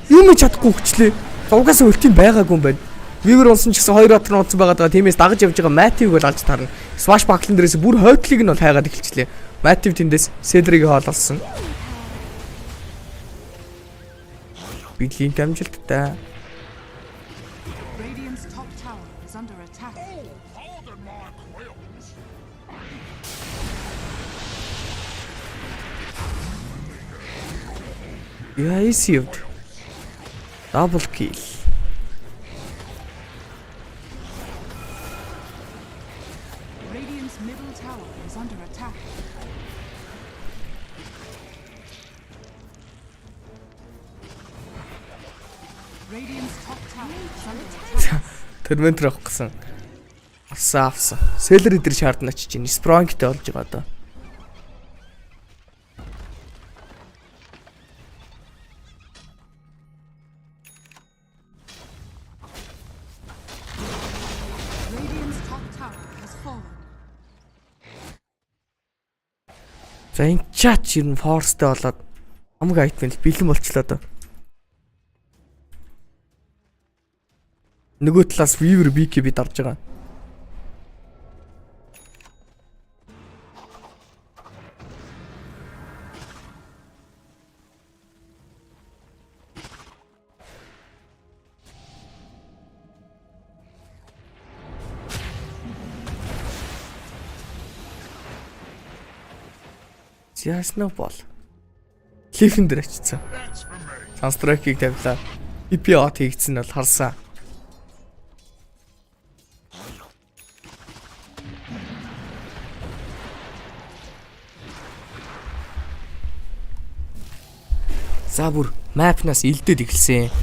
юм чадахгүй хүчлээ. Угаасаа өлтийн байгаагүй юм байна. Weaver унсан ч гэсэн 2 отор унсан байгаа. Тиймээс дагаж явж байгаа Mative-г бол алж тарна. Swash Buckle дээрээс бүр хойдлыг нь бол хайгаад эхэлчлээ. Mative тэндээс Cedric-ийг хоололсон. Билийн амжилттай. Radiant's top tower is under attack. Yeah, I saved. Double kill. Radiant's middle tower is under attack. Radiant's top tower is under attack. Tormentor авах гэсэн. Авсан. Seller идэр шаардна ч чинь Sprong-тэй болж байгаа даа. Radiant's top tower has fallen. За энэ чат ер нь Force-тэй болоод хамаг айтмын бэлэн болчлоо доо. Нөгөө талаас Weaver BK бид орж байгаа. Яаснаа бол. Лифэн дээр очсон. Sunstroke-ийг тавилаа. PP-ot хийгдсэн нь бол харсан. За бүр map-наас илдээд эхэлсэн.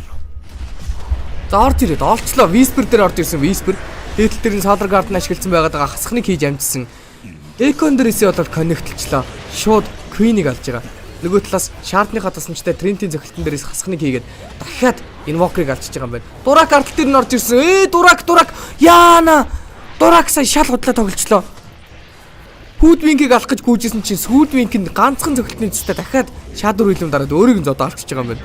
За орж ирээд олчлоо. Whisper дээр орж ирсэн Whisper. Дээдл дээр нь Solar Guard-ыг ашигласан байгаад байгаа хасхныг хийж амжсан. Echo дээрээсээ бол connect-члоо. Шууд Queen-ийг алж байгаа. Нөгөө талаас Shard-ныхаа тасамжтай Trent-ийн зохилтон дээрээс хасхныг хийгээд дахиад Invoker-ыг алчиж байгаа юм байна. Дурак ардл дээр нь орж ирсэн. Дурак. Яана. Дурак сая шал худлаа тоглолцлоо. Hoodwink-ийг алах гэж гүйжсэн чинь Hoodwink-нд ганцхан зохилтны цэстэ дахиад Shadow Realm дараад өөрийг нь зодоо алчиж байгаа юм байна.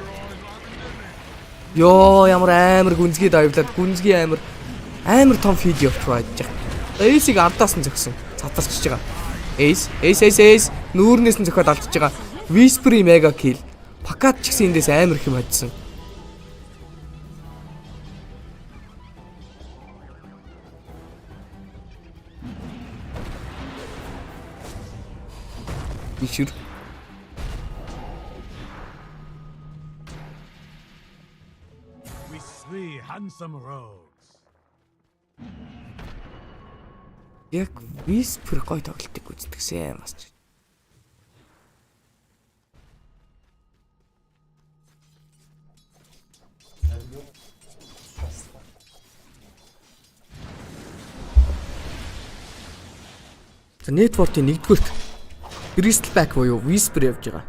Йоо ямар амар гүнзгий давлаад гүнзгий амар том фид явж байж байгаа. Ace-ийг ардаас нь зөксөн. Цатарчж байгаа. Ace нүүрнээс нь зөхиод алдчихж байгаа. Whisper-ийн mega kill. Пакат ч гэсэн эндээс амар их юм хоцсон. Ишүр. We see handsome rogues. Яг Whisper гой тоглолтыг үздэгсэн бас. За network-ийн нэгдүгürt Crystal Back буюу Whisper явж байгаа.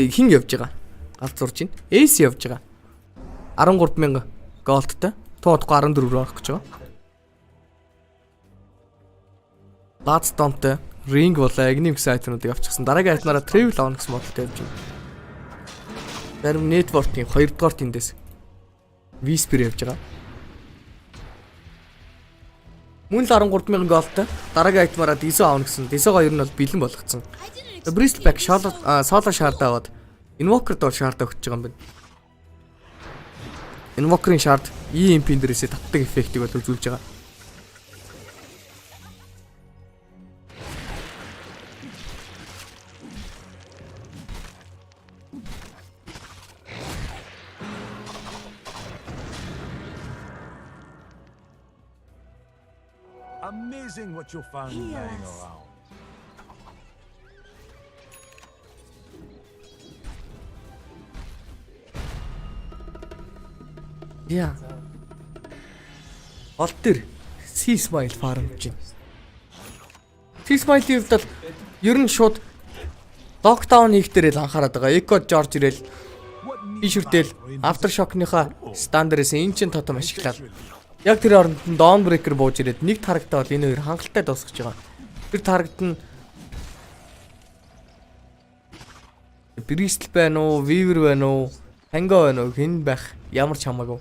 Хин явж байгаа. Галзуурч байна. Ace явж байгаа. 13,000 голдтай. Тоодохгүй 14 рүү орох гэж байгаа. Bloodstone-тэй Ring болоо Agni гэсэн айтмуудыг авчихсан. Дараагийн айтмаараа Travel авах гэсэн модалтай явж байна. Зарим network-ийн 2 дугаар тэндээс Whisper явж байгаа. Мөн л 13,000 голтой. Дараагийн айтмаараа Diso авах гэсэн. Diso-го ер нь бол бэлэн болгоцсон. Crystal Back Solo Shard аваад Invoker доор Shard өгч байгаа юм байна. Invoker-ийн Shard EMP-ийн дээрээсээ татдаг эффектийг бол үзүүлж байгаа. amazing what you'll find laying around. Yeah. Гол дээр C-Smile фармж байна. C-Smile-ийн хувьд бол ер нь шууд локдаун хийх дээр л анхаарат байгаа. Echo George ирэл тийшүртэл Aftershock-ныхаа стандартээс эн чин тотом ашиглаад яг тэр оронд нь Dawnbreaker бууж ирээд нэг тарагтаа бол энэ хоёр хангалттай дуусгаж байгаа. Тэр тарагт нь Bristol байна уу, Weaver байна уу, Pango байна уу, хэн байх ямар ч хамаагүй.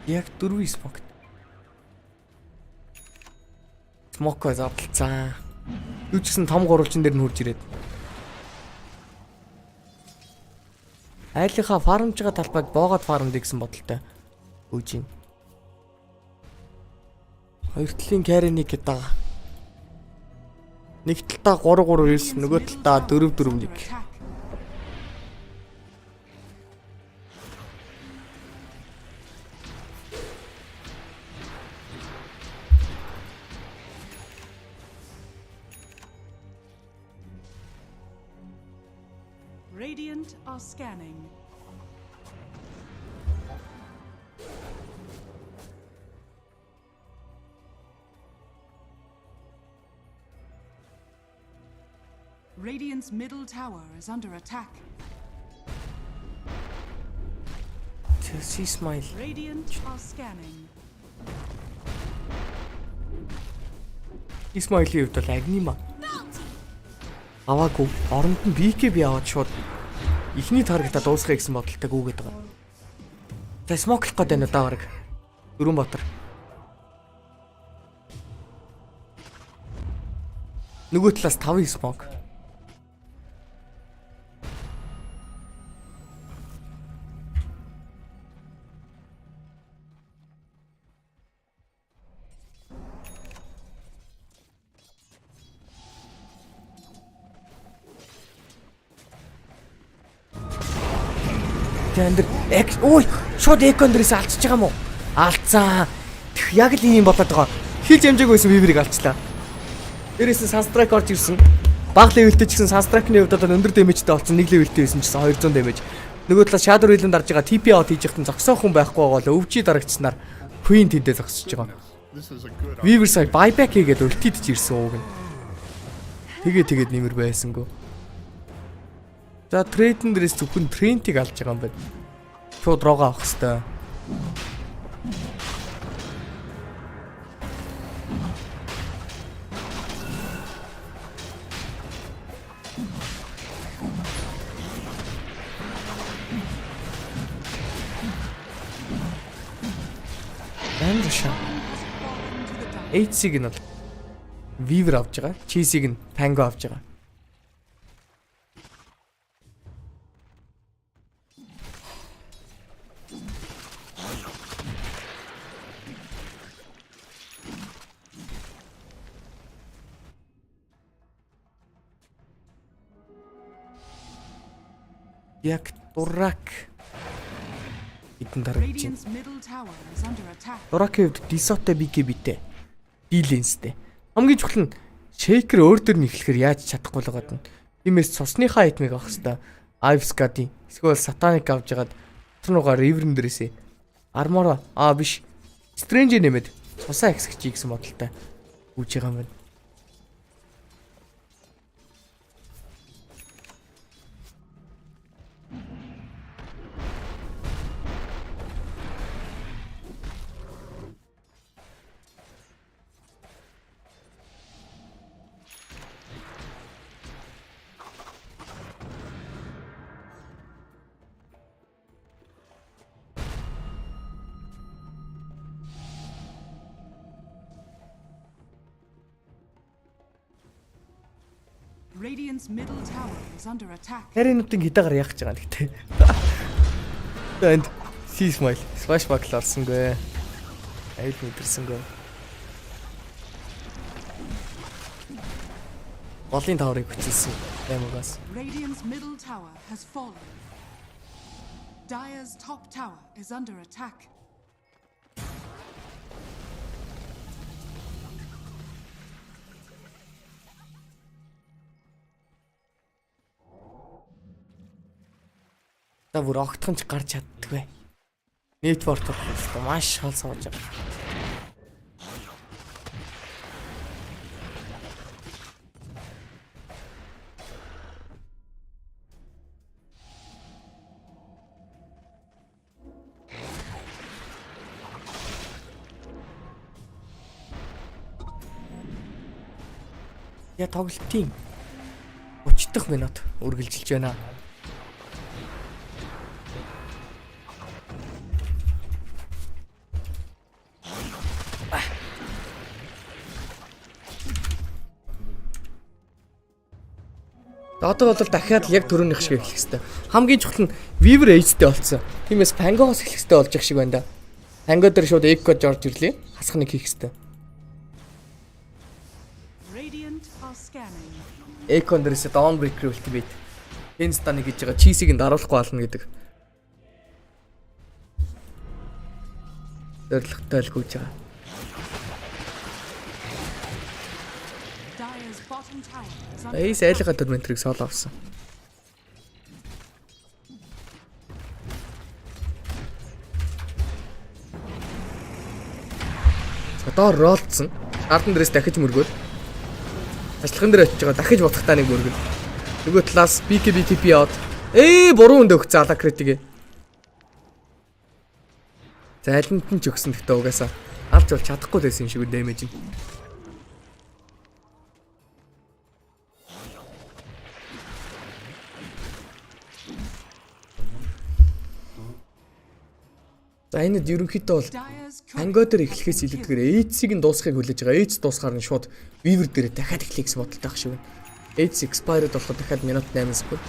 Яг 4 смок. Смокоо задлцсан. Юу ч гэсэн том гурвалжин дээр нь хурж ирээд. Айлынхаа фармж байгаа талбайг боогод фармд гэсэн бодолтой үүж юм. Хоёр талын кариник гэдэг байгаа. Нэг талтаа 3-3-9, нөгөө талтаа 4-4-1. Radiant are scanning. Radiant's middle tower is under attack. C-Smile. Radiant are scanning. C-Smile-ийн хувьд бол агнима. Аваагүй оронд нь BKB аваад шууд ихний таргетаа дуусгая гэсэн бодолтой гүгээд байгаа. За смоклох гээд байна даа бараг. Дөрөнбаатар. Нөгөө талаас 5 смок. Тэндэр ой шууд экондэрээс алдчихж байгаа юм уу? Алдсан. Яг л ийм болоод байгаа. Хилж амжаагүй байсан Weaver-ыг алдчлаа. Дээрээс нь Sunstrike орж ирсэн. Бага левелтэй ч гэсэн Sunstrike-ны хувьд бол өндөр дэмэжтэй болсон. 1 левелтэй байсан ч гэсэн 200 дэмэж. Нөгөө талаас Shadow Realm дарж байгаа TP out хийж ихтэн зогсоох хүн байхгүй байгаа бол өвчий дарагдсанаар Queen тэндээ зогсож байгаа. Weaver сая buyback хийгээд өлтийдж ирсэн ууг нь. Тэгээд нэмэр байсангүй. За трейдэн дээрээс зөвхөн трентиг алж байгаа юм байна. Шууд руугаа авах хэвээр. Андерша. HC-г нь бол Weaver авж байгаа. Cheese-г нь Pango авж байгаа. Яг дурак эдэн дарагч юм. Дуракийн хувьд Дисотой BKB-тэй. Дилэнстэй. Хамгийн чухал нь Shaker өөр дөр нь эхлэхээр яаж чадахгүй л байгаа нь. Тиймээс цусныхаа айтмыг авах хэвээр Ivescad-ийн эсвэл Satanic авж ягаад тэрнуугаар River дээрээсээ армор биш Strange нэмээд цусаа ихсгэж гэсэн бодолтой үүж байгаа юм байна. Radiant's middle tower is under attack. Харинуудын хидагаар яах гэж байгаа нэгтэй. Энд си смайл smash back орсонгүй. Айл мэдэрсэнгүй. Голын таврыг хүчилсэн ямагаас. Radiant's middle tower has fallen. Dire's top tower is under attack. Та бүр огтхон ч гарч чаддгүй. Network тоглох маш хол сууж байгаа. Я тоглолтын 30 дахь минут үргэлжилж байна. Одоо бол дахиад яг түрүүнийх шиг эхлэх хэрэгтэй. Хамгийн чухал нь Weaver Ace-тэй болсон. Тиймээс Pangos эхлэх хэрэгтэй болж их шиг байна да. Pango дээр шууд Echo George ирлээ. Хасах нэг хийх хэрэгтэй. Echo дээрээс Dawnbreaker ultimate. Insta-ны гэж байгаа cheese-ийг нь даруулахгүй болно гэдэг. Зорилготой л гүйж байгаа. Эйс айлга турментрийг соло авсан. Одоо ролцсон. Шаардан дээрээс дахиж мөргөөд. Ажлахын дээр очиж байгаа дахиж бодохтаа нэг мөргөл. Нөгөө талаас BKB яваад буруу өндө өгч заалаа критик. Зайланд нь ч өгсөн гэхдээ угаасаа алж бол чадахгүй байсан юм шиг дэмэж нь. За энэ ерөнхийдөө бол Pango дээр эхлэхээс илүүтэйгээр Ace-ийг нь дуусгахыг хүлээж байгаа. Ace дуусгаар нь шууд Weaver дээр дахиад эхлэх гэсэн бодолтой байх шиг байна. Ace expired болоход дахиад минут 8 секунд.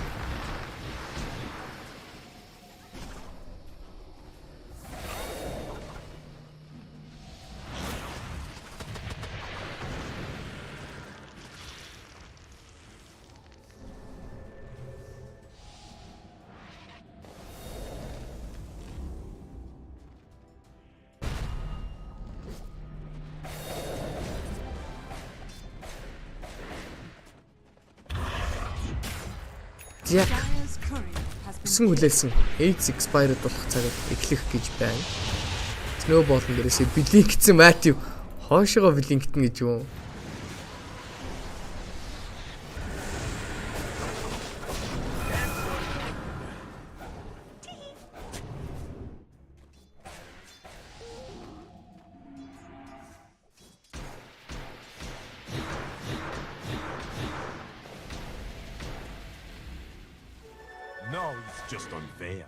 Яг өсөн хүлээлсэн Ace expired болох цагт эхлэх гэж байна. Snowball дээрээс блинкцэн Matthew хоошоо блинктэн гэж юу? No, it's just unfair.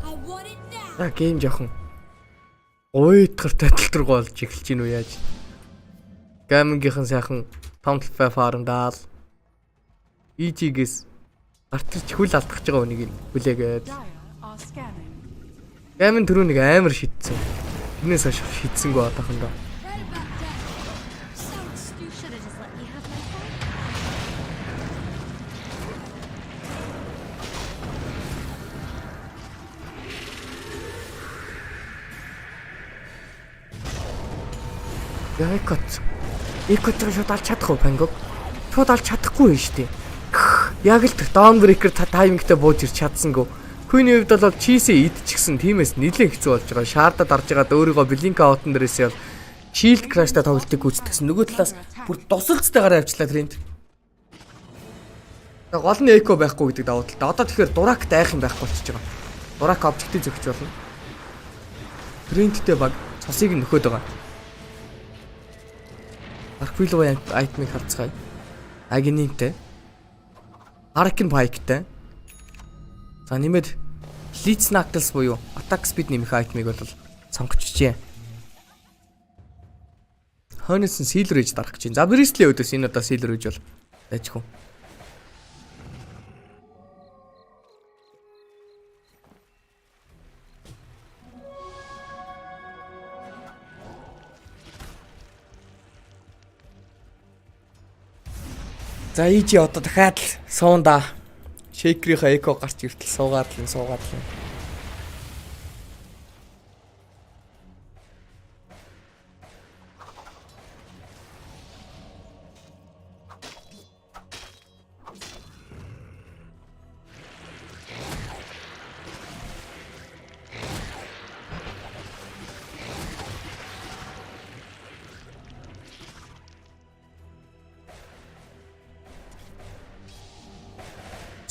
I want it now. Гейм жоохон уйтгар таталт руу болж эхэлж гин үү яаж. Гамингийнхэн сайхан Kn1Fe фарм даал. EG-гээс артч хүл алдах гэж байгаа үнийг хүлээгээд. Гамин түрүү нэг амар шидсэн. Тэрнээс хойш шидсэнгүй одоохондоо. Экот шууд алж чадах уу Pango? Шууд алж чадахгүй юм шүү дээ. Яг л Dawnbreaker таймингтэй бууж ирч чадсангүй. Хүний хувьд бол чийсээ идчихсэн. Тиймээс нэлээд хэцүү болж байгаа. Шаардад орж байгаад өөрийгөө блинк аутан дээрээс ял shield crash-та тоглолтыг гүйцэтгэсэн. Нөгөө талаас бүр дусалцтайгаар авчлаа тренд. Гол нь Echo байхгүй гэдэг давуу талтай. Одоо тэгэхээр дурак дайх юм байхгүй болчихж байгаа. Дурак обжектив зөгч болно. Трендтэй баг цосыг нөхөд байгаа. Арквиловын айтмыг харцгаая. Агининтэй. Аркин пайктай. За нэмээд Blitz Knuckles буюу attack speed нэмэх айтмыг бол сонгочихжээ. хойноос нь силвер ээж дарах гэж байна. За Бристлийн өдөөс энэ удаа силвер ээж бол дайчгүй. За ижи одоо дахиад л суунда шейкрийнхаа эко гарч иртэл суугаад л.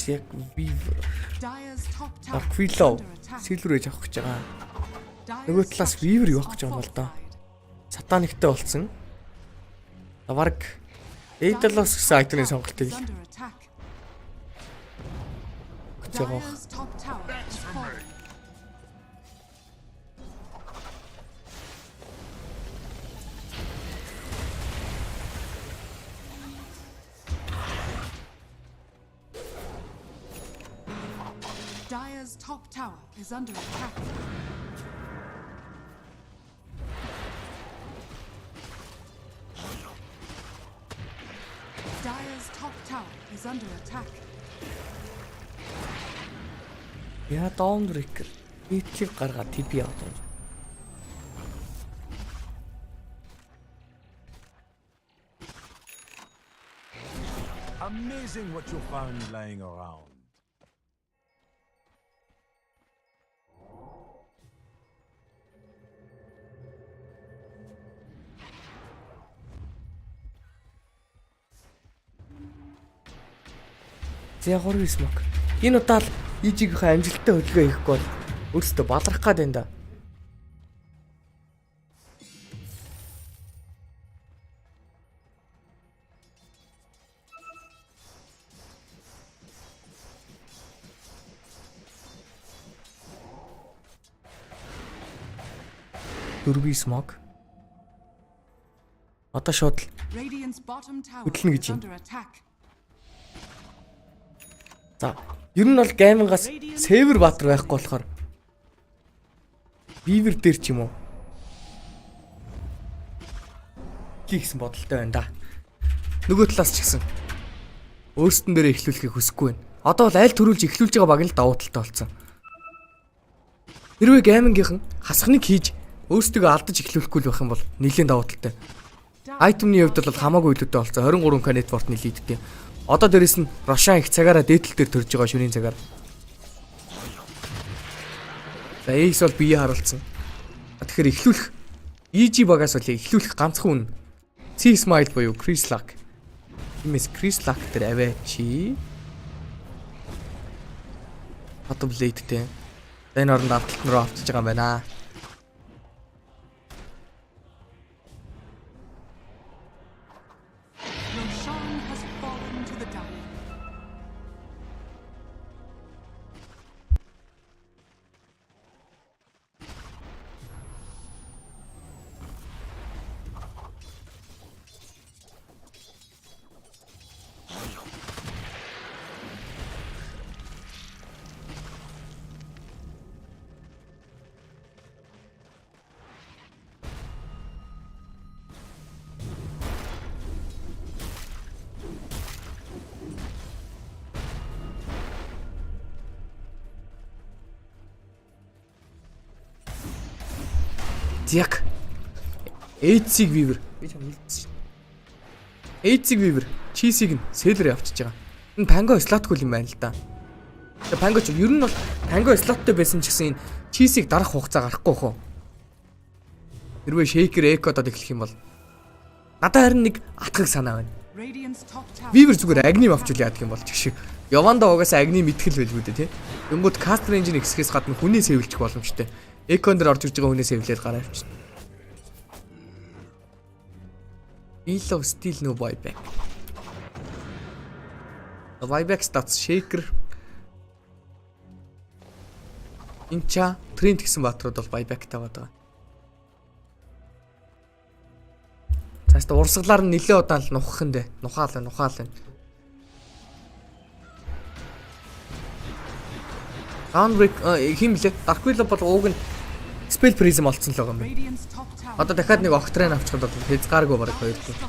Яг Weaver. Aquilo силвер ээж авах гэж байгаа. Нөгөө талаас Weaver юу авах гэж байгаа юм бол доо. Сатаниктай болцсон. Бараг Эйдалос гэсэн айтемын сонголтыг л. Гэж байгаа. Dire's top tower is under attack. Dire's top tower is under attack. Я Dawnbreaker нийтлэг гаргаад TP авдаг. Amazing what you found lying around. За 3 смок. Энэ удаа л ижигийнхээ амжилттай хөдөлгөөн хийхгүй бол өөрсдөө баларах гээд байна да. Дөрвий смок. Одоо шууд Radiant's bottom tower хөдлөнө гэж is юм. under attack. За, ер нь бол гаймангаас Север Баатар байхгүй болохоор Weaver дээр ч юм уу гэсэн бодолтой байна да. Нөгөө талаас ч гэсэн өөрсдөн дээрээ эхлүүлэхийг хүсэхгүй байна. Одоо бол аль төрүүлж эхлүүлж байгаа баг нь л давуу талтай болсон. Хэрвээ гаймангийнхан хасхныг хийж өөрсдөө алдаж эхлүүлэхгүй л байх юм бол нэлийн давуу талтай. Айтемны хувьд бол хамаагүй илүүтэй болсон. 23 Кн1Fe-ны лидтэй. Одоо дээрэс нь Рошан их цагаараа дээдэл дээр төрж байгаа шөнийн цагаар. За Ace бол бие харуулсан. Тэгэхээр эхлүүлэх EG багаас бол эхлүүлэх ганцхан үн C-Smile буюу Chris Luck. Тиймээс Chris Luck дээр аваач. Hot Blade-тэй. Энэ оронд авталт руу автаж байгаа юм байна. Яг 8-ийг Weaver. Би ч хэлсэн. 8-ийг Weaver, Cheese-ийг нь Sailor явчихж байгаа. Энэ Pango slot-гүй юм байна л да. Тэгээ Pango ч ер нь бол Pango slot-тэй байсан ч гэсэн энэ Cheese-ийг дарах хугацаа гарахгүй хөө. Хэрвээ Shaker Echo-дод эхлэх юм бол надад харин нэг атгах санаа байна. Weaver зүгээр Agni авчул яадаг юм бол ч шиг. Яванда угаасаа Agni мэдхэл байлгүй дээ тий. Тэнгүүд Cast Range-ийн хэсгээс гадна хүний сэвэлчих боломжтой. Экон дээр орж ирж байгаа хүнээс эвлээд гараа авчихна. Ilo still no buyback. Buyback stats shaker. Инча тренд гэсэн баатрууд бол buyback таваад байгаа. Таста урсгалаар нь нилээ удаан л нухах нь дээ. Нухаал. Downbreak хим блэ? Dark Willow бол ууг нь Spell Prism олцсон л байгаа юм байна. Одоо дахиад нэг Octrine авчихад бол хязгааргүй бараг 2 дэх.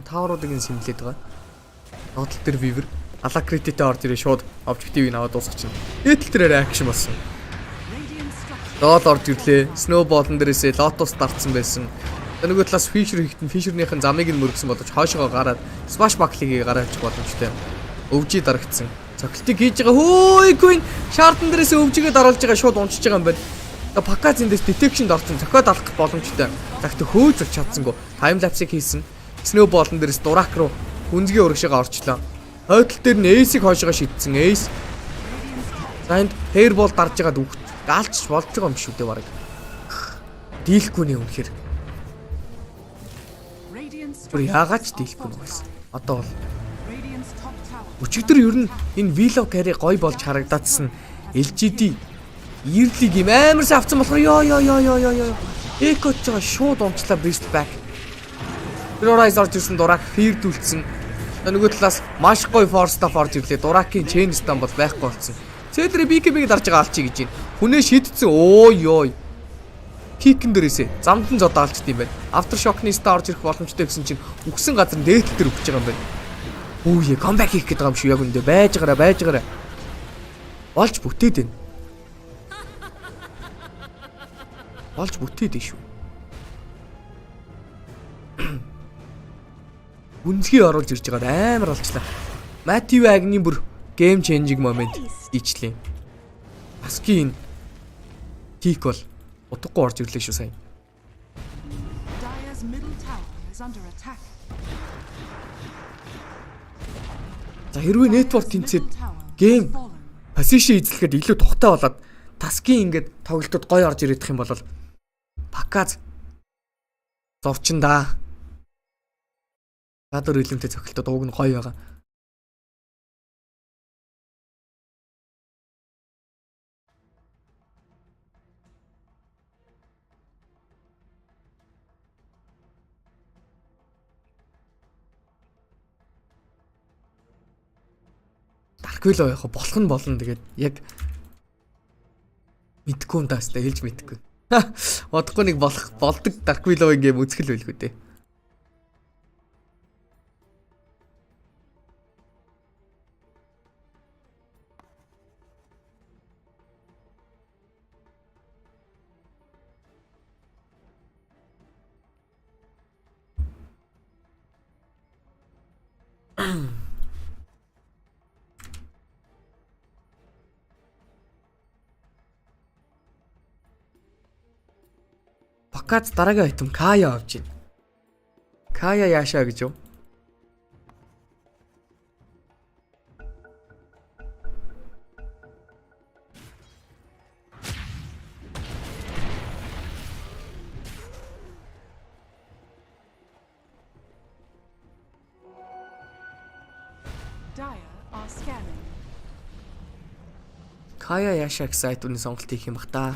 Тавруудыг нь симлээд байгаа. Нотл дээр Weaver Alacrity-тэй орж ирээ шууд objective-ийг аваад дуусгачихна. Дээдл тэрээр action болсон. Доол орж ирлээ. Snowball-н дээрээсээ Lotus дарцсан байсан. Нөгөө талаас Fisher хийгдэн Fisher-ийн замыг нь мөргсөн боловч хоошоо гараад Smash Buckle-ийг гаргаачих боломжтой. Өвжий дарагдсан. Цоглтыг хийж байгаа. Хөөй Queen Shard-н дээрээсээ өвжигээ дараалж байгаа шууд унчиж байгаа юм байна. Pakaz эндээс detection-д орсон. Зохиод алах боломжтой. Загт хөөж л чадсангүй. Time lapse-ийг хийсэн. Snowball-н дээрээс дурак руу хүнзгийн урагшаага орчлоо. Хойдол дээр нь Ace-ийг хоошоо шидсэн. Ace. За энд Hairball дарж байгаад үхт. Гаалч болж байгаа юм шүү дээ бараг. Дийлэхгүй нэ үнэхээр. Бүр яагаад дийлэхгүй юм байсан. Одоо бол өчигдөр ер нь энэ Willow carry гой болж харагдаадсан LGD Early game амар сайн авсан болохоор ёо. Экоч байгаа шууд умчлаа Beast back. Terrorize орж ирсэн дурак фирдүүлсэн. Нөгөө талаас маш гоё force staff орж ирлээ. Дуракийн chain stun бол байхгүй болсон. Цэдрэ BKB-г дарж байгаа алчи гэж байна. Хүнээ шидсэн. Ой. Кикэн дээрээсээ замдан зодоо алчт юм байна. Aftershock-ны стаа орж ирэх боломжтой гэсэн чинь үгсэн газар дээтэл дээр өгч байгаа юм байна. Үе comeback хийх гэдэг юм шүү яг үндэ байж байгаарай. Болж бүтээд байна. Болж бүтээд шүү. Үнсгий оруулж ирж байгаа амар олчлаа. Matthew Agni бүр game changing moment ичлээ. Аскийн тик бол утгагүй орж ирлээ шүү сая. За хэрвээ network тэнцээд game position эзлэхэд илүү тухтай болоод таскийн ингээд тоглолтод гоё орж ирэх юм бол Pakaz зовчин да. Гадар хилэмтэй цохилтод ууг нь гоё байгаа. Dark Willow яг болох нь болно тэгээд яг мэдгүй юм даас хэлж мэдгүй. Бодохгүй нэг болдог Dark Willow ингээм үзэхэл байлгүй дээ. Pakaz дараагийн айтем Kaya авч байна. Kaya яашаа гэж юу? Kaya яашаа гэсэн айтемны сонголт хийх юм бах та.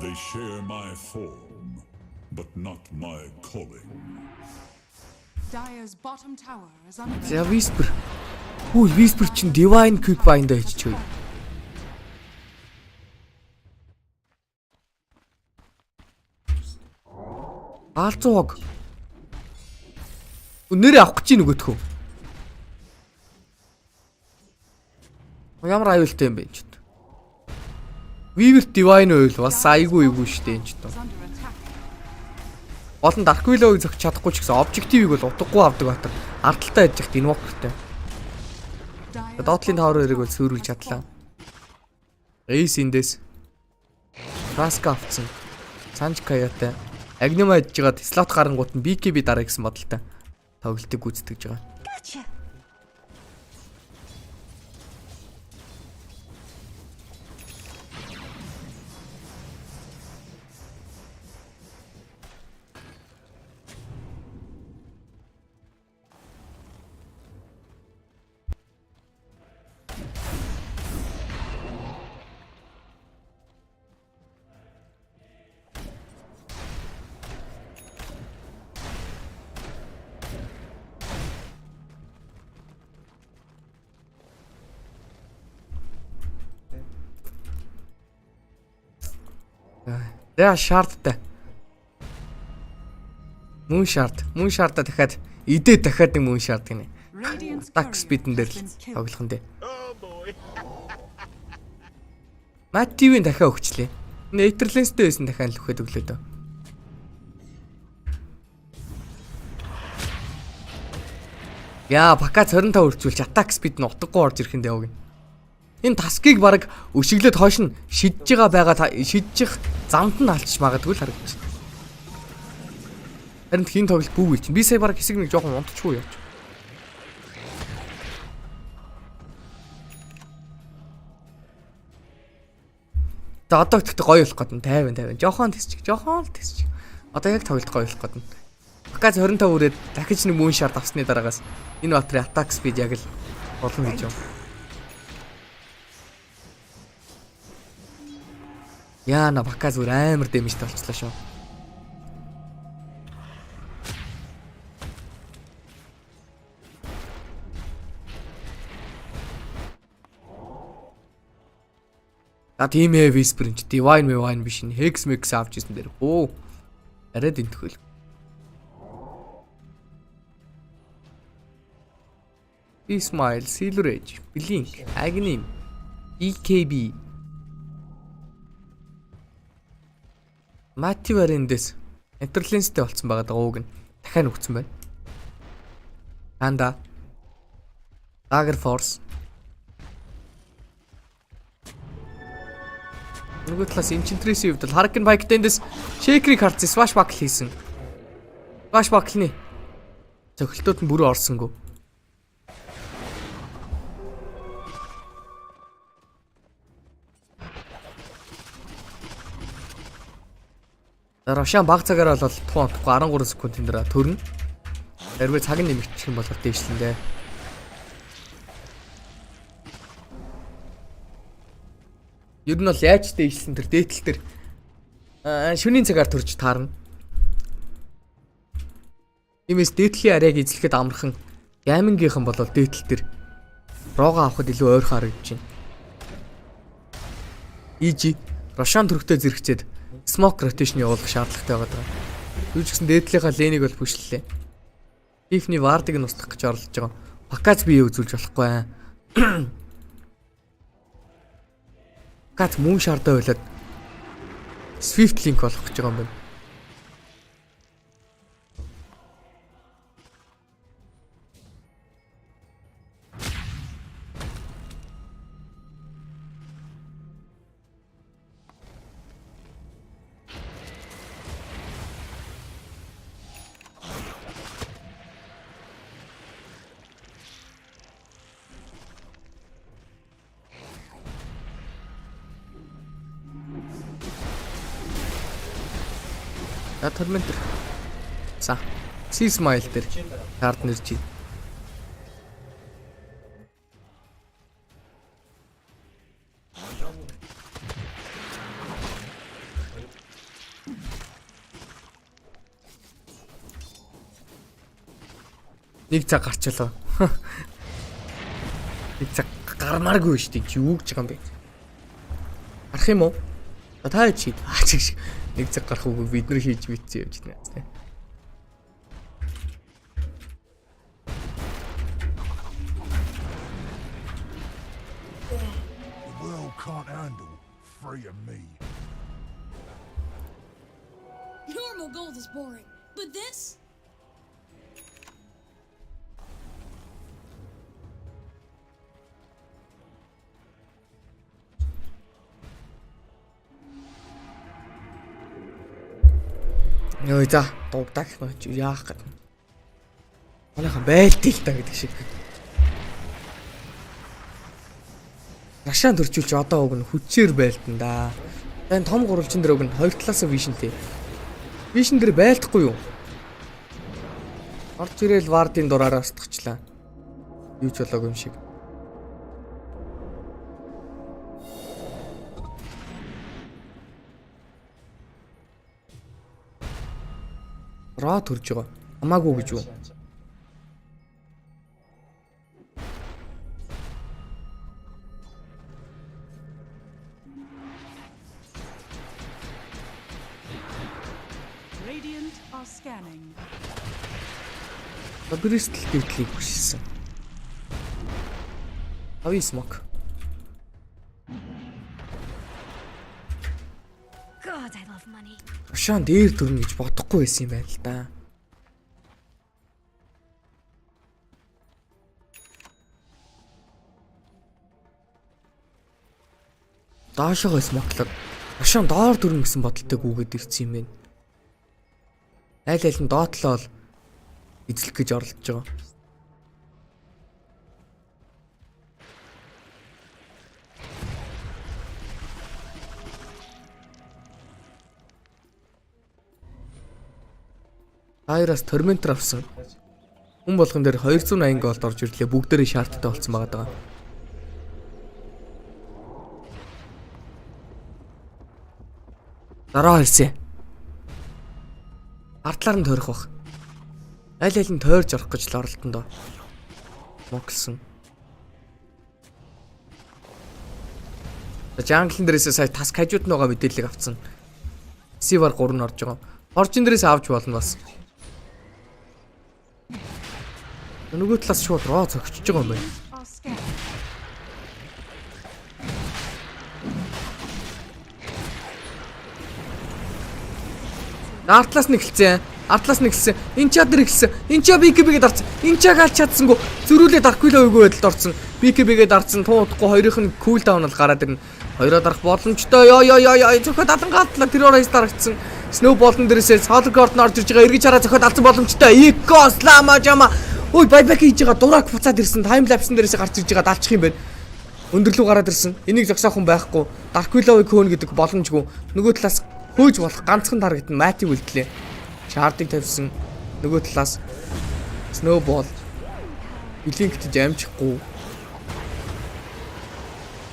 They share my form, but not my calling. Dire's bottom tower is under За Whisper. Хүү Whisper чинь Divine Quick Bind хийчихвээ. Аалцууг. Өнөөрөө авах гэж нөгөөдхөө. Ямар аюултай юм бэ ч. Weaver Divine ойл бас айгүй штэ энэ ч тоо. Олон Dark Willow-ыг зогч чадахгүй ч гэсэн objective-ийг бол утгагүй авдаг батар. Ардталтай яж ихт invoker-тэй. Dotling Tower-ыг бол сөрүүлж чадлаа. Ace эндээс Raska авцсан. Sanjkaya-тай Agni мэдж жагаад slot гарангууд нь BKB дараа гэсэн бодолтой тоглолтыг гүйцэтгэж байгаа. Яа шаардтай. Мөн шаардаа дахиад идэ дахиад нэг мөн шаард гинэ. Attack speed-эн дээр л тоглох нь дээ. Мативын дахиад өгчлээ. Нейтрленстэй байсан дахиад л өгөхөд өглөө дөө. Яа, бака 25 үржүүлж attack speed нь утгагүй орж ирэх юм дээ яг. Энэ таскийг баг өшиглээд хойш нь шидэж байгаа шидчих замд нь алчж магадгүй л харагдаж байна. Харин хин тоглолт бүү ил чинь. Би сая баг хэсэг нэг жоохон унтчихгүй явж. За одоо гэхдээ гоё болох гээд 50. Жохон тисчих. Одоо яг тоглолт гоё болох гээд. Бака 25 үрээд дахиж нэг мөн шард авсны дараагаас энэ батрын attack speed яг л болно гэж юм. Яна бака зүр амар дэмжтэй болчихлоо шүү. Тийм ээ висперч divine биш н hex mix авч ирсэн дээр. Оо. Арай дэнтгөл. Smile, Silver Edge, Blink, Agnim, EKB. Мативарендес интерленстэй болцсон байгаа дагууг нь дахиад өгсөн байна. Анда Dagger Force. Нөгөө талаас Enchantress хувьд Hurricane Bike-дэндээс Shaker-ийг харцсан Swashbuckle хийсэн. Swashbuckle-ны цохилтууд нь бүрэн орсонгүй. Рошан баг цагаар бол тухайн 13 секундын дараа төрнө. Хэрвээ цаг нь нэмэгдчих юм бол дээшлэндээ. Ер нь бол яаж дээшлсэн тэр дээтэл тэр шөнийн цагаар төрж таарна. Тиймээс дээдлийн арайг эзлэхэд амархан гаймингийнхан бол дээтэл тэр рога авахд илүү ойр харагдаж байна. EG Рошан төрхтэй зэрэгцээд smoke rotation явуулах шаардлагатай байгаа. Юу ч гэсэн дээдлийнхаа ленийг бол бүшлээ. Kn1Fe вардыг нь устгах гэж оролдож байгаа. Пакац бие үзүүлж болохгүй. Пакац мөн шаардаа байлаад Swift link болох гэж байгаа юм байна. Tormentor. За. Smile дээр карт нэрч. Нэг цаг гарчлаа. Нэг цаг гармааргүй шүү дээ. Юу гэж байгаа юм бэ? Гарах юм уу? Та чи нэг цаг гарах үгүй бид нар хийж битсэн явж байна тийм. The world can't handle free of me. Normal gold is boring, but this? Йоо за дугдаа гэх мэт яах гээд. Манайхан байлтыг та гэдэг шиг. Рашаан төрчүүлж одоо уг нь хүчээр байлтан да. Энэ том гурвалжин дээр уг нь хоёр талаас вишнтэй. Вишн дээр байлдахгүй юу? Орж ирээл вардын дураараа устгачлаа. Юу ч болоогүй юм шиг. Раа төрж байгаа. Хамаагүй гэж юу? Брестл гэрдлийг хүссэн. Ави смок. God, I love money. Шан дээр төрнө гэж бодохгүй байсан юм байна л да. Даашаага смоклоод Шан доор төрнө гэсэн бодолтой гүгээд ирсэн юм байна. Аль аль нь доотлоо л эзлэх гэж оролдож байгаа. Айраас Торментер авсан. Хүн болгон дээр 280 голд орж ирлээ. Бүгдээрээ шаардтай болсон байгаа даа. Дараа ирсэн. Артлаар нь тойрох бах. Аль аль нь тойрж орох гэж л оролдсон доо. Моглсон. Жанглын дээрээс сая тас хажууд нь байгаа мэдээллийг авсан. Сивар 3 нь орж байгаа. Орчин дээрээс авч болно бас. Нөгөө талаас шууд роо цогчж байгаа юм байна. Артлаас нь эхэлсэн. Энд чадар эхэлсэн. Энд ча BKB-гээд арцсан. Энд чаг алж чадсангүй. Зөрүүлээ дарахгүй л ойгүй байдалд орсон. BKB-гээд арцсан. Туудахгүй хоёрын нь кулдаун бол гараад ирнэ. Хоёроо дарах боломжтой. Ёо. Зөвхөн далангаалтлаа тэрээр хайс дарагдсан. Snowball-н дээрээс Solgord нь орж ирж байгаа. Эргэж хараа зөвхөн алсан боломжтой. Эко слама жама. Ой байбак хийж байгаа. Дурак буцаад ирсэн. Таймлапсын дээрээс гарч ирж байгаа. Далчих юм байна. Өндөрлөө гараад ирсэн. Энийг зогсоох хүн байхгүй. Darkwillow-ыг хөөнө гэдэг боломжгүй. Нөгөө талаас хөөж болох ганцхан таргет нь Мати үлдлээ. Шаардыг тавьсан. Нөгөө талаас Snowball Блинктж амжихгүй.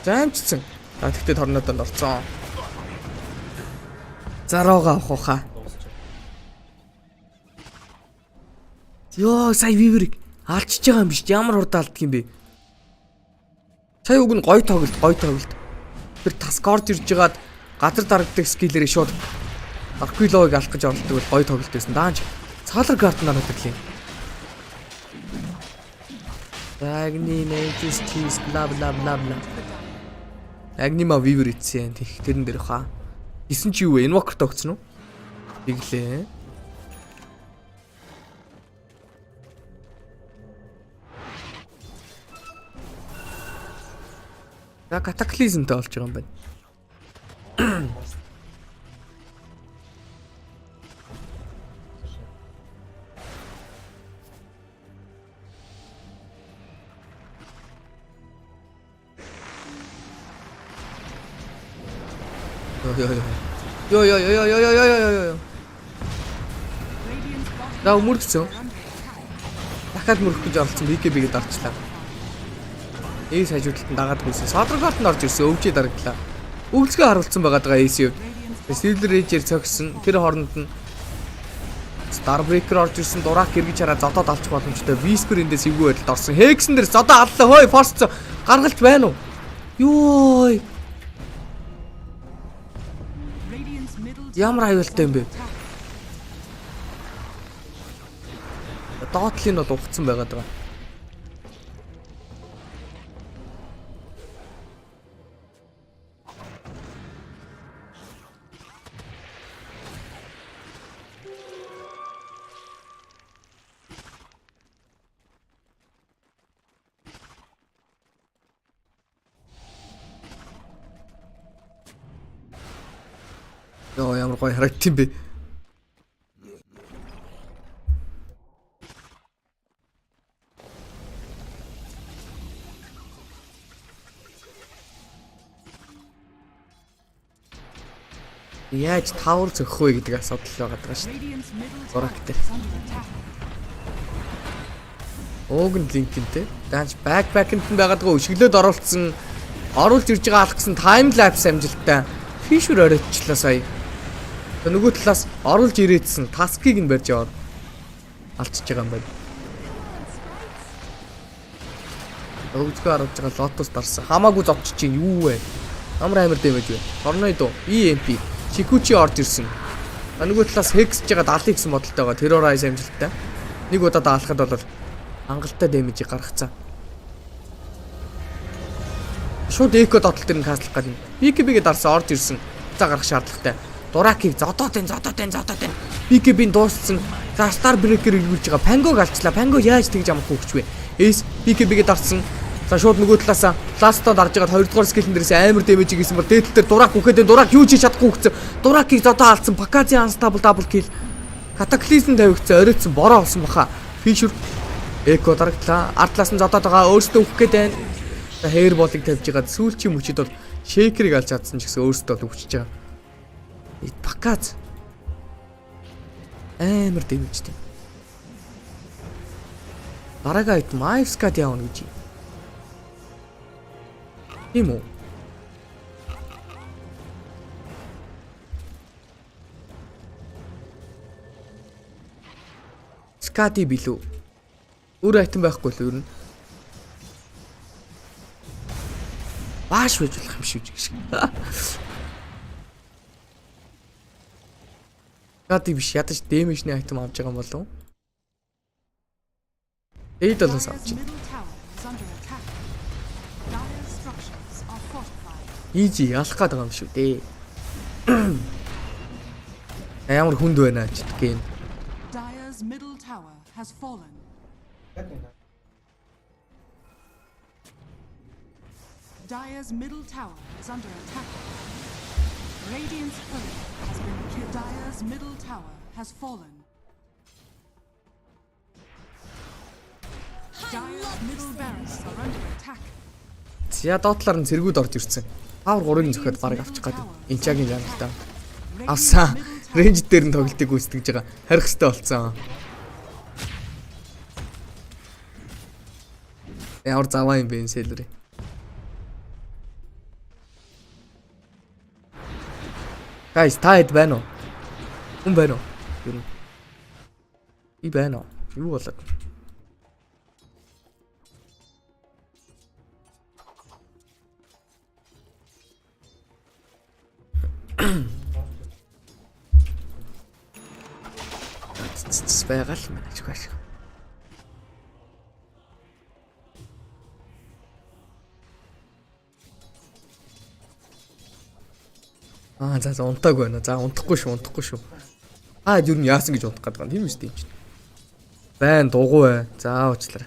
Замжсан. Тэгтээ торнодонд орцсон. Зароога авах уха. Ёо, сая виверийг алчж байгаа юм биш. Ямар хурд алддаг юм бэ? Сая уг нь гой тоглолт. Тэр таскорж ирж байгаад газар дарагддаг скиллэрээ шууд Darkwillow-ыг алах гэж оролддог бол гой тоглолт байсан. Даанч Solgord нараад ирлээ. Agni Nages cheese bla bla bla bla. Agni ма вивер ицсэн. Тэрэн дээр хаа. Исэн чи юу вэ? Invoker тогтсон уу? Иглээ. Яг катаклизмтэй болж байгаа юм байна. Ёо. Наа мөрөгцөө. Дахиад мөрөх гэж оролцсон BKB- гээд орчлаа. Эйс хажуудалд нь дагаад гүйсэн. Solgord нь орж ирсэн. Өвчөө дарагдлаа. Өвлцгөө харуулсан байгаа Эйс юу. Silver Age-ээр цогсон. Тэр хооронд нь Starbreaker орж ирсэн. Дурак эргэж хараа зодоод алчих боломжтой. Whisper эндээс эвгүй байдалд орсон. Hexen дээр зодоо аллаа. Хөөе, Force гаргалж байна уу? Ёой. Ямар аюултай юм бэ? Доотлын бол ухацсан байгаад байгаа. Ёо, ямар гоё харагдсан юм бэ? Яаж тавар зөхөх вэ гэдэг асуудал байгаа даа шүү дээ. Зурагтай. Уугн линкэнтэй. Даанч бэкпэкэнд нь байгаадгаа өшгөлөөд оруулсан. Оруулж ирж байгаа алхсан тайм лапс амжилттай. Фишер оройчлаа сая. Нөгөө талаас оруулж ирээдсэн таскийг нь барьж аваад алчж байгаа юм байна. Өвгцгөө харуулж байгаа лотос дарсан. Хамаагүй зовчих чинь юу вэ? Амар амар дэмэж вэ? Торнадо, EMP, Chikuchi орж ирсэн. Нөгөө талаас хексж байгаа 70 гэсэн бодолтой байгаа. Terrorize амжилттай. Нэг удаа даалахад бол хангалттай дэмэж гаргацсан. Шууд эко дотол дээр нь каслах гал юм. BKB-гээ дарсан орж ирсэн. За гарах шаардлагатай. Дуракийг зодоод. BKB-ийн дууссан. За Star Breaker ирүүлж байгаа. Пангог алчлаа. Панго яаж тэгж амах хөвч вэ? Эс BKB-гээ дарсан. За шууд нөгөө талаасаа Last-д дарж байгаад 2 дугаар скиллэн дээрээс амар дэмэж хийсэн бол дээдл дээр дурак үхэдэн дурак юу ч хийж чадахгүй хөвцөн. Дуракийг зодоо алдсан. Пакази unstable double kill. Катаклизм тавигдсан. Оройтсон бороо олсон баха. Фишер эко дарагдлаа. Артлаас нь зодоод байгаа. Өөртөө үхэх гээд байна. За хэр болыг тавьж байгаад сүүлчийн мөчөд бол шейкерийг алж чадсан ч гэсэн өөртөө бол өвчж байгаа. Паказ амар дэмжтэй. Дараагийн айтем Айвскад явна гэж. Тийм үү? Скати билүү? Өөр айтем байхгүй л юу? Бааш байж болох юм шиг гэж. Скати биш ядаж дэмэжний айтем авч байгаа юм болов? Эйд л авч. Ийжи ялах гээд байгаа юм шүү дээ. Ямар хүнд байна ч гэх юм. Dire's middle tower has fallen. Dire's middle tower is under attack. Radiant's turret has been killed. Dire's middle tower has fallen. Dire's middle barracks are under attack. За доотлоор нь зэргүүд орж ирсэн. 5-3-ын зөхөд бараг авчих гээд Инчагийн жанртаа. Авсан. Рейнж дээр нь тоглолтыг гүйцэтгэж байгаа. Харих хэрэгтэй болцсон. Ямар заваа юм бэ энэ селэр. Guys, таад байна уу? Хүн байна уу? Юу? И байна уу? Юу болоод? Байгаа л мэн гэж хааш. За унтааг байна. За унтахгүй шүү. Юу нь яасан гэж унтах гэдэг юм. Тийм үстэй юм чинь. Байн дугуй бай. За уучлаарай.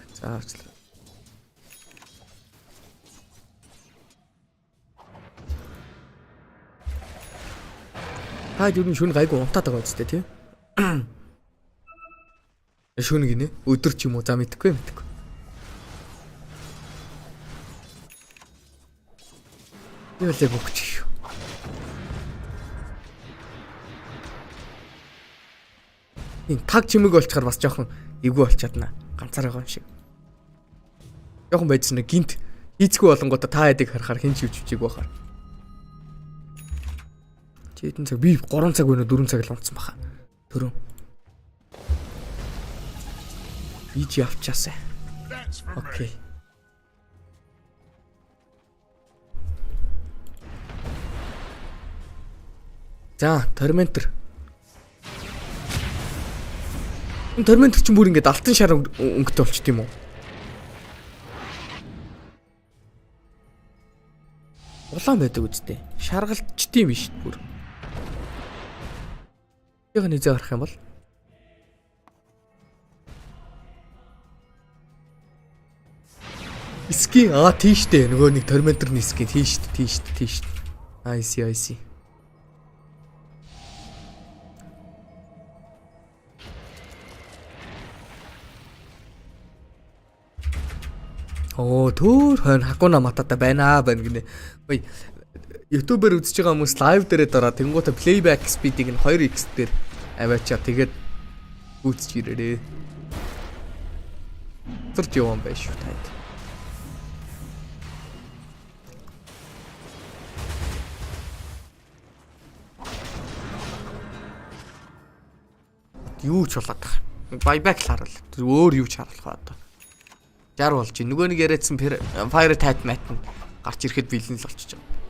Юу нь шүн гайгүй унтаад байгаа үстэй тий. Шүн гинэ. Өдөр ч юм уу за мэдхгүй. Юу л бөгч шүү. Энэ таг чимэг болчихоор бас жоохон эвгүй болчихадна. Ганцаар байгаа юм шиг. Жоохон байжсэн гинт хийцгүй болонгуудаа та хэдийг харахаар хэн ч юучиг байхаар. Хэдэн цаг би 3 цаг өнө 4 цаг л унтсан баха. Төрөө. Ич явчаасаа. Окей. За, торментер. Энэ торментер чинь бүр ингээд алтан шар өнгөтэй болчт юм уу? Улаан байдаг үстэй. Шаргалчт юм биш бүр. Яг нэг зэ гарах юм бол Ски тийштэй нөгөө нэг торментер ски тийштэй. I see. Төөр хойно хакуна матата байна гинэ. Ой YouTube-ээр үзэж байгаа хүмүүс live дээрээ дараа тэнгуүтэ playback speed-ийг нь 2x дээр аваачаа тэгээд үзэж ирээрээ. Төрч явсан байж шүү таад. Юу ч болоод байгаа. Buyback л харуул. Өөр юу ч харуулах ба одоо. 60 болж байна. Нөгөө нэг яриадсан Fire Tight Mat нь гарч ирэхэд бэлэн л болчихж байгаа.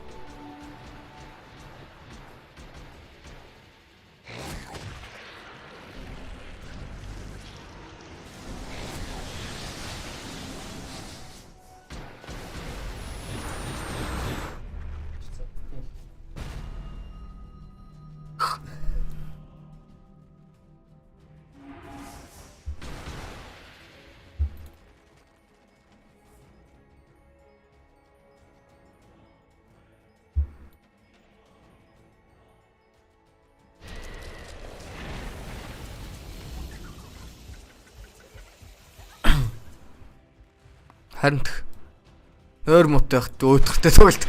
Харин өөр муутай байхад өөдөртэй тоглолт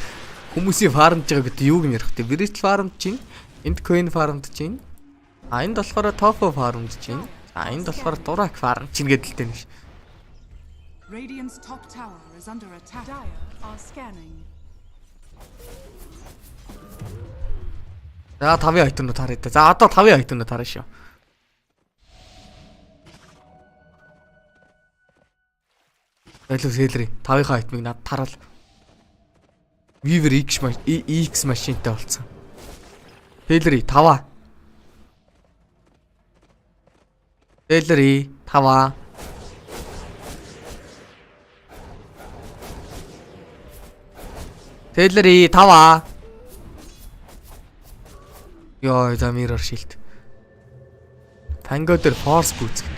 хүмүүсийн фармж байгаа гэдэг юуг нь ярих вэ? Virtual фармж чинь, энд Kn1Fe фармж чинь, энд болохоор Tofu фармж чинь, энд болохоор Дурак фармж чинь гэдэг л дээ. Radiant's top tower is under attack. Dire are scanning. За 5-ын айтонууд харъя да. За одоо 5-ын айтонууд харъя шүү. Элүү сэлри 5-ын айтмыг надад тараал. Weaver X машинтай болсон. Сэлри 5. Сэлри 5. Сэлри 5. Яа, за mirror shield. Танго дээр force бүүцгэн.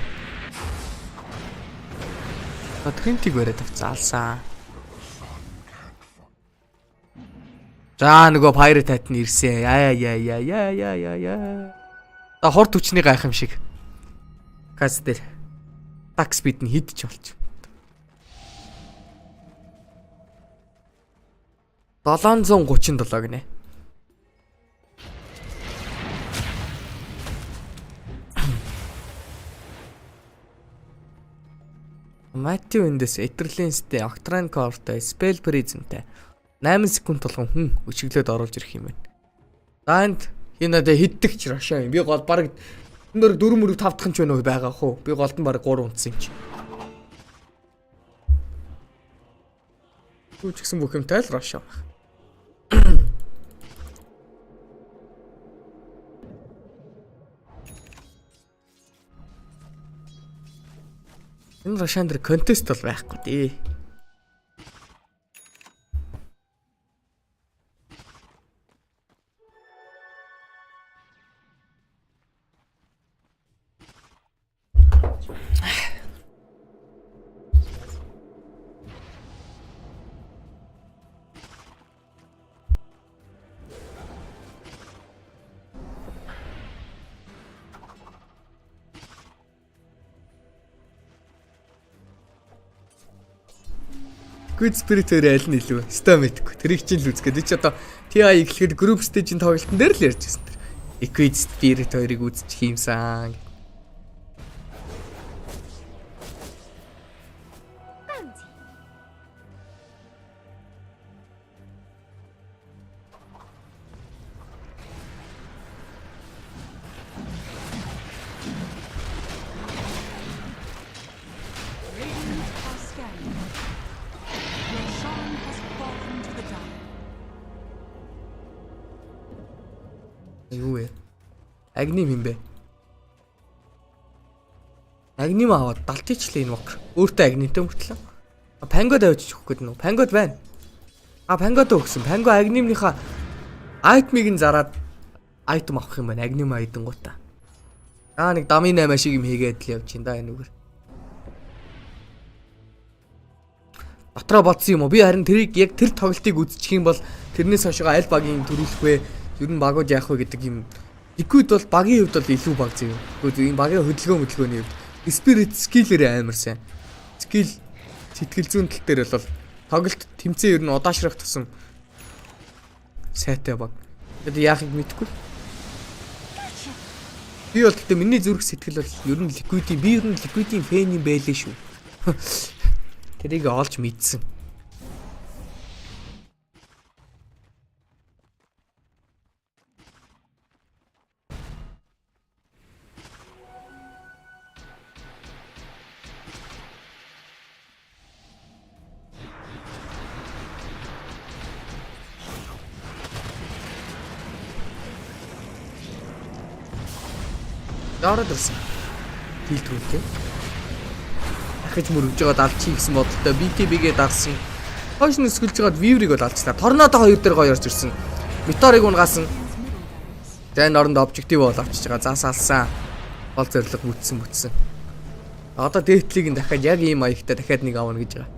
Тринтиг бариад авцаалсан. За нөгөө pirate hat нь ирсэн. Яа. За хурд хүчний гайхамшиг. Каст дээр. Attack speed нь хидч болчих. 737 гинэ. Матти Виндес, Этерленстэй, Octran Core-тай, Spell Prism-тай 8 секунд болгон хүн өчиглөөд оруулж ирэх юм байна. За энд энэ хиддэгч Рашаа юм. Би гол баг энэ 4 5 дахь ч байна уу байгаа хөө. Би голд нь баг 3 унтсан юм чи. Түүч гисэн бүх юмтай л Рашаа. Энэ Рашаан дээр контест бол байхгүй дээ. Good Spirit өөр аль нь илүү Stomach тэрийг чинь л үзгээд чи одоо TI эхлэхэд group stage-ийн тоглолтын дээр л ярьж байсан. Good Spirit хоёрыг үзчих юмсан. Юу вэ? Агним юм бэ? Агним аваад далтчихлээ энэ вокр. Өөртөө агнимтай мөртлөө. Пангод авчиж өгөх гээд нөө. Пангод байна. Пангод өгсөн. Панго агнимынхаа айтмыг нь зараад айтем авах юм байна. Агним айдангуудаа. Нэг дами 8 шиг юм хийгээд л явж чинь да энэ үгээр. Дотроо бодсон юм уу? Би харин тэрийг яг тэр тоглолтыг үзчих юм бол тэрнээс хойшоо аль багийн төрүүлэх вэ? Ер нь багууд яах вэ гэдэг юм. Liquid бол багийн хувьд бол илүү баг зөө. Гэхдээ энэ багийн хөдөлгөөний хувьд Spirit skill-ээр амар сайн. Skill сэтгэл зүйн тал дээр бол тоглолт тэмцээн ер нь удаашрах тусам сайтай баг. Тэгэд яахыг мэдэхгүй. Би бол гэхдээ миний зүрх сэтгэл бол ер нь Liquid-ийн фэн юм байлээ шүү. Тэрийг олж мэдсэн. Ороод ирсэн. Фильтрүүлээ. Дахиж мөрөж жоод алчи гэсэн бодолтой BTB-гээ дагсан. Хойш нь өсгөлж жоод Weaver-ыг бол алцлаа. Торнадо 2 дээр гоё орж ирсэн. Метеорыг унгаасан. Зэн оронд обжектив бол авчиж байгаа. Заасаалсан. Гол зорилго бүтсэн. Одоо дээтлийг нь дахиад яг ийм маягтай дахиад нэг авна гэж байгаа.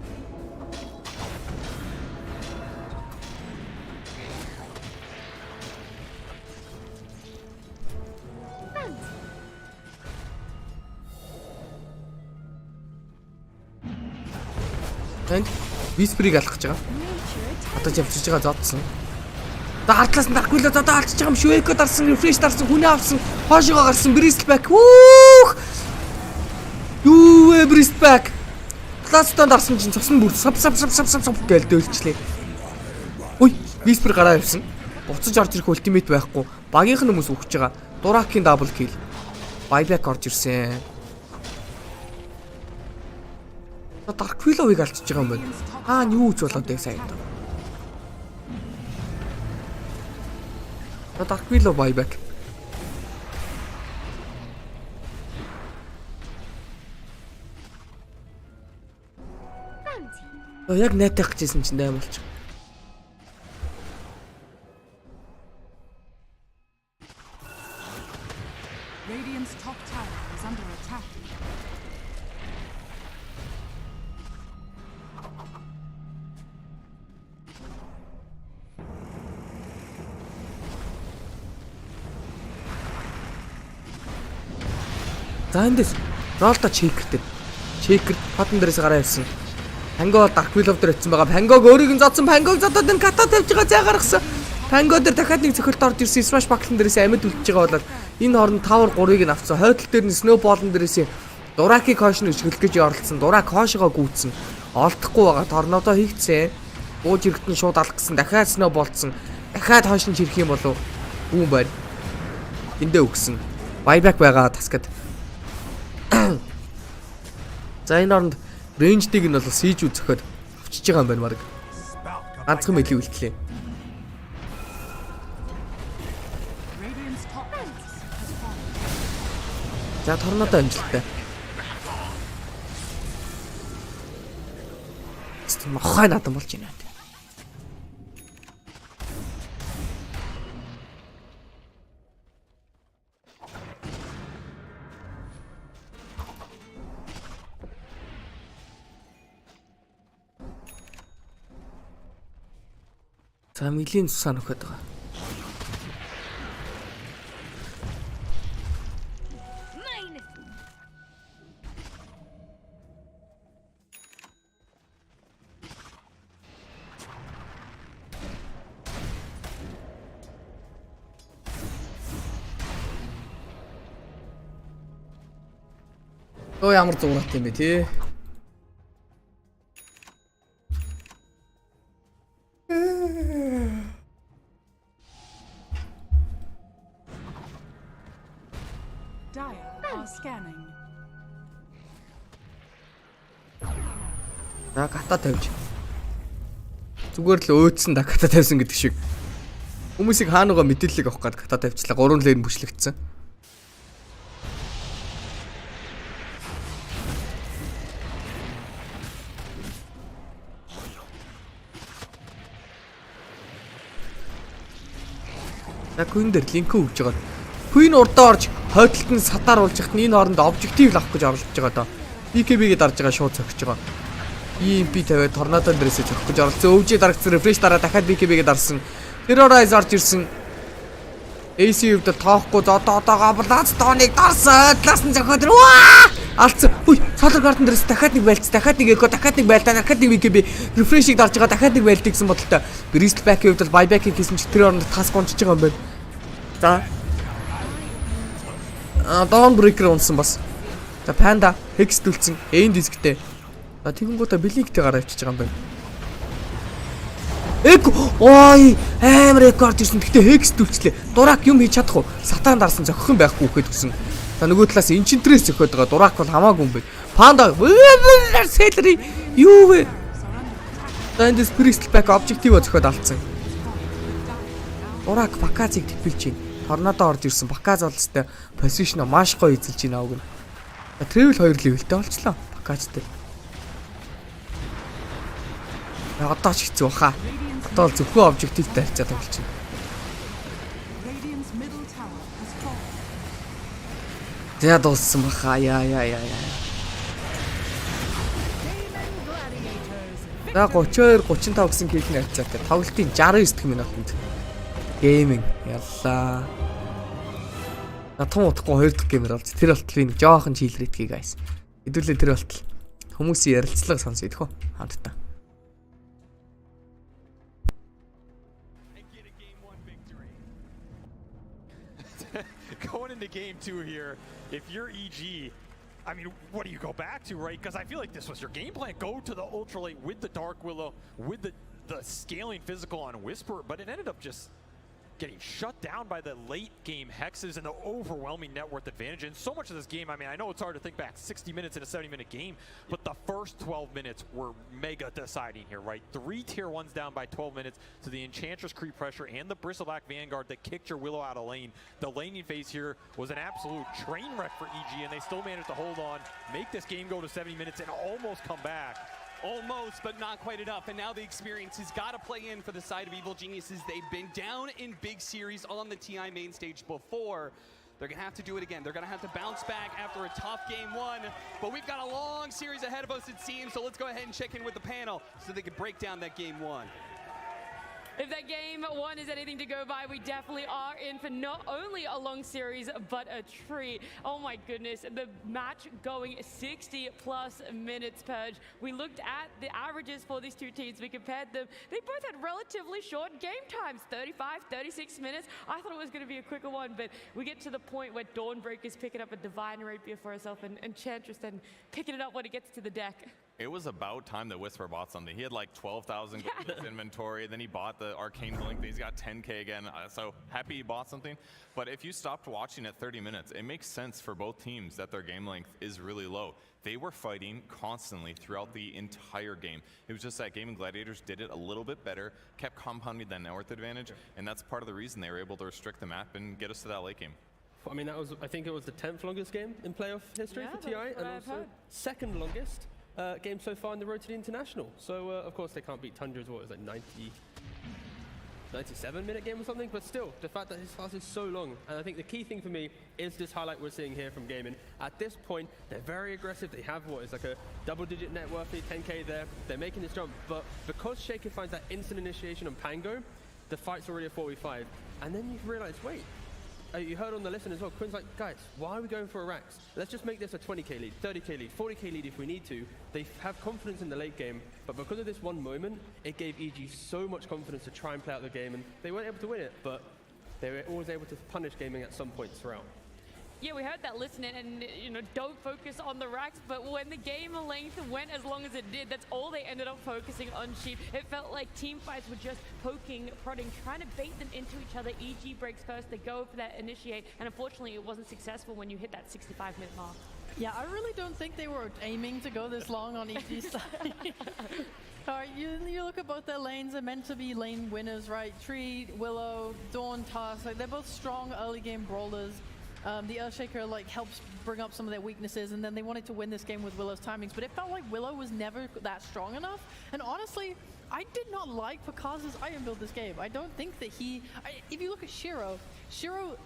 Энд Висперийг алах гэж байгаа. Одоо ч явчихж байгаа зодсон. За артлаас нь дарахгүйл одоо алчж байгаа юм шүү. Эко дарсан, рефреш дарсан, хүнээ авсан, хоошоо гарсан, Bristleback. Юу вэ Bristleback? Пластон дарсан чинь цусны бүр сав гээл дөөлчлээ. Ой, Whisper гараа явсан. Буцаж орж ирэх ультимейт байхгүй. Багийнх нь хүмүүс өгч байгаа. Дуракийн дабл кил. Buyback орж ирсэн. Dark Willow-ыг алчж байгаа юм байна. Юу ч болоод байх сайн. Dark Willow buyback. Яг найтах гэжсэн чинь дай болчих. Radiant's top tower is under attack. За эндээс Ролта чекертэй. Чекер хатан дээрээс гараа явсан. Панго Dark Willow дээр очсон байгаа. Пангог өөрийг нь зодсон. Пангог зодоод энэ ката тавьж байгаа зай гаргасан. Панго дээр дахиад нэг цохилт орж ирсэн. Smash Buckle дээрээс амьд үлдэж байгаа болоод энэ хооронд Tower 3-ыг нь авцсан. Хойдол дээр нь Snowball-н дээрээс Дуракийг хоош нь өшгөлөх гэж оролцсон. Дурак хоошоо гүйцсэн. Олдохгүй байгаа. Торнодо хийгцээ. Бууж ирэхтэн шууд алгасан. Дахиад Snowball-сон. Дахиад хоош нь чирэх юм болов. Бүүн байна. Эндээ өгсөн. Buyback байгаа тасгад. За энэ хооронд рейнждийг нь бол сиж үзэхэд өчөж байгаа юм байна баг. Ганцхан мэлийн үлдлээ. За торнодо амжилттай. Мохой надан болж байна. За мэлийн цусаа нөхөд байгаа. Өө ямар зурагт юм бэ тий? Scanning. За ката тавьж. Зүгээр л өөдсөн да ката тавьсан гэдэг шиг. Хүмүүсийг хаануугаа мэдээллийг авах гээд ката тавьчлаа. 3 лейн бүшлэгдсэн. За Queen дээр линк өгж байгаа. Queen урдаа орж хойдолд нь сатаар уулж хат энэ хооронд обжектив л авах гэж оролдож байгаа доо. BKB-гээ дарж байгаа шууд цогч байгаа. EMP тавиад торнадо дээрээс цогч гэж оролцсон. Өвжи дарагдсан refresh дараа дахиад BKB-гээ дарсан. Terrorize орж ирсэн. AC-д тоохгүй одоогоо блац тооныг дарсан. Атлаас нь зохиод алдсан. Хүй, Solar Garden дээрээс дахиад нэг байлц, дахиад нэг эко, дахиад нэг байлтаа, дахиад нэг BKB refresh-ийг дарж байгаа, дахиад нэг байлт гэсэн бодолтой. Bristleback-ийн хувьд бол buyback-ийг хийсэн чинь тэр оронд task унчиж байгаа юм байна. За Dawnbreaker унсан бас. За Panda Hex төлцөн End дисктэй. За тэгэнгүүтээ Blink-тэй гараа авчиж байгаа юм байна. Эко ой амар рекорд ирсэн. Гэхдээ Hex төлцлээ. Дурак юм хийж чадах уу? Сатан дарсан зохих юм байхгүй гэхэд үсэн. За нөгөө талаас Enchantress зөхиод байгаа. Дурак бол хамаагүй юм байна. Panda Celery юу вэ? За энэ Bristleback objective зөхиод алдсан. Дурак Баказыг тэпэлж байна. Торнадо орж ирсэн. Баказ олцтой позишн маш гоё эзэлж байна авг нь. Travel 2 левелтэй болчлоо. Баказтай. Одоо ч хэцүү баха. Одоо л зөвхөн обжективтэй харьцаад болж байна. За дууссан баха. Яа. За 32 35 гэсэн килний харьцаатай. Тоглолтын 69 минутанд гейминг яллаа. Натхан утахгүй 2 дахь геймер болж тэр болтол би нэг жоохон чийлрэтгий guys. Хэдүүлээ тэр болтол хүмүүсийн ярилцлага сонсъё идэх үү хамтдаа. into game 2 here, if you're EG, I mean, what do you go back to, right? Because I feel like this was your game plan. Go to the ultralight with the Dark Willow, with the scaling physical on Whisper, but it ended up just getting shut down by the late game hexes and the overwhelming net worth advantage. And so much of this game, I mean, I know it's hard to think back 60 minutes in a 70-minute game, but the first 12 minutes were mega deciding here, right? 3 tier 1s down by 12 minutes to the Enchantress creep pressure and the Bristleback Vanguard that kicked your Willow out of lane. The laning phase here was an absolute train wreck for EG, and they still managed to hold on, make this game go to 70 minutes, and almost come back. Almost, but not quite enough. And now the experience has got to play in for the side of Evil Geniuses. They've been down in big series on the TI main stage before. They're going to have to do it again. They're going to have to bounce back after a tough game 1. But we've got a long series ahead of us, it seems. So let's go ahead and check in with the panel so they can break down that game 1. If that game 1 is anything to go by, we definitely are in for not only a long series, but a treat. Oh my goodness, the match going 60 plus minutes, Purge. We looked at the averages for these two teams, we compared them. They both had relatively short game times, 35, 36 minutes. I thought it was going to be a quicker one, but we get to the point where Dawnbreaker's picking up a Divine Rapier for herself and Enchantress then picking it up when it gets to the deck. It was about time that Whisper bought something. He had like 12,000 gold in his inventory. Then he bought the Arcane Blink. He's got 10K again. So happy he bought something. But if you stopped watching at 30 minutes, it makes sense for both teams that their game length is really low. They were fighting constantly throughout the entire game. It was just that Gaming Gladiators did it a little bit better, kept compounding that net worth advantage, and that's part of the reason they were able to restrict the map and get us to that late game. I mean, I think it was the 10th longest game in playoff history for TI, and also second longest game so far in the road to the international. So of course they can't beat Tundra's, what was it, 97-minute game or something, but still, the fact that his fast is so long, and I think the key thing for me is this highlight we're seeing here from Gaming. At this point, they're very aggressive. They have what is like a double-digit net worth, 10K there. They're making this jump, but because Shaker finds that instant initiation on Pango, the fight's already a 4v5, and then you realize, wait, you heard on the listen as well, Quinn's like, guys, why are we going for a Rax? Let's just make this a 20k lead, 30k lead, 40k lead if we need to. They have confidence in the late game, but because of this one moment, it gave EG so much confidence to try and play out the game, and they weren't able to win it, but they were always able to punish Gaming at some points throughout. Yeah, we heard that listening, and don't focus on the racks, but when the game length went as long as it did, that's all they ended up focusing on Sheep. It felt like team fights were just poking, prodding, trying to bait them into each other. EG breaks first, they go for that initiate, and unfortunately it wasn't successful when you hit that 65-minute mark. Yeah, I really don't think they were aiming to go this long on EG's side. Alright, you look at both their lanes, they're meant to be lane winners, right? Tree, Willow, Dawn, Tusk, like they're both strong early game brawlers. The Earthshaker like helps bring up some of their weaknesses, and then they wanted to win this game with Willow's timings, but it felt like Willow was never that strong enough. And honestly, I did not like Picas's item build this game. I don't think that if you look at Shiro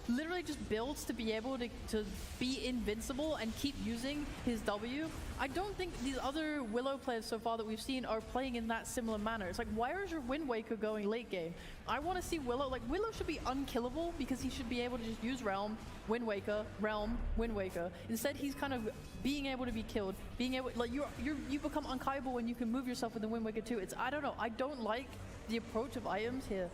literally just builds to be able to be invincible and keep using his W. I don't think these other Willow players so far that we've seen are playing in that similar manner. It's like, where is your Wind Waker going late game? I want to see Willow, like Willow should be unkillable because he should be able to just use Realm, Wind Waker, Realm, Wind Waker. Instead, he's kind of being able to be killed, being able, like you become unkillable when you can move yourself with the Wind Waker too. I don't know, I don't like the approach of items here.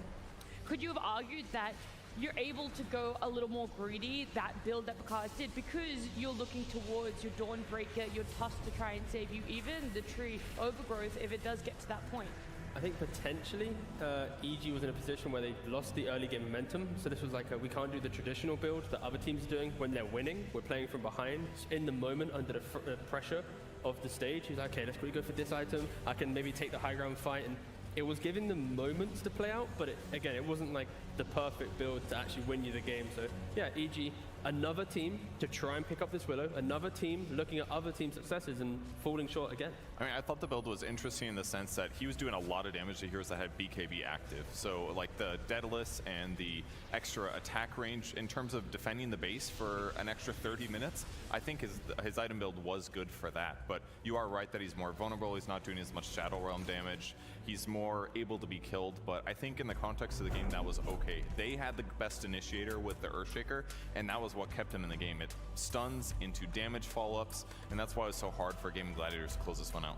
Could you have argued that you're able to go a little more greedy, that build that Picas did, because you're looking towards your Dawnbreaker, your Tusk to try and save you, even the Tree Overgrowth if it does get to that point? I think potentially EG was in a position where they lost the early game momentum, so this was like we can't do the traditional build that other teams are doing when they're winning. We're playing from behind, in the moment, under the pressure of the stage. He's like, okay, let's quickly go for this item, I can maybe take the high ground fight, and it was giving them moments to play out, but again, it wasn't like the perfect build to actually win you the game. So yeah, EG, another team to try and pick up this Willow, another team looking at other team successes and falling short again. I mean, I thought the build was interesting in the sense that he was doing a lot of damage to heroes that had BKB active. So like the Daedalus and the extra attack range in terms of defending the base for an extra 30 minutes, I think his item build was good for that. But you are right that he's more vulnerable, he's not doing as much Shadow Realm damage, he's more able to be killed, but I think in the context of the game that was okay. They had the best initiator with the Earthshaker, and that was what kept him in the game. It stuns into damage follow-ups, and that's why it was so hard for Gaming Gladiators to close this one out.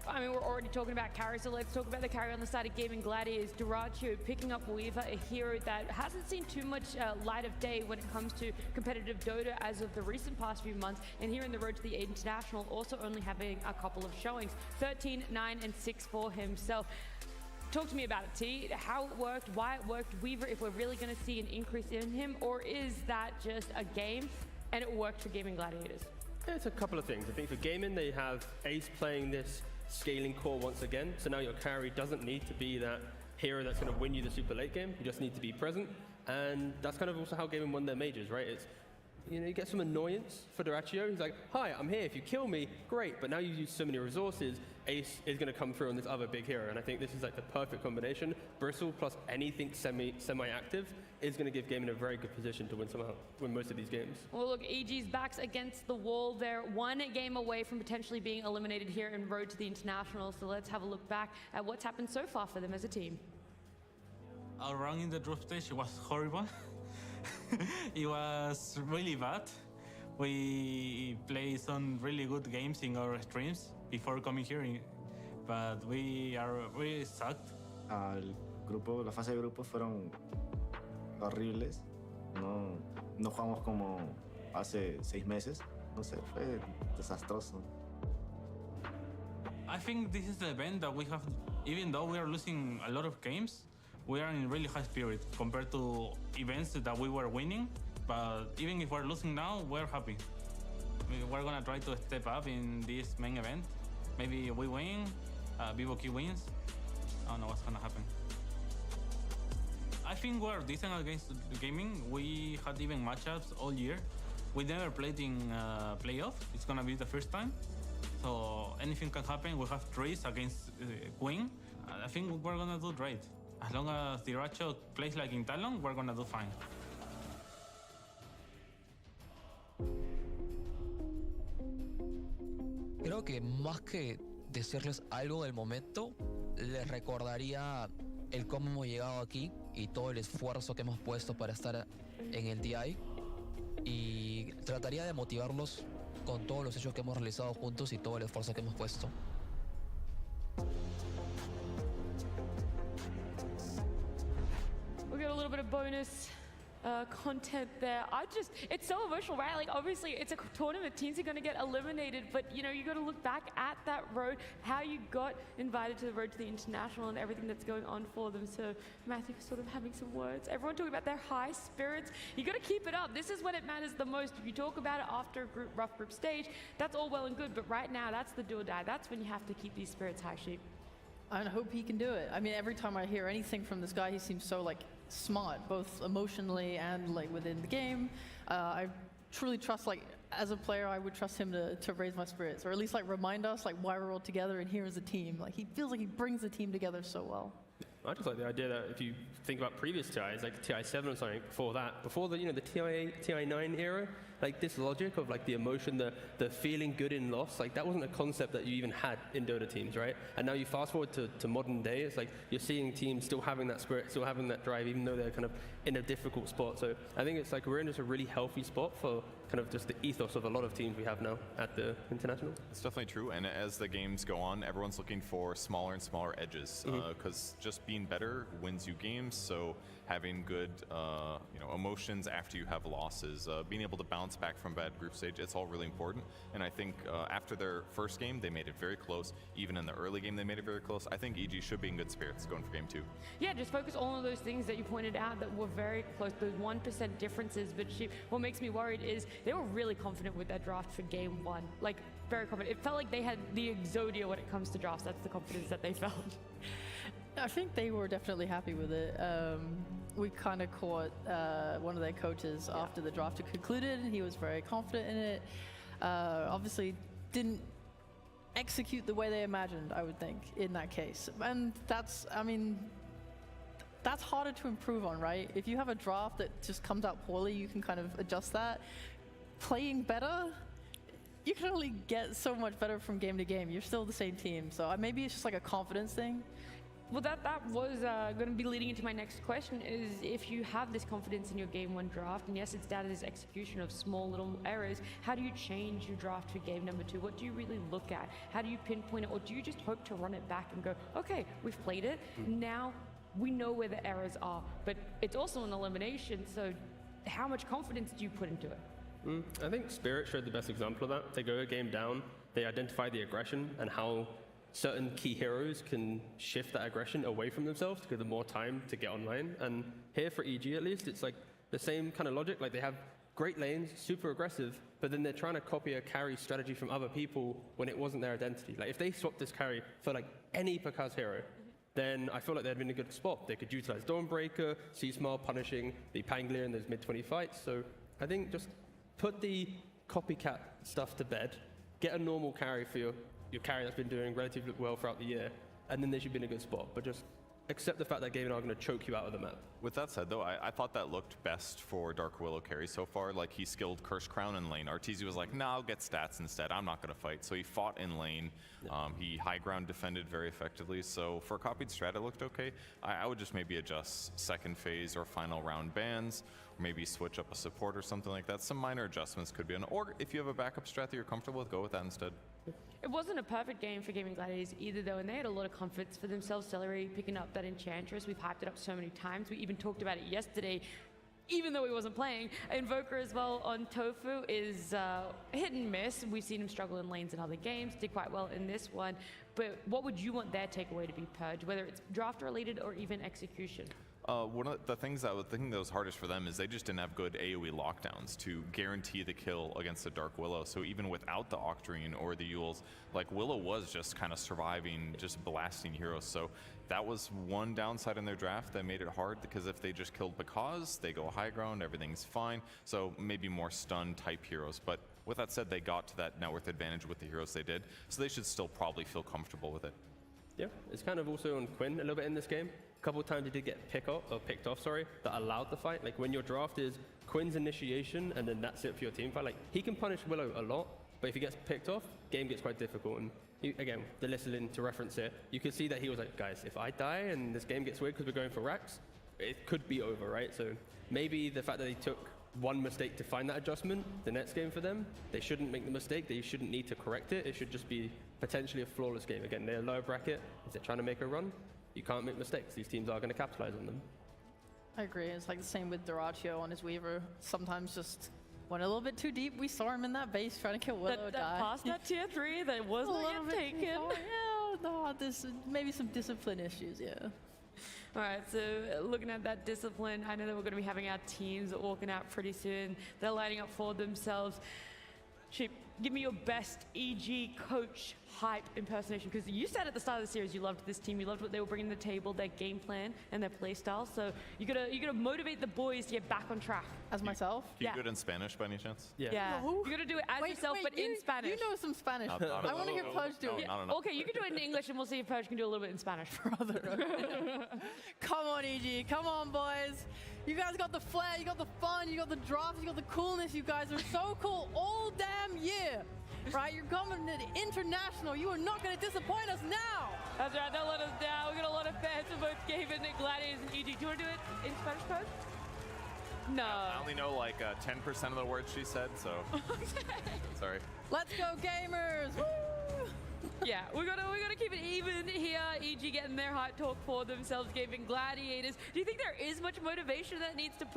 I mean, we're already talking about carry, so let's talk about the carry on the side of Gaming Gladiators. Duratio picking up Weaver, a hero that hasn't seen too much light of day when it comes to competitive Dota as of the recent past few months. And here in the road to the International, also only having a couple of showings. 13, 9, and 6 for himself. Talk to me about it, T. How it worked, why it worked, Weaver, if we're really going to see an increase in him, or is that just a game and it worked for Gaming Gladiators? It's a couple of things. I think for gaming, they have Ace playing this scaling core once again. So now your carry doesn't need to be that hero that's going to win you the super late game. You just need to be present. And that's kind of also how gaming won their majors, right? It's, you know, you get some annoyance for Duratio. He's like, hi, I'm here. If you kill me, great. But now you use so many resources, Ace is going to come through on this other big hero. And I think this is like the perfect combination. Bristle plus anything semi-active is going to give gaming a very good position to win most of these games. Well, look, EG's back's against the wall. They're one game away from potentially being eliminated here in Road to the International. So let's have a look back at what's happened so far for them as a team. Our run in the group stage was horrible. It was really bad. We played some really good games in our streams before coming here, but we sucked. La fase de grupos fueron horribles. No jugamos como hace 6 meses. No sé, fue desastroso. I think this is the event that we have, even though we are losing a lot of games, we are in really high spirit compared to events that we were winning. But even if we're losing now, we're happy. We're gonna try to step up in this main event. Maybe we win, Vivoki wins. I don't know what's gonna happen. I think we're decent against the gaming. We had even matchups all year. We never played in playoff. It's gonna be the first time. So anything can happen. We have threes against Queen. I think we're gonna do great. As long as Duratio plays like in Talon, we're gonna do fine. Creo que más que decirles algo del momento, les recordaría el cómo hemos llegado aquí y todo el esfuerzo que hemos puesto para estar en el DI, y trataría de motivarlos con todos los hechos que hemos realizado juntos y todo el esfuerzo que hemos puesto. We got a little bit of bonus content there. It's so emotional, right? Like, obviously it's a tournament, teams are going to get eliminated, but you know, you got to look back at that road, how you got invited to the road to the International and everything that's going on for them. So Matthew was sort of having some words. Everyone talking about their high spirits. You got to keep it up. This is when it matters the most. If you talk about it after a rough group stage, that's all well and good, but right now that's the do or die. That's when you have to keep these spirits high, Sheep. I hope he can do it. I mean, every time I hear anything from this guy, he seems so like smart, both emotionally and like within the game. I truly trust, like as a player, I would trust him to raise my spirits, or at least like remind us like why we're all together and here as a team. Like he feels like he brings the team together so well. I just like the idea that if you think about previous TIs, like TI7 or something, before the the TI9 era, like this logic of like the emotion, the feeling good in loss, like that wasn't a concept that you even had in Dota teams, right? And now you fast forward to modern day, it's like you're seeing teams still having that spirit, still having that drive, even though they're kind of in a difficult spot. So I think it's like we're in just a really healthy spot for kind of just the ethos of a lot of teams we have now at the International. It's definitely true, and as the games go on, everyone's looking for smaller and smaller edges, because just being better wins you games. So having good emotions after you have losses, being able to bounce back from bad group stage, it's all really important. And I think after their first game, they made it very close. Even in the early game, they made it very close. I think EG should be in good spirits going for game 2. Yeah, just focus on all of those things that you pointed out that were very close, those 1% differences. But what makes me worried is they were really confident with their draft for game 1. Like, very confident. It felt like they had the Exodia when it comes to drafts. That's the confidence that they felt. I think they were definitely happy with it. We kind of caught one of their coaches after the draft had concluded. He was very confident in it. Obviously didn't execute the way they imagined, I would think, in that case. And that's harder to improve on, right? If you have a draft that just comes out poorly, you can kind of adjust that. Playing better, you can only get so much better from game to game. You're still the same team. So maybe it's just like a confidence thing. Well, that was going to be leading into my next question is if you have this confidence in your game one draft, and yes, it's down to this execution of small little errors, how do you change your draft for game number 2? What do you really look at? How do you pinpoint it? Or do you just hope to run it back and go, okay, we've played it, now we know where the errors are, but it's also an elimination, so how much confidence do you put into it? I think Spirit showed the best example of that. They go a game down, they identify the aggression and how certain key heroes can shift that aggression away from themselves to give them more time to get online. And here for EG at least, it's like the same kind of logic. Like they have great lanes, super aggressive, but then they're trying to copy a carry strategy from other people when it wasn't their identity. Like if they swapped this carry for like any Pakaz hero, then I feel like they'd be in a good spot. They could utilize Dawnbreaker, Seasmile punishing the Pangolier in those mid-20 fights. So I think just put the copycat stuff to bed, get a normal carry for your carry that's been doing relatively well throughout the year, and then they should be in a good spot. But just accept the fact that Game are going to choke you out of the map. With that said, though, I thought that looked best for Dark Willow carry so far. Like, he skilled Curse Crown in lane. Arteezy was like, nah, I'll get stats instead. I'm not going to fight. So he fought in lane. He high ground defended very effectively. So for a copied strat, it looked okay. I would just maybe adjust second phase or final round bans, or maybe switch up a support or something like that. Some minor adjustments could be on. Or if you have a backup strat that you're comfortable with, go with that instead. It wasn't a perfect game for Gaming Gladiators either, though, and they had a lot of confidence for themselves. Celery picking up that Enchantress. We've hyped it up so many times. We even talked about it yesterday, even though he wasn't playing. Invoker as well on Tofu is hit and miss. We've seen him struggle in lanes in other games, did quite well in this one. But what would you want their takeaway to be, Purge, whether it's draft related or even execution? One of the things that was hardest for them is they just didn't have good AoE lockdowns to guarantee the kill against the Dark Willow. So even without the Octarine or the Yules, like Willow was just kind of surviving, just blasting heroes. So that was one downside in their draft that made it hard, because if they just killed Pakaz, they go high ground, everything's fine. So maybe more stun type heroes. But with that said, they got to that net worth advantage with the heroes they did. So they should still probably feel comfortable with it. Yeah, it's kind of also on Quinn a little bit in this game. A couple of times he did get picked off, that allowed the fight. Like when your draft is Quinn's initiation and then that's it for your team fight. Like he can punish Willow a lot, but if he gets picked off, game gets quite difficult. And again, the listening to reference it, you could see that he was like, guys, if I die and this game gets weird because we're going for racks, it could be over, right? So maybe the fact that they took one mistake to find that adjustment, the next game for them, they shouldn't make the mistake. They shouldn't need to correct it. It should just be potentially a flawless game. Again, they're a lower bracket. If they're trying to make a run, you can't make mistakes. These teams are going to capitalize on them. I agree. It's like the same with Doratio on his Weaver. Sometimes just went a little bit too deep. We saw him in that base trying to kill Willow. That past that tier 3 that wasn't yet taken. Yeah, no, this maybe some discipline issues, yeah. All right, so looking at that discipline, I know that we're going to be having our teams walking out pretty soon. They're lining up for themselves. Chip, give me your best EG coach hype impersonation, because you said at the start of the series you loved this team, you loved what they were bringing to the table, their game plan and their play style. So you gotta motivate the boys to get back on track. As myself? Do you good in Spanish by any chance? Yeah. You gotta do it as yourself, but in Spanish. You know some Spanish. I want to hear Pudge do it. Okay, you can do it in English, and we'll see if Pudge can do a little bit in Spanish. Come on, EG. Come on, boys. You guys got the flair, you got the fun, you got the drafts, you got the coolness. You guys are so cool all damn year. Right? You're coming to international. You are not going to disappoint us now. That's right. Don't let us down. We got a lot of fans for both Gaming Gladiators and EG. Do you want to do it in Spanish, Pudge? No. I only know like 10% of the words she said, so sorry. Let's go, gamers! Woo! Yeah, we gotta keep it even here. EG getting their hype talk for themselves, Gaming Gladiators. Do you think there is much motivation that needs to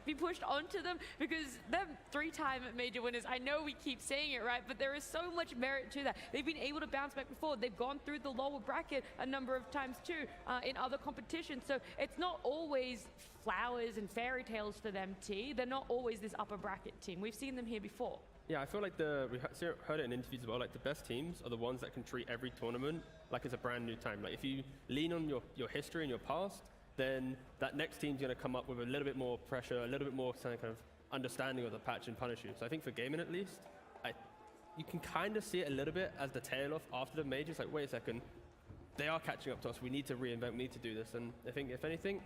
be pushed onto them? Because they're 3-time major winners. I know we keep saying it, right? But there is so much merit to that. They've been able to bounce back before. They've gone through the lower bracket a number of times too in other competitions. So it's not always flowers and fairy tales for them, T. They're not always this upper bracket team. We've seen them here before. Yeah, I feel like we heard it in interviews as well, like the best teams are the ones that can treat every tournament like it's a brand new time. Like if you lean on your history and your past, then that next team's going to come up with a little bit more pressure, a little bit more kind of understanding of the patch and punish you. So I think for gaming at least, you can kind of see it a little bit as the tail off after the majors. Like, wait a second, they are catching up to us. We need to reinvent, we need to do this. And I think if anything,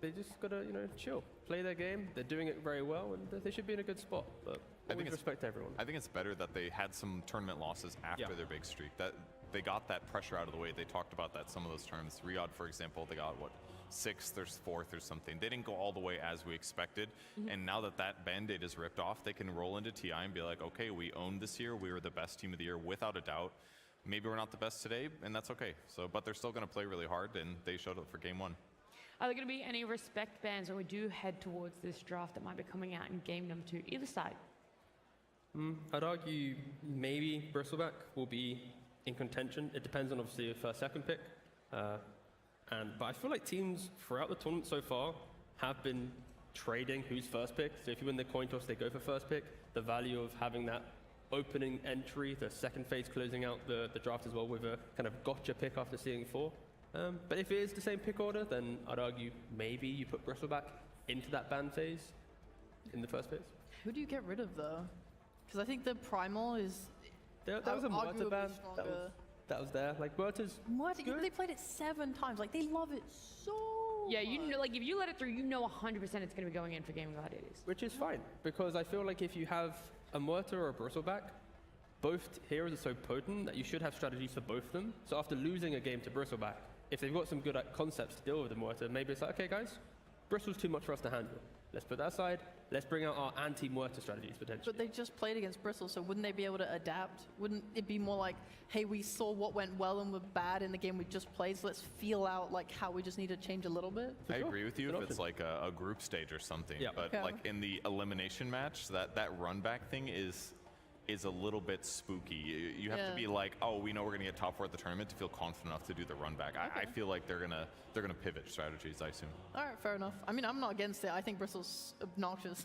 they just got to, chill, play their game. They're doing it very well, and they should be in a good spot. But Always respect everyone. I think it's better that they had some tournament losses after their big streak. That they got that pressure out of the way. They talked about that some of those tournaments. Riyadh, for example, they got what, 6th or 4th or something. They didn't go all the way as we expected. And now that that band-aid is ripped off, they can roll into TI and be like, okay, we owned this year. We were the best team of the year without a doubt. Maybe we're not the best today, and that's okay. So, but they're still going to play really hard, and they showed up for game 1. Are there going to be any respect bans when we do head towards this draft that might be coming out in game number 2, either side? I'd argue maybe Bristleback will be in contention. It depends on obviously your first, second pick. But I feel like teams throughout the tournament so far have been trading who's first pick. So if you win the coin toss, they go for first pick. The value of having that opening entry, the second phase closing out the draft as well with a kind of gotcha pick after seeing 4. But if it is the same pick order, then I'd argue maybe you put Bristleback into that ban phase in the first phase. Who do you get rid of though? Because I think the primal is. That was a Muerta ban. That was there. Like Muerta's. Muerta, they played it 7 times. Like they love it so. Yeah, you know, like if you let it through, you know 100% it's going to be going in for Gaming Gladiators. Which is fine because I feel like if you have a Muerta or a Bristleback, both heroes are so potent that you should have strategies for both of them. So after losing a game to Bristleback, if they've got some good concepts to deal with the Muerta, maybe it's like, okay guys, Bristle's too much for us to handle. Let's put that aside. Let's bring out our anti-Muerta strategies potentially. But they just played against Bristol, so wouldn't they be able to adapt? Wouldn't it be more like, hey, we saw what went well and were bad in the game we just played, so let's feel out like how we just need to change a little bit? I agree with you if it's like a group stage or something. But like in the elimination match, that run back thing is a little bit spooky. You have to be like, oh, we know we're gonna get top 4 at the tournament to feel confident enough to do the run back. I feel like they're gonna pivot strategies, I assume. All right, fair enough. I mean, I'm not against it. I think Bristol's obnoxious.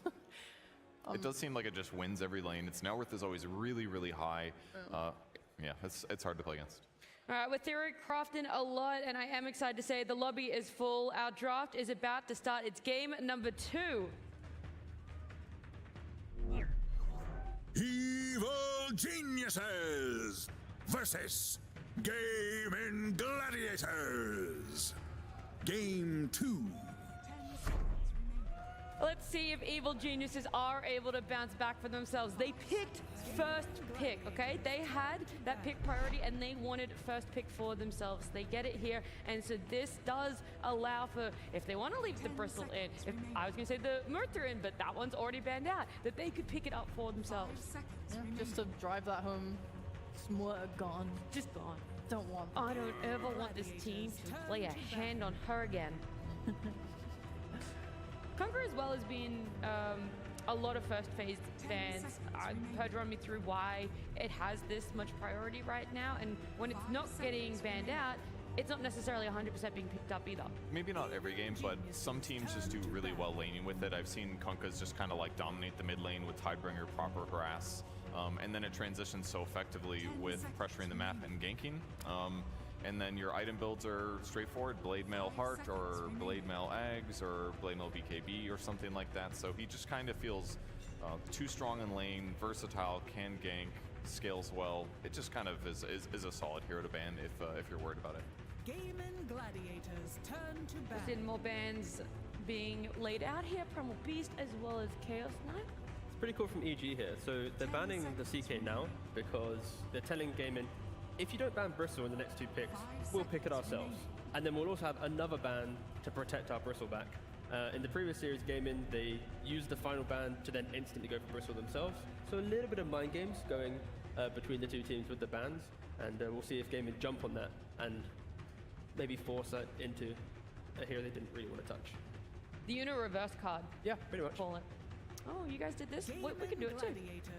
It does seem like it just wins every lane. Its net worth is always really, really high. Yeah, it's hard to play against. All right, we're theory crafting a lot, and I am excited to say the lobby is full. Our draft is about to start. It's game number 2. Evil Geniuses versus Gaming Gladiators. Game 2. Let's see if Evil Geniuses are able to bounce back for themselves. They picked first pick, okay? They had that pick priority and they wanted first pick for themselves. They get it here, and so this does allow for, if they want to leave the Bristol in, if I was going to say the Muerta in, but that one's already banned out, that they could pick it up for themselves. Yeah, just to drive that home. Muerta gone. Just gone. Don't want. I don't ever want this team to play a hand on her again. Kn1Fe as well has been a lot of first phase bans. I've heard run me through why it has this much priority right now, and when it's not getting banned out, it's not necessarily 100% being picked up either. Maybe not every game, but some teams just do really well laning with it. I've seen Kn1Fe's just kind of like dominate the mid lane with Tidebringer, proper harass, and then it transitions so effectively with pressuring the map and ganking. And then your item builds are straightforward, Blade Mail Heart or Blade Mail Eggs or Blade Mail BKB or something like that. So he just kind of feels too strong in lane, versatile, can gank, scales well. It just kind of is a solid hero to ban if you're worried about it. Gaming Gladiators turn to ban. We've seen more bans being laid out here, Primal Beast as well as Chaos Knight. It's pretty cool from EG here. So they're banning the CK now because they're telling Gaming, if you don't ban Bristle in the next 2 picks, we'll pick it ourselves. And then we'll also have another ban to protect our Bristle back. In the previous series Gaming, they used the final ban to then instantly go for Bristle themselves. So a little bit of mind games going between the 2 teams with the bans. And we'll see if Gaming jump on that and maybe force it into a hero they didn't really want to touch. The Uno reverse card. Yeah, pretty much. Call it. Oh, you guys did this? We can do it too.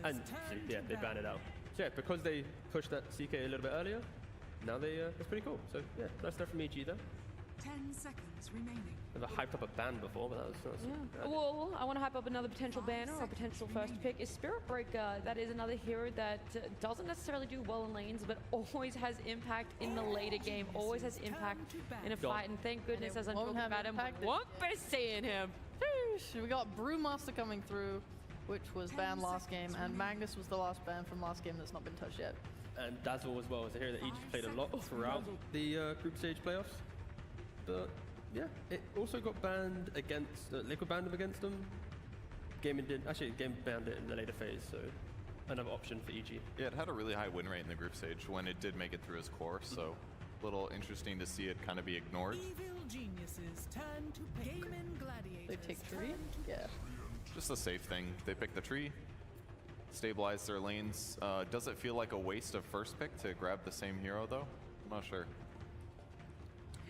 And yeah, they ban it out. So yeah, because they pushed that CK a little bit earlier, now that's pretty cool. So yeah, nice stuff from EG there. 10 seconds remaining. Never hyped up a ban before, but that was yeah. Well, I want to hype up another potential banner or a potential first pick is Spirit Breaker. That is another hero that doesn't necessarily do well in lanes, but always has impact in the later game, always has impact in a fight, and thank goodness as I'm talking about him, won't be seeing him. We got Brewmaster coming through, which was banned last game, and Magnus was the last ban from last game that's not been touched yet. And Dazzle as well is a hero that EG played a lot throughout the group stage playoffs. But yeah, it also got banned against, Liquid banned him against them. Game banned it in the later phase, so another option for EG. Yeah, it had a really high win rate in the group stage when it did make it through its core, so a little interesting to see it kind of be ignored. Evil geniuses turn to pick. Gaming gladiators. They take tree? Yeah. Just a safe thing. They pick the tree, stabilize their lanes. Does it feel like a waste of first pick to grab the same hero though? I'm not sure.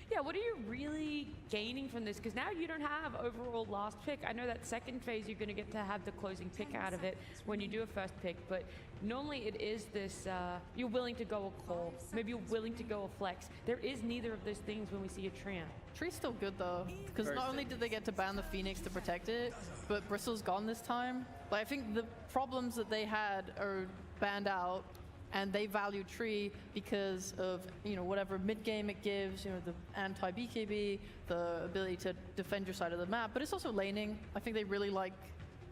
Yeah, what are you really gaining from this? Because now you don't have overall last pick. I know that second phase you're going to get to have the closing pick out of it when you do a first pick, but normally it is this, you're willing to go a call, maybe you're willing to go a flex. There is neither of those things when we see a Treant. Tree's still good though, because not only did they get to ban the Phoenix to protect it, but Bristle's gone this time. Like, I think the problems that they had are banned out, and they value Tree because of, you know, whatever mid-game it gives, you know, the anti-BKB, the ability to defend your side of the map, but it's also laning. I think they really like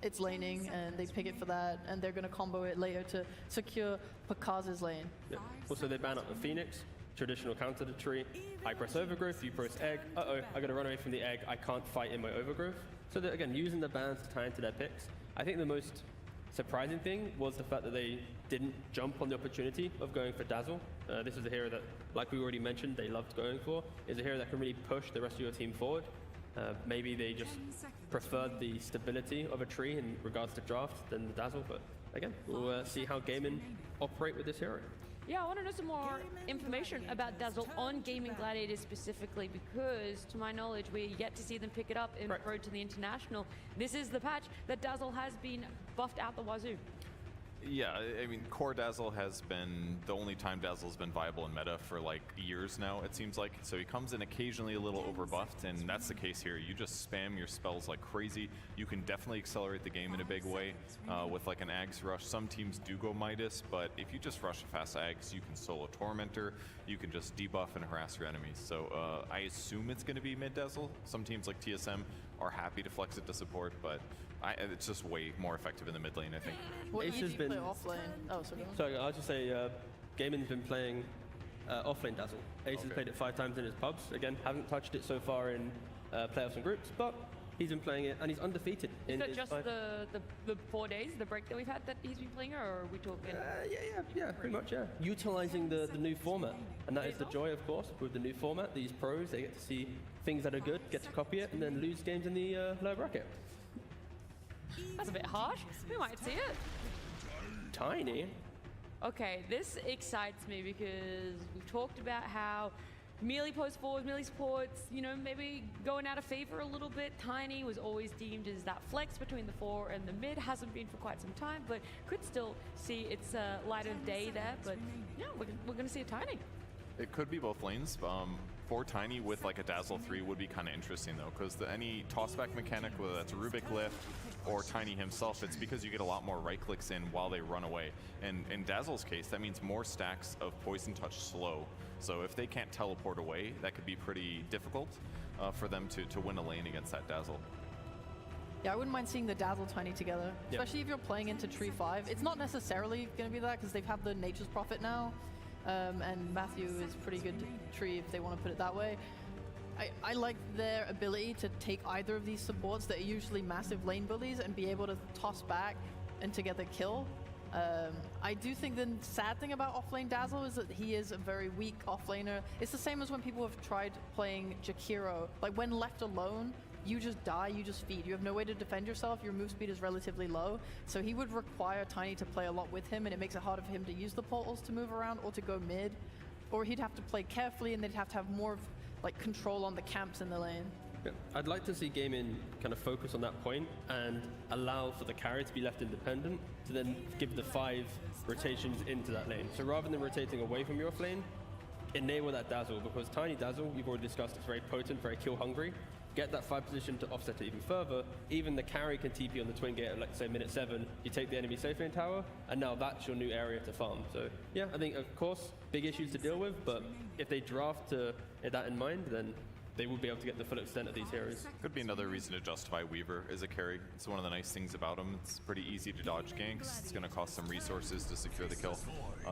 its laning, and they pick it for that, and they're going to combo it later to secure Pakaz's lane. Yeah. Also, they ban up the Phoenix, traditional counter to Tree. I press Overgrowth, you press Egg. Uh-oh, I got to run away from the Egg. I can't fight in my Overgrowth. So they're, again, using the bans to tie into their picks. I think the most surprising thing was the fact that they didn't jump on the opportunity of going for Dazzle. This is a hero that, like we already mentioned, they loved going for. Is a hero that can really push the rest of your team forward. Maybe they just preferred the stability of a tree in regards to draft than the Dazzle, but again, we'll see how Gaming operate with this hero. Yeah, I want to know some more information about Dazzle on Gaming Gladiators specifically, because to my knowledge, we're yet to see them pick it up in Road to the International. This is the patch that Dazzle has been buffed out the wazoo. Yeah, I mean, core Dazzle has been the only time Dazzle's been viable in meta for like years now, it seems like. So he comes in occasionally a little overbuffed, and that's the case here. You just spam your spells like crazy. You can definitely accelerate the game in a big way with like an Ags rush. Some teams do go Midas, but if you just rush a fast Ags, you can solo Tormentor. You can just debuff and harass your enemies. So I assume it's going to be mid Dazzle. Some teams like TSM are happy to flex it to support, but it's just way more effective in the mid lane, I think. What Ace do has you been play off lane? Oh, sorry. Sorry, I'll just say Gaming's been playing offlane Dazzle. Ace has played it 5 times in his pubs. Again, haven't touched it so far in playoffs and groups, but he's been playing it and he's undefeated. Is that just the 4 days, the break that we've had that he's been playing, or are we talking? Yeah, pretty much, yeah. Utilizing the new format. And that is the joy, of course, with the new format. These pros, they get to see things that are good, get to copy it, and then lose games in the lower bracket. That's a bit harsh. We might see it. Tiny. Okay, this excites me because we've talked about how melee post forwards, melee supports, you know, maybe going out of favor a little bit. Tiny was always deemed as that flex between the 4 and the mid. Hasn't been for quite some time, but could still see its light of day there. But yeah, we're going to see a Tiny. It could be both lanes. For Tiny with like a Dazzle 3 would be kind of interesting though, because any tossback mechanic, whether that's a Rubik lift or Tiny himself, it's because you get a lot more right clicks in while they run away. And in Dazzle's case, that means more stacks of Poison Touch slow. So if they can't teleport away, that could be pretty difficult for them to win a lane against that Dazzle. Yeah, I wouldn't mind seeing the Dazzle Tiny together, especially if you're playing into Tree 5. It's not necessarily going to be that, because they've had the Nature's Prophet now. And Matthew is pretty good tree if they want to put it that way. I like their ability to take either of these supports that are usually massive lane bullies and be able to toss back and to get the kill. I do think the sad thing about offlane Dazzle is that he is a very weak offlaner. It's the same as when people have tried playing Jakiro. Like, when left alone, you just die, you just feed. You have no way to defend yourself, your move speed is relatively low. So he would require Tiny to play a lot with him, and it makes it harder for him to use the portals to move around or to go mid. Or he'd have to play carefully, and they'd have to have more like control on the camps in the lane. Yeah. I'd like to see Gaming kind of focus on that point and allow for the carry to be left independent to then give the 5 rotations into that lane. So rather than rotating away from your off lane, enable that Dazzle, because Tiny Dazzle, we've already discussed, it's very potent, very kill hungry. Get that 5 position to offset it even further. Even the carry can TP on the twin gate at, like, say, minute 7. You take the enemy safe lane tower, and now that's your new area to farm. So yeah, I think, of course, big issues to deal with, but if they draft that in mind, then they will be able to get the full extent of these heroes. Could be another reason to justify Weaver as a carry. It's one of the nice things about him. It's pretty easy to dodge ganks. It's going to cost some resources to secure the kill.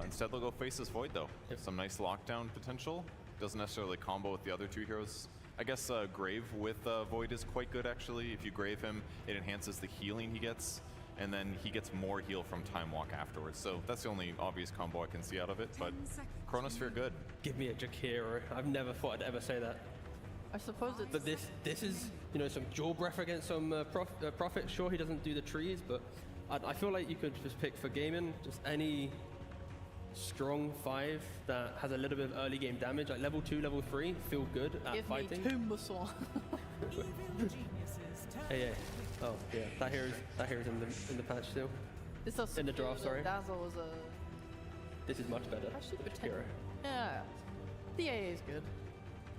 Instead, they'll go face this Void, though. Some nice lockdown potential. Doesn't necessarily combo with the other 2 heroes I guess Grave with Void is quite good actually. If you Grave him, it enhances the healing he gets, and then he gets more heal from Time Walk afterwards. So that's the only obvious combo I can see out of it, but Chronosphere good. Give me a Jakiro. I've never thought I'd ever say that. I suppose it's... But this is, you know, some dual breath against some Prophet. Sure, he doesn't do the trees, but I feel like you could just pick for gaming just any strong 5 that has a little bit of early game damage, like level 2, level 3, feel good at fighting. Give me Tumbaswan. Hey. Oh yeah, that hero's in the patch still. This is in the draft, sorry. Dazzle was a... This is much better. Hero. Yeah, the AA is good.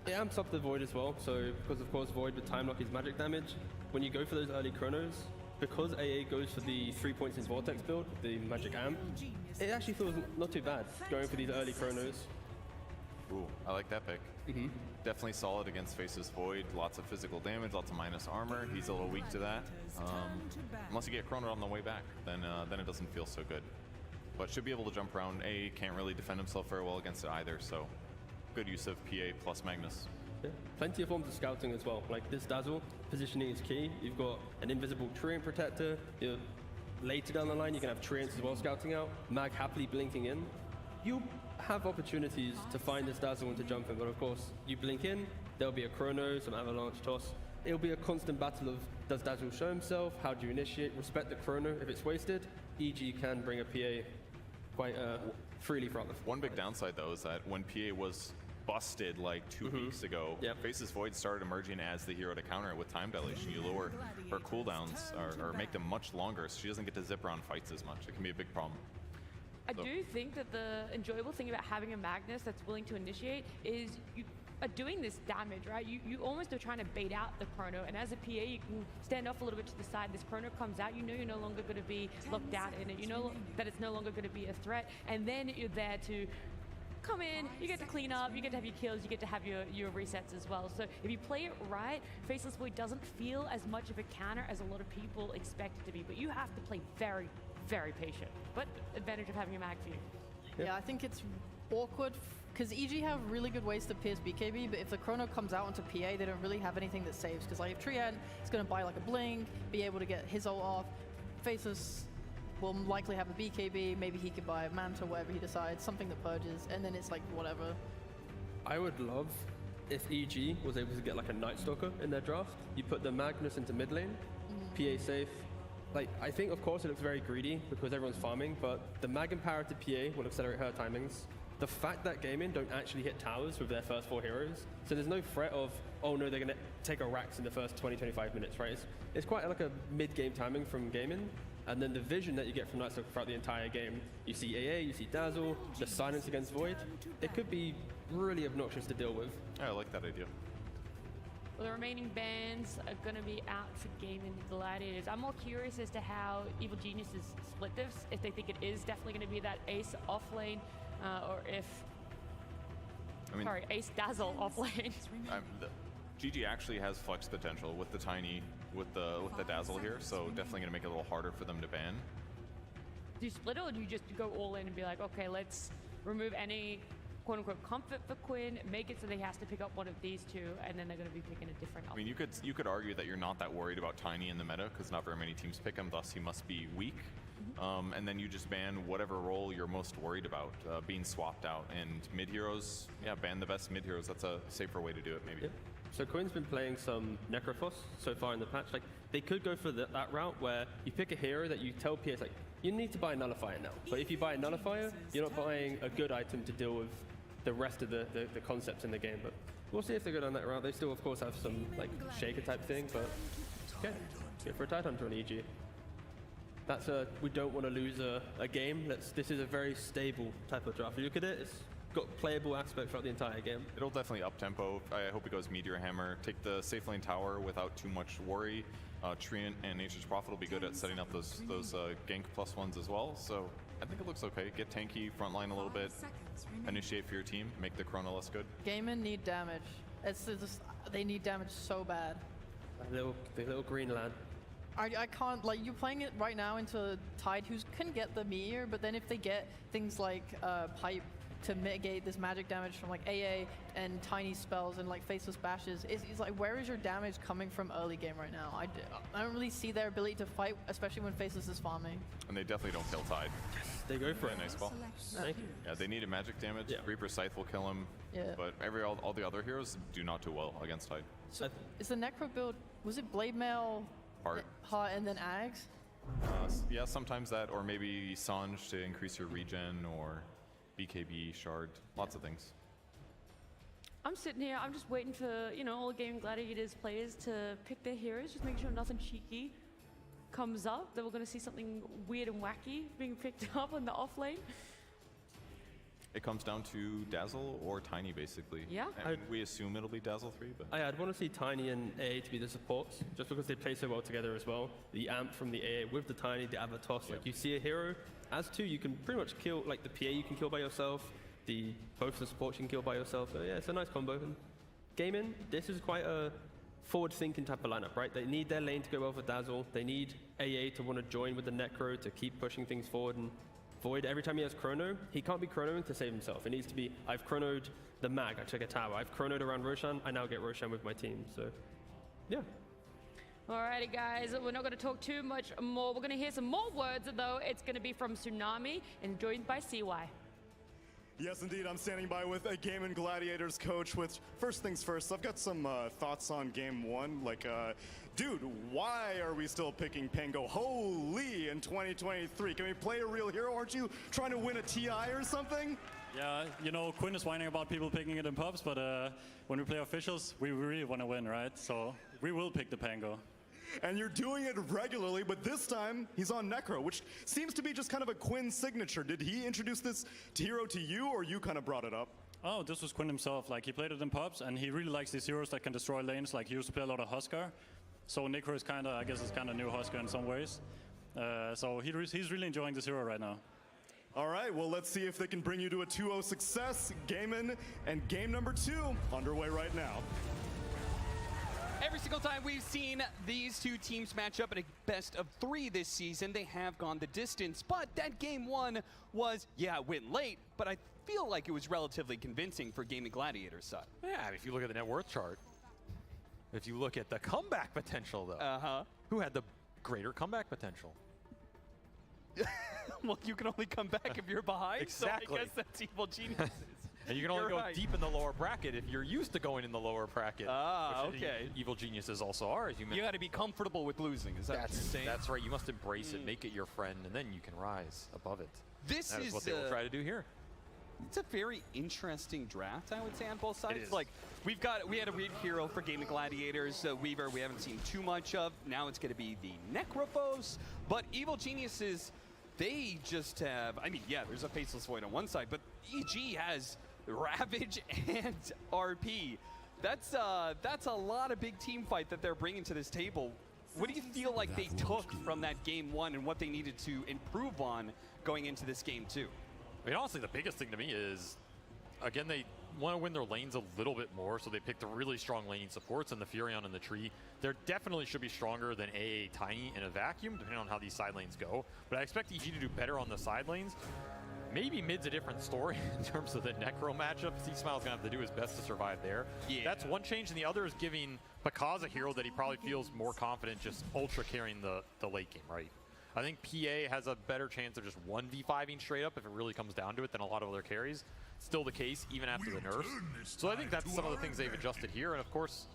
It amps up the Void as well, so because of course Void with Time Lock is magic damage. When you go for those early chronos, because AA goes for the 3 points in Vortex build, the magic amp, it actually feels not too bad going for these early chronos. Ooh, I like that pick. Definitely solid against Faceless Void. Lots of physical damage, lots of minus armor. He's a little weak to that. Unless you get chronoed on the way back, then it doesn't feel so good. But should be able to jump around. A can't really defend himself very well against it either, so good use of PA plus Magnus. Yeah. Plenty of forms of scouting as well. Like this Dazzle, positioning is key. You've got an invisible Treant protector. Later down the line, you can have Treants as well scouting out. Mag happily blinking in. You'll have opportunities to find this Dazzle and to jump in, but of course, you blink in, there'll be a chrono, some avalanche toss. It'll be a constant battle of, does Dazzle show himself? How do you initiate? Respect the chrono if it's wasted. EG can bring a PA quite freely from it. One big downside though is that when PA was busted like 2 weeks ago, Faceless Void started emerging as the hero to counter it with time dilation. You lower her cooldowns or make them much longer so she doesn't get to zip around fights as much. It can be a big problem. I do think that the enjoyable thing about having a Magnus that's willing to initiate is you are doing this damage, right? You almost are trying to bait out the chrono, and as a PA, you can stand off a little bit to the side. This chrono comes out, you know you're no longer going to be locked out in it. You know that it's no longer going to be a threat, and then you're there to come in, you get to clean up, you get to have your kills, you get to have your resets as well. So if you play it right, Faceless Void doesn't feel as much of a counter as a lot of people expect it to be, but you have to play very, very patient. But advantage of having a mag for you. Yeah, I think it's awkward because EG have really good ways to pierce BKB, but if the chrono comes out onto PA, they don't really have anything that saves. Because like if Treant is going to buy like a blink, be able to get his ult off, Faceless will likely have a BKB, maybe he could buy a Manta, whatever he decides, something that purges, and then it's like whatever. I would love if EG was able to get like a Night Stalker in their draft. You put the Magnus into mid lane, PA safe. Like, I think of course it looks very greedy because everyone's farming, but the mag empower to PA will accelerate her timings. The fact that Gaming don't actually hit towers with their first 4 heroes, so there's no threat of, oh no, they're gonna take a Rax in the first 20-25 minutes, right? It's quite like a mid-game timing from Gaming, and then the vision that you get from Night Stalker throughout the entire game. You see AA, you see Dazzle, the silence against Void. It could be really obnoxious to deal with. Yeah, I like that idea. Well, the remaining bands are going to be out for Gaming Gladiators. I'm more curious as to how Evil Geniuses split this, if they think it is definitely going to be that Ace offlane, or if... Ace Dazzle offlane. GG actually has flex potential with the Tiny, with the Dazzle here, so definitely going to make it a little harder for them to ban. Do you split it, or do you just go all in and be like, okay, let's remove any quote-unquote comfort for Quinn, make it so they has to pick up one of these two, and then they're going to be picking a different option. I mean, you could argue that you're not that worried about Tiny in the meta because not very many teams pick him, thus he must be weak. And then you just ban whatever role you're most worried about being swapped out. And mid heroes, yeah, ban the best mid heroes. That's a safer way to do it, maybe. Yeah. So Quinn's been playing some Necrophos so far in the patch. Like, they could go for that route where you pick a hero that you tell PS, like, you need to buy a Nullifier now. But if you buy a Nullifier, you're not buying a good item to deal with the rest of the concepts in the game. But we'll see if they go down that route. They still, of course, have some like shaker type thing, but okay, go for a Tidehunter on EG. That's we don't want to lose a game. This is a very stable type of draft. If you look at it, it's got playable aspects throughout the entire game. It'll definitely up tempo. I hope it goes Meteor Hammer. Take the safe lane tower without too much worry. Treant and Nature's Prophet will be good at setting up those gank +1s as well. So I think it looks okay. Get tanky, frontline a little bit, initiate for your team, make the chrono less good. Gaming need damage. It's just, they need damage so bad. The little green lad. I can't, like, you're playing it right now into Tide, who can get the Meteor, but then if they get things like Pipe to mitigate this magic damage from like AA and tiny spells and like faceless bashes. It's like, where is your damage coming from early game right now? I don't really see their ability to fight, especially when faceless is farming. And they definitely don't kill Tide. They go for it. Nice ball. Thank you. Yeah, they need a magic damage. Yeah. Reaper Scythe will kill him. Yeah. But all the other heroes do not do well against Tide. So is the Necro build, was it Blade Mail, Heart, and then Ags? Yeah, sometimes that, or maybe Sange to increase your regen, or BKB, Shard, lots of things. I'm sitting here, I'm just waiting for, all Gaming Gladiators players to pick their heroes, just making sure nothing cheeky comes up, that we're going to see something weird and wacky being picked up on the off lane. It comes down to Dazzle or Tiny, basically. Yeah. And we assume it'll be Dazzle 3, but... I'd want to see Tiny and AA to be the supports, just because they play so well together as well. The amp from the AA with the Tiny, the Avatos. Like, you see a hero, as two, you can pretty much kill, like the PA you can kill by yourself, both the supports you can kill by yourself. So yeah, it's a nice combo. And gaming, this is quite a forward-thinking type of lineup, right? They need their lane to go well for Dazzle. They need AA to want to join with the Necro to keep pushing things forward. And Void, every time he has chrono, he can't be chronoing to save himself. It needs to be, I've chronoed the mag, I took a tower. I've chronoed around Roshan, I now get Roshan with my team. So, yeah. Alrighty guys, we're not going to talk too much more. We're going to hear some more words though. It's going to be from Tsunami and joined by CY. Yes, indeed. I'm standing by with a Gaming Gladiators coach. With first things first, I've got some thoughts on Game 1. Like, dude, why are we still picking Pango? Holy, in 2023. Can we play a real hero? Aren't you trying to win a TI or something? Yeah, Quinn is whining about people picking it in pubs, but when we play officials, we really want to win, right? So we will pick the Pango. And you're doing it regularly, but this time he's on Necro, which seems to be just kind of a Quinn signature. Did he introduce this hero to you, or you kind of brought it up? Oh, this was Quinn himself. Like, he played it in pubs, and he really likes these heroes that can destroy lanes. Like, he used to play a lot of Huskar. So Necro is kind of, I guess, is kind of new Huskar in some ways. So he's really enjoying this hero right now. All right, well, let's see if they can bring you to a 2-0 success. Game-in and game number 2 underway right now. Every single time we've seen these two teams match up in a best of 3 this season, they have gone the distance. But that game 1 was, yeah, it went late, but I feel like it was relatively convincing for Gaming Gladiators' side. Yeah, if you look at the net worth chart, if you look at the comeback potential, though, who had the greater comeback potential? Well, you can only come back if you're behind, Exactly. so I guess that's Evil Geniuses. And you can only go deep in the lower bracket if you're used to going in the lower bracket. Ah, which okay. Evil Geniuses also are, as you mentioned. You got to be comfortable with losing, is that what you're saying? That's right. You must embrace it, make it your friend, and then you can rise above it. This that is what they will try to do here. It's a very interesting draft, I would say, on both sides. It is. Like, we had a weird hero for Gaming Gladiators, Weaver, we haven't seen too much of. Now it's going to be the Necrophos. But Evil Geniuses, they just have, I mean, yeah, there's a Faceless Void on one side, but EG has Ravage and RP. That's a lot of big team fight that they're bringing to this table. What do you feel like they took from that game 1 and what they needed to improve on going into this game 2? I mean, honestly, the biggest thing to me is, again, they want to win their lanes a little bit more, so they picked the really strong laning supports and the Furion and the Tree. They definitely should be stronger than AA Tiny in a vacuum, depending on how these side lanes go. But I expect EG to do better on the side lanes. Maybe mid's a different story in terms of the Necro matchup. C-Smile's going to have to do his best to survive there. Yeah. That's one change, and the other is giving Pekaz a hero that he probably feels more confident just ultra carrying the late game, right? I think PA has a better chance of just 1v5ing straight up if it really comes down to it than a lot of other carries. Still the case even after the nerfs. So I think that's some of the things they've adjusted here. And of course,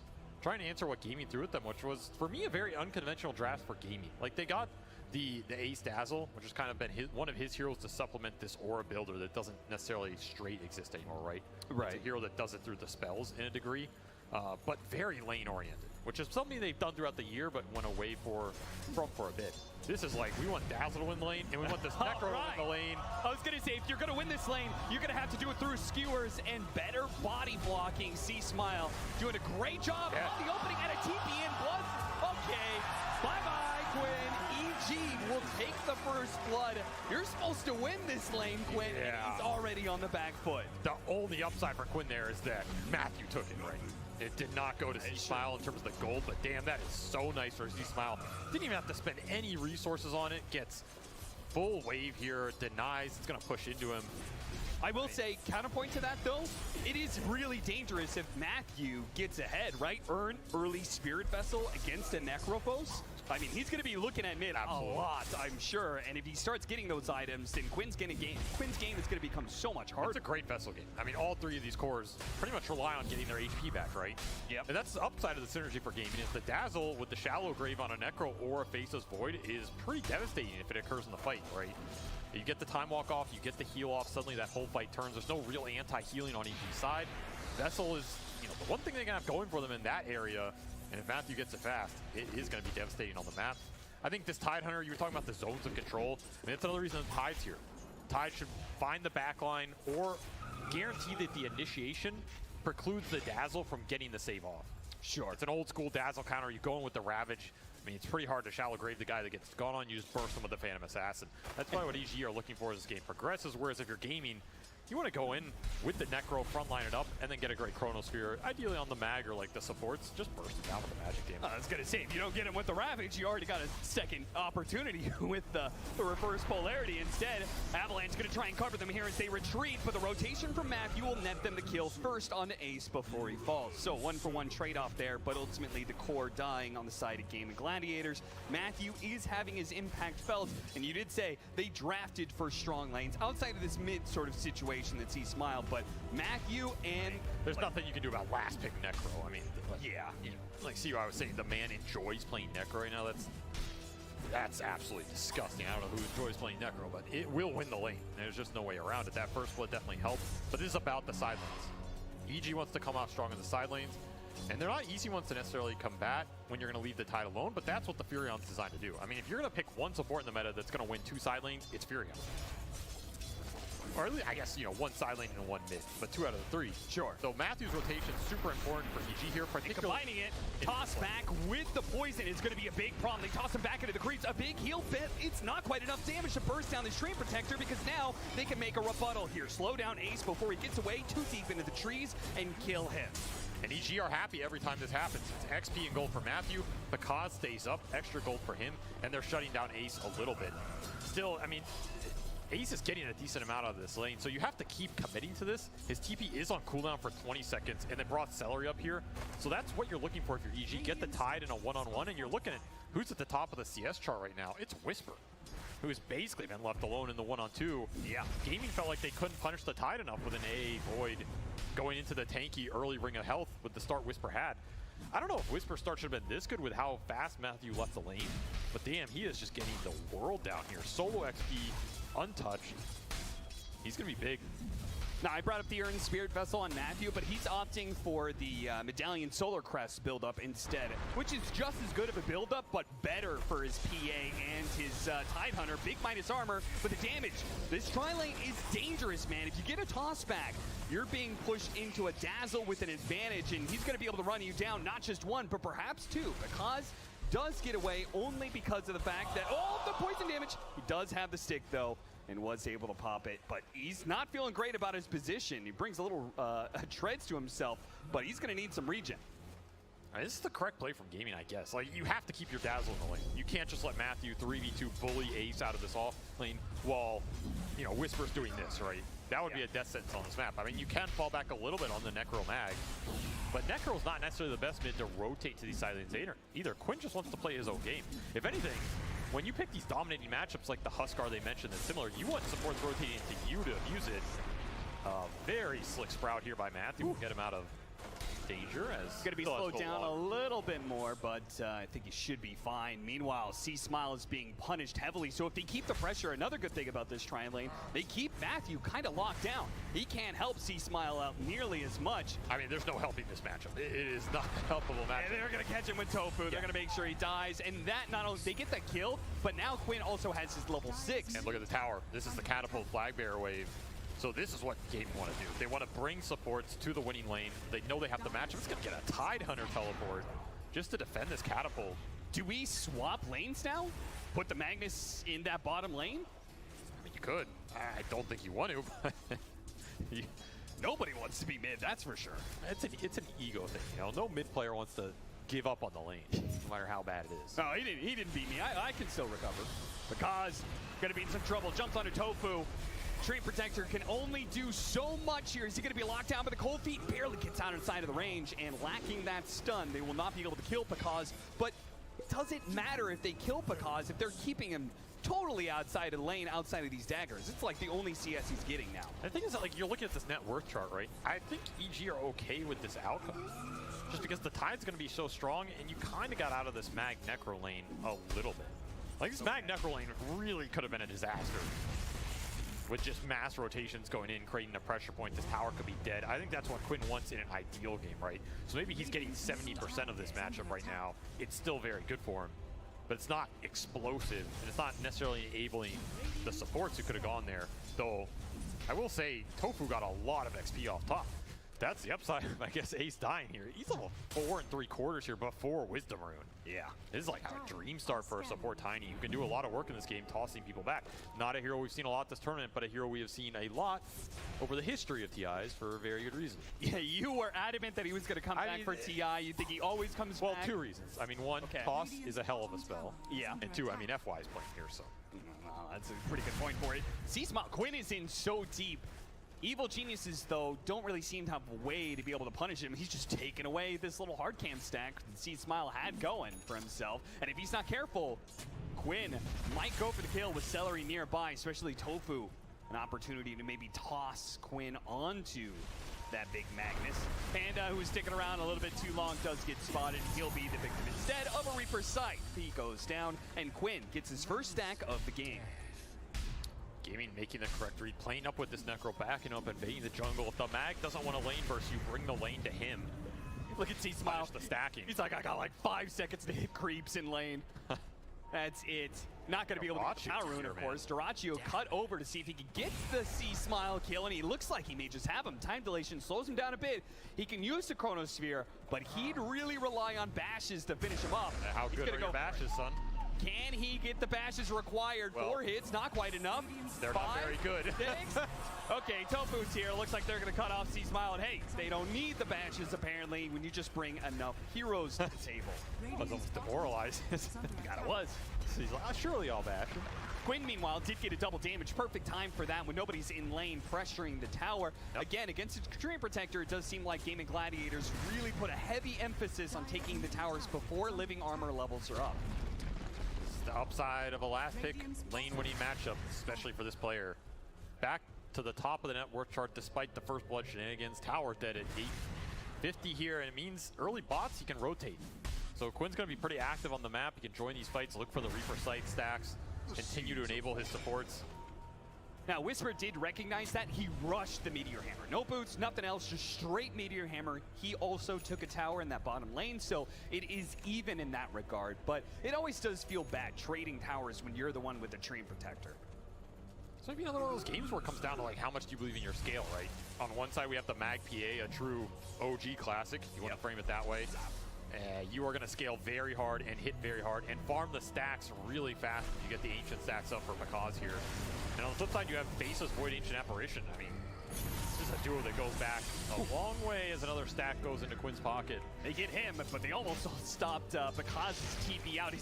trying to answer what Gaming threw at them, which was, for me, a very unconventional draft for Gaming. Like, they got the Ace Dazzle, which has kind of been one of his heroes to supplement this Aura builder that doesn't necessarily straight exist anymore, right? Right. It's a hero that does it through the spells in a degree, but very lane-oriented, which is something they've done throughout the year but went away from for a bit. This is like, we want Dazzle to win the lane, and we want this Necro to win the lane. I was going to say, if you're going to win this lane, you're going to have to do it through skewers and better body blocking. C-Smile doing a great job on the opening and a TP in blood. Okay, bye-bye, Quinn. EG will take the first blood. You're supposed to win this lane, Quinn, and he's already on the back foot. The only upside for Quinn there is that Matthew took it right. It did not go to C-Smile in terms of the gold, but damn, that is so nice for C-Smile. Didn't even have to spend any resources on it. Gets full wave here, denies, it's gonna push into him. I will say, counterpoint to that though, it is really dangerous if Matthew gets ahead, right? Earn early Spirit Vessel against a Necrophos. I mean, he's going to be looking at mid a lot, I'm sure. And if he starts getting those items, then Quinn's game is going to become so much harder. It's a great Vessel game. I mean, all three of these cores pretty much rely on getting their HP back, right? Yep. And that's the upside of the synergy for gaming is the Dazzle with the Shallow Grave on a Necro or a Faceless Void is pretty devastating if it occurs in the fight, right? You get the time walk off, you get the heal off, suddenly that whole fight turns. There's no real anti-healing on each side. Vessel is, the one thing they're going to have going for them in that area, and if Matthew gets it fast, it is going to be devastating on the map. I think this Tide Hunter, you were talking about the zones of control. I mean, that's another reason the Tide's here. Tide should find the backline or guarantee that the initiation precludes the Dazzle from getting the save off. Sure. It's an old school Dazzle counter. You go in with the Ravage. I mean, it's pretty hard to Shallow Grave the guy that gets gone on. You just burst him with the Phantom Assassin. That's probably what EG are looking for as this game progresses, whereas if you're gaming, you want to go in with the Necro, frontline it up, and then get a great Chronosphere, ideally on the mag or like the supports. Just burst it down with the Magic damage. I was going to say, if you don't get him with the Ravage, you already got a second opportunity with the reverse polarity. Instead, Avalanche going to try and cover them here as they retreat, but the rotation from Matthew will net them the kill first on Ace before he falls. So 1-for-1 trade-off there, but ultimately the core dying on the side of Game of Gladiators. Matthew is having his impact felt, and you did say they drafted for strong lanes outside of this mid sort of situation that sees Smile, but Matthew and there's nothing you can do about last pick Necro. I mean, yeah, like see what I was saying, the man enjoys playing Necro right now. That's absolutely disgusting. I don't know who enjoys playing Necro, but it will win the lane. There's just no way around it. That first blood definitely helped, but this is about the side lanes. EG wants to come out strong in the side lanes, and they're not easy ones to necessarily combat when you're going to leave the Tide alone, but that's what the Furion's designed to do. I mean, if you're going to pick one support in the meta that's going to win two side lanes, it's Furion. Or at least, I guess, one side lane and one mid, but 2 out of the 3. Sure. So Matthew's rotation is super important for EG here, particularly. And combining it, toss back with the poison is going to be a big problem. They toss him back into the creeps. A big heal fit. It's not quite enough damage to burst down the Stream Protector because now they can make a rebuttal here. Slow down Ace before he gets away too deep into the trees and kill him. And EG are happy every time this happens. It's XP and gold for Matthew. Because stays up, extra gold for him, and they're shutting down Ace a little bit. Still, I mean, Ace is getting a decent amount out of this lane, so you have to keep committing to this. His TP is on cooldown for 20 seconds, and they brought Celery up here. So that's what you're looking for if you're EG. Get the Tide in a one-on-one, and you're looking at who's at the top of the CS chart right now. It's Whisper, who's basically been left alone in the one-on-two. Yeah, Gaming felt like they couldn't punish the Tide enough with an AA Void going into the tanky early Ring of Health with the start Whisper had. I don't know if Whisper start should have been this good with how fast Matthew left the lane, but damn, he is just getting the world down here. Solo XP, untouched. He's gonna be big. Now, I brought up the Earned Spirit Vessel on Matthew, but he's opting for the Medallion Solar Crest build-up instead, which is just as good of a build-up, but better for his PA and his Tide Hunter. Big minus armor, but the damage. This tri-lane is dangerous, man. If you get a toss back, you're being pushed into a Dazzle with an advantage, and he's going to be able to run you down, not just one, but perhaps two, because does get away only because of the fact that, oh, the poison damage. He does have the stick, though, and was able to pop it, but he's not feeling great about his position. He brings a little treads to himself, but he's going to need some regen. This is the correct play from Gaming, I guess. Like, you have to keep your Dazzle in the lane. You can't just let Matthew 3v2 bully Ace out of this off lane while, Whisper's doing this, right? That would be a death sentence on this map. I mean, you can fall back a little bit on the Necro mag, but Necro's not necessarily the best mid to rotate to these side lanes either. Quinn just wants to play his own game. If anything, when you pick these dominating matchups like the Huskar they mentioned that's similar, you want supports rotating into you to abuse it. Very slick sprout here by Matthew. We'll get him out of danger as going to be slowed down a little bit more, but I think he should be fine. Meanwhile, C-Smile is being punished heavily, so if they keep the pressure, another good thing about this tri lane, they keep Matthew kind of locked down. He can't help C-Smile out nearly as much. I mean, there's no helping this matchup. It is not a helpable matchup. And they're going to catch him with Tofu. Yeah. They're going to make sure he dies, and that not only, they get that kill, but now Quinn also has his level 6. And look at the tower. This is the catapult flag bearer wave. So this is what Gaming want to do. They want to bring supports to the winning lane. They know they have the matchup. It's going to get a Tide Hunter teleport just to defend this catapult. Do we swap lanes now? Put the Magnus in that bottom lane? I mean, you could. I don't think you want to, but nobody wants to be mid, that's for sure. It's an ego thing, No mid player wants to give up on the lane, no matter how bad it is. No, he didn't beat me. I can still recover. Because gonna be in some trouble. Jumps onto Tofu. Treant Protector can only do so much here. Is he going to be locked down by the cold feet? Barely gets out inside of the range, and lacking that stun, they will not be able to kill Pakaz. But it doesn't matter if they kill Pakaz if they're keeping him totally outside of the lane, outside of these daggers. It's like the only CS he's getting now. The thing is that, like, you're looking at this net worth chart, right? I think EG are okay with this outcome. Just because the tide's going to be so strong, and you kind of got out of this Mag Necro lane a little bit. Like, this Mag Necro lane really could have been a disaster. With just mass rotations going in, creating a pressure point, this tower could be dead. I think that's what Quinn wants in an ideal game, right? So maybe he's getting 70% of this matchup right now. It's still very good for him. But it's not explosive, and it's not necessarily enabling the supports who could have gone there. Though, I will say, Tofu got a lot of XP off top. That's the upside of, I guess, Ace dying here. He's level 4 3/4 here before Wisdom Rune. Yeah. This is like a dream start for a support Tiny, who can do a lot of work in this game, tossing people back. Not a hero we've seen a lot this tournament, but a hero we have seen a lot over the history of TIs for a very good reason. Yeah, you were adamant that he was going to come back for TI. You think he always comes back? Well, 2 reasons. I mean, 1, toss is a hell of a spell. Yeah. And 2, I mean, FY is playing here, so. That's a pretty good point for it. C-Smile, Quinn is in so deep. Evil Geniuses, though, don't really seem to have a way to be able to punish him. He's just taken away this little hard cam stack that C-Smile had going for himself. And if he's not careful, Quinn might go for the kill with Celery nearby, especially Tofu. An opportunity to maybe toss Quinn onto that big Magnus. Panda, who's sticking around a little bit too long, does get spotted. He'll be the victim instead of a Reaper Sight. He goes down, and Quinn gets his first stack of the game. Gaming making the correct read, playing up with this Necro, backing up and baiting the jungle. If the Mag doesn't want to lane burst, you bring the lane to him. Look at C-Smile. The stacking. He's like, I got like 5 seconds to hit creeps in lane. That's it. Not going to be able to get the power rune, of course. Duraccio cut over to see if he can get the C-Smile kill, and he looks like he may just have him. Time dilation slows him down a bit. He can use the Chronosphere, but he'd really rely on bashes to finish him up. How good are your bashes, son? Can he get the bashes required? Well, 4 hits, not quite enough. They're 5, not very good. 6. Okay, Tofu's here. Looks like they're going to cut off C-Smile. And hey, they don't need the bashes, apparently, when you just bring enough heroes to the table. I was almost demoralized. God, it was. So he's like, oh, surely I'll bash him. Quinn, meanwhile, did get a double damage. Perfect time for that when nobody's in lane pressuring the tower. Yep. Again, against a Treant Protector, it does seem like Gaming Gladiators really put a heavy emphasis on taking the towers before living armor levels are up. The upside of a last pick lane winning matchup, especially for this player. Back to the top of the net worth chart despite the first blood shenanigans. Tower dead at 850 here, and it means early bots he can rotate. So Quinn's going to be pretty active on the map. He can join these fights, look for the Reaper Sight stacks, continue to enable his supports. Now, Whisper did recognize that. He rushed the Meteor Hammer. No boots, nothing else, just straight Meteor Hammer. He also took a tower in that bottom lane, so it is even in that regard. But it always does feel bad trading towers when you're the one with the Treant Protector. So maybe another one of those games where it comes down to like how much do you believe in your scale, right? On one side we have the Mag PA, a true OG classic. You want to frame it that way. You are going to scale very hard and hit very hard and farm the stacks really fast when you get the Ancient stacks up for Pakaz here. And on the flip side, you have Faceless Void Ancient Apparition. I mean, this is a duo that goes back a long way as another stack goes into Quinn's pocket. They get him, but they almost stopped Pakaz's TP out.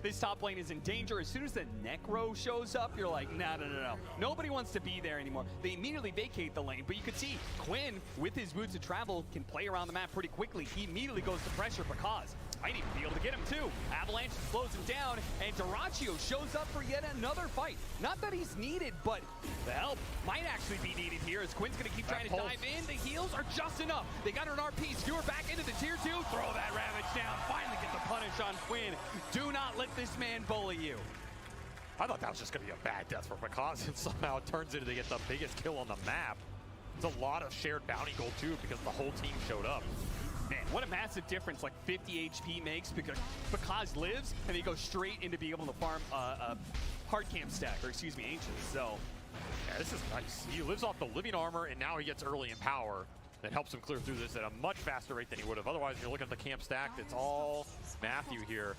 This top lane is in danger. As soon as the Necro shows up, you're like, no. Nobody wants to be there anymore. They immediately vacate the lane, but you could see Quinn, with his boots of travel, can play around the map pretty quickly. He immediately goes to pressure Pakaz. Might even be able to get him too. Avalanche slows him down, and Duraccio shows up for yet another fight. Not that he's needed, but the help might actually be needed here as Quinn's going to keep trying to dive in. The heals are just enough. They got an RP. Skewer back into the tier 2. Throw that Ravage down. Finally get the punish on Quinn. Do not let this man bully you. I thought that was just going to be a bad death for Pakaz, and somehow it turns into they get the biggest kill on the map. It's a lot of shared bounty gold too because the whole team showed up. Man, what a massive difference like 50 HP makes because Pakaz lives and he goes straight into being able to farm a hard cam stack, or excuse me, Ancient. So, yeah, this is nice. He lives off the living armor and now he gets early in power. That helps him clear through this at a much faster rate than he would have. Otherwise, you're looking at the camp stack. It's all Matthew here.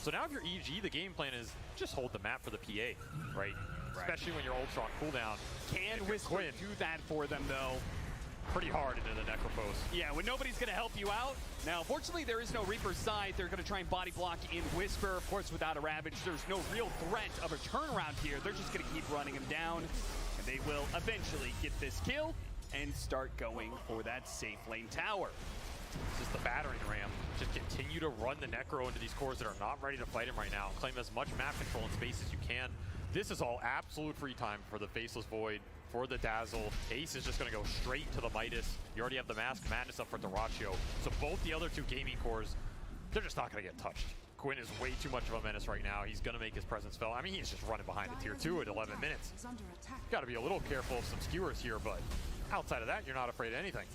So now if you're EG, the game plan is just hold the map for the PA, right? Especially when you're ultra on cooldown. Can Whisper do that for them, though? Pretty hard into the Necropose. Yeah, when nobody's going to help you out. Now, fortunately, there is no Reaper side. They're going to try and body block in Whisper. Of course, without a Ravage, there's no real threat of a turnaround here. They're just going to keep running him down. And they will eventually get this kill and start going for that safe lane tower. Just the battering ram. Just continue to run the Necro into these cores that are not ready to fight him right now. Claim as much map control and space as you can. This is all absolute free time for the Faceless Void, for the Dazzle. Ace is just going to go straight to the Midas. You already have the Mask Madness up for Dyrachyo. So both the other two gaming cores, they're just not going to get touched. Quinn is way too much of a menace right now. He's going to make his presence felt. I mean, he's just running behind the tier 2 at 11 minutes. Got to be a little careful of some skewers here, but outside of that, you're not afraid of anything.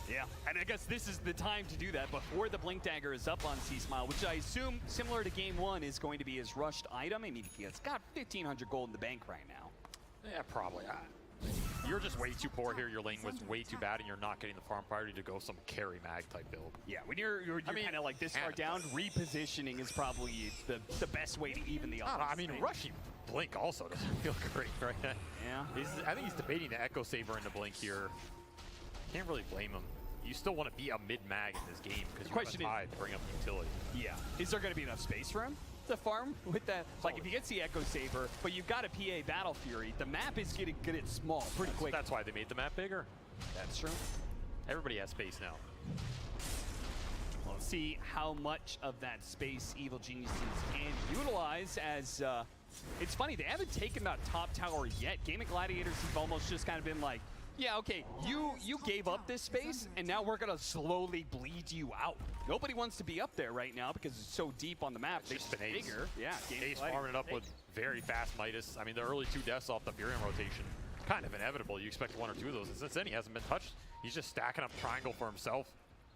Yeah, and I guess this is the time to do that before the Blink Dagger is up on C-Smile, which I assume, similar to Game 1, is going to be his rushed item. I mean, he's got 1,500 gold in the bank right now. Yeah, probably. You're just way too poor here. Your lane was way too bad, and you're not getting the farm priority to go some carry mag type build. Yeah, when you're kind of like this far down, repositioning is probably the best way to even the odds. I mean, rushing Blink also doesn't feel great, right? Yeah. I think he's debating the Echo Saber into Blink here. Can't really blame him. You still want to be a mid-mag in this game because you want to try to bring up utility. Yeah. Is there going to be enough space for him to farm with that? Like, if he gets the Echo Saber, but you've got a PA Battle Fury, the map is getting small pretty quick. That's why they made the map bigger. That's true. Everybody has space now. We'll see how much of that space Evil Geniuses can utilize as... it's funny, they haven't taken that top tower yet. Gaming Gladiators have almost just kind of been like, yeah, okay, you gave up this space, and now we're going to slowly bleed you out. Nobody wants to be up there right now because it's so deep on the map. They've been bigger. Yeah, Ace farming it up with very fast Midas. I mean, the early 2 deaths off the Furion rotation, kind of inevitable. You expect 1 or 2 of those, and since then he hasn't been touched. He's just stacking up triangle for himself,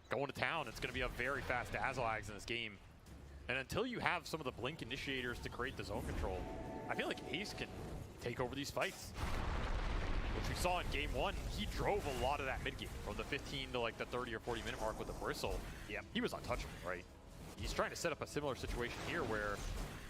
going to town. It's going to be a very fast Dazzle Ags in this game. And until you have some of the Blink initiators to create the zone control, I feel like Ace can take over these fights. Which we saw in Game 1, he drove a lot of that mid-game, from the 15 to like the 30 or 40 minute mark with the Bristle. Yeah, he was untouchable, right? He's trying to set up a similar situation here where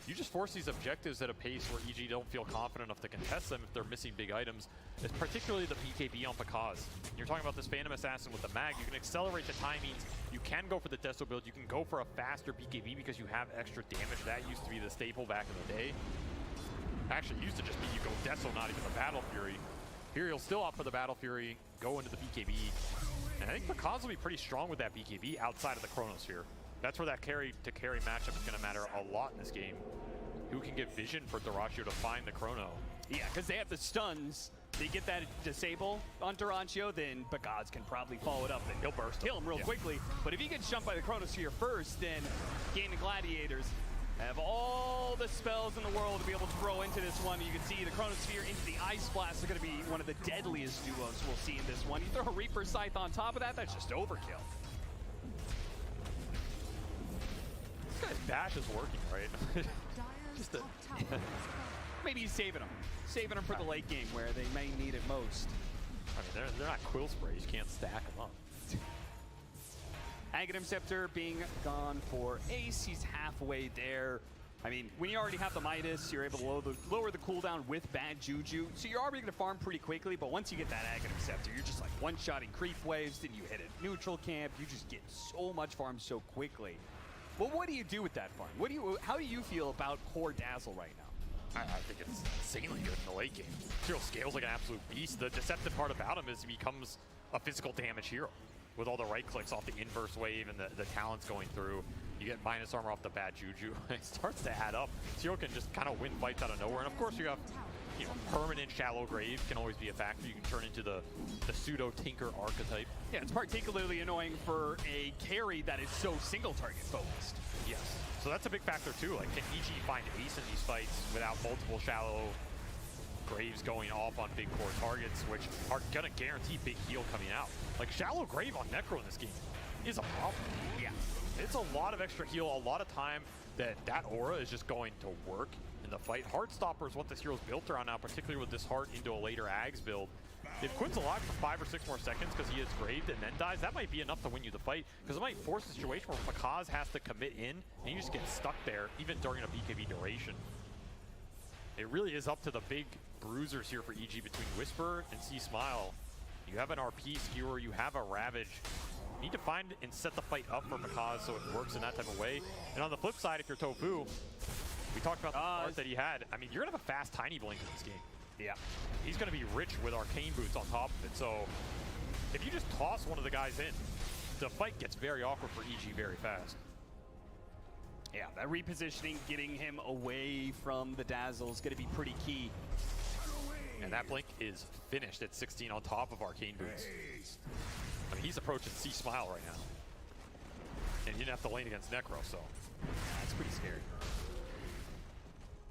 you just force these objectives at a pace where EG don't feel confident enough to contest them if they're missing big items. It's particularly the BKB on Pakaz. You're talking about this Phantom Assassin with the mag. You can accelerate the timings. You can go for the Deso build. You can go for a faster BKB because you have extra damage. That used to be the staple back in the day. Actually, used to just be you go Deso, not even the Battle Fury. Here he'll still opt for the Battle Fury, go into the BKB. And I think Pakaz will be pretty strong with that BKB outside of the Chronosphere. That's where that carry-to-carry matchup is going to matter a lot in this game. Who can get vision for Dyrachyo to find the Chrono? Yeah, because they have the stuns. They get that disable on Dyrachyo, then Pakaz can probably follow it up and he'll burst, kill him real quickly. But if he gets jumped by the Chronosphere first, then Gaming Gladiators have all the spells in the world to be able to throw into this one. You can see the Chronosphere into the Ice Blast is going to be one of the deadliest duos we'll see in this one. You throw a Reaper Scythe on top of that, that's just overkill. This guy's dash is working, right? Just Maybe he's saving them for the late game where they may need it most. I mean, they're not quill sprays. You can't stack them up. Aghanim Scepter being gone for Ace. He's halfway there. I mean, when you already have the Midas, you're able to lower the cooldown with bad Juju. So you're already going to farm pretty quickly, but once you get that Aghanim Scepter, you're just like one-shotting creep waves, then you hit a neutral camp. You just get so much farm so quickly. Well, what do you do with that farm? How do you feel about core Dazzle right now? I think it's insanely good in the late game. Hero scales like an absolute beast. The deceptive part about him is he becomes a physical damage hero. With all the right clicks off the inverse wave and the talents going through, you get minus armor off the bad Juju. It starts to add up. Zero can just kind of win fights out of nowhere. And of course you have, permanent shallow grave can always be a factor. You can turn into the pseudo tinker archetype. Yeah, it's particularly annoying for a carry that is so single target focused. Yes. So that's a big factor too. Like, can EG find Ace in these fights without multiple shallow graves going off on big core targets, which are gonna guarantee big heal coming out. Like, shallow grave on Necro in this game is a problem. Yeah. It's a lot of extra heal, a lot of time that aura is just going to work in the fight. Heartstopper is what this hero's built around now, particularly with this heart into a later Ags build. If Quinn's alive for 5 or 6 more seconds because he is graved and then dies, that might be enough to win you the fight, because it might force a situation where Pakaz has to commit in and you just get stuck there, even during a BKB duration. It really is up to the big bruisers here for EG between Whisper and C-Smile. You have an RP skewer, you have a Ravage. You need to find and set the fight up for Pakaz so it works in that type of way. And on the flip side, if you're Tofu, we talked about the art that he had. I mean, you're gonna have a fast Tiny Blink in this game. Yeah, he's going to be rich with arcane boots on top of it. So if you just toss one of the guys in, the fight gets very awkward for EG very fast. Yeah, that repositioning, getting him away from the Dazzle is going to be pretty key. And that blink is finished at 16 on top of arcane boots. I mean, he's approaching C Smile right now. And he didn't have to lane against Necro, so. That's pretty scary.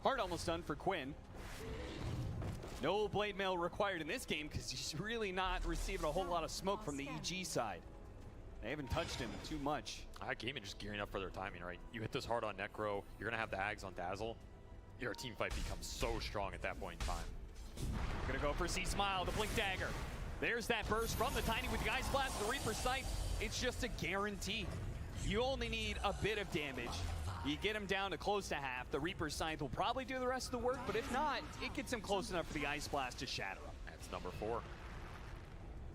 Hard almost done for Quinn. No blade mail required in this game because he's really not receiving a whole lot of smoke from the EG side. They haven't touched him too much. Gaming just gearing up for their timing, right? You hit this hard on Necro, you're gonna have the Ags on Dazzle. Your team fight becomes so strong at that point in time. Gonna go for C Smile, the Blink Dagger. There's that burst from the Tiny with the Ice Blast, the Reaper Sight. It's just a guarantee. You only need a bit of damage. You get him down to close to half. The Reaper Scythe will probably do the rest of the work, but if not, it gets him close enough for the Ice Blast to shatter him. That's number 4.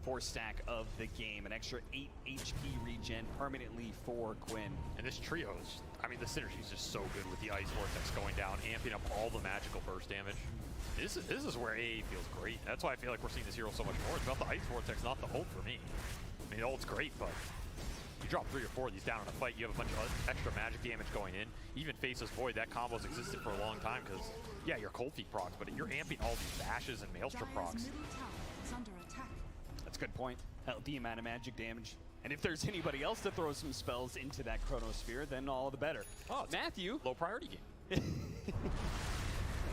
4 stack of the game, an extra 8 HP regen permanently for Quinn. And this trio is, I mean, the synergy is just so good with the Ice Vortex going down, amping up all the magical burst damage. This is where AA feels great. That's why I feel like we're seeing this hero so much more. It's about the Ice Vortex, not the ult for me. I mean, the ult's great, but you drop 3 or 4 of these down in a fight, you have a bunch of extra magic damage going in. Even Faceless Void, that combo's existed for a long time because, yeah, your Cold Feet procs, but you're amping all these Bashes and Maelstrom procs. That's a good point. Hell, the amount of magic damage. And if there's anybody else to throw some spells into that Chronosphere, then all the better. Oh, Matthew. Low priority game.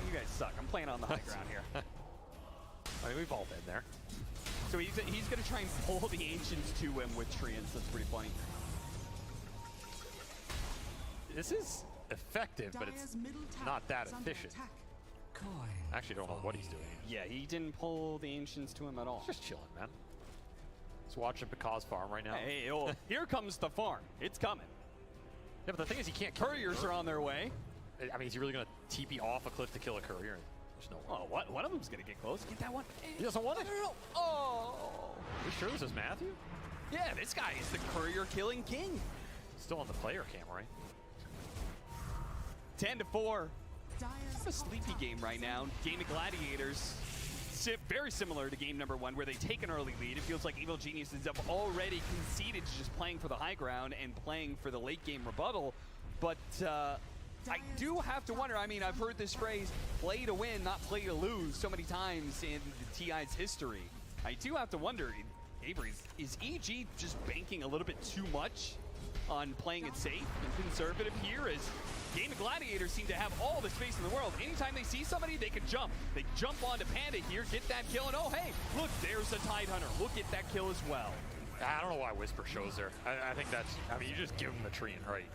You guys suck. I'm playing on the high ground here. I mean, we've all been there. So he's going to try and pull the Ancients to him with Treants. That's pretty funny. This is effective, but it's not that efficient. I actually don't know what he's doing. Yeah, he didn't pull the Ancients to him at all. Just chilling, man. He's watching Picard's farm right now. Hey, oh, here comes the farm. It's coming. Yeah, but the thing is, he can't. Couriers are on their way. I mean, is he really going to TP off a cliff to kill a courier? There's no. Oh, what? One of them's going to get close. Get that one. He doesn't want it. No. Oh. Are you sure this is Matthew? Yeah, this guy is the courier killing king. Still on the player cam, right? 10-4. It's a sleepy game right now. Game of Gladiators. Very similar to game number 1, where they take an early lead. It feels like Evil Geniuses have already conceded to just playing for the high ground and playing for the late game rebuttal. But I do have to wonder, I mean, I've heard this phrase, play to win, not play to lose, so many times in the TI's history. I do have to wonder, Avery, is EG just banking a little bit too much on playing it safe and conservative here? As Game of Gladiators seem to have all the space in the world. Anytime they see somebody, they can jump. They jump onto Panda here, get that kill, and oh, hey, look, there's a Tide Hunter. Look at that kill as well. I don't know why Whisper shows there. I think that's, I mean, you just give him the tree and right.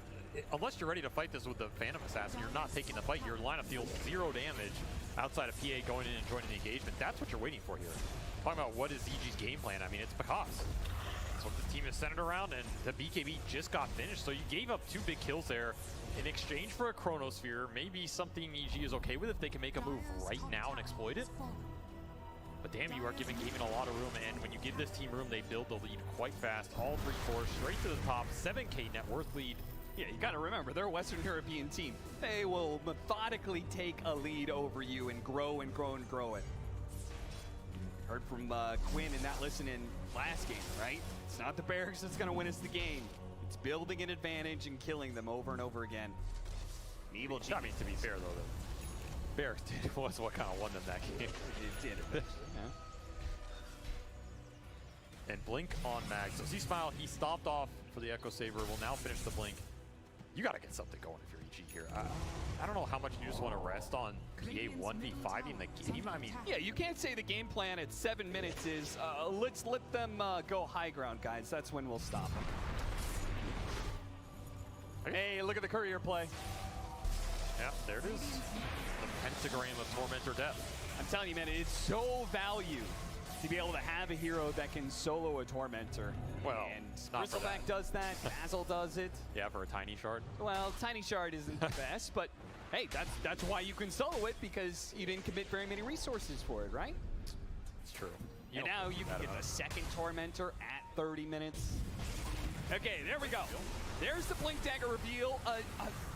Unless you're ready to fight this with the Phantom Assassin, you're not taking the fight. Your lineup deals 0 damage outside of PA going in and joining the engagement. That's what you're waiting for here. Talking about what is EG's game plan, I mean, it's because that's what the team is centered around, and the BKB just got finished, so you gave up 2 big kills there in exchange for a Chronosphere. Maybe something EG is okay with if they can make a move right now and exploit it. But damn, you are giving Gaming a lot of room, and when you give this team room, they build the lead quite fast. All 3 cores straight to the top, 7K net worth lead. Yeah, you gotta remember, they're a Western European team. They will methodically take a lead over you and grow and grow and grow it. Heard from Quinn and not listening last game, right? It's not the Barracks that's gonna win us the game. It's building an advantage and killing them over and over again. Evil Genius. I mean, to be fair though, the Barracks was what kind of won them that game. It did. Yeah. And Blink on Mag. So Z-Smile, he stopped off for the Echo Saber, will now finish the Blink. You gotta get something going if you're EG here. I don't know how much you just want to rest on PA 1v5 in the game. I mean, yeah, you can't say the game plan at 7 minutes is let's let them go high ground, guys. That's when we'll stop them. Hey, look at the courier play. Yeah, there it is. The pentagram of Tormentor Death. I'm telling you, man, it's so valued to be able to have a hero that can solo a Tormentor. Well, and Bristleback does that, Dazzle does it. Yeah, for a Tiny Shard. Well, Tiny Shard isn't the best, but hey, that's why you can solo it, because you didn't commit very many resources for it, right? It's true. And now you can get the second Tormentor at 30 minutes. Okay, there we go. There's the Blink Dagger reveal.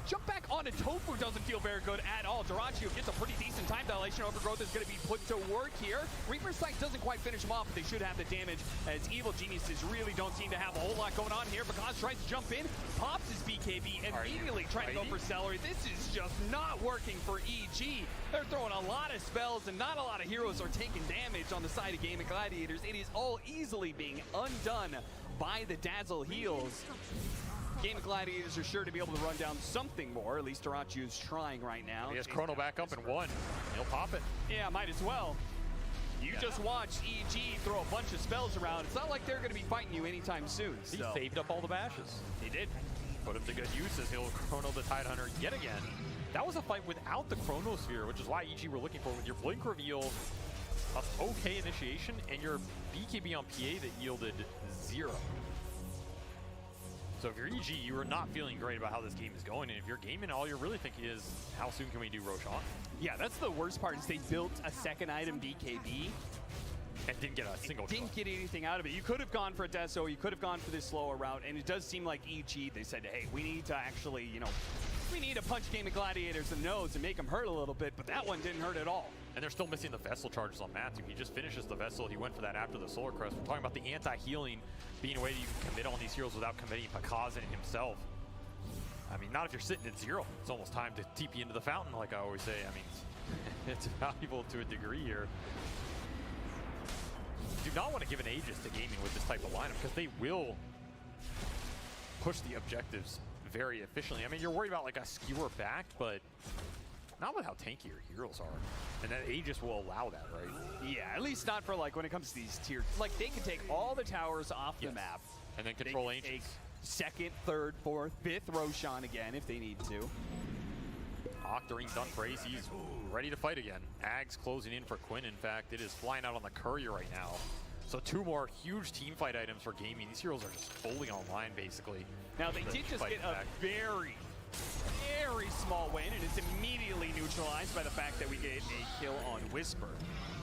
Jump back onto Tofu doesn't feel very good at all. Duraccio gets a pretty decent time dilation. Overgrowth is going to be put to work here. Reaper's Sight doesn't quite finish him off, but they should have the damage as Evil Geniuses really don't seem to have a whole lot going on here. Because tries to jump in, pops his BKB, immediately trying to go for Celery. This is just not working for EG. They're throwing a lot of spells, and not a lot of heroes are taking damage on the side of Game of Gladiators. It is all easily being undone by the Dazzle heals. Game of Gladiators are sure to be able to run down something more. At least Duraccio is trying right now. He has Chrono back up in 1. He'll pop it. Yeah, might as well. You just watched EG throw a bunch of spells around. It's not like they're going to be fighting you anytime soon. He saved up all the bashes. He did. Put him to good use as he'll Chrono the Tidehunter yet again. That was a fight without the Chronosphere, which is why EG were looking for with your Blink reveal, a okay initiation, and your BKB on PA that yielded 0. So if you're EG, you are not feeling great about how this game is going, and if you're gaming, all you're really thinking is, how soon can we do Roshan? Yeah, that's the worst part, is they built a second item BKB. And didn't get a single Didn't get anything out of it. You could have gone for a Deso, you could have gone for this slower route, and it does seem like EG, they said, hey, we need to actually, you know, we need to punch Game of Gladiators in the nose and make them hurt a little bit, but that one didn't hurt at all. And they're still missing the Vessel charges on Matthew. He just finishes the Vessel. He went for that after the Solar Crest. We're talking about the anti-healing being a way that you can commit on these heroes without committing Pakazan himself. I mean, not if you're sitting at 0. It's almost time to TP into the fountain, like I always say. I mean, it's valuable to a degree here. Do not want to give an Aegis to gaming with this type of lineup, because they will push the objectives very efficiently. I mean, you're worried about like a skewer back, but not with how tanky your heroes are. And that Aegis will allow that, right? Yeah, at least not for like when it comes to these tiers. Like they can take all the towers off the map. And then control Ancients. Take second, third, fourth, fifth Roshan again if they need to. Octarine done praise. He's ready to fight again. Ags closing in for Quinn. In fact, it is flying out on the courier right now. So 2 more huge team fight items for gaming. These heroes are just fully online, basically. Now they did just get a very, very small win, and it's immediately neutralized by the fact that we get a kill on Whisper.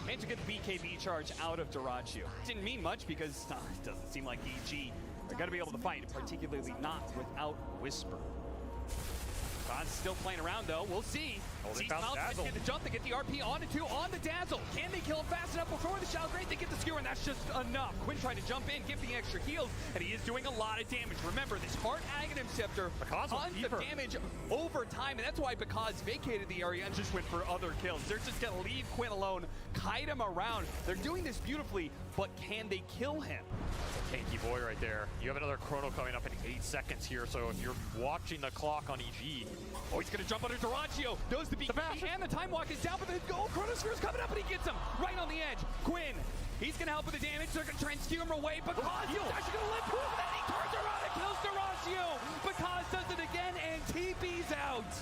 Managed to get the BKB charge out of Duraccio. Didn't mean much because it doesn't seem like EG are going to be able to fight, particularly not without Whisper. God's still playing around though. We'll see. They found Dazzle. Get the jump, they get the RP onto 2 on the Dazzle. Can they kill him fast enough before the Shell Great? They get the skewer, and that's just enough. Quinn trying to jump in, give the extra heals, and he is doing a lot of damage. Remember, this Heart Aghanim Scepter, tons of damage over time, and that's why Bakaz vacated the area and just went for other kills. They're just gonna leave Quinn alone, kite him around. They're doing this beautifully, but can they kill him? Tanky boy right there. You have another Chrono coming up in 8 seconds here, so if you're watching the clock on EG... Oh, he's gonna jump under Duraccio. Knows the BKB, and the Time Walk is down, but the Chronosphere is coming up, and he gets him right on the edge. Quinn, he's gonna help with the damage. They're gonna try and skew him away, but Bakaz is actually gonna live proof, and then he turns around and kills Duraccio. Bakaz does it again, and TP's out.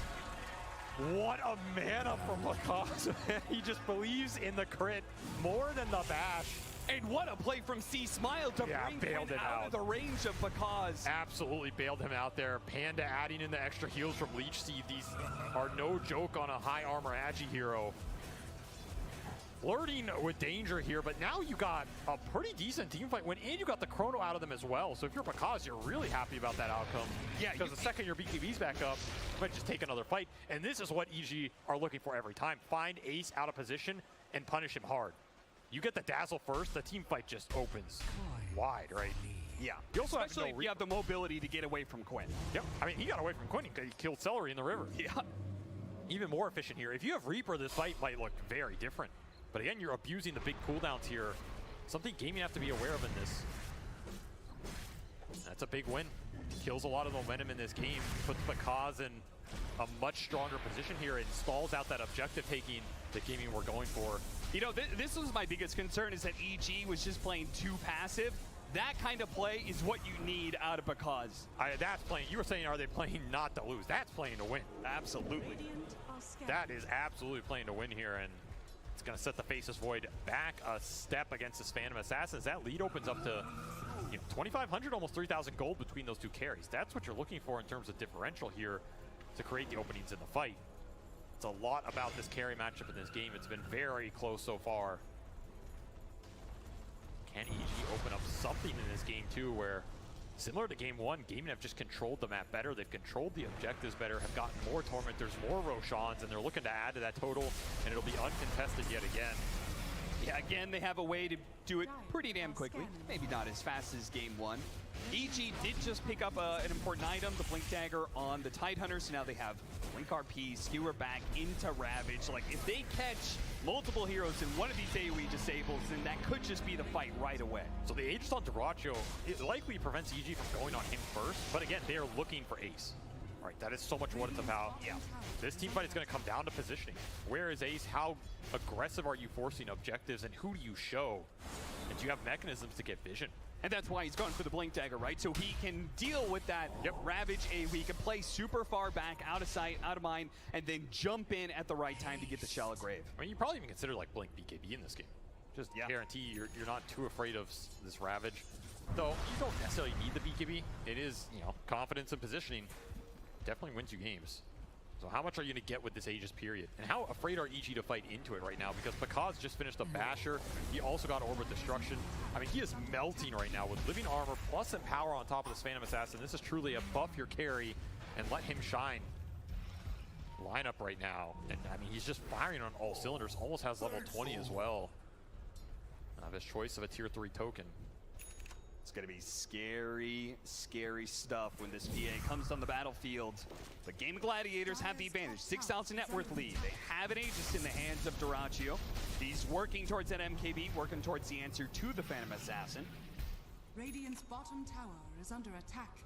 What a mana from Bakaz. He just believes in the crit more than the bash. And what a play from C Smile to bring Quinn out of the range of Bakaz. Absolutely bailed him out there. Panda adding in the extra heals from Leech Seed. These are no joke on a high armor Agi hero. Flirting with danger here, but now you got a pretty decent team fight win, and you got the Chrono out of them as well. So if you're Bakaz, you're really happy about that outcome. Yeah, because the second your BKB's back up, you might just take another fight. And this is what EG are looking for every time. Find Ace out of position and punish him hard. You get the Dazzle first, the team fight just opens wide, right? Yeah. You also Especially have if you have the mobility to get away from Quinn. Yep. I mean, he got away from Quinn. He killed Celery in the river. Yeah. Even more efficient here. If you have Reaper, this fight might look very different. But again, you're abusing the big cooldowns here. Something gaming have to be aware of in this. That's a big win. Kills a lot of momentum in this game. Puts Bakaz in a much stronger position here. It stalls out that objective taking that gaming were going for. You know, this was my biggest concern, is that EG was just playing too passive. That kind of play is what you need out of Bakaz. That's playing. You were saying, are they playing not to lose? That's playing to win. Absolutely. That is absolutely playing to win here, and it's going to set the Faceless Void back a step against this Phantom Assassins. That lead opens up to 2,500, almost 3,000 gold between those 2 carries. That's what you're looking for in terms of differential here to create the openings in the fight. It's a lot about this carry matchup in this game. It's been very close so far. Can EG open up something in this game too, where similar to game one, Game1Fe have just controlled the map better. They've controlled the objectives better, have gotten more Tormentors, more Roshans, and they're looking to add to that total, and it'll be uncontested yet again. Yeah, again, they have a way to do it pretty damn quickly. Maybe not as fast as game one. EG did just pick up an important item, the Blink Dagger on the Tidehunter, so now they have Blink RP, Skewer back into Ravage. Like, if they catch multiple heroes in one of these AoE disables, then that could just be the fight right away. So the Aegis on Dyrachyo, it likely prevents EG from going on him first, but again, they are looking for Ace. All right, that is so much what it's about. Yeah. This team fight is going to come down to positioning. Where is Ace? How aggressive are you forcing objectives, and who do you show? And do you have mechanisms to get vision? And that's why he's going for the Blink Dagger, right? So he can deal with that Ravage AoE. He can play super far back, out of sight, out of mind, and then jump in at the right time to get the Shallow Grave. I mean, you probably even consider like Blink BKB in this game. Just guarantee you're not too afraid of this Ravage. Though you don't necessarily need the BKB. It is, you know, confidence and positioning. Definitely wins you games. So how much are you going to get with this Aegis period? And how afraid are EG to fight into it right now? Because Pakaz just finished a Basher. He also got Orbit Destruction. I mean, he is melting right now with Living Armor plus Empower on top of this Phantom Assassin. This is truly a buff your carry and let him shine lineup right now. And I mean, he's just firing on all cylinders. Almost has level 20 as well. His choice of a tier 3 token. It's going to be scary, scary stuff when this PA comes on the battlefield. But Game Gladiators have the advantage. 6,000 net worth lead. They have an Aegis in the hands of Dyrachyo. He's working towards that MKB, working towards the answer to the Phantom Assassin. Radiant's bottom tower is under attack.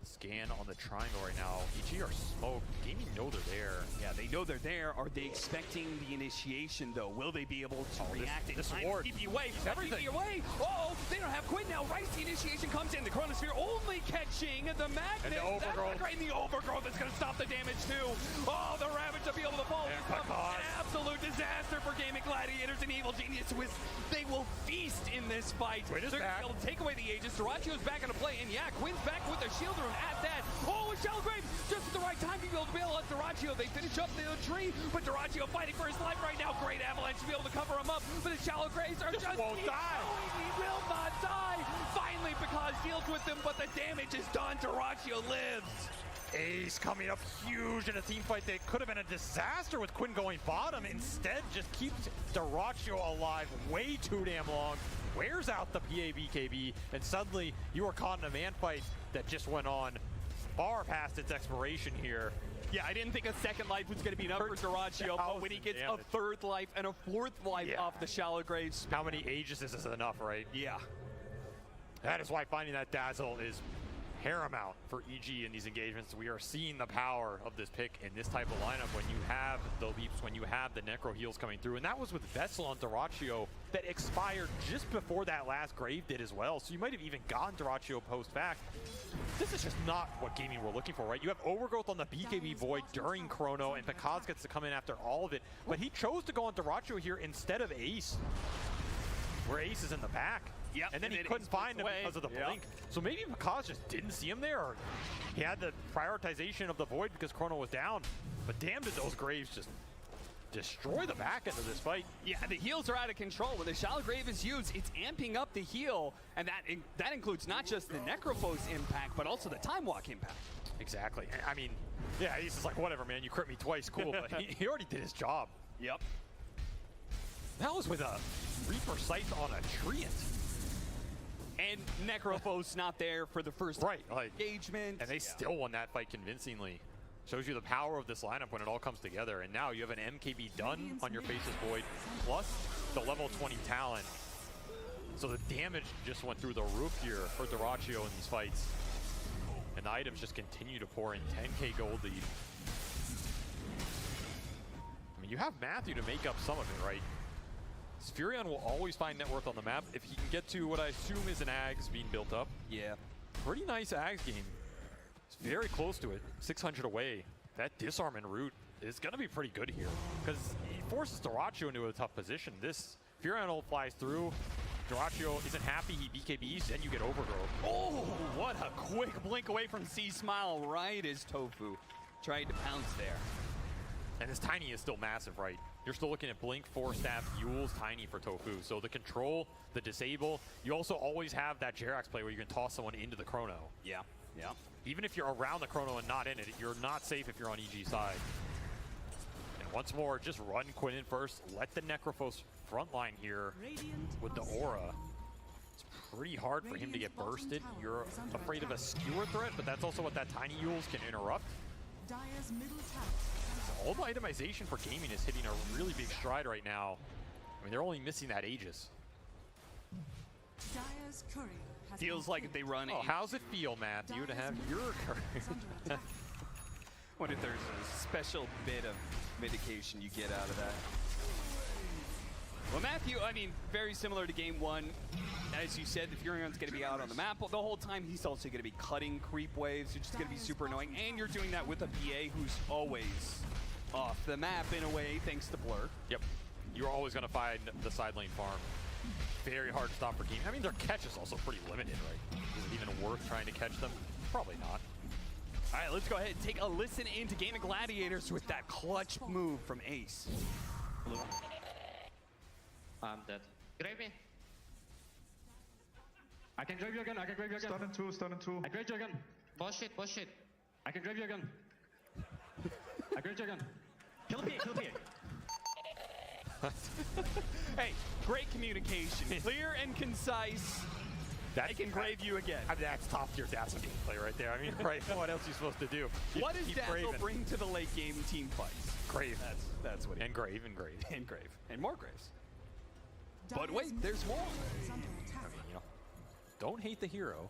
Scan on the triangle right now. EG are smoked. Gaming know they're there. Yeah, they know they're there. Are they expecting the initiation, though? Will they be able to react in time to keep you away? Keep you away! Oh, they don't have Quinn now. Right, the initiation comes in. The Chronosphere only catching the Magnet. And the Overgrowth. And the Overgrowth is going to stop the damage, too. Oh, the Ravage will be able to fall. An absolute disaster for Gaming Gladiators and Evil Genius. They will feast in this fight. They're going to be able to take away the Aegis. Dyrachyo's back into play, and yeah, Quinn's back with the shield room at that. Oh, a Shallow Grave just at the right time to be able to bail out Dyrachyo. They finish up the tree, but Dyrachyo fighting for his life right now. Great Avalanche to be able to cover him up, but the Shallow Graves are just won't die. He will not die. Finally, because deals with them, but the damage is done. Dyrachyo lives. Ace coming up huge in a team fight that could have been a disaster with Quinn going bottom. Instead, just keeps Dyrachyo alive way too damn long. Wears out the PA BKB, and suddenly you are caught in a man fight that just went on far past its expiration here. Yeah, I didn't think a second life was going to be enough for Dyrachyo, but when he gets a third life and a fourth life off the Shallow Graves. How many Aegis is enough, right? Yeah. That is why finding that Dazzle is paramount for EG in these engagements. We are seeing the power of this pick in this type of lineup when you have the leaps, when you have the Necro heals coming through. And that was with Vessel on Dyrachyo that expired just before that last Grave did as well. So you might have even gotten Dyrachyo post-fact. This is just not what gaming we're looking for, right? You have Overgrowth on the BKB Void during Chrono, and Pakaz gets to come in after all of it. But he chose to go on Dyrachyo here instead of Ace, where Ace is in the back. Yep, and then he couldn't find him because of the blink. So maybe Pakaz just didn't see him there, or he had the prioritization of the Void because Chrono was down. But damn, did those Graves just destroy the back end of this fight. Yeah, the heals are out of control. When the Shallow Grave is used, it's amping up the heal, and that includes not just the Necrophos impact, but also the Time Walk impact. Exactly. I mean, yeah, he's just like, whatever, man, you crit me twice, cool, but he already did his job. Yep. That was with a Reaper Scythe on a Treant. And Necrophos not there for the first engagement. And they still won that fight convincingly. Shows you the power of this lineup when it all comes together. And now you have an MKB done on your Faceless Void, plus the level 20 talent. So the damage just went through the roof here for Dyrachyo in these fights. And the items just continue to pour in. 10k gold lead. I mean, you have Matthew to make up some of it, right? Furion will always find net worth on the map if he can get to what I assume is an Ags being built up. Yeah. Pretty nice Ags game. It's very close to it. 600 away. That disarm en route is going to be pretty good here because he forces Dyrachyo into a tough position. This Furion ult flies through. Dyrachyo isn't happy. He BKBs, then you get Overgrowth. Oh, what a quick blink away from C-Smile right as Tofu tried to pounce there. And this Tiny is still massive, right? you're still looking at Blink, 4-Staff, Yules, Tiny for Tofu. So the control, the disable, you also always have that Jerax play where you can toss someone into the Chrono. Yeah, yeah. Even if you're around the Chrono and not in it, you're not safe if you're on EG side. And once more, just run Quinn in first. Let the Necrophos frontline here with the aura. It's pretty hard for him to get bursted. You're afraid of a skewer threat, but that's also what that Tiny Yules can interrupt. Dire's middle tower. All the itemization for gaming is hitting a really big stride right now. I mean, they're only missing that Aegis. Dire's courier has Feels been like they run. Oh, how's it feel, Matthew, to have your courier? Wonder if there's a special bit of mitigation you get out of that. Well, Matthew, I mean, very similar to game one. As you said, the Furion's going to be out on the map the whole time. He's also going to be cutting creep waves, which is going to be super annoying. And you're doing that with a PA who's always off the map in a way, thanks to Blur. Yep. You're always going to find the side lane farm. Very hard to stop for game. I mean, their catch is also pretty limited, right? Is it even worth trying to catch them? Probably not. All right, let's go ahead and take a listen into Game of Gladiators with that clutch move from Ace. Blue. I'm dead. Grave me. I can grave you again, I can grave you again. Stun and two. I grave you again. Bullshit. I can grave you again. I grave you again. Kill P. Hey, great communication. Clear and concise. I can grave you again. I mean, that's top tier Dazzle gameplay right there. I mean, right, what else are you supposed to do? What does Dazzle bring to the late game team fights? Grave. That's what he And grave. And grave. And more graves. But wait, there's more. I mean, you know, don't hate the hero.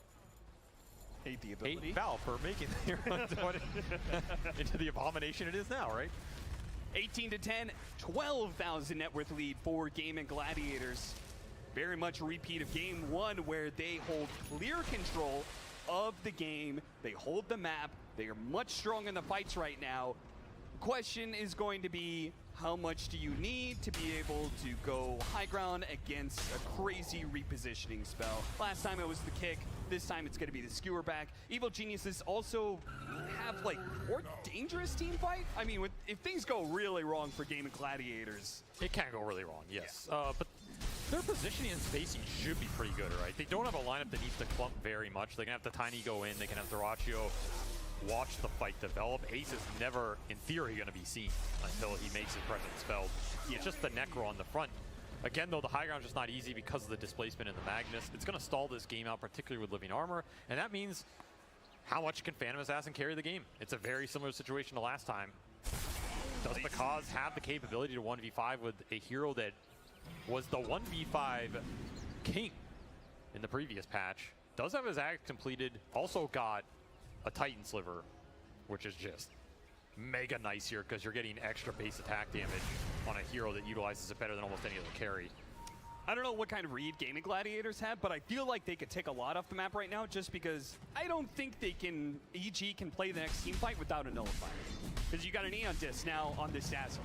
Hate the ability. Hate Valve for making the hero into the abomination it is now, right? 18 to 10, 12,000 net worth lead for Game and Gladiators. Very much a repeat of game one where they hold clear control of the game. They hold the map. They are much stronger in the fights right now. Question is going to be, how much do you need to be able to go high ground against a crazy repositioning spell? Last time it was the kick. This time it's going to be the skewer back. Evil Geniuses also have like more dangerous team fight. I mean, if things go really wrong for Game of Gladiators, it can go really wrong. Yes, yeah. But their positioning and spacing should be pretty good, right? They don't have a lineup that needs to clump very much. They can have the Tiny go in. They can have Duraccio watch the fight develop. Ace is never, in theory, going to be seen until he makes his presence felt. It's just the Necro on the front. Again, though, the high ground's just not easy because of the displacement in the Magnus. It's going to stall this game out, particularly with Living Armor, and that means how much can Phantom Assassin carry the game? It's a very similar situation to last time. Does Bakaz have the capability to 1v5 with a hero that was the 1v5 king in the previous patch? Does have his act completed, also got a Titan Sliver, which is just mega nice here because you're getting extra base attack damage on a hero that utilizes it better than almost any other carry. I don't know what kind of read Gaming Gladiators have, but I feel like they could take a lot off the map right now just because I don't think they can, EG can play the next team fight without a nullifier. Because you got an Aeon Disc now on this Dazzle.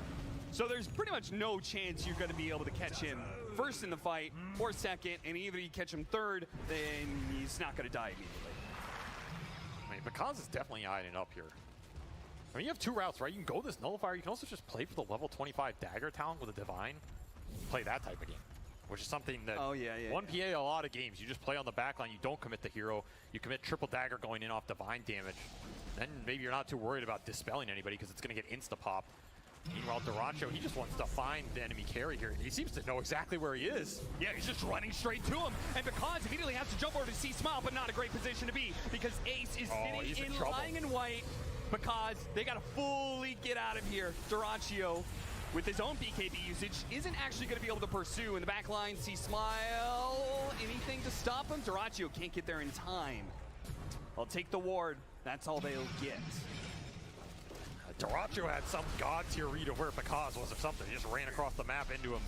So there's pretty much no chance you're going to be able to catch him first in the fight or second, and even if you catch him third, then he's not going to die immediately. I mean, Bakaz is definitely eyeing it up here. I mean, you have two routes, right? You can go this Nullifier. You can also just play for the level 25 Dagger talent with a Divine. Play that type of game, which is something that 1PA a lot of games. You just play on the backline. You don't commit the hero. You commit triple Dagger going in off Divine damage. Then maybe you're not too worried about dispelling anybody because it's going to get insta-pop. Meanwhile, Duraccio, he just wants to find the enemy carry here. He seems to know exactly where he is. Yeah, he's just running straight to him. And Bakaz immediately has to jump over to see Smile, but not a great position to be because Ace is sitting in lying in white. Bakaz, they got to fully get out of here. Duraccio, with his own BKB usage, isn't actually going to be able to pursue. In the back line, see Smile. Anything to stop him? Duraccio can't get there in time. I'll take the ward. That's all they'll get. Duraccio had some god tier read of where Bakaz was or something. He just ran across the map into him.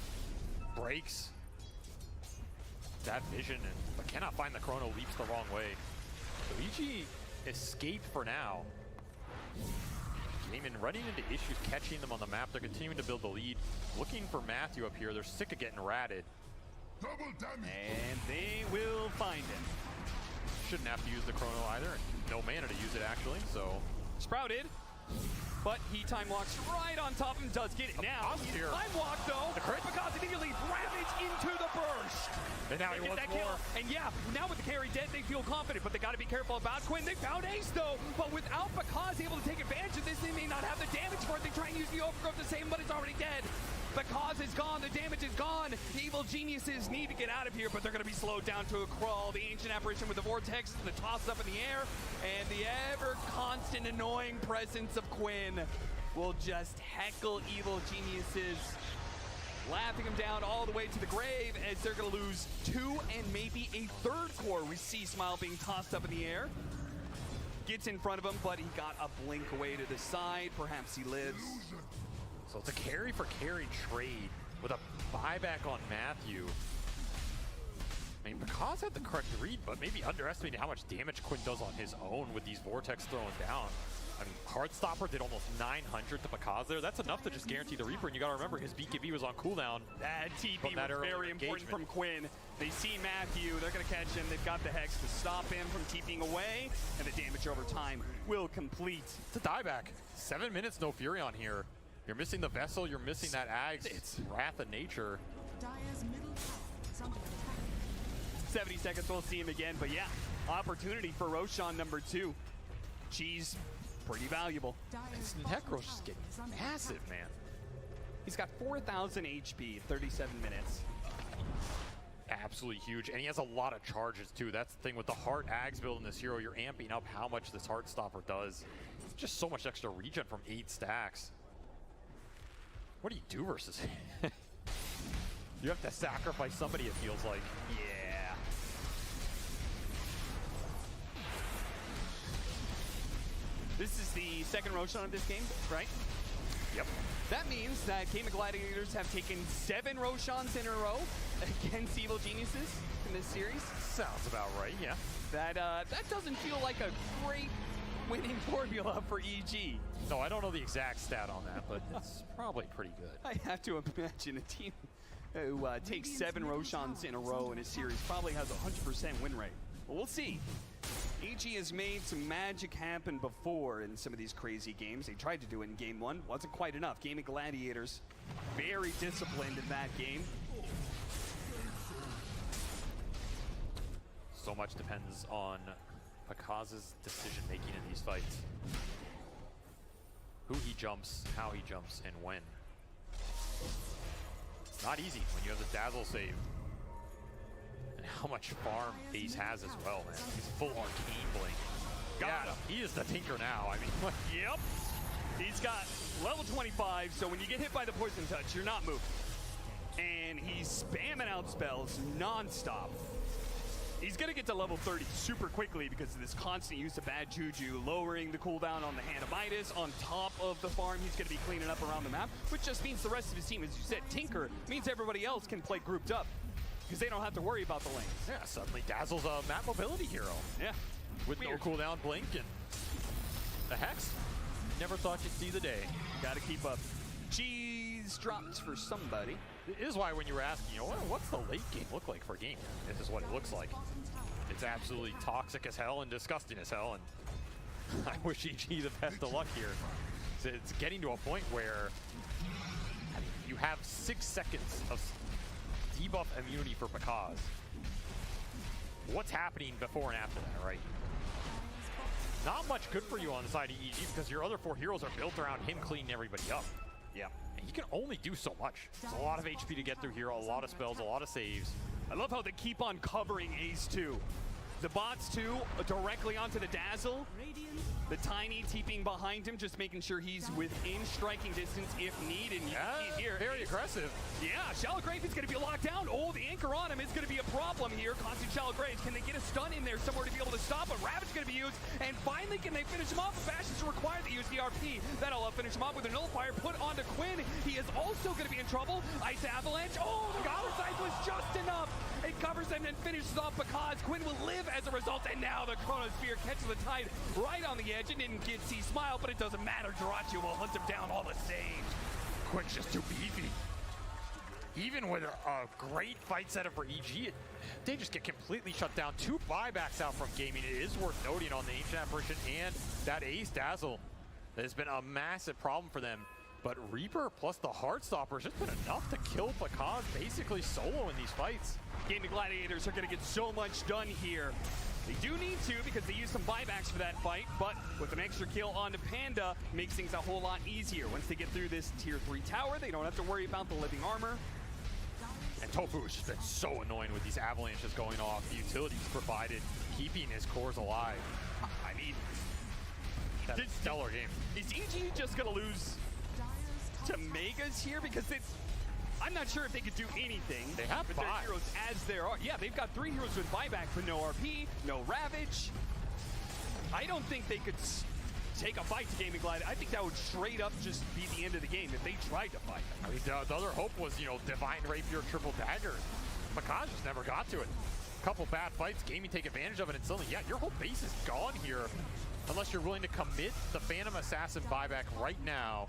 Breaks that vision but cannot find the Chrono, leaps the wrong way. So EG escaped for now. Gaming running into issues, catching them on the map. They're continuing to build the lead. Looking for Matthew up here. They're sick of getting ratted. And they will find him. Shouldn't have to use the Chrono either. No mana to use it actually, so. Sprouted. but he time walks right on top of him, does get it. Now, he's time walk though, because immediately Ravage into the burst. And now he get wants that more. kill. And yeah, now with the carry dead, they feel confident, but they gotta be careful about Quinn. They found Ace though, but without Bakaz able to take advantage of this, they may not have the damage for it. They try and use the overgrowth to save him, but it's already dead. Bakaz is gone, the damage is gone. The evil geniuses need to get out of here, but they're gonna be slowed down to a crawl. The ancient apparition with the vortex, the toss up in the air, and the ever constant annoying presence of Quinn will just heckle evil geniuses, laughing him down all the way to the grave as they're gonna lose 2 and maybe a 3rd core. We see Smile being tossed up in the air. Gets in front of him, but he got a blink away to the side. Perhaps he lives. So it's a carry for carry trade with a buyback on Matthew. I mean, Bakaz had the correct read, but maybe underestimated how much damage Quinn does on his own with these Vortex throwing down. I mean, Heartstopper did almost 900 to Bakaz there. That's enough to just guarantee the Reaper, and you gotta remember, his BKB was on cooldown. That TP was very important from Quinn. They see Matthew, they're gonna catch him. They've got the Hex to stop him from TPing away, and the damage over time will complete. It's a dieback. 7 minutes, no Fury on here. You're missing the Vessel, you're missing that Ags. It's Wrath of Nature. Dire's middle tower is under attack. 70 seconds, we'll see him again, but yeah, opportunity for Roshan number 2. She's pretty valuable. Necro's just getting massive, man. He's got 4,000 HP, 37 minutes. Absolutely huge, and he has a lot of charges too. That's the thing with the Heart Ags build in this hero, you're amping up how much this Heartstopper does. It's just so much extra regen from 8 stacks. What do you do versus him? You have to sacrifice somebody, it feels like. Yeah. This is the second Roshan of this game, right? Yep. That means that Kn1Fe Gladiators have taken 7 Roshans in a row against Evil Geniuses in this series. Sounds about right, yeah. That doesn't feel like a great winning formula for EG. No, I don't know the exact stat on that, but it's probably pretty good. I have to imagine a team who takes 7 Roshans in a row in a series probably has a 100% win rate. But we'll see. EG has made some magic happen before in some of these crazy games. They tried to do it in game 1, wasn't quite enough. Kn1Fe Gladiators, very disciplined in that game. So much depends on Bakaz's decision making in these fights. Who he jumps, how he jumps, and when. It's not easy when you have the Dazzle save. And how much farm Ace has as well, man. He's full arcane blink. Got him. He is the Tinker now. I mean, Yep. He's got level 25, so when you get hit by the Poison Touch, you're not moving. And he's spamming out spells non-stop. He's gonna get to level 30 super quickly because of this constant use of bad juju, lowering the cooldown on the Hand of Midas. On top of the farm, he's gonna be cleaning up around the map, which just means the rest of his team, as you said, Tinker, means everybody else can play grouped up because they don't have to worry about the lanes. yeah, suddenly Dazzle's a map mobility hero. Yeah. With Weird. no cooldown blink and the Hex. Never thought you'd see the day. Gotta keep up. Cheese drops for somebody. It is why when you were asking, you know, what's the late game look like for a game? This is what it looks like. It's absolutely toxic as hell and disgusting as hell, and I wish EG the best of luck here. It's getting to a point where I mean, you have 6 seconds of debuff immunity for Bakaz. What's happening before and after that, right? Not much good for you on the side of EG because your other 4 heroes are built around him cleaning everybody up. Yeah. And he can only do so much. There's a lot of HP to get through here, a lot of spells, a lot of saves. I love how they keep on covering Ace too. The bots too, directly onto the Dazzle. The Tiny TPing behind him, just making sure he's within striking distance if needed. And you can see it here. Very aggressive. Yeah, Shallow Grave is going to be locked down. Oh, the anchor on him is going to be a problem here. Constant Shallow Graves. Can they get a stun in there somewhere to be able to stop him? Ravage going to be used. And finally, can they finish him off? Bash is required to use the RP. That'll finish him off with a nullifier put onto Quinn. He is also going to be in trouble. Ice Avalanche. Oh, the Scholar Sight was just enough. It covers him and finishes off because Quinn will live as a result. And now the Chronosphere catches the tide right on the edge. It didn't get C Smile, but it doesn't matter. Jirachi will hunt him down all the same. Quinn's just too beefy. Even with a great fight setup for EG, they just get completely shut down. 2 buybacks out from gaming. It is worth noting on the Ancient Apparition and that Ace Dazzle. has been a massive problem for them. But Reaper plus the Heartstopper has just been enough to kill Pakaz basically solo in these fights. Gaming Gladiators are going to get so much done here. They do need to because they use some buybacks for that fight, but with an extra kill onto Panda makes things a whole lot easier. Once they get through this tier 3 tower, they don't have to worry about the living armor. And Tofu has just been so annoying with these avalanches going off. The utilities provided, keeping his cores alive. I mean, that's a stellar game. Is EG just going to lose to Megas here? Because I'm not sure if they could do anything. They have with their heroes as there are. Yeah, they've got 3 heroes with buyback, but no RP, no Ravage. I don't think they could take a fight to Gaming Glide. I think that would straight up just be the end of the game if they tried to fight. I mean, the other hope was, Divine Rapier, triple dagger. Pakaz just never got to it. A couple bad fights, Gaming take advantage of it, and suddenly, yeah, your whole base is gone here. Unless you're willing to commit the Phantom Assassin buyback right now.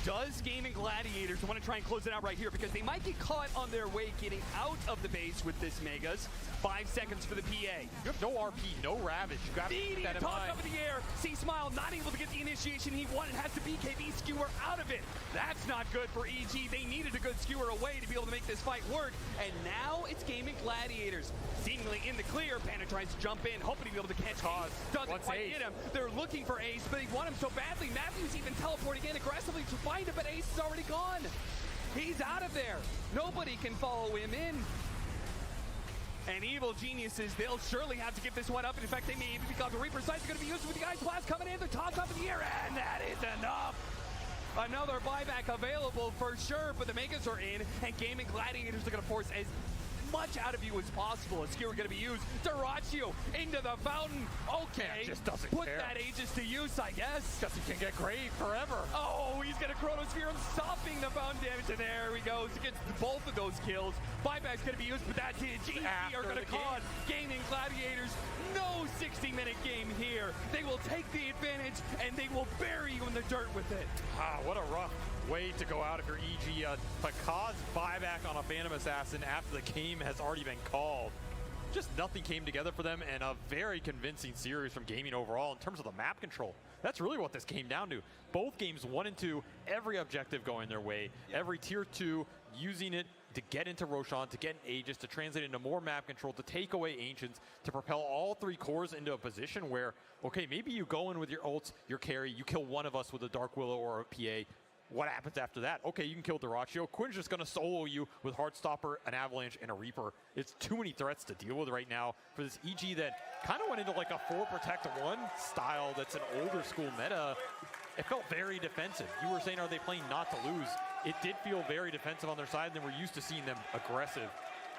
Does Gaming Gladiators want to try and close it out right here? Because they might get caught on their way getting out of the base with this Megas. 5 seconds for the PA. You have no RP, no Ravage. You got to keep that in toss mind. up in the air. C-Smile not able to get the initiation he wanted. Has the BKB skewer out of it. That's not good for EG. They needed a good skewer away to be able to make this fight work. And now it's Gaming Gladiators. Seemingly in the clear. Panda tries to jump in, hoping to be able to catch Cause. Doesn't quite get him. They're looking for Ace, but they want him so badly. Matthew's even teleporting in aggressively to find him, but Ace is already gone. He's out of there. Nobody can follow him in. And Evil Geniuses, they'll surely have to give this one up. In fact, they may even because the Reaper sight's going to be used with the Ice Blast coming in. The toss up in the air, and that is enough. Another buyback available for sure, but the Megas are in, and Gaming Gladiators are going to force as much out of you as possible. A skewer going to be used. Duraccio into the fountain. Okay, just doesn't put care. that Aegis to use, I guess. Because he can get Grave forever. Oh, he's going to Chronosphere him, stopping the fountain damage, and there he goes. Gets both of those kills. Buyback's going to be used, but that's it. GG are going to con Gaming Gladiators. No 60-minute game here. They will take the advantage, and they will bury you in the dirt with it. Ah, what a rough way to go out if you're EG. Pakaz buyback on a Phantom Assassin after the game has already been called. Just nothing came together for them, and a very convincing series from Gaming overall in terms of the map control. That's really what this came down to. Both games 1 and 2, every objective going their way, every tier 2 using it to get into Roshan, to get an Aegis, to translate into more map control, to take away Ancients, to propel all 3 cores into a position where, okay, maybe you go in with your ults, your carry, you kill one of us with a Dark Willow or a PA. What happens after that? Okay, you can kill Duraccio. Quinn's just going to solo you with Heartstopper, an Avalanche, and a Reaper. It's too many threats to deal with right now for this EG that kind of went into like a 4 protect 1 style that's an older school meta. It felt very defensive. You were saying, are they playing not to lose? It did feel very defensive on their side, and then we're used to seeing them aggressive.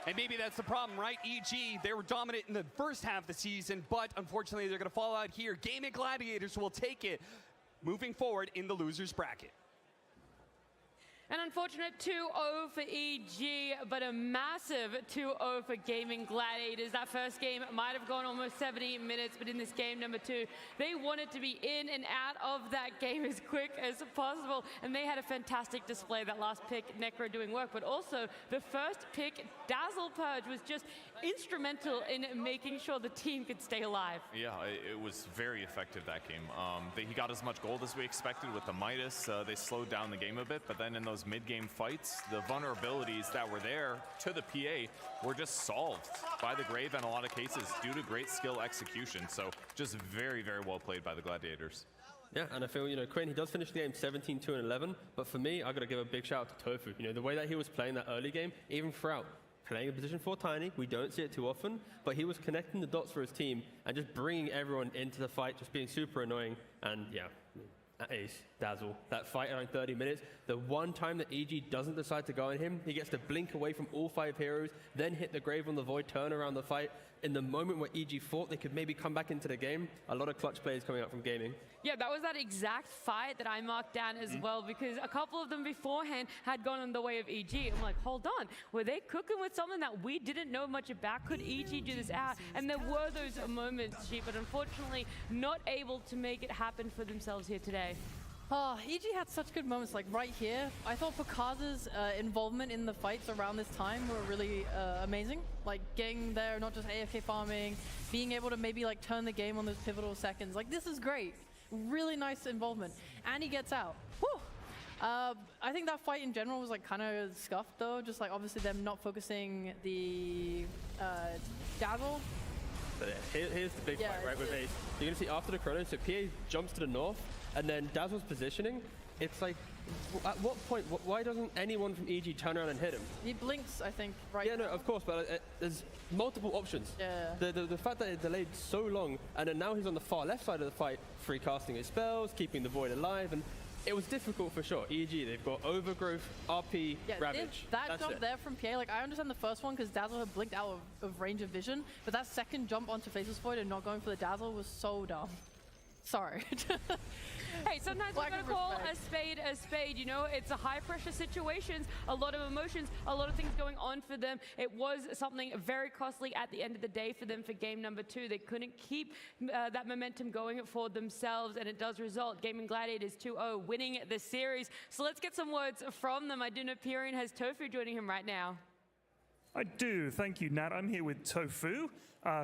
And maybe that's the problem, right? EG, they were dominant in the first half of the season, but unfortunately they're going to fall out here. Gaming Gladiators will take it moving forward in the losers bracket. An unfortunate 2-0 for EG, but a massive 2-0 for Gaming Gladiators. That first game might have gone almost 70 minutes, but in this game number 2, they wanted to be in and out of that game as quick as possible, and they had a fantastic display. That last pick, Necro doing work, but also the first pick, Dazzle Purge, was just instrumental in making sure the team could stay alive. Yeah, it was very effective, that game. He got as much gold as we expected with the Midas. They slowed down the game a bit, but then in those mid-game fights, the vulnerabilities that were there to the PA were just solved by the Grave in a lot of cases due to great skill execution. So just very, very well played by the Gladiators. Yeah, and I feel, Quinn, he does finish the game 17-2-11, but for me, I got to give a big shout out to Tofu. The way that he was playing that early game, even throughout, playing a position 4 Tiny, we don't see it too often, but he was connecting the dots for his team and just bringing everyone into the fight, just being super annoying, and yeah. Ace, Dazzle, that fight around 30 minutes, the one time that EG doesn't decide to go on him, he gets to blink away from all 5 heroes, then hit the Grave on the Void, turn around the fight. In the moment where EG thought they could maybe come back into the game, a lot of clutch plays coming out from Gaming. Yeah, that was that exact fight that I marked down as well, because a couple of them beforehand had gone in the way of EG. I'm like, hold on, were they cooking with something that we didn't know much about? Could EG do this out? And there were those moments, but unfortunately not able to make it happen for themselves here today. Oh, EG had such good moments, like right here. I thought Pukaz's involvement in the fights around this time were really amazing. Like getting there, not just AFK farming, being able to maybe like turn the game on those pivotal seconds. Like this is great. Really nice involvement. And he gets out. Whew. I think that fight in general was like kind of scuffed though. Just like obviously them not focusing the dazzle. But here's the big fight, right, with Ace. You're going to see after the chrono, so PA jumps to the north, and then Dazzle's positioning. It's like, at what point, why doesn't anyone from EG turn around and hit him? He blinks, I think, right Yeah, no, of course, but there's multiple options. Yeah. The fact that it delayed so long, and then now he's on the far left side of the fight, free casting his spells, keeping the Void alive, and it was difficult for sure. EG, they've got Overgrowth, RP, Ravage. That jump there from PA, like I understand the first one because Dazzle had blinked out of range of vision, but that second jump onto Faceless Void and not going for the Dazzle was so dumb. Sorry. Hey, sometimes we're going to call a spade, you know? It's a high-pressure situations, a lot of emotions, a lot of things going on for them. It was something very costly at the end of the day for them for game number 2. They couldn't keep that momentum going for themselves, and it does result. Gaming Gladiators 2-0 winning the series. So let's get some words from them. I do know Pyrian has Tofu joining him right now. I do. Thank you, Nat. I'm here with Tofu,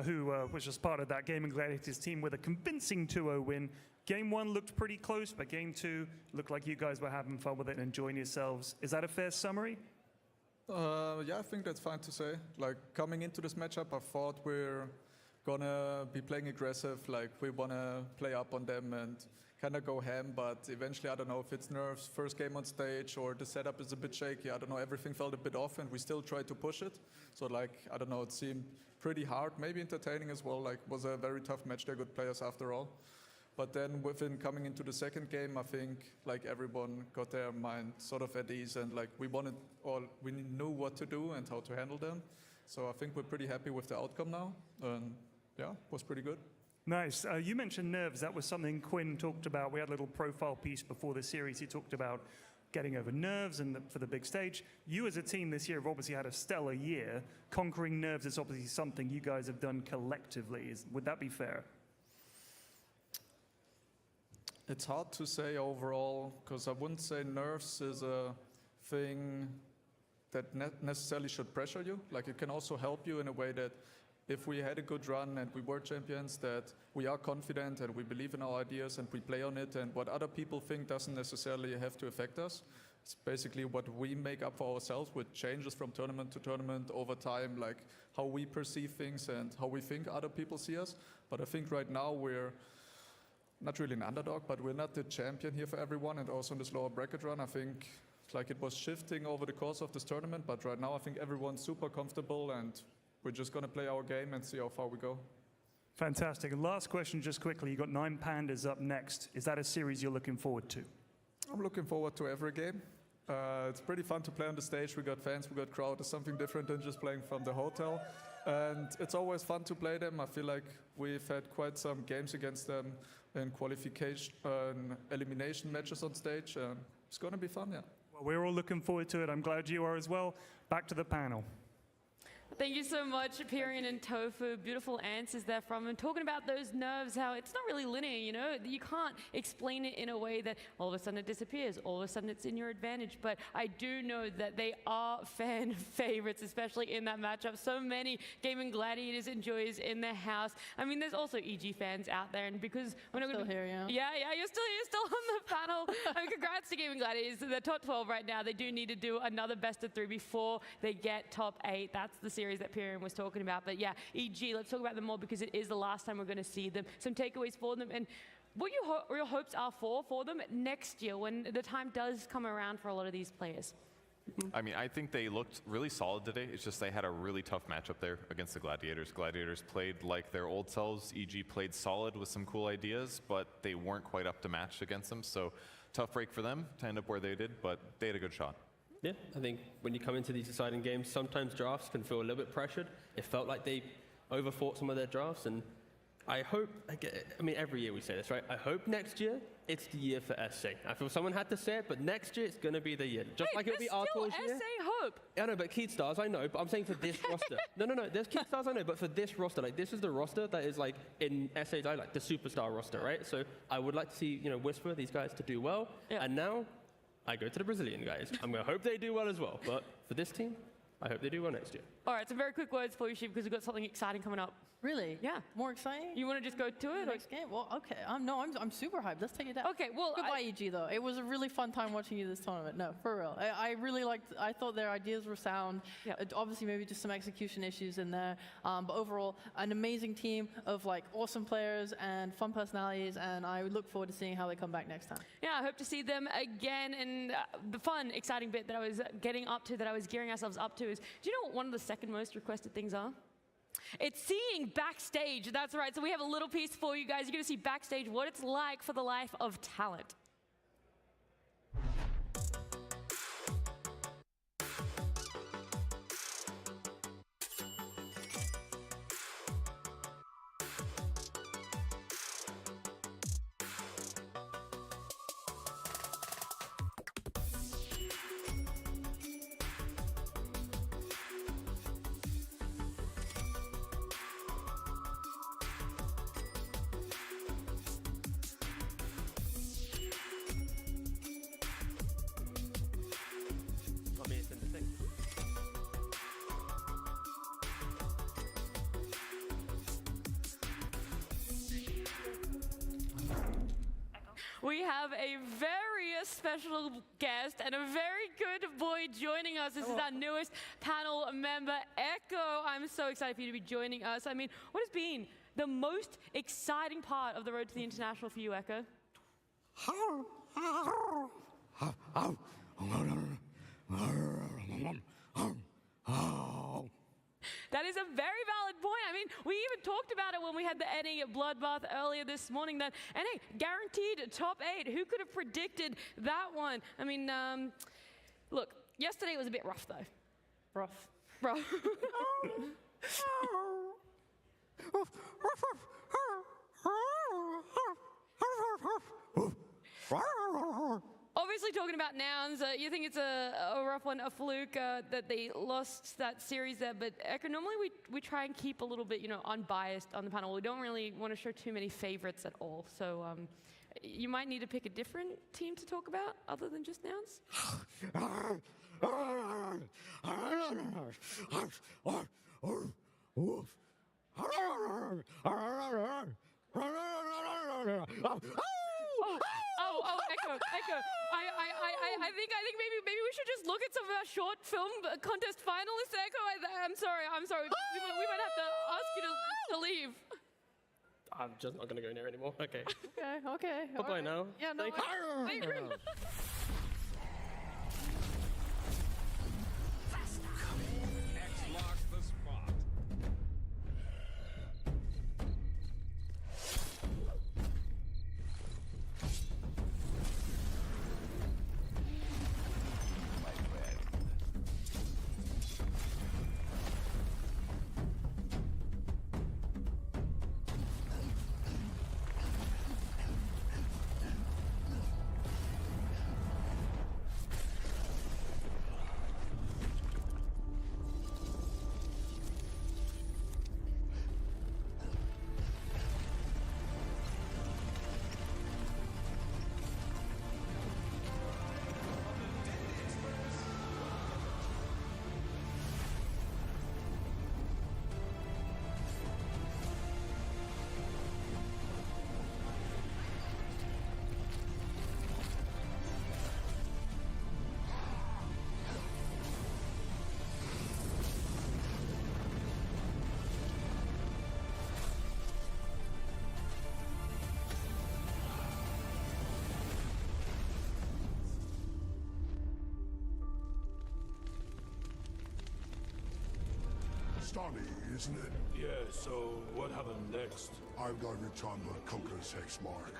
who was just part of that Gaming Gladiators team with a convincing 2-0 win. Game 1 looked pretty close, but Game 2 looked like you guys were having fun with it and enjoying yourselves. Is that a fair summary? Yeah, I think that's fine to say. Like, coming into this matchup, I thought we're gonna be playing aggressive, like we wanna play up on them and kind of go ham, but eventually, I don't know if it's nerves, first game on stage, or the setup is a bit shaky. I don't know, everything felt a bit off, and we still tried to push it. So, like, I don't know, it seemed pretty hard, maybe entertaining as well. Like, was a very tough match. They're good players after all. But then within coming into the second game, I think like everyone got their mind sort of at ease, and like we knew what to do and how to handle them. So I think we're pretty happy with the outcome now, and yeah, it was pretty good. Nice. You mentioned nerves. That was something Quinn talked about. We had a little profile piece before the series. He talked about getting over nerves and for the big stage. You as a team this year have obviously had a stellar year. Conquering nerves is obviously something you guys have done collectively. Would that be fair? It's hard to say overall, because I wouldn't say nerves is a thing that necessarily should pressure you. Like, it can also help you in a way that if we had a good run and we were champions, that we are confident and we believe in our ideas and we play on it, and what other people think doesn't necessarily have to affect us. It's basically what we make up for ourselves, which changes from tournament to tournament over time, like how we perceive things and how we think other people see us. But I think right now we're not really an underdog, but we're not the champion here for everyone, and also in this lower bracket run, I think like it was shifting over the course of this tournament, but right now I think everyone's super comfortable, and we're just going to play our game and see how far we go. Fantastic. And last question, just quickly. You got 9 Pandas up next. Is that a series you're looking forward to? I'm looking forward to every game. It's pretty fun to play on the stage. We got fans, we got crowd. It's something different than just playing from the hotel. And it's always fun to play them. I feel like we've had quite some games against them in qualification, elimination matches on stage. It's going to be fun, yeah. Well, we're all looking forward to it. I'm glad you are as well. Back to the panel. Thank you so much, Pyrian and Tofu. Beautiful answers there from him. Talking about those nerves, how it's not really linear, you know? You can't explain it in a way that all of a sudden it disappears, all of a sudden it's in your advantage. But I do know that they are fan favorites, especially in that matchup. So many Gaming Gladiators enjoyers in the house. I mean, there's also EG fans out there, and because we're not going to here, yeah. Yeah, you're still on the panel. I mean, congrats to Gaming Gladiators. They're top 12 right now. They do need to do another best of 3 before they get top 8. That's the series that Pyrian was talking about. But yeah, EG, let's talk about them more because it is the last time we're going to see them. Some takeaways for them, and what your hopes are for them next year when the time does come around for a lot of these players. I mean, I think they looked really solid today. It's just they had a really tough matchup there against the Gladiators. Gladiators played like their old selves. EG played solid with some cool ideas, but they weren't quite up to match against them. So tough break for them to end up where they did, but they had a good shot. Yeah, I think when you come into these deciding games, sometimes drafts can feel a little bit pressured. It felt like they overfought some of their drafts, and I hope, I mean, every year we say this, right? I hope next year it's the year for SA. I feel someone had to say it, but next year it's going to be the year. Just like it'll be our still year. SA hope. I know, but Keith Stars, I know, but I'm saying for this roster. No, there's Keith Stars, I know, but for this roster, like this is the roster that is like in SA's eye, like the superstar roster, right? So I would like to see, Whisper, these guys to do well. Yeah. And now I go to the Brazilian guys. I'm going to hope they do well as well. But for this team, I hope they do well next year. All right, some very quick words for you, Shiv, because we've got something exciting coming up. Really? Yeah. More exciting? You want to just go to it? Next game? Well, okay. I'm super hyped. Let's take it down. Okay, well, Goodbye, EG, though. It was a really fun time watching you this tournament. No, for real. I really liked, I thought their ideas were sound. Yeah. Obviously, maybe just some execution issues in there. But overall, an amazing team of like awesome players and fun personalities, and I look forward to seeing how they come back next time. Yeah, I hope to see them again. And the fun, exciting bit that I was getting up to, that I was gearing ourselves up to is, do you know what one of the second most requested things are? It's seeing backstage. That's right. So we have a little piece for you guys. You're going to see backstage what it's like for the life of talent. We have a very special guest and a very good boy joining us. This is our newest panel member, Echo. I'm so excited for you to be joining us. I mean, what has been the most exciting part of the road to the international for you, Echo? That is a very valid point. I mean, we even talked about it when we had the NA bloodbath earlier this morning, that NA guaranteed top 8. Who could have predicted that one? I mean, look, yesterday was a bit rough, though. Rough. Obviously, talking about nouns, you think it's a rough one, a fluke that they lost that series there. But Echo, normally we try and keep a little bit, unbiased on the panel. We don't really want to show too many favorites at all. So you might need to pick a different team to talk about other than just nouns. Echo. I think maybe we should just look at some of our short film contest finalists. Echo, I'm sorry. We might have to ask you to leave. I'm just not going to go near anymore. Okay. Okay. Bye-bye now. Yeah, no. Thank you. Starry, isn't it? Yeah, so what happened next? I've got Rotunda Coco's hex mark.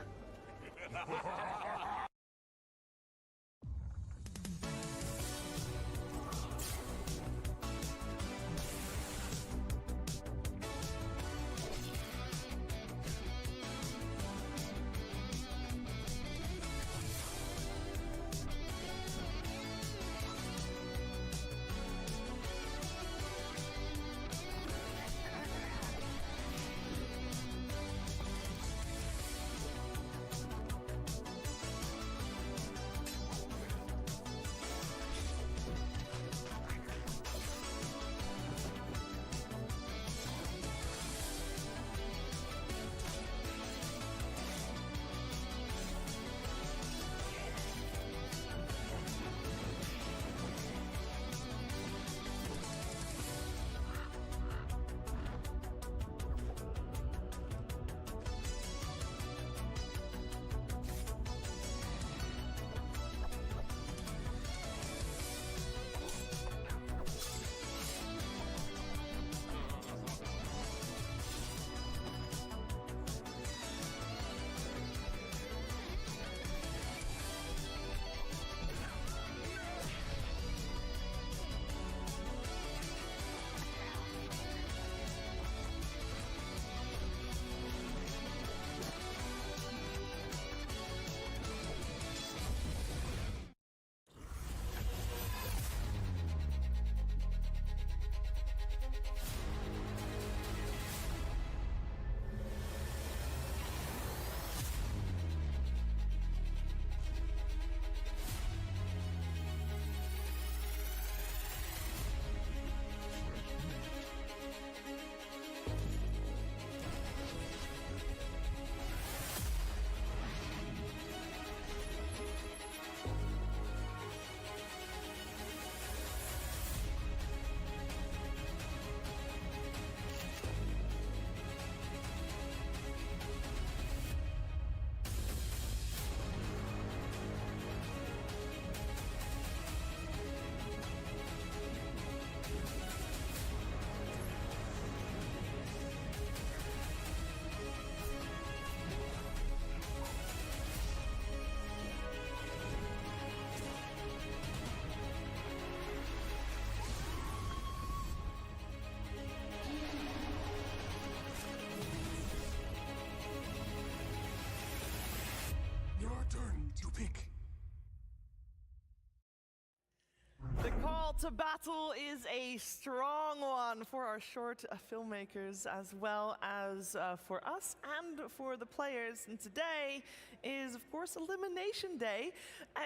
call to battle is a strong one for our short filmmakers as well as for us and for the players. And today is, of course, Elimination Day.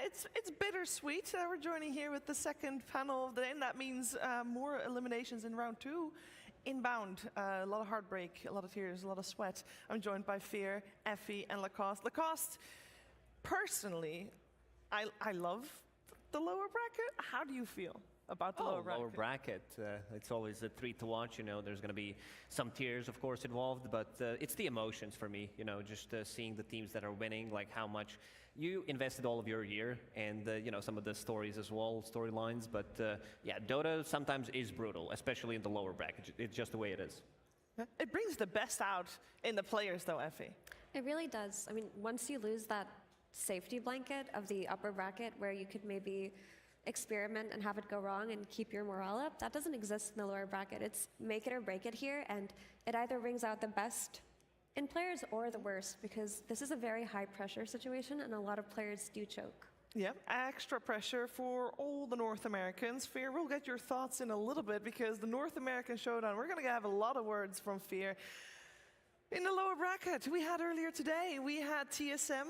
It's bittersweet. We're joining here with the second panel of the day, and that means more eliminations in round 2. Inbound, a lot of heartbreak, a lot of tears, a lot of sweat. I'm joined by Fear, Kn1Fe, and Lacoste. Lacoste, personally, I love the lower bracket. How do you feel about the lower bracket? Lower bracket. It's always a treat to watch. You know, there's going to be some tears, of course, involved, but it's the emotions for me. You know, just seeing the teams that are winning, like how much you invested all of your year, and you know, some of the stories as well, storylines. But yeah, Dota sometimes is brutal, especially in the lower bracket. It's just the way it is. It brings the best out in the players, though, Kn1Fe. It really does. I mean, once you lose that safety blanket of the upper bracket where you could maybe experiment and have it go wrong and keep your morale up, that doesn't exist in the lower bracket. It's make it or break it here, and it either brings out the best in players or the worst, because this is a very high pressure situation and a lot of players do choke. Yeah, extra pressure for all the North Americans. Fear, we'll get your thoughts in a little bit, because the North American Showdown, we're going to have a lot of words from Fear. In the lower bracket, we had earlier today, we had TSM.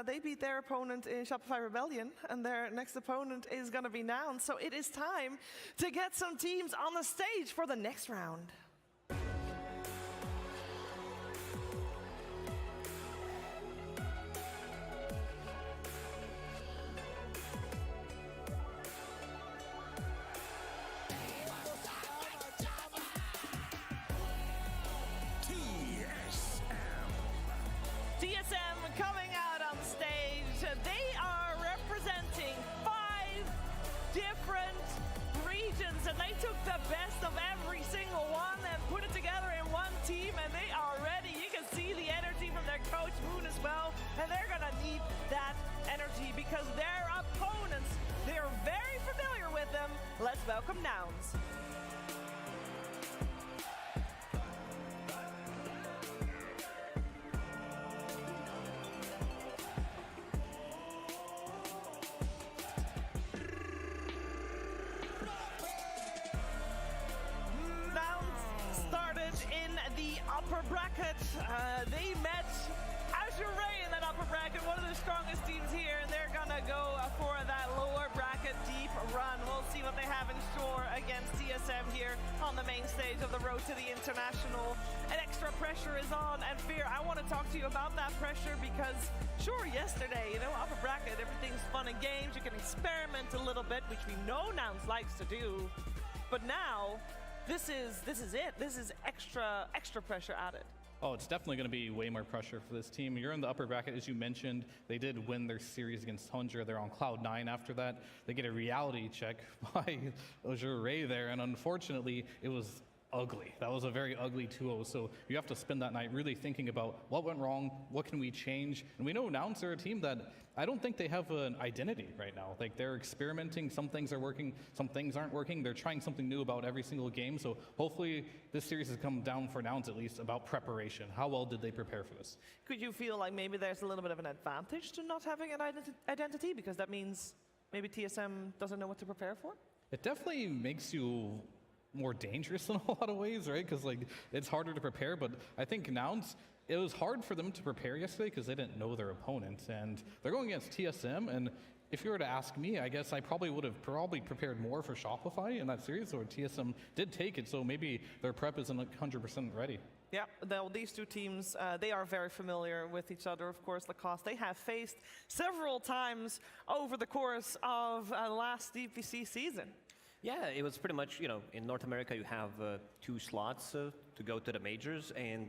They beat their opponent in Shopify Rebellion, and their next opponent is going to be Kn1Fe. So it is time to get some teams on the stage for the next round. TSM coming out on stage. They are representing 5 different regions, and they took the best of every single one and put it together in one team, and they are ready. You can see the energy from their coach, Moon, as well, and they're going to need that energy because their opponents, they're very familiar with them. Let's welcome Kn1Fe. Upper bracket, they met Azure Ray in that upper bracket, one of the strongest teams here, and they're gonna go for that lower bracket deep run. We'll see what they have in store against TSM here on the main stage of the Road to the International. And extra pressure is on, and Fear, I want to talk to you about that pressure because, sure, yesterday, you know, upper bracket, everything's fun and games, you can experiment a little bit, which we know Kn1Fe likes to do, but now, This is it. This is extra pressure added. Oh, it's definitely going to be way more pressure for this team. You're in the upper bracket, as you mentioned. They did win their series against Tundra. They're on cloud 9 after that. They get a reality check by Azure Ray there, and unfortunately, it was ugly. That was a very ugly 2-0. So you have to spend that night really thinking about what went wrong, what can we change. And we know Kn1Fe are a team that I don't think they have an identity right now. Like, they're experimenting. Some things are working, some things aren't working. They're trying something new about every single game. So hopefully this series has come down for Kn1Fe at least about preparation. How well did they prepare for this? Could you feel like maybe there's a little bit of an advantage to not having an identity because that means maybe TSM doesn't know what to prepare for? It definitely makes you more dangerous in a lot of ways, right? Because like it's harder to prepare, but I think Kn1Fe, it was hard for them to prepare yesterday because they didn't know their opponent, and they're going against TSM, and if you were to ask me, I guess I probably would have prepared more for Shopify in that series, or TSM did take it, so maybe their prep isn't 100% ready. Yeah, these two teams, they are very familiar with each other, of course. Lacoste, they have faced several times over the course of last DPC season. Yeah, it was pretty much, you know, in North America you have 2 slots to go to the majors, and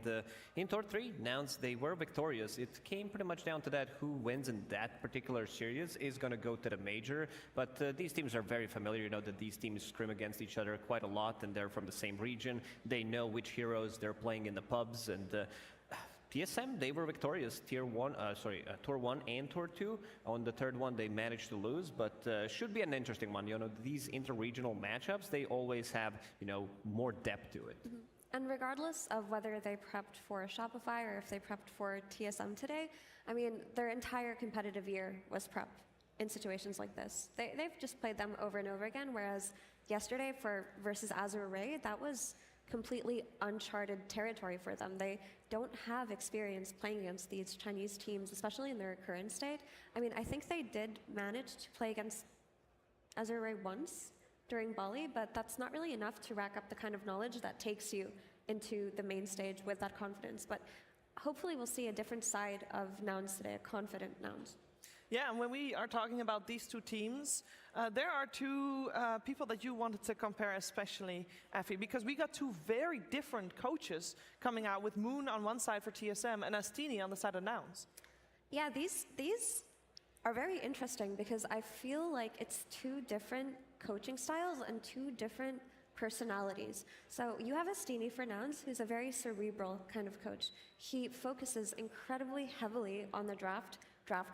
in Tour 3, Kn1Fe, they were victorious. It came pretty much down to that who wins in that particular series is going to go to the major, but these teams are very familiar. You know that these teams scrim against each other quite a lot, and they're from the same region. They know which heroes they're playing in the pubs, and TSM, they were victorious, Tour 1 and Tour 2. On the third one, they managed to lose, but should be an interesting one. You know, these inter-regional matchups, they always have, you know, more depth to it. Mm-hmm. And regardless of whether they prepped for Shopify or if they prepped for TSM today, I mean, their entire competitive year was prep. in situations like this. They've just played them over and over again, whereas yesterday versus Azure Ray, that was completely uncharted territory for them. They don't have experience playing against these Chinese teams, especially in their current state. I mean, I think they did manage to play against Azure Ray once during Bali, but that's not really enough to rack up the kind of knowledge that takes you into the main stage with that confidence. But hopefully we'll see a different side of Nouns today, a confident Nouns. Yeah, and when we are talking about these two teams, there are two people that you wanted to compare especially, Effie, because we got two very different coaches coming out with Moon on one side for TSM and Astini on the side of Nouns. Yeah, these are very interesting because I feel like it's two different coaching styles and two different personalities. So you have Astini for Nouns, who's a very cerebral kind of coach. He focuses incredibly heavily on the draft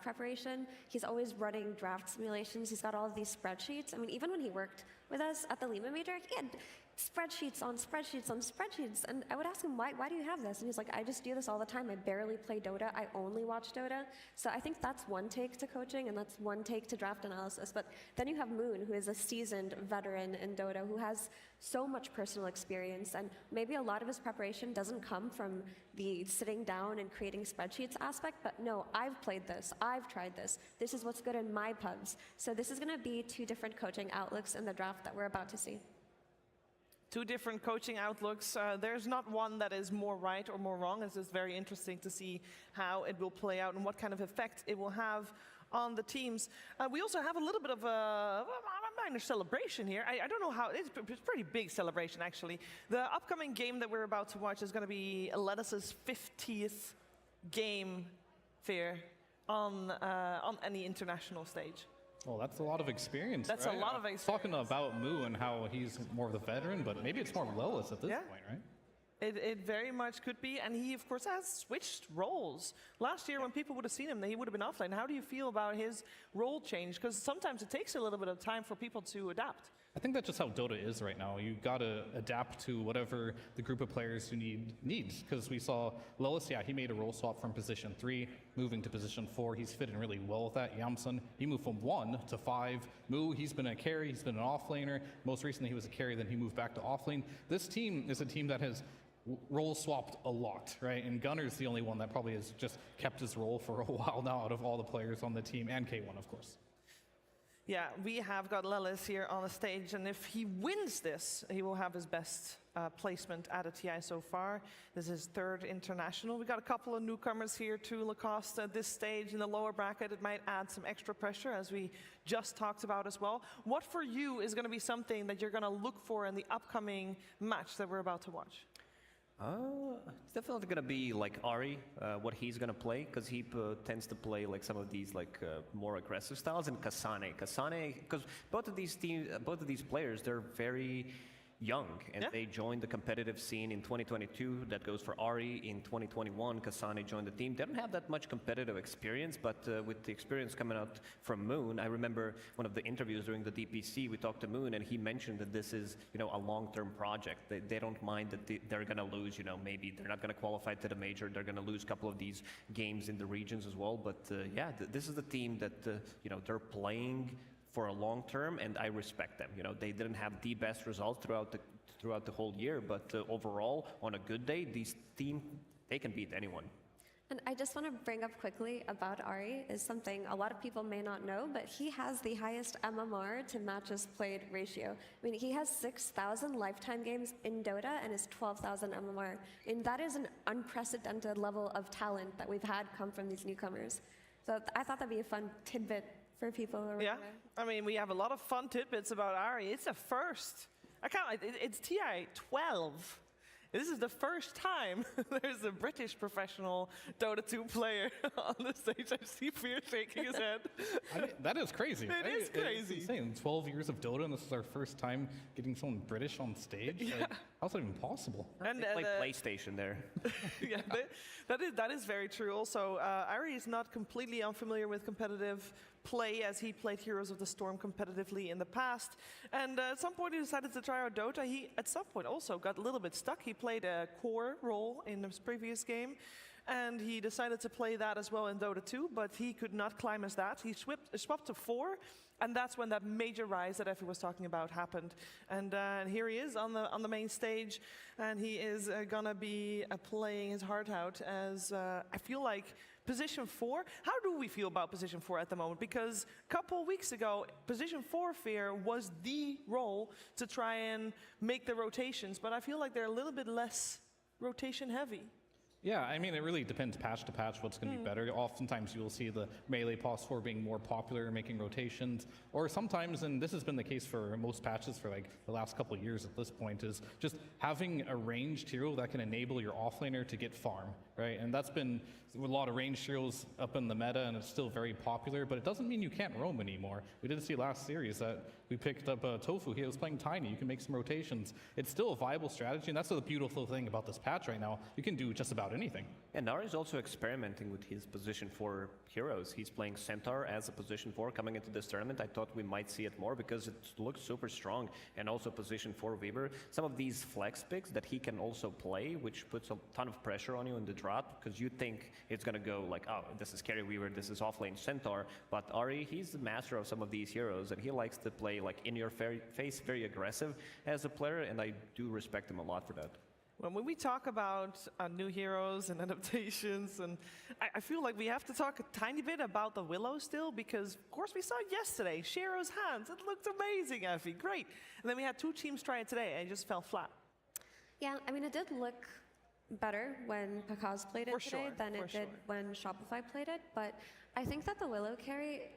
preparation. He's always running draft simulations. He's got all of these spreadsheets. I mean, even when he worked with us at the Lima Major, he had spreadsheets on spreadsheets on spreadsheets. And I would ask him, why do you have this? And he's like, I just do this all the time. I barely play Dota. I only watch Dota. So I think that's one take to coaching, and that's one take to draft analysis. But then you have Moon, who is a seasoned veteran in Dota, who has so much personal experience. And maybe a lot of his preparation doesn't come from the sitting down and creating spreadsheets aspect, but no, I've played this. I've tried this. This is what's good in my pubs. So this is going to be two different coaching outlooks in the draft that we're about to see. Two different coaching outlooks. There's not one that is more right or more wrong. It's just very interesting to see how it will play out and what kind of effect it will have on the teams. We also have a little bit of a minor celebration here. I don't know how, it's a pretty big celebration actually. The upcoming game that we're about to watch is going to be Lettuce's 50th game fair on any international stage. Well, that's a lot of experience. That's right? a lot of experience. Talking about Moo and how he's more of the veteran, but maybe it's more Lilith at this point, right? It very much could be, and he, of course, has switched roles. Last year, when people would have seen him, he would have been offline. How do you feel about his role change? Because sometimes it takes a little bit of time for people to adapt. I think that's just how Dota is right now. You got to adapt to whatever the group of players you needs. Because we saw Lois, he made a role swap from position 3, moving to position 4. He's fitting really well with that. Yamsun, he moved from 1 to 5. Moo, he's been a carry, he's been an offlaner. Most recently, he was a carry, then he moved back to offlane. This team is a team that has role swapped a lot, right? And Gunner's the only one that probably has just kept his role for a while now out of all the players on the team, and K1, of course. Yeah, we have got Lelis here on the stage, and if he wins this, he will have his best placement at a TI so far. This is third international. We got a couple of newcomers here to Lacoste at this stage in the lower bracket. It might add some extra pressure, as we just talked about as well. What for you is going to be something that you're going to look for in the upcoming match that we're about to watch? It's definitely going to be like Ari, what he's going to play, because he tends to play like some of these like more aggressive styles, and Kasane, because both of these players, they're very young, and they joined the competitive scene in 2022. That goes for Ari. In 2021, Kasane joined the team. They don't have that much competitive experience, but with the experience coming out from Moon, I remember one of the interviews during the DPC, we talked to Moon, and he mentioned that this is, a long-term project. They don't mind that they're going to lose, maybe they're not going to qualify to the major. They're going to lose a couple of these games in the regions as well. But this is the team that, they're playing for a long term, and I respect them. They didn't have the best results throughout the whole year, but overall, on a good day, these team, they can beat anyone. And I just want to bring up quickly about Ari is something a lot of people may not know, but he has the highest MMR to matches played ratio. I mean, he has 6,000 lifetime games in Dota and is 12,000 MMR. And that is an unprecedented level of talent that we've had come from these newcomers. So I thought that'd be a fun tidbit for people around. Yeah, I mean, we have a lot of fun tidbits about Ari. It's a first. It's TI 12. This is the first time there's a British professional Dota 2 player on the stage. I see Fear shaking his head. That is crazy. It is crazy. It's insane. 12 years of Dota, and this is our first time getting someone British on stage. Yeah. Like, how's that even possible? And they play PlayStation there. Yeah, that is very true. Also, Ari is not completely unfamiliar with competitive play, as he played Heroes of the Storm competitively in the past. And at some point he decided to try out Dota. He, at some point, also got a little bit stuck. He played a core role in his previous game. and he decided to play that as well in Dota 2, but he could not climb as that. He swapped to 4, and that's when that major rise that Effie was talking about happened. And here he is on the main stage, and he is gonna be playing his heart out as I feel like position 4. How do we feel about position 4 at the moment? Because a couple weeks ago, position 4 Fear was the role to try and make the rotations, but I feel like they're a little bit less rotation heavy. Yeah, I mean, it really depends patch to patch what's going to be better. Oftentimes you'll see the melee pos 4 being more popular, making rotations, or sometimes, and this has been the case for most patches for like the last couple of years at this point, is just having a ranged hero that can enable your offlaner to get farm, right? And that's been a lot of ranged heroes up in the meta, and it's still very popular, but it doesn't mean you can't roam anymore. We did see last series that we picked up Tofu. He was playing Tiny. You can make some rotations. It's still a viable strategy, and that's the beautiful thing about this patch right now. You can do just about anything. And Nara is also experimenting with his position 4 heroes. He's playing Centaur as a position 4 coming into this tournament. I thought we might see it more because it looks super strong. And also position 4 Weaver. Some of these flex picks that he can also play, which puts a ton of pressure on you in the drop, because you think it's going to go like, oh, this is carry Weaver, this is offlane Centaur. But Ari, he's the master of some of these heroes, and he likes to play like in your face, very aggressive as a player, and I do respect him a lot for that. Well, when we talk about new heroes and adaptations, and I feel like we have to talk a tiny bit about the Willow still, because of course we saw it yesterday, Shero's hands, it looked amazing, Effie, great. And then we had 2 teams try it today, and it just fell flat. Yeah, I mean, it did look better when Pakaz played it today than it did when Shopify played it, but I think that the Willow carry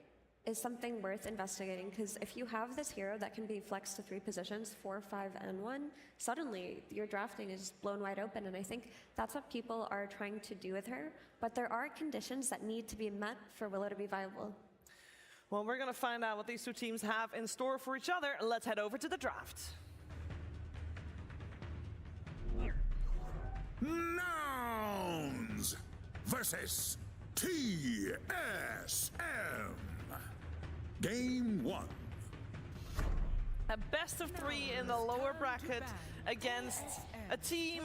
is something worth investigating, because if you have this hero that can be flexed to 3 positions, 4, 5, and 1, suddenly your drafting is blown wide open, and I think that's what people are trying to do with her, but there are conditions that need to be met for Willow to be viable. Well, we're going to find out what these 2 teams have in store for each other. Let's head over to the draft. Nouns versus TSM. Game 1. A best of 3 in the lower bracket against a team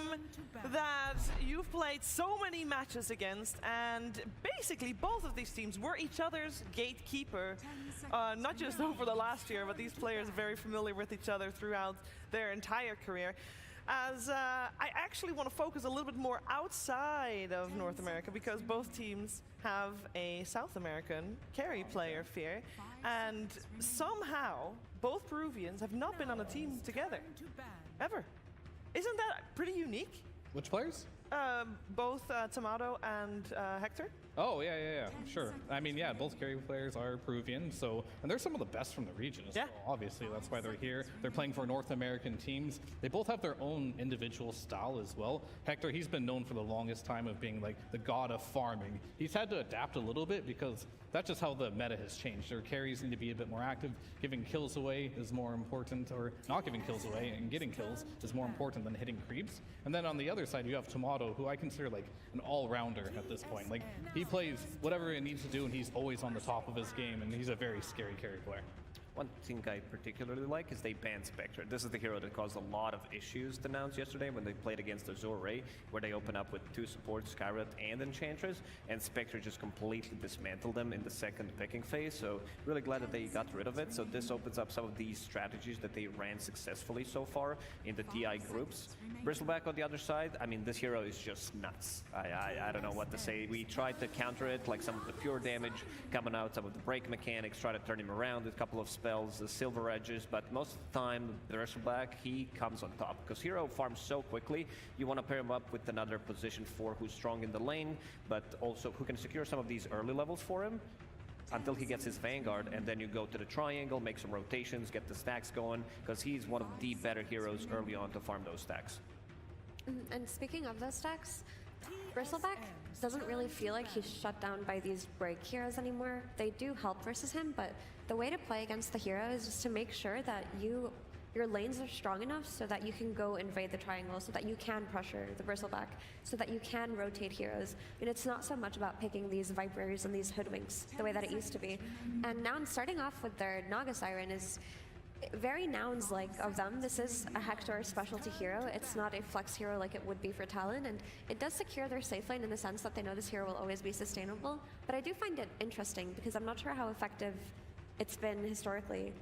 that you've played so many matches against, and basically both of these teams were each other's gatekeeper, not just over the last year, but these players are very familiar with each other throughout their entire career. As I actually want to focus a little bit more outside of North America, because both teams have a South American carry player, Fear, and somehow both Peruvians have not been on a team together, ever. Isn't that pretty unique? Which players? Both Tomato and Hector. Oh, yeah, sure. I mean, yeah, both carry players are Peruvian, so, and they're some of the best from the region as well, obviously. That's why they're here. They're playing for North American teams. They both have their own individual style as well. Hector, he's been known for the longest time of being like the god of farming. He's had to adapt a little bit because that's just how the meta has changed. Their carries need to be a bit more active. Giving kills away is more important, or not giving kills away and getting kills is more important than hitting creeps. And then on the other side, you have Tomato, who I consider like an all-rounder at this point. Like, he plays whatever it needs to do, and he's always on the top of his game, and he's a very scary carry player. One thing I particularly like is they banned Spectre. This is the hero that caused a lot of issues to Nouns yesterday when they played against Azure Ray, where they open up with 2 supports, Skyrot and Enchantress, and Spectre just completely dismantled them in the second picking phase, so really glad that they got rid of it. So this opens up some of these strategies that they ran successfully so far in the TI groups. Bristleback on the other side, I mean, this hero is just nuts. I don't know what to say. We tried to counter it, like some of the pure damage coming out, some of the break mechanics, try to turn him around, a couple of spells, the silver edges, but most of the time, the Bristleback, he comes on top, because hero farms so quickly, you want to pair him up with another position 4 who's strong in the lane, but also who can secure some of these early levels for him until he gets his Vanguard, and then you go to the triangle, make some rotations, get the stacks going, because he's one of the better heroes early on to farm those stacks. And speaking of those stacks, Bristleback doesn't really feel like he's shut down by these break heroes anymore. They do help versus him, but the way to play against the hero is just to make sure that your lanes are strong enough so that you can go invade the triangle, so that you can pressure the Bristleback, so that you can rotate heroes. And it's not so much about picking these Vipers and these Hoodwinks the way that it used to be. And now starting off with their Naga Siren is very nouns-like of them. This is a Hector specialty hero. It's not a flex hero like it would be for Talon, and it does secure their safe lane in the sense that they know this hero will always be sustainable. But I do find it interesting because I'm not sure how effective it's been historically.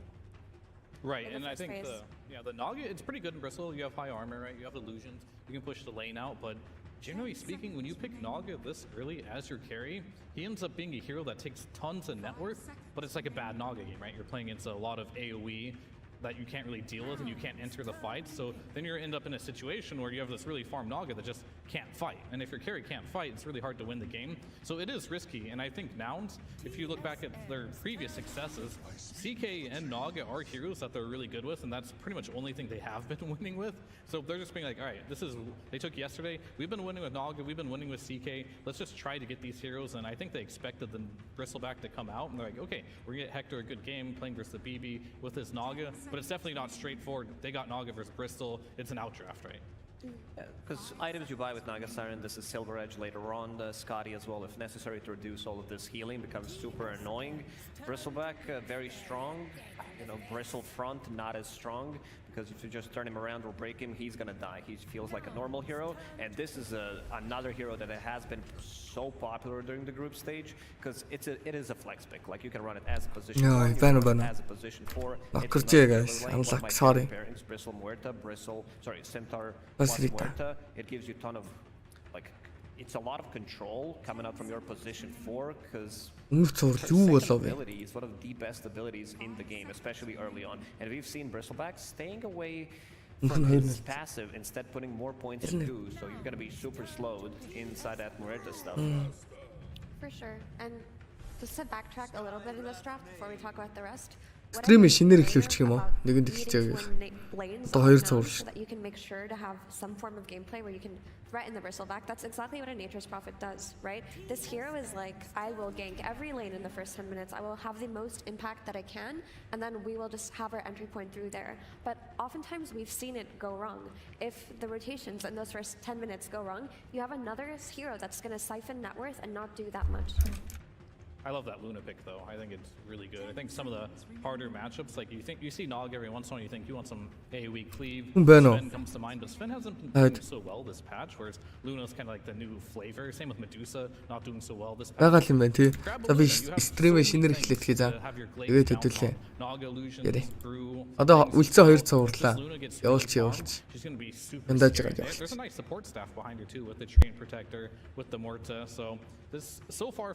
Right, and I think the Naga, it's pretty good in Bristle. You have high armor, right? You have illusions. You can push the lane out, but generally speaking, when you pick Naga this early as your carry, he ends up being a hero that takes tons of net worth, but it's like a bad Naga game, right? You're playing against a lot of AoE that you can't really deal with and you can't enter the fight. So then you end up in a situation where you have this really farm Naga that just can't fight. And if your carry can't fight, it's really hard to win the game. So it is risky. And I think Nouns, if you look back at their previous successes, CK and Naga are heroes that they're really good with, and that's pretty much the only thing they have been winning with. So they're just being like, all right, they took yesterday, we've been winning with Naga, we've been winning with CK, let's just try to get these heroes. And I think they expected the Bristleback to come out, and they're like, okay, we're gonna get Hector a good game playing versus the BB with his Naga, but it's definitely not straightforward. They got Naga versus Bristol, it's an outdraft, right? Because items you buy with Naga Siren, this is Silver Edge later on, Scotty as well, if necessary to reduce all of this healing, becomes super annoying. Bristleback, very strong, Bristle front, not as strong, because if you just turn him around or break him, he's gonna die. He feels like a normal hero, and this is another hero that has been so popular during the group stage, because it is a flex pick. Like, you can run it as a position 1, you can run it as a position 4. guys. I'm like, sorry. Bristle Muerta, Centaur plus Muerta. It gives you a ton of, it's a lot of control coming up from your position 4, because ability is one of the best abilities in the game, especially early on. And we've seen Bristleback staying away from his passive, instead putting more points into, so you're going to be super slowed inside that Muerta stuff. For sure. And just to backtrack a little bit in this draft before we talk about the rest. Стриймээ шинээр эхлүүлчих юм уу? Нэгэн эхэлж байгаа. Одоо 2 цаг болж so that you can make sure to have some form of gameplay where you can threaten the Bristleback. That's exactly what a Nature's Prophet does, right? This hero is like, I will gank every lane in the first 10 minutes. I will have the most impact that I can, and then we will just have our entry point through there. But oftentimes we've seen it go wrong. If the rotations in those first 10 minutes go wrong, you have another hero that's going to siphon net worth and not do that much. I love that Luna pick though. I think it's really good. I think some of the harder matchups, like you see Nog every once in a while, you think you want some AoE cleave. Sven comes to mind, but Sven hasn't been doing so well this patch, whereas Luna's kind of like the new flavor. Same with Medusa, not doing so well this patch. Байгаа юм байна тий. За би стримээ шинээр эхлэхээ за. Тэгээд хөдөллээ. Ярэ. Одоо үлцээ 2 цаг урлаа. Явуулч. Эндэж байгаа. There's a nice support staff behind her too with the Train Protector, with the Morta. So this so far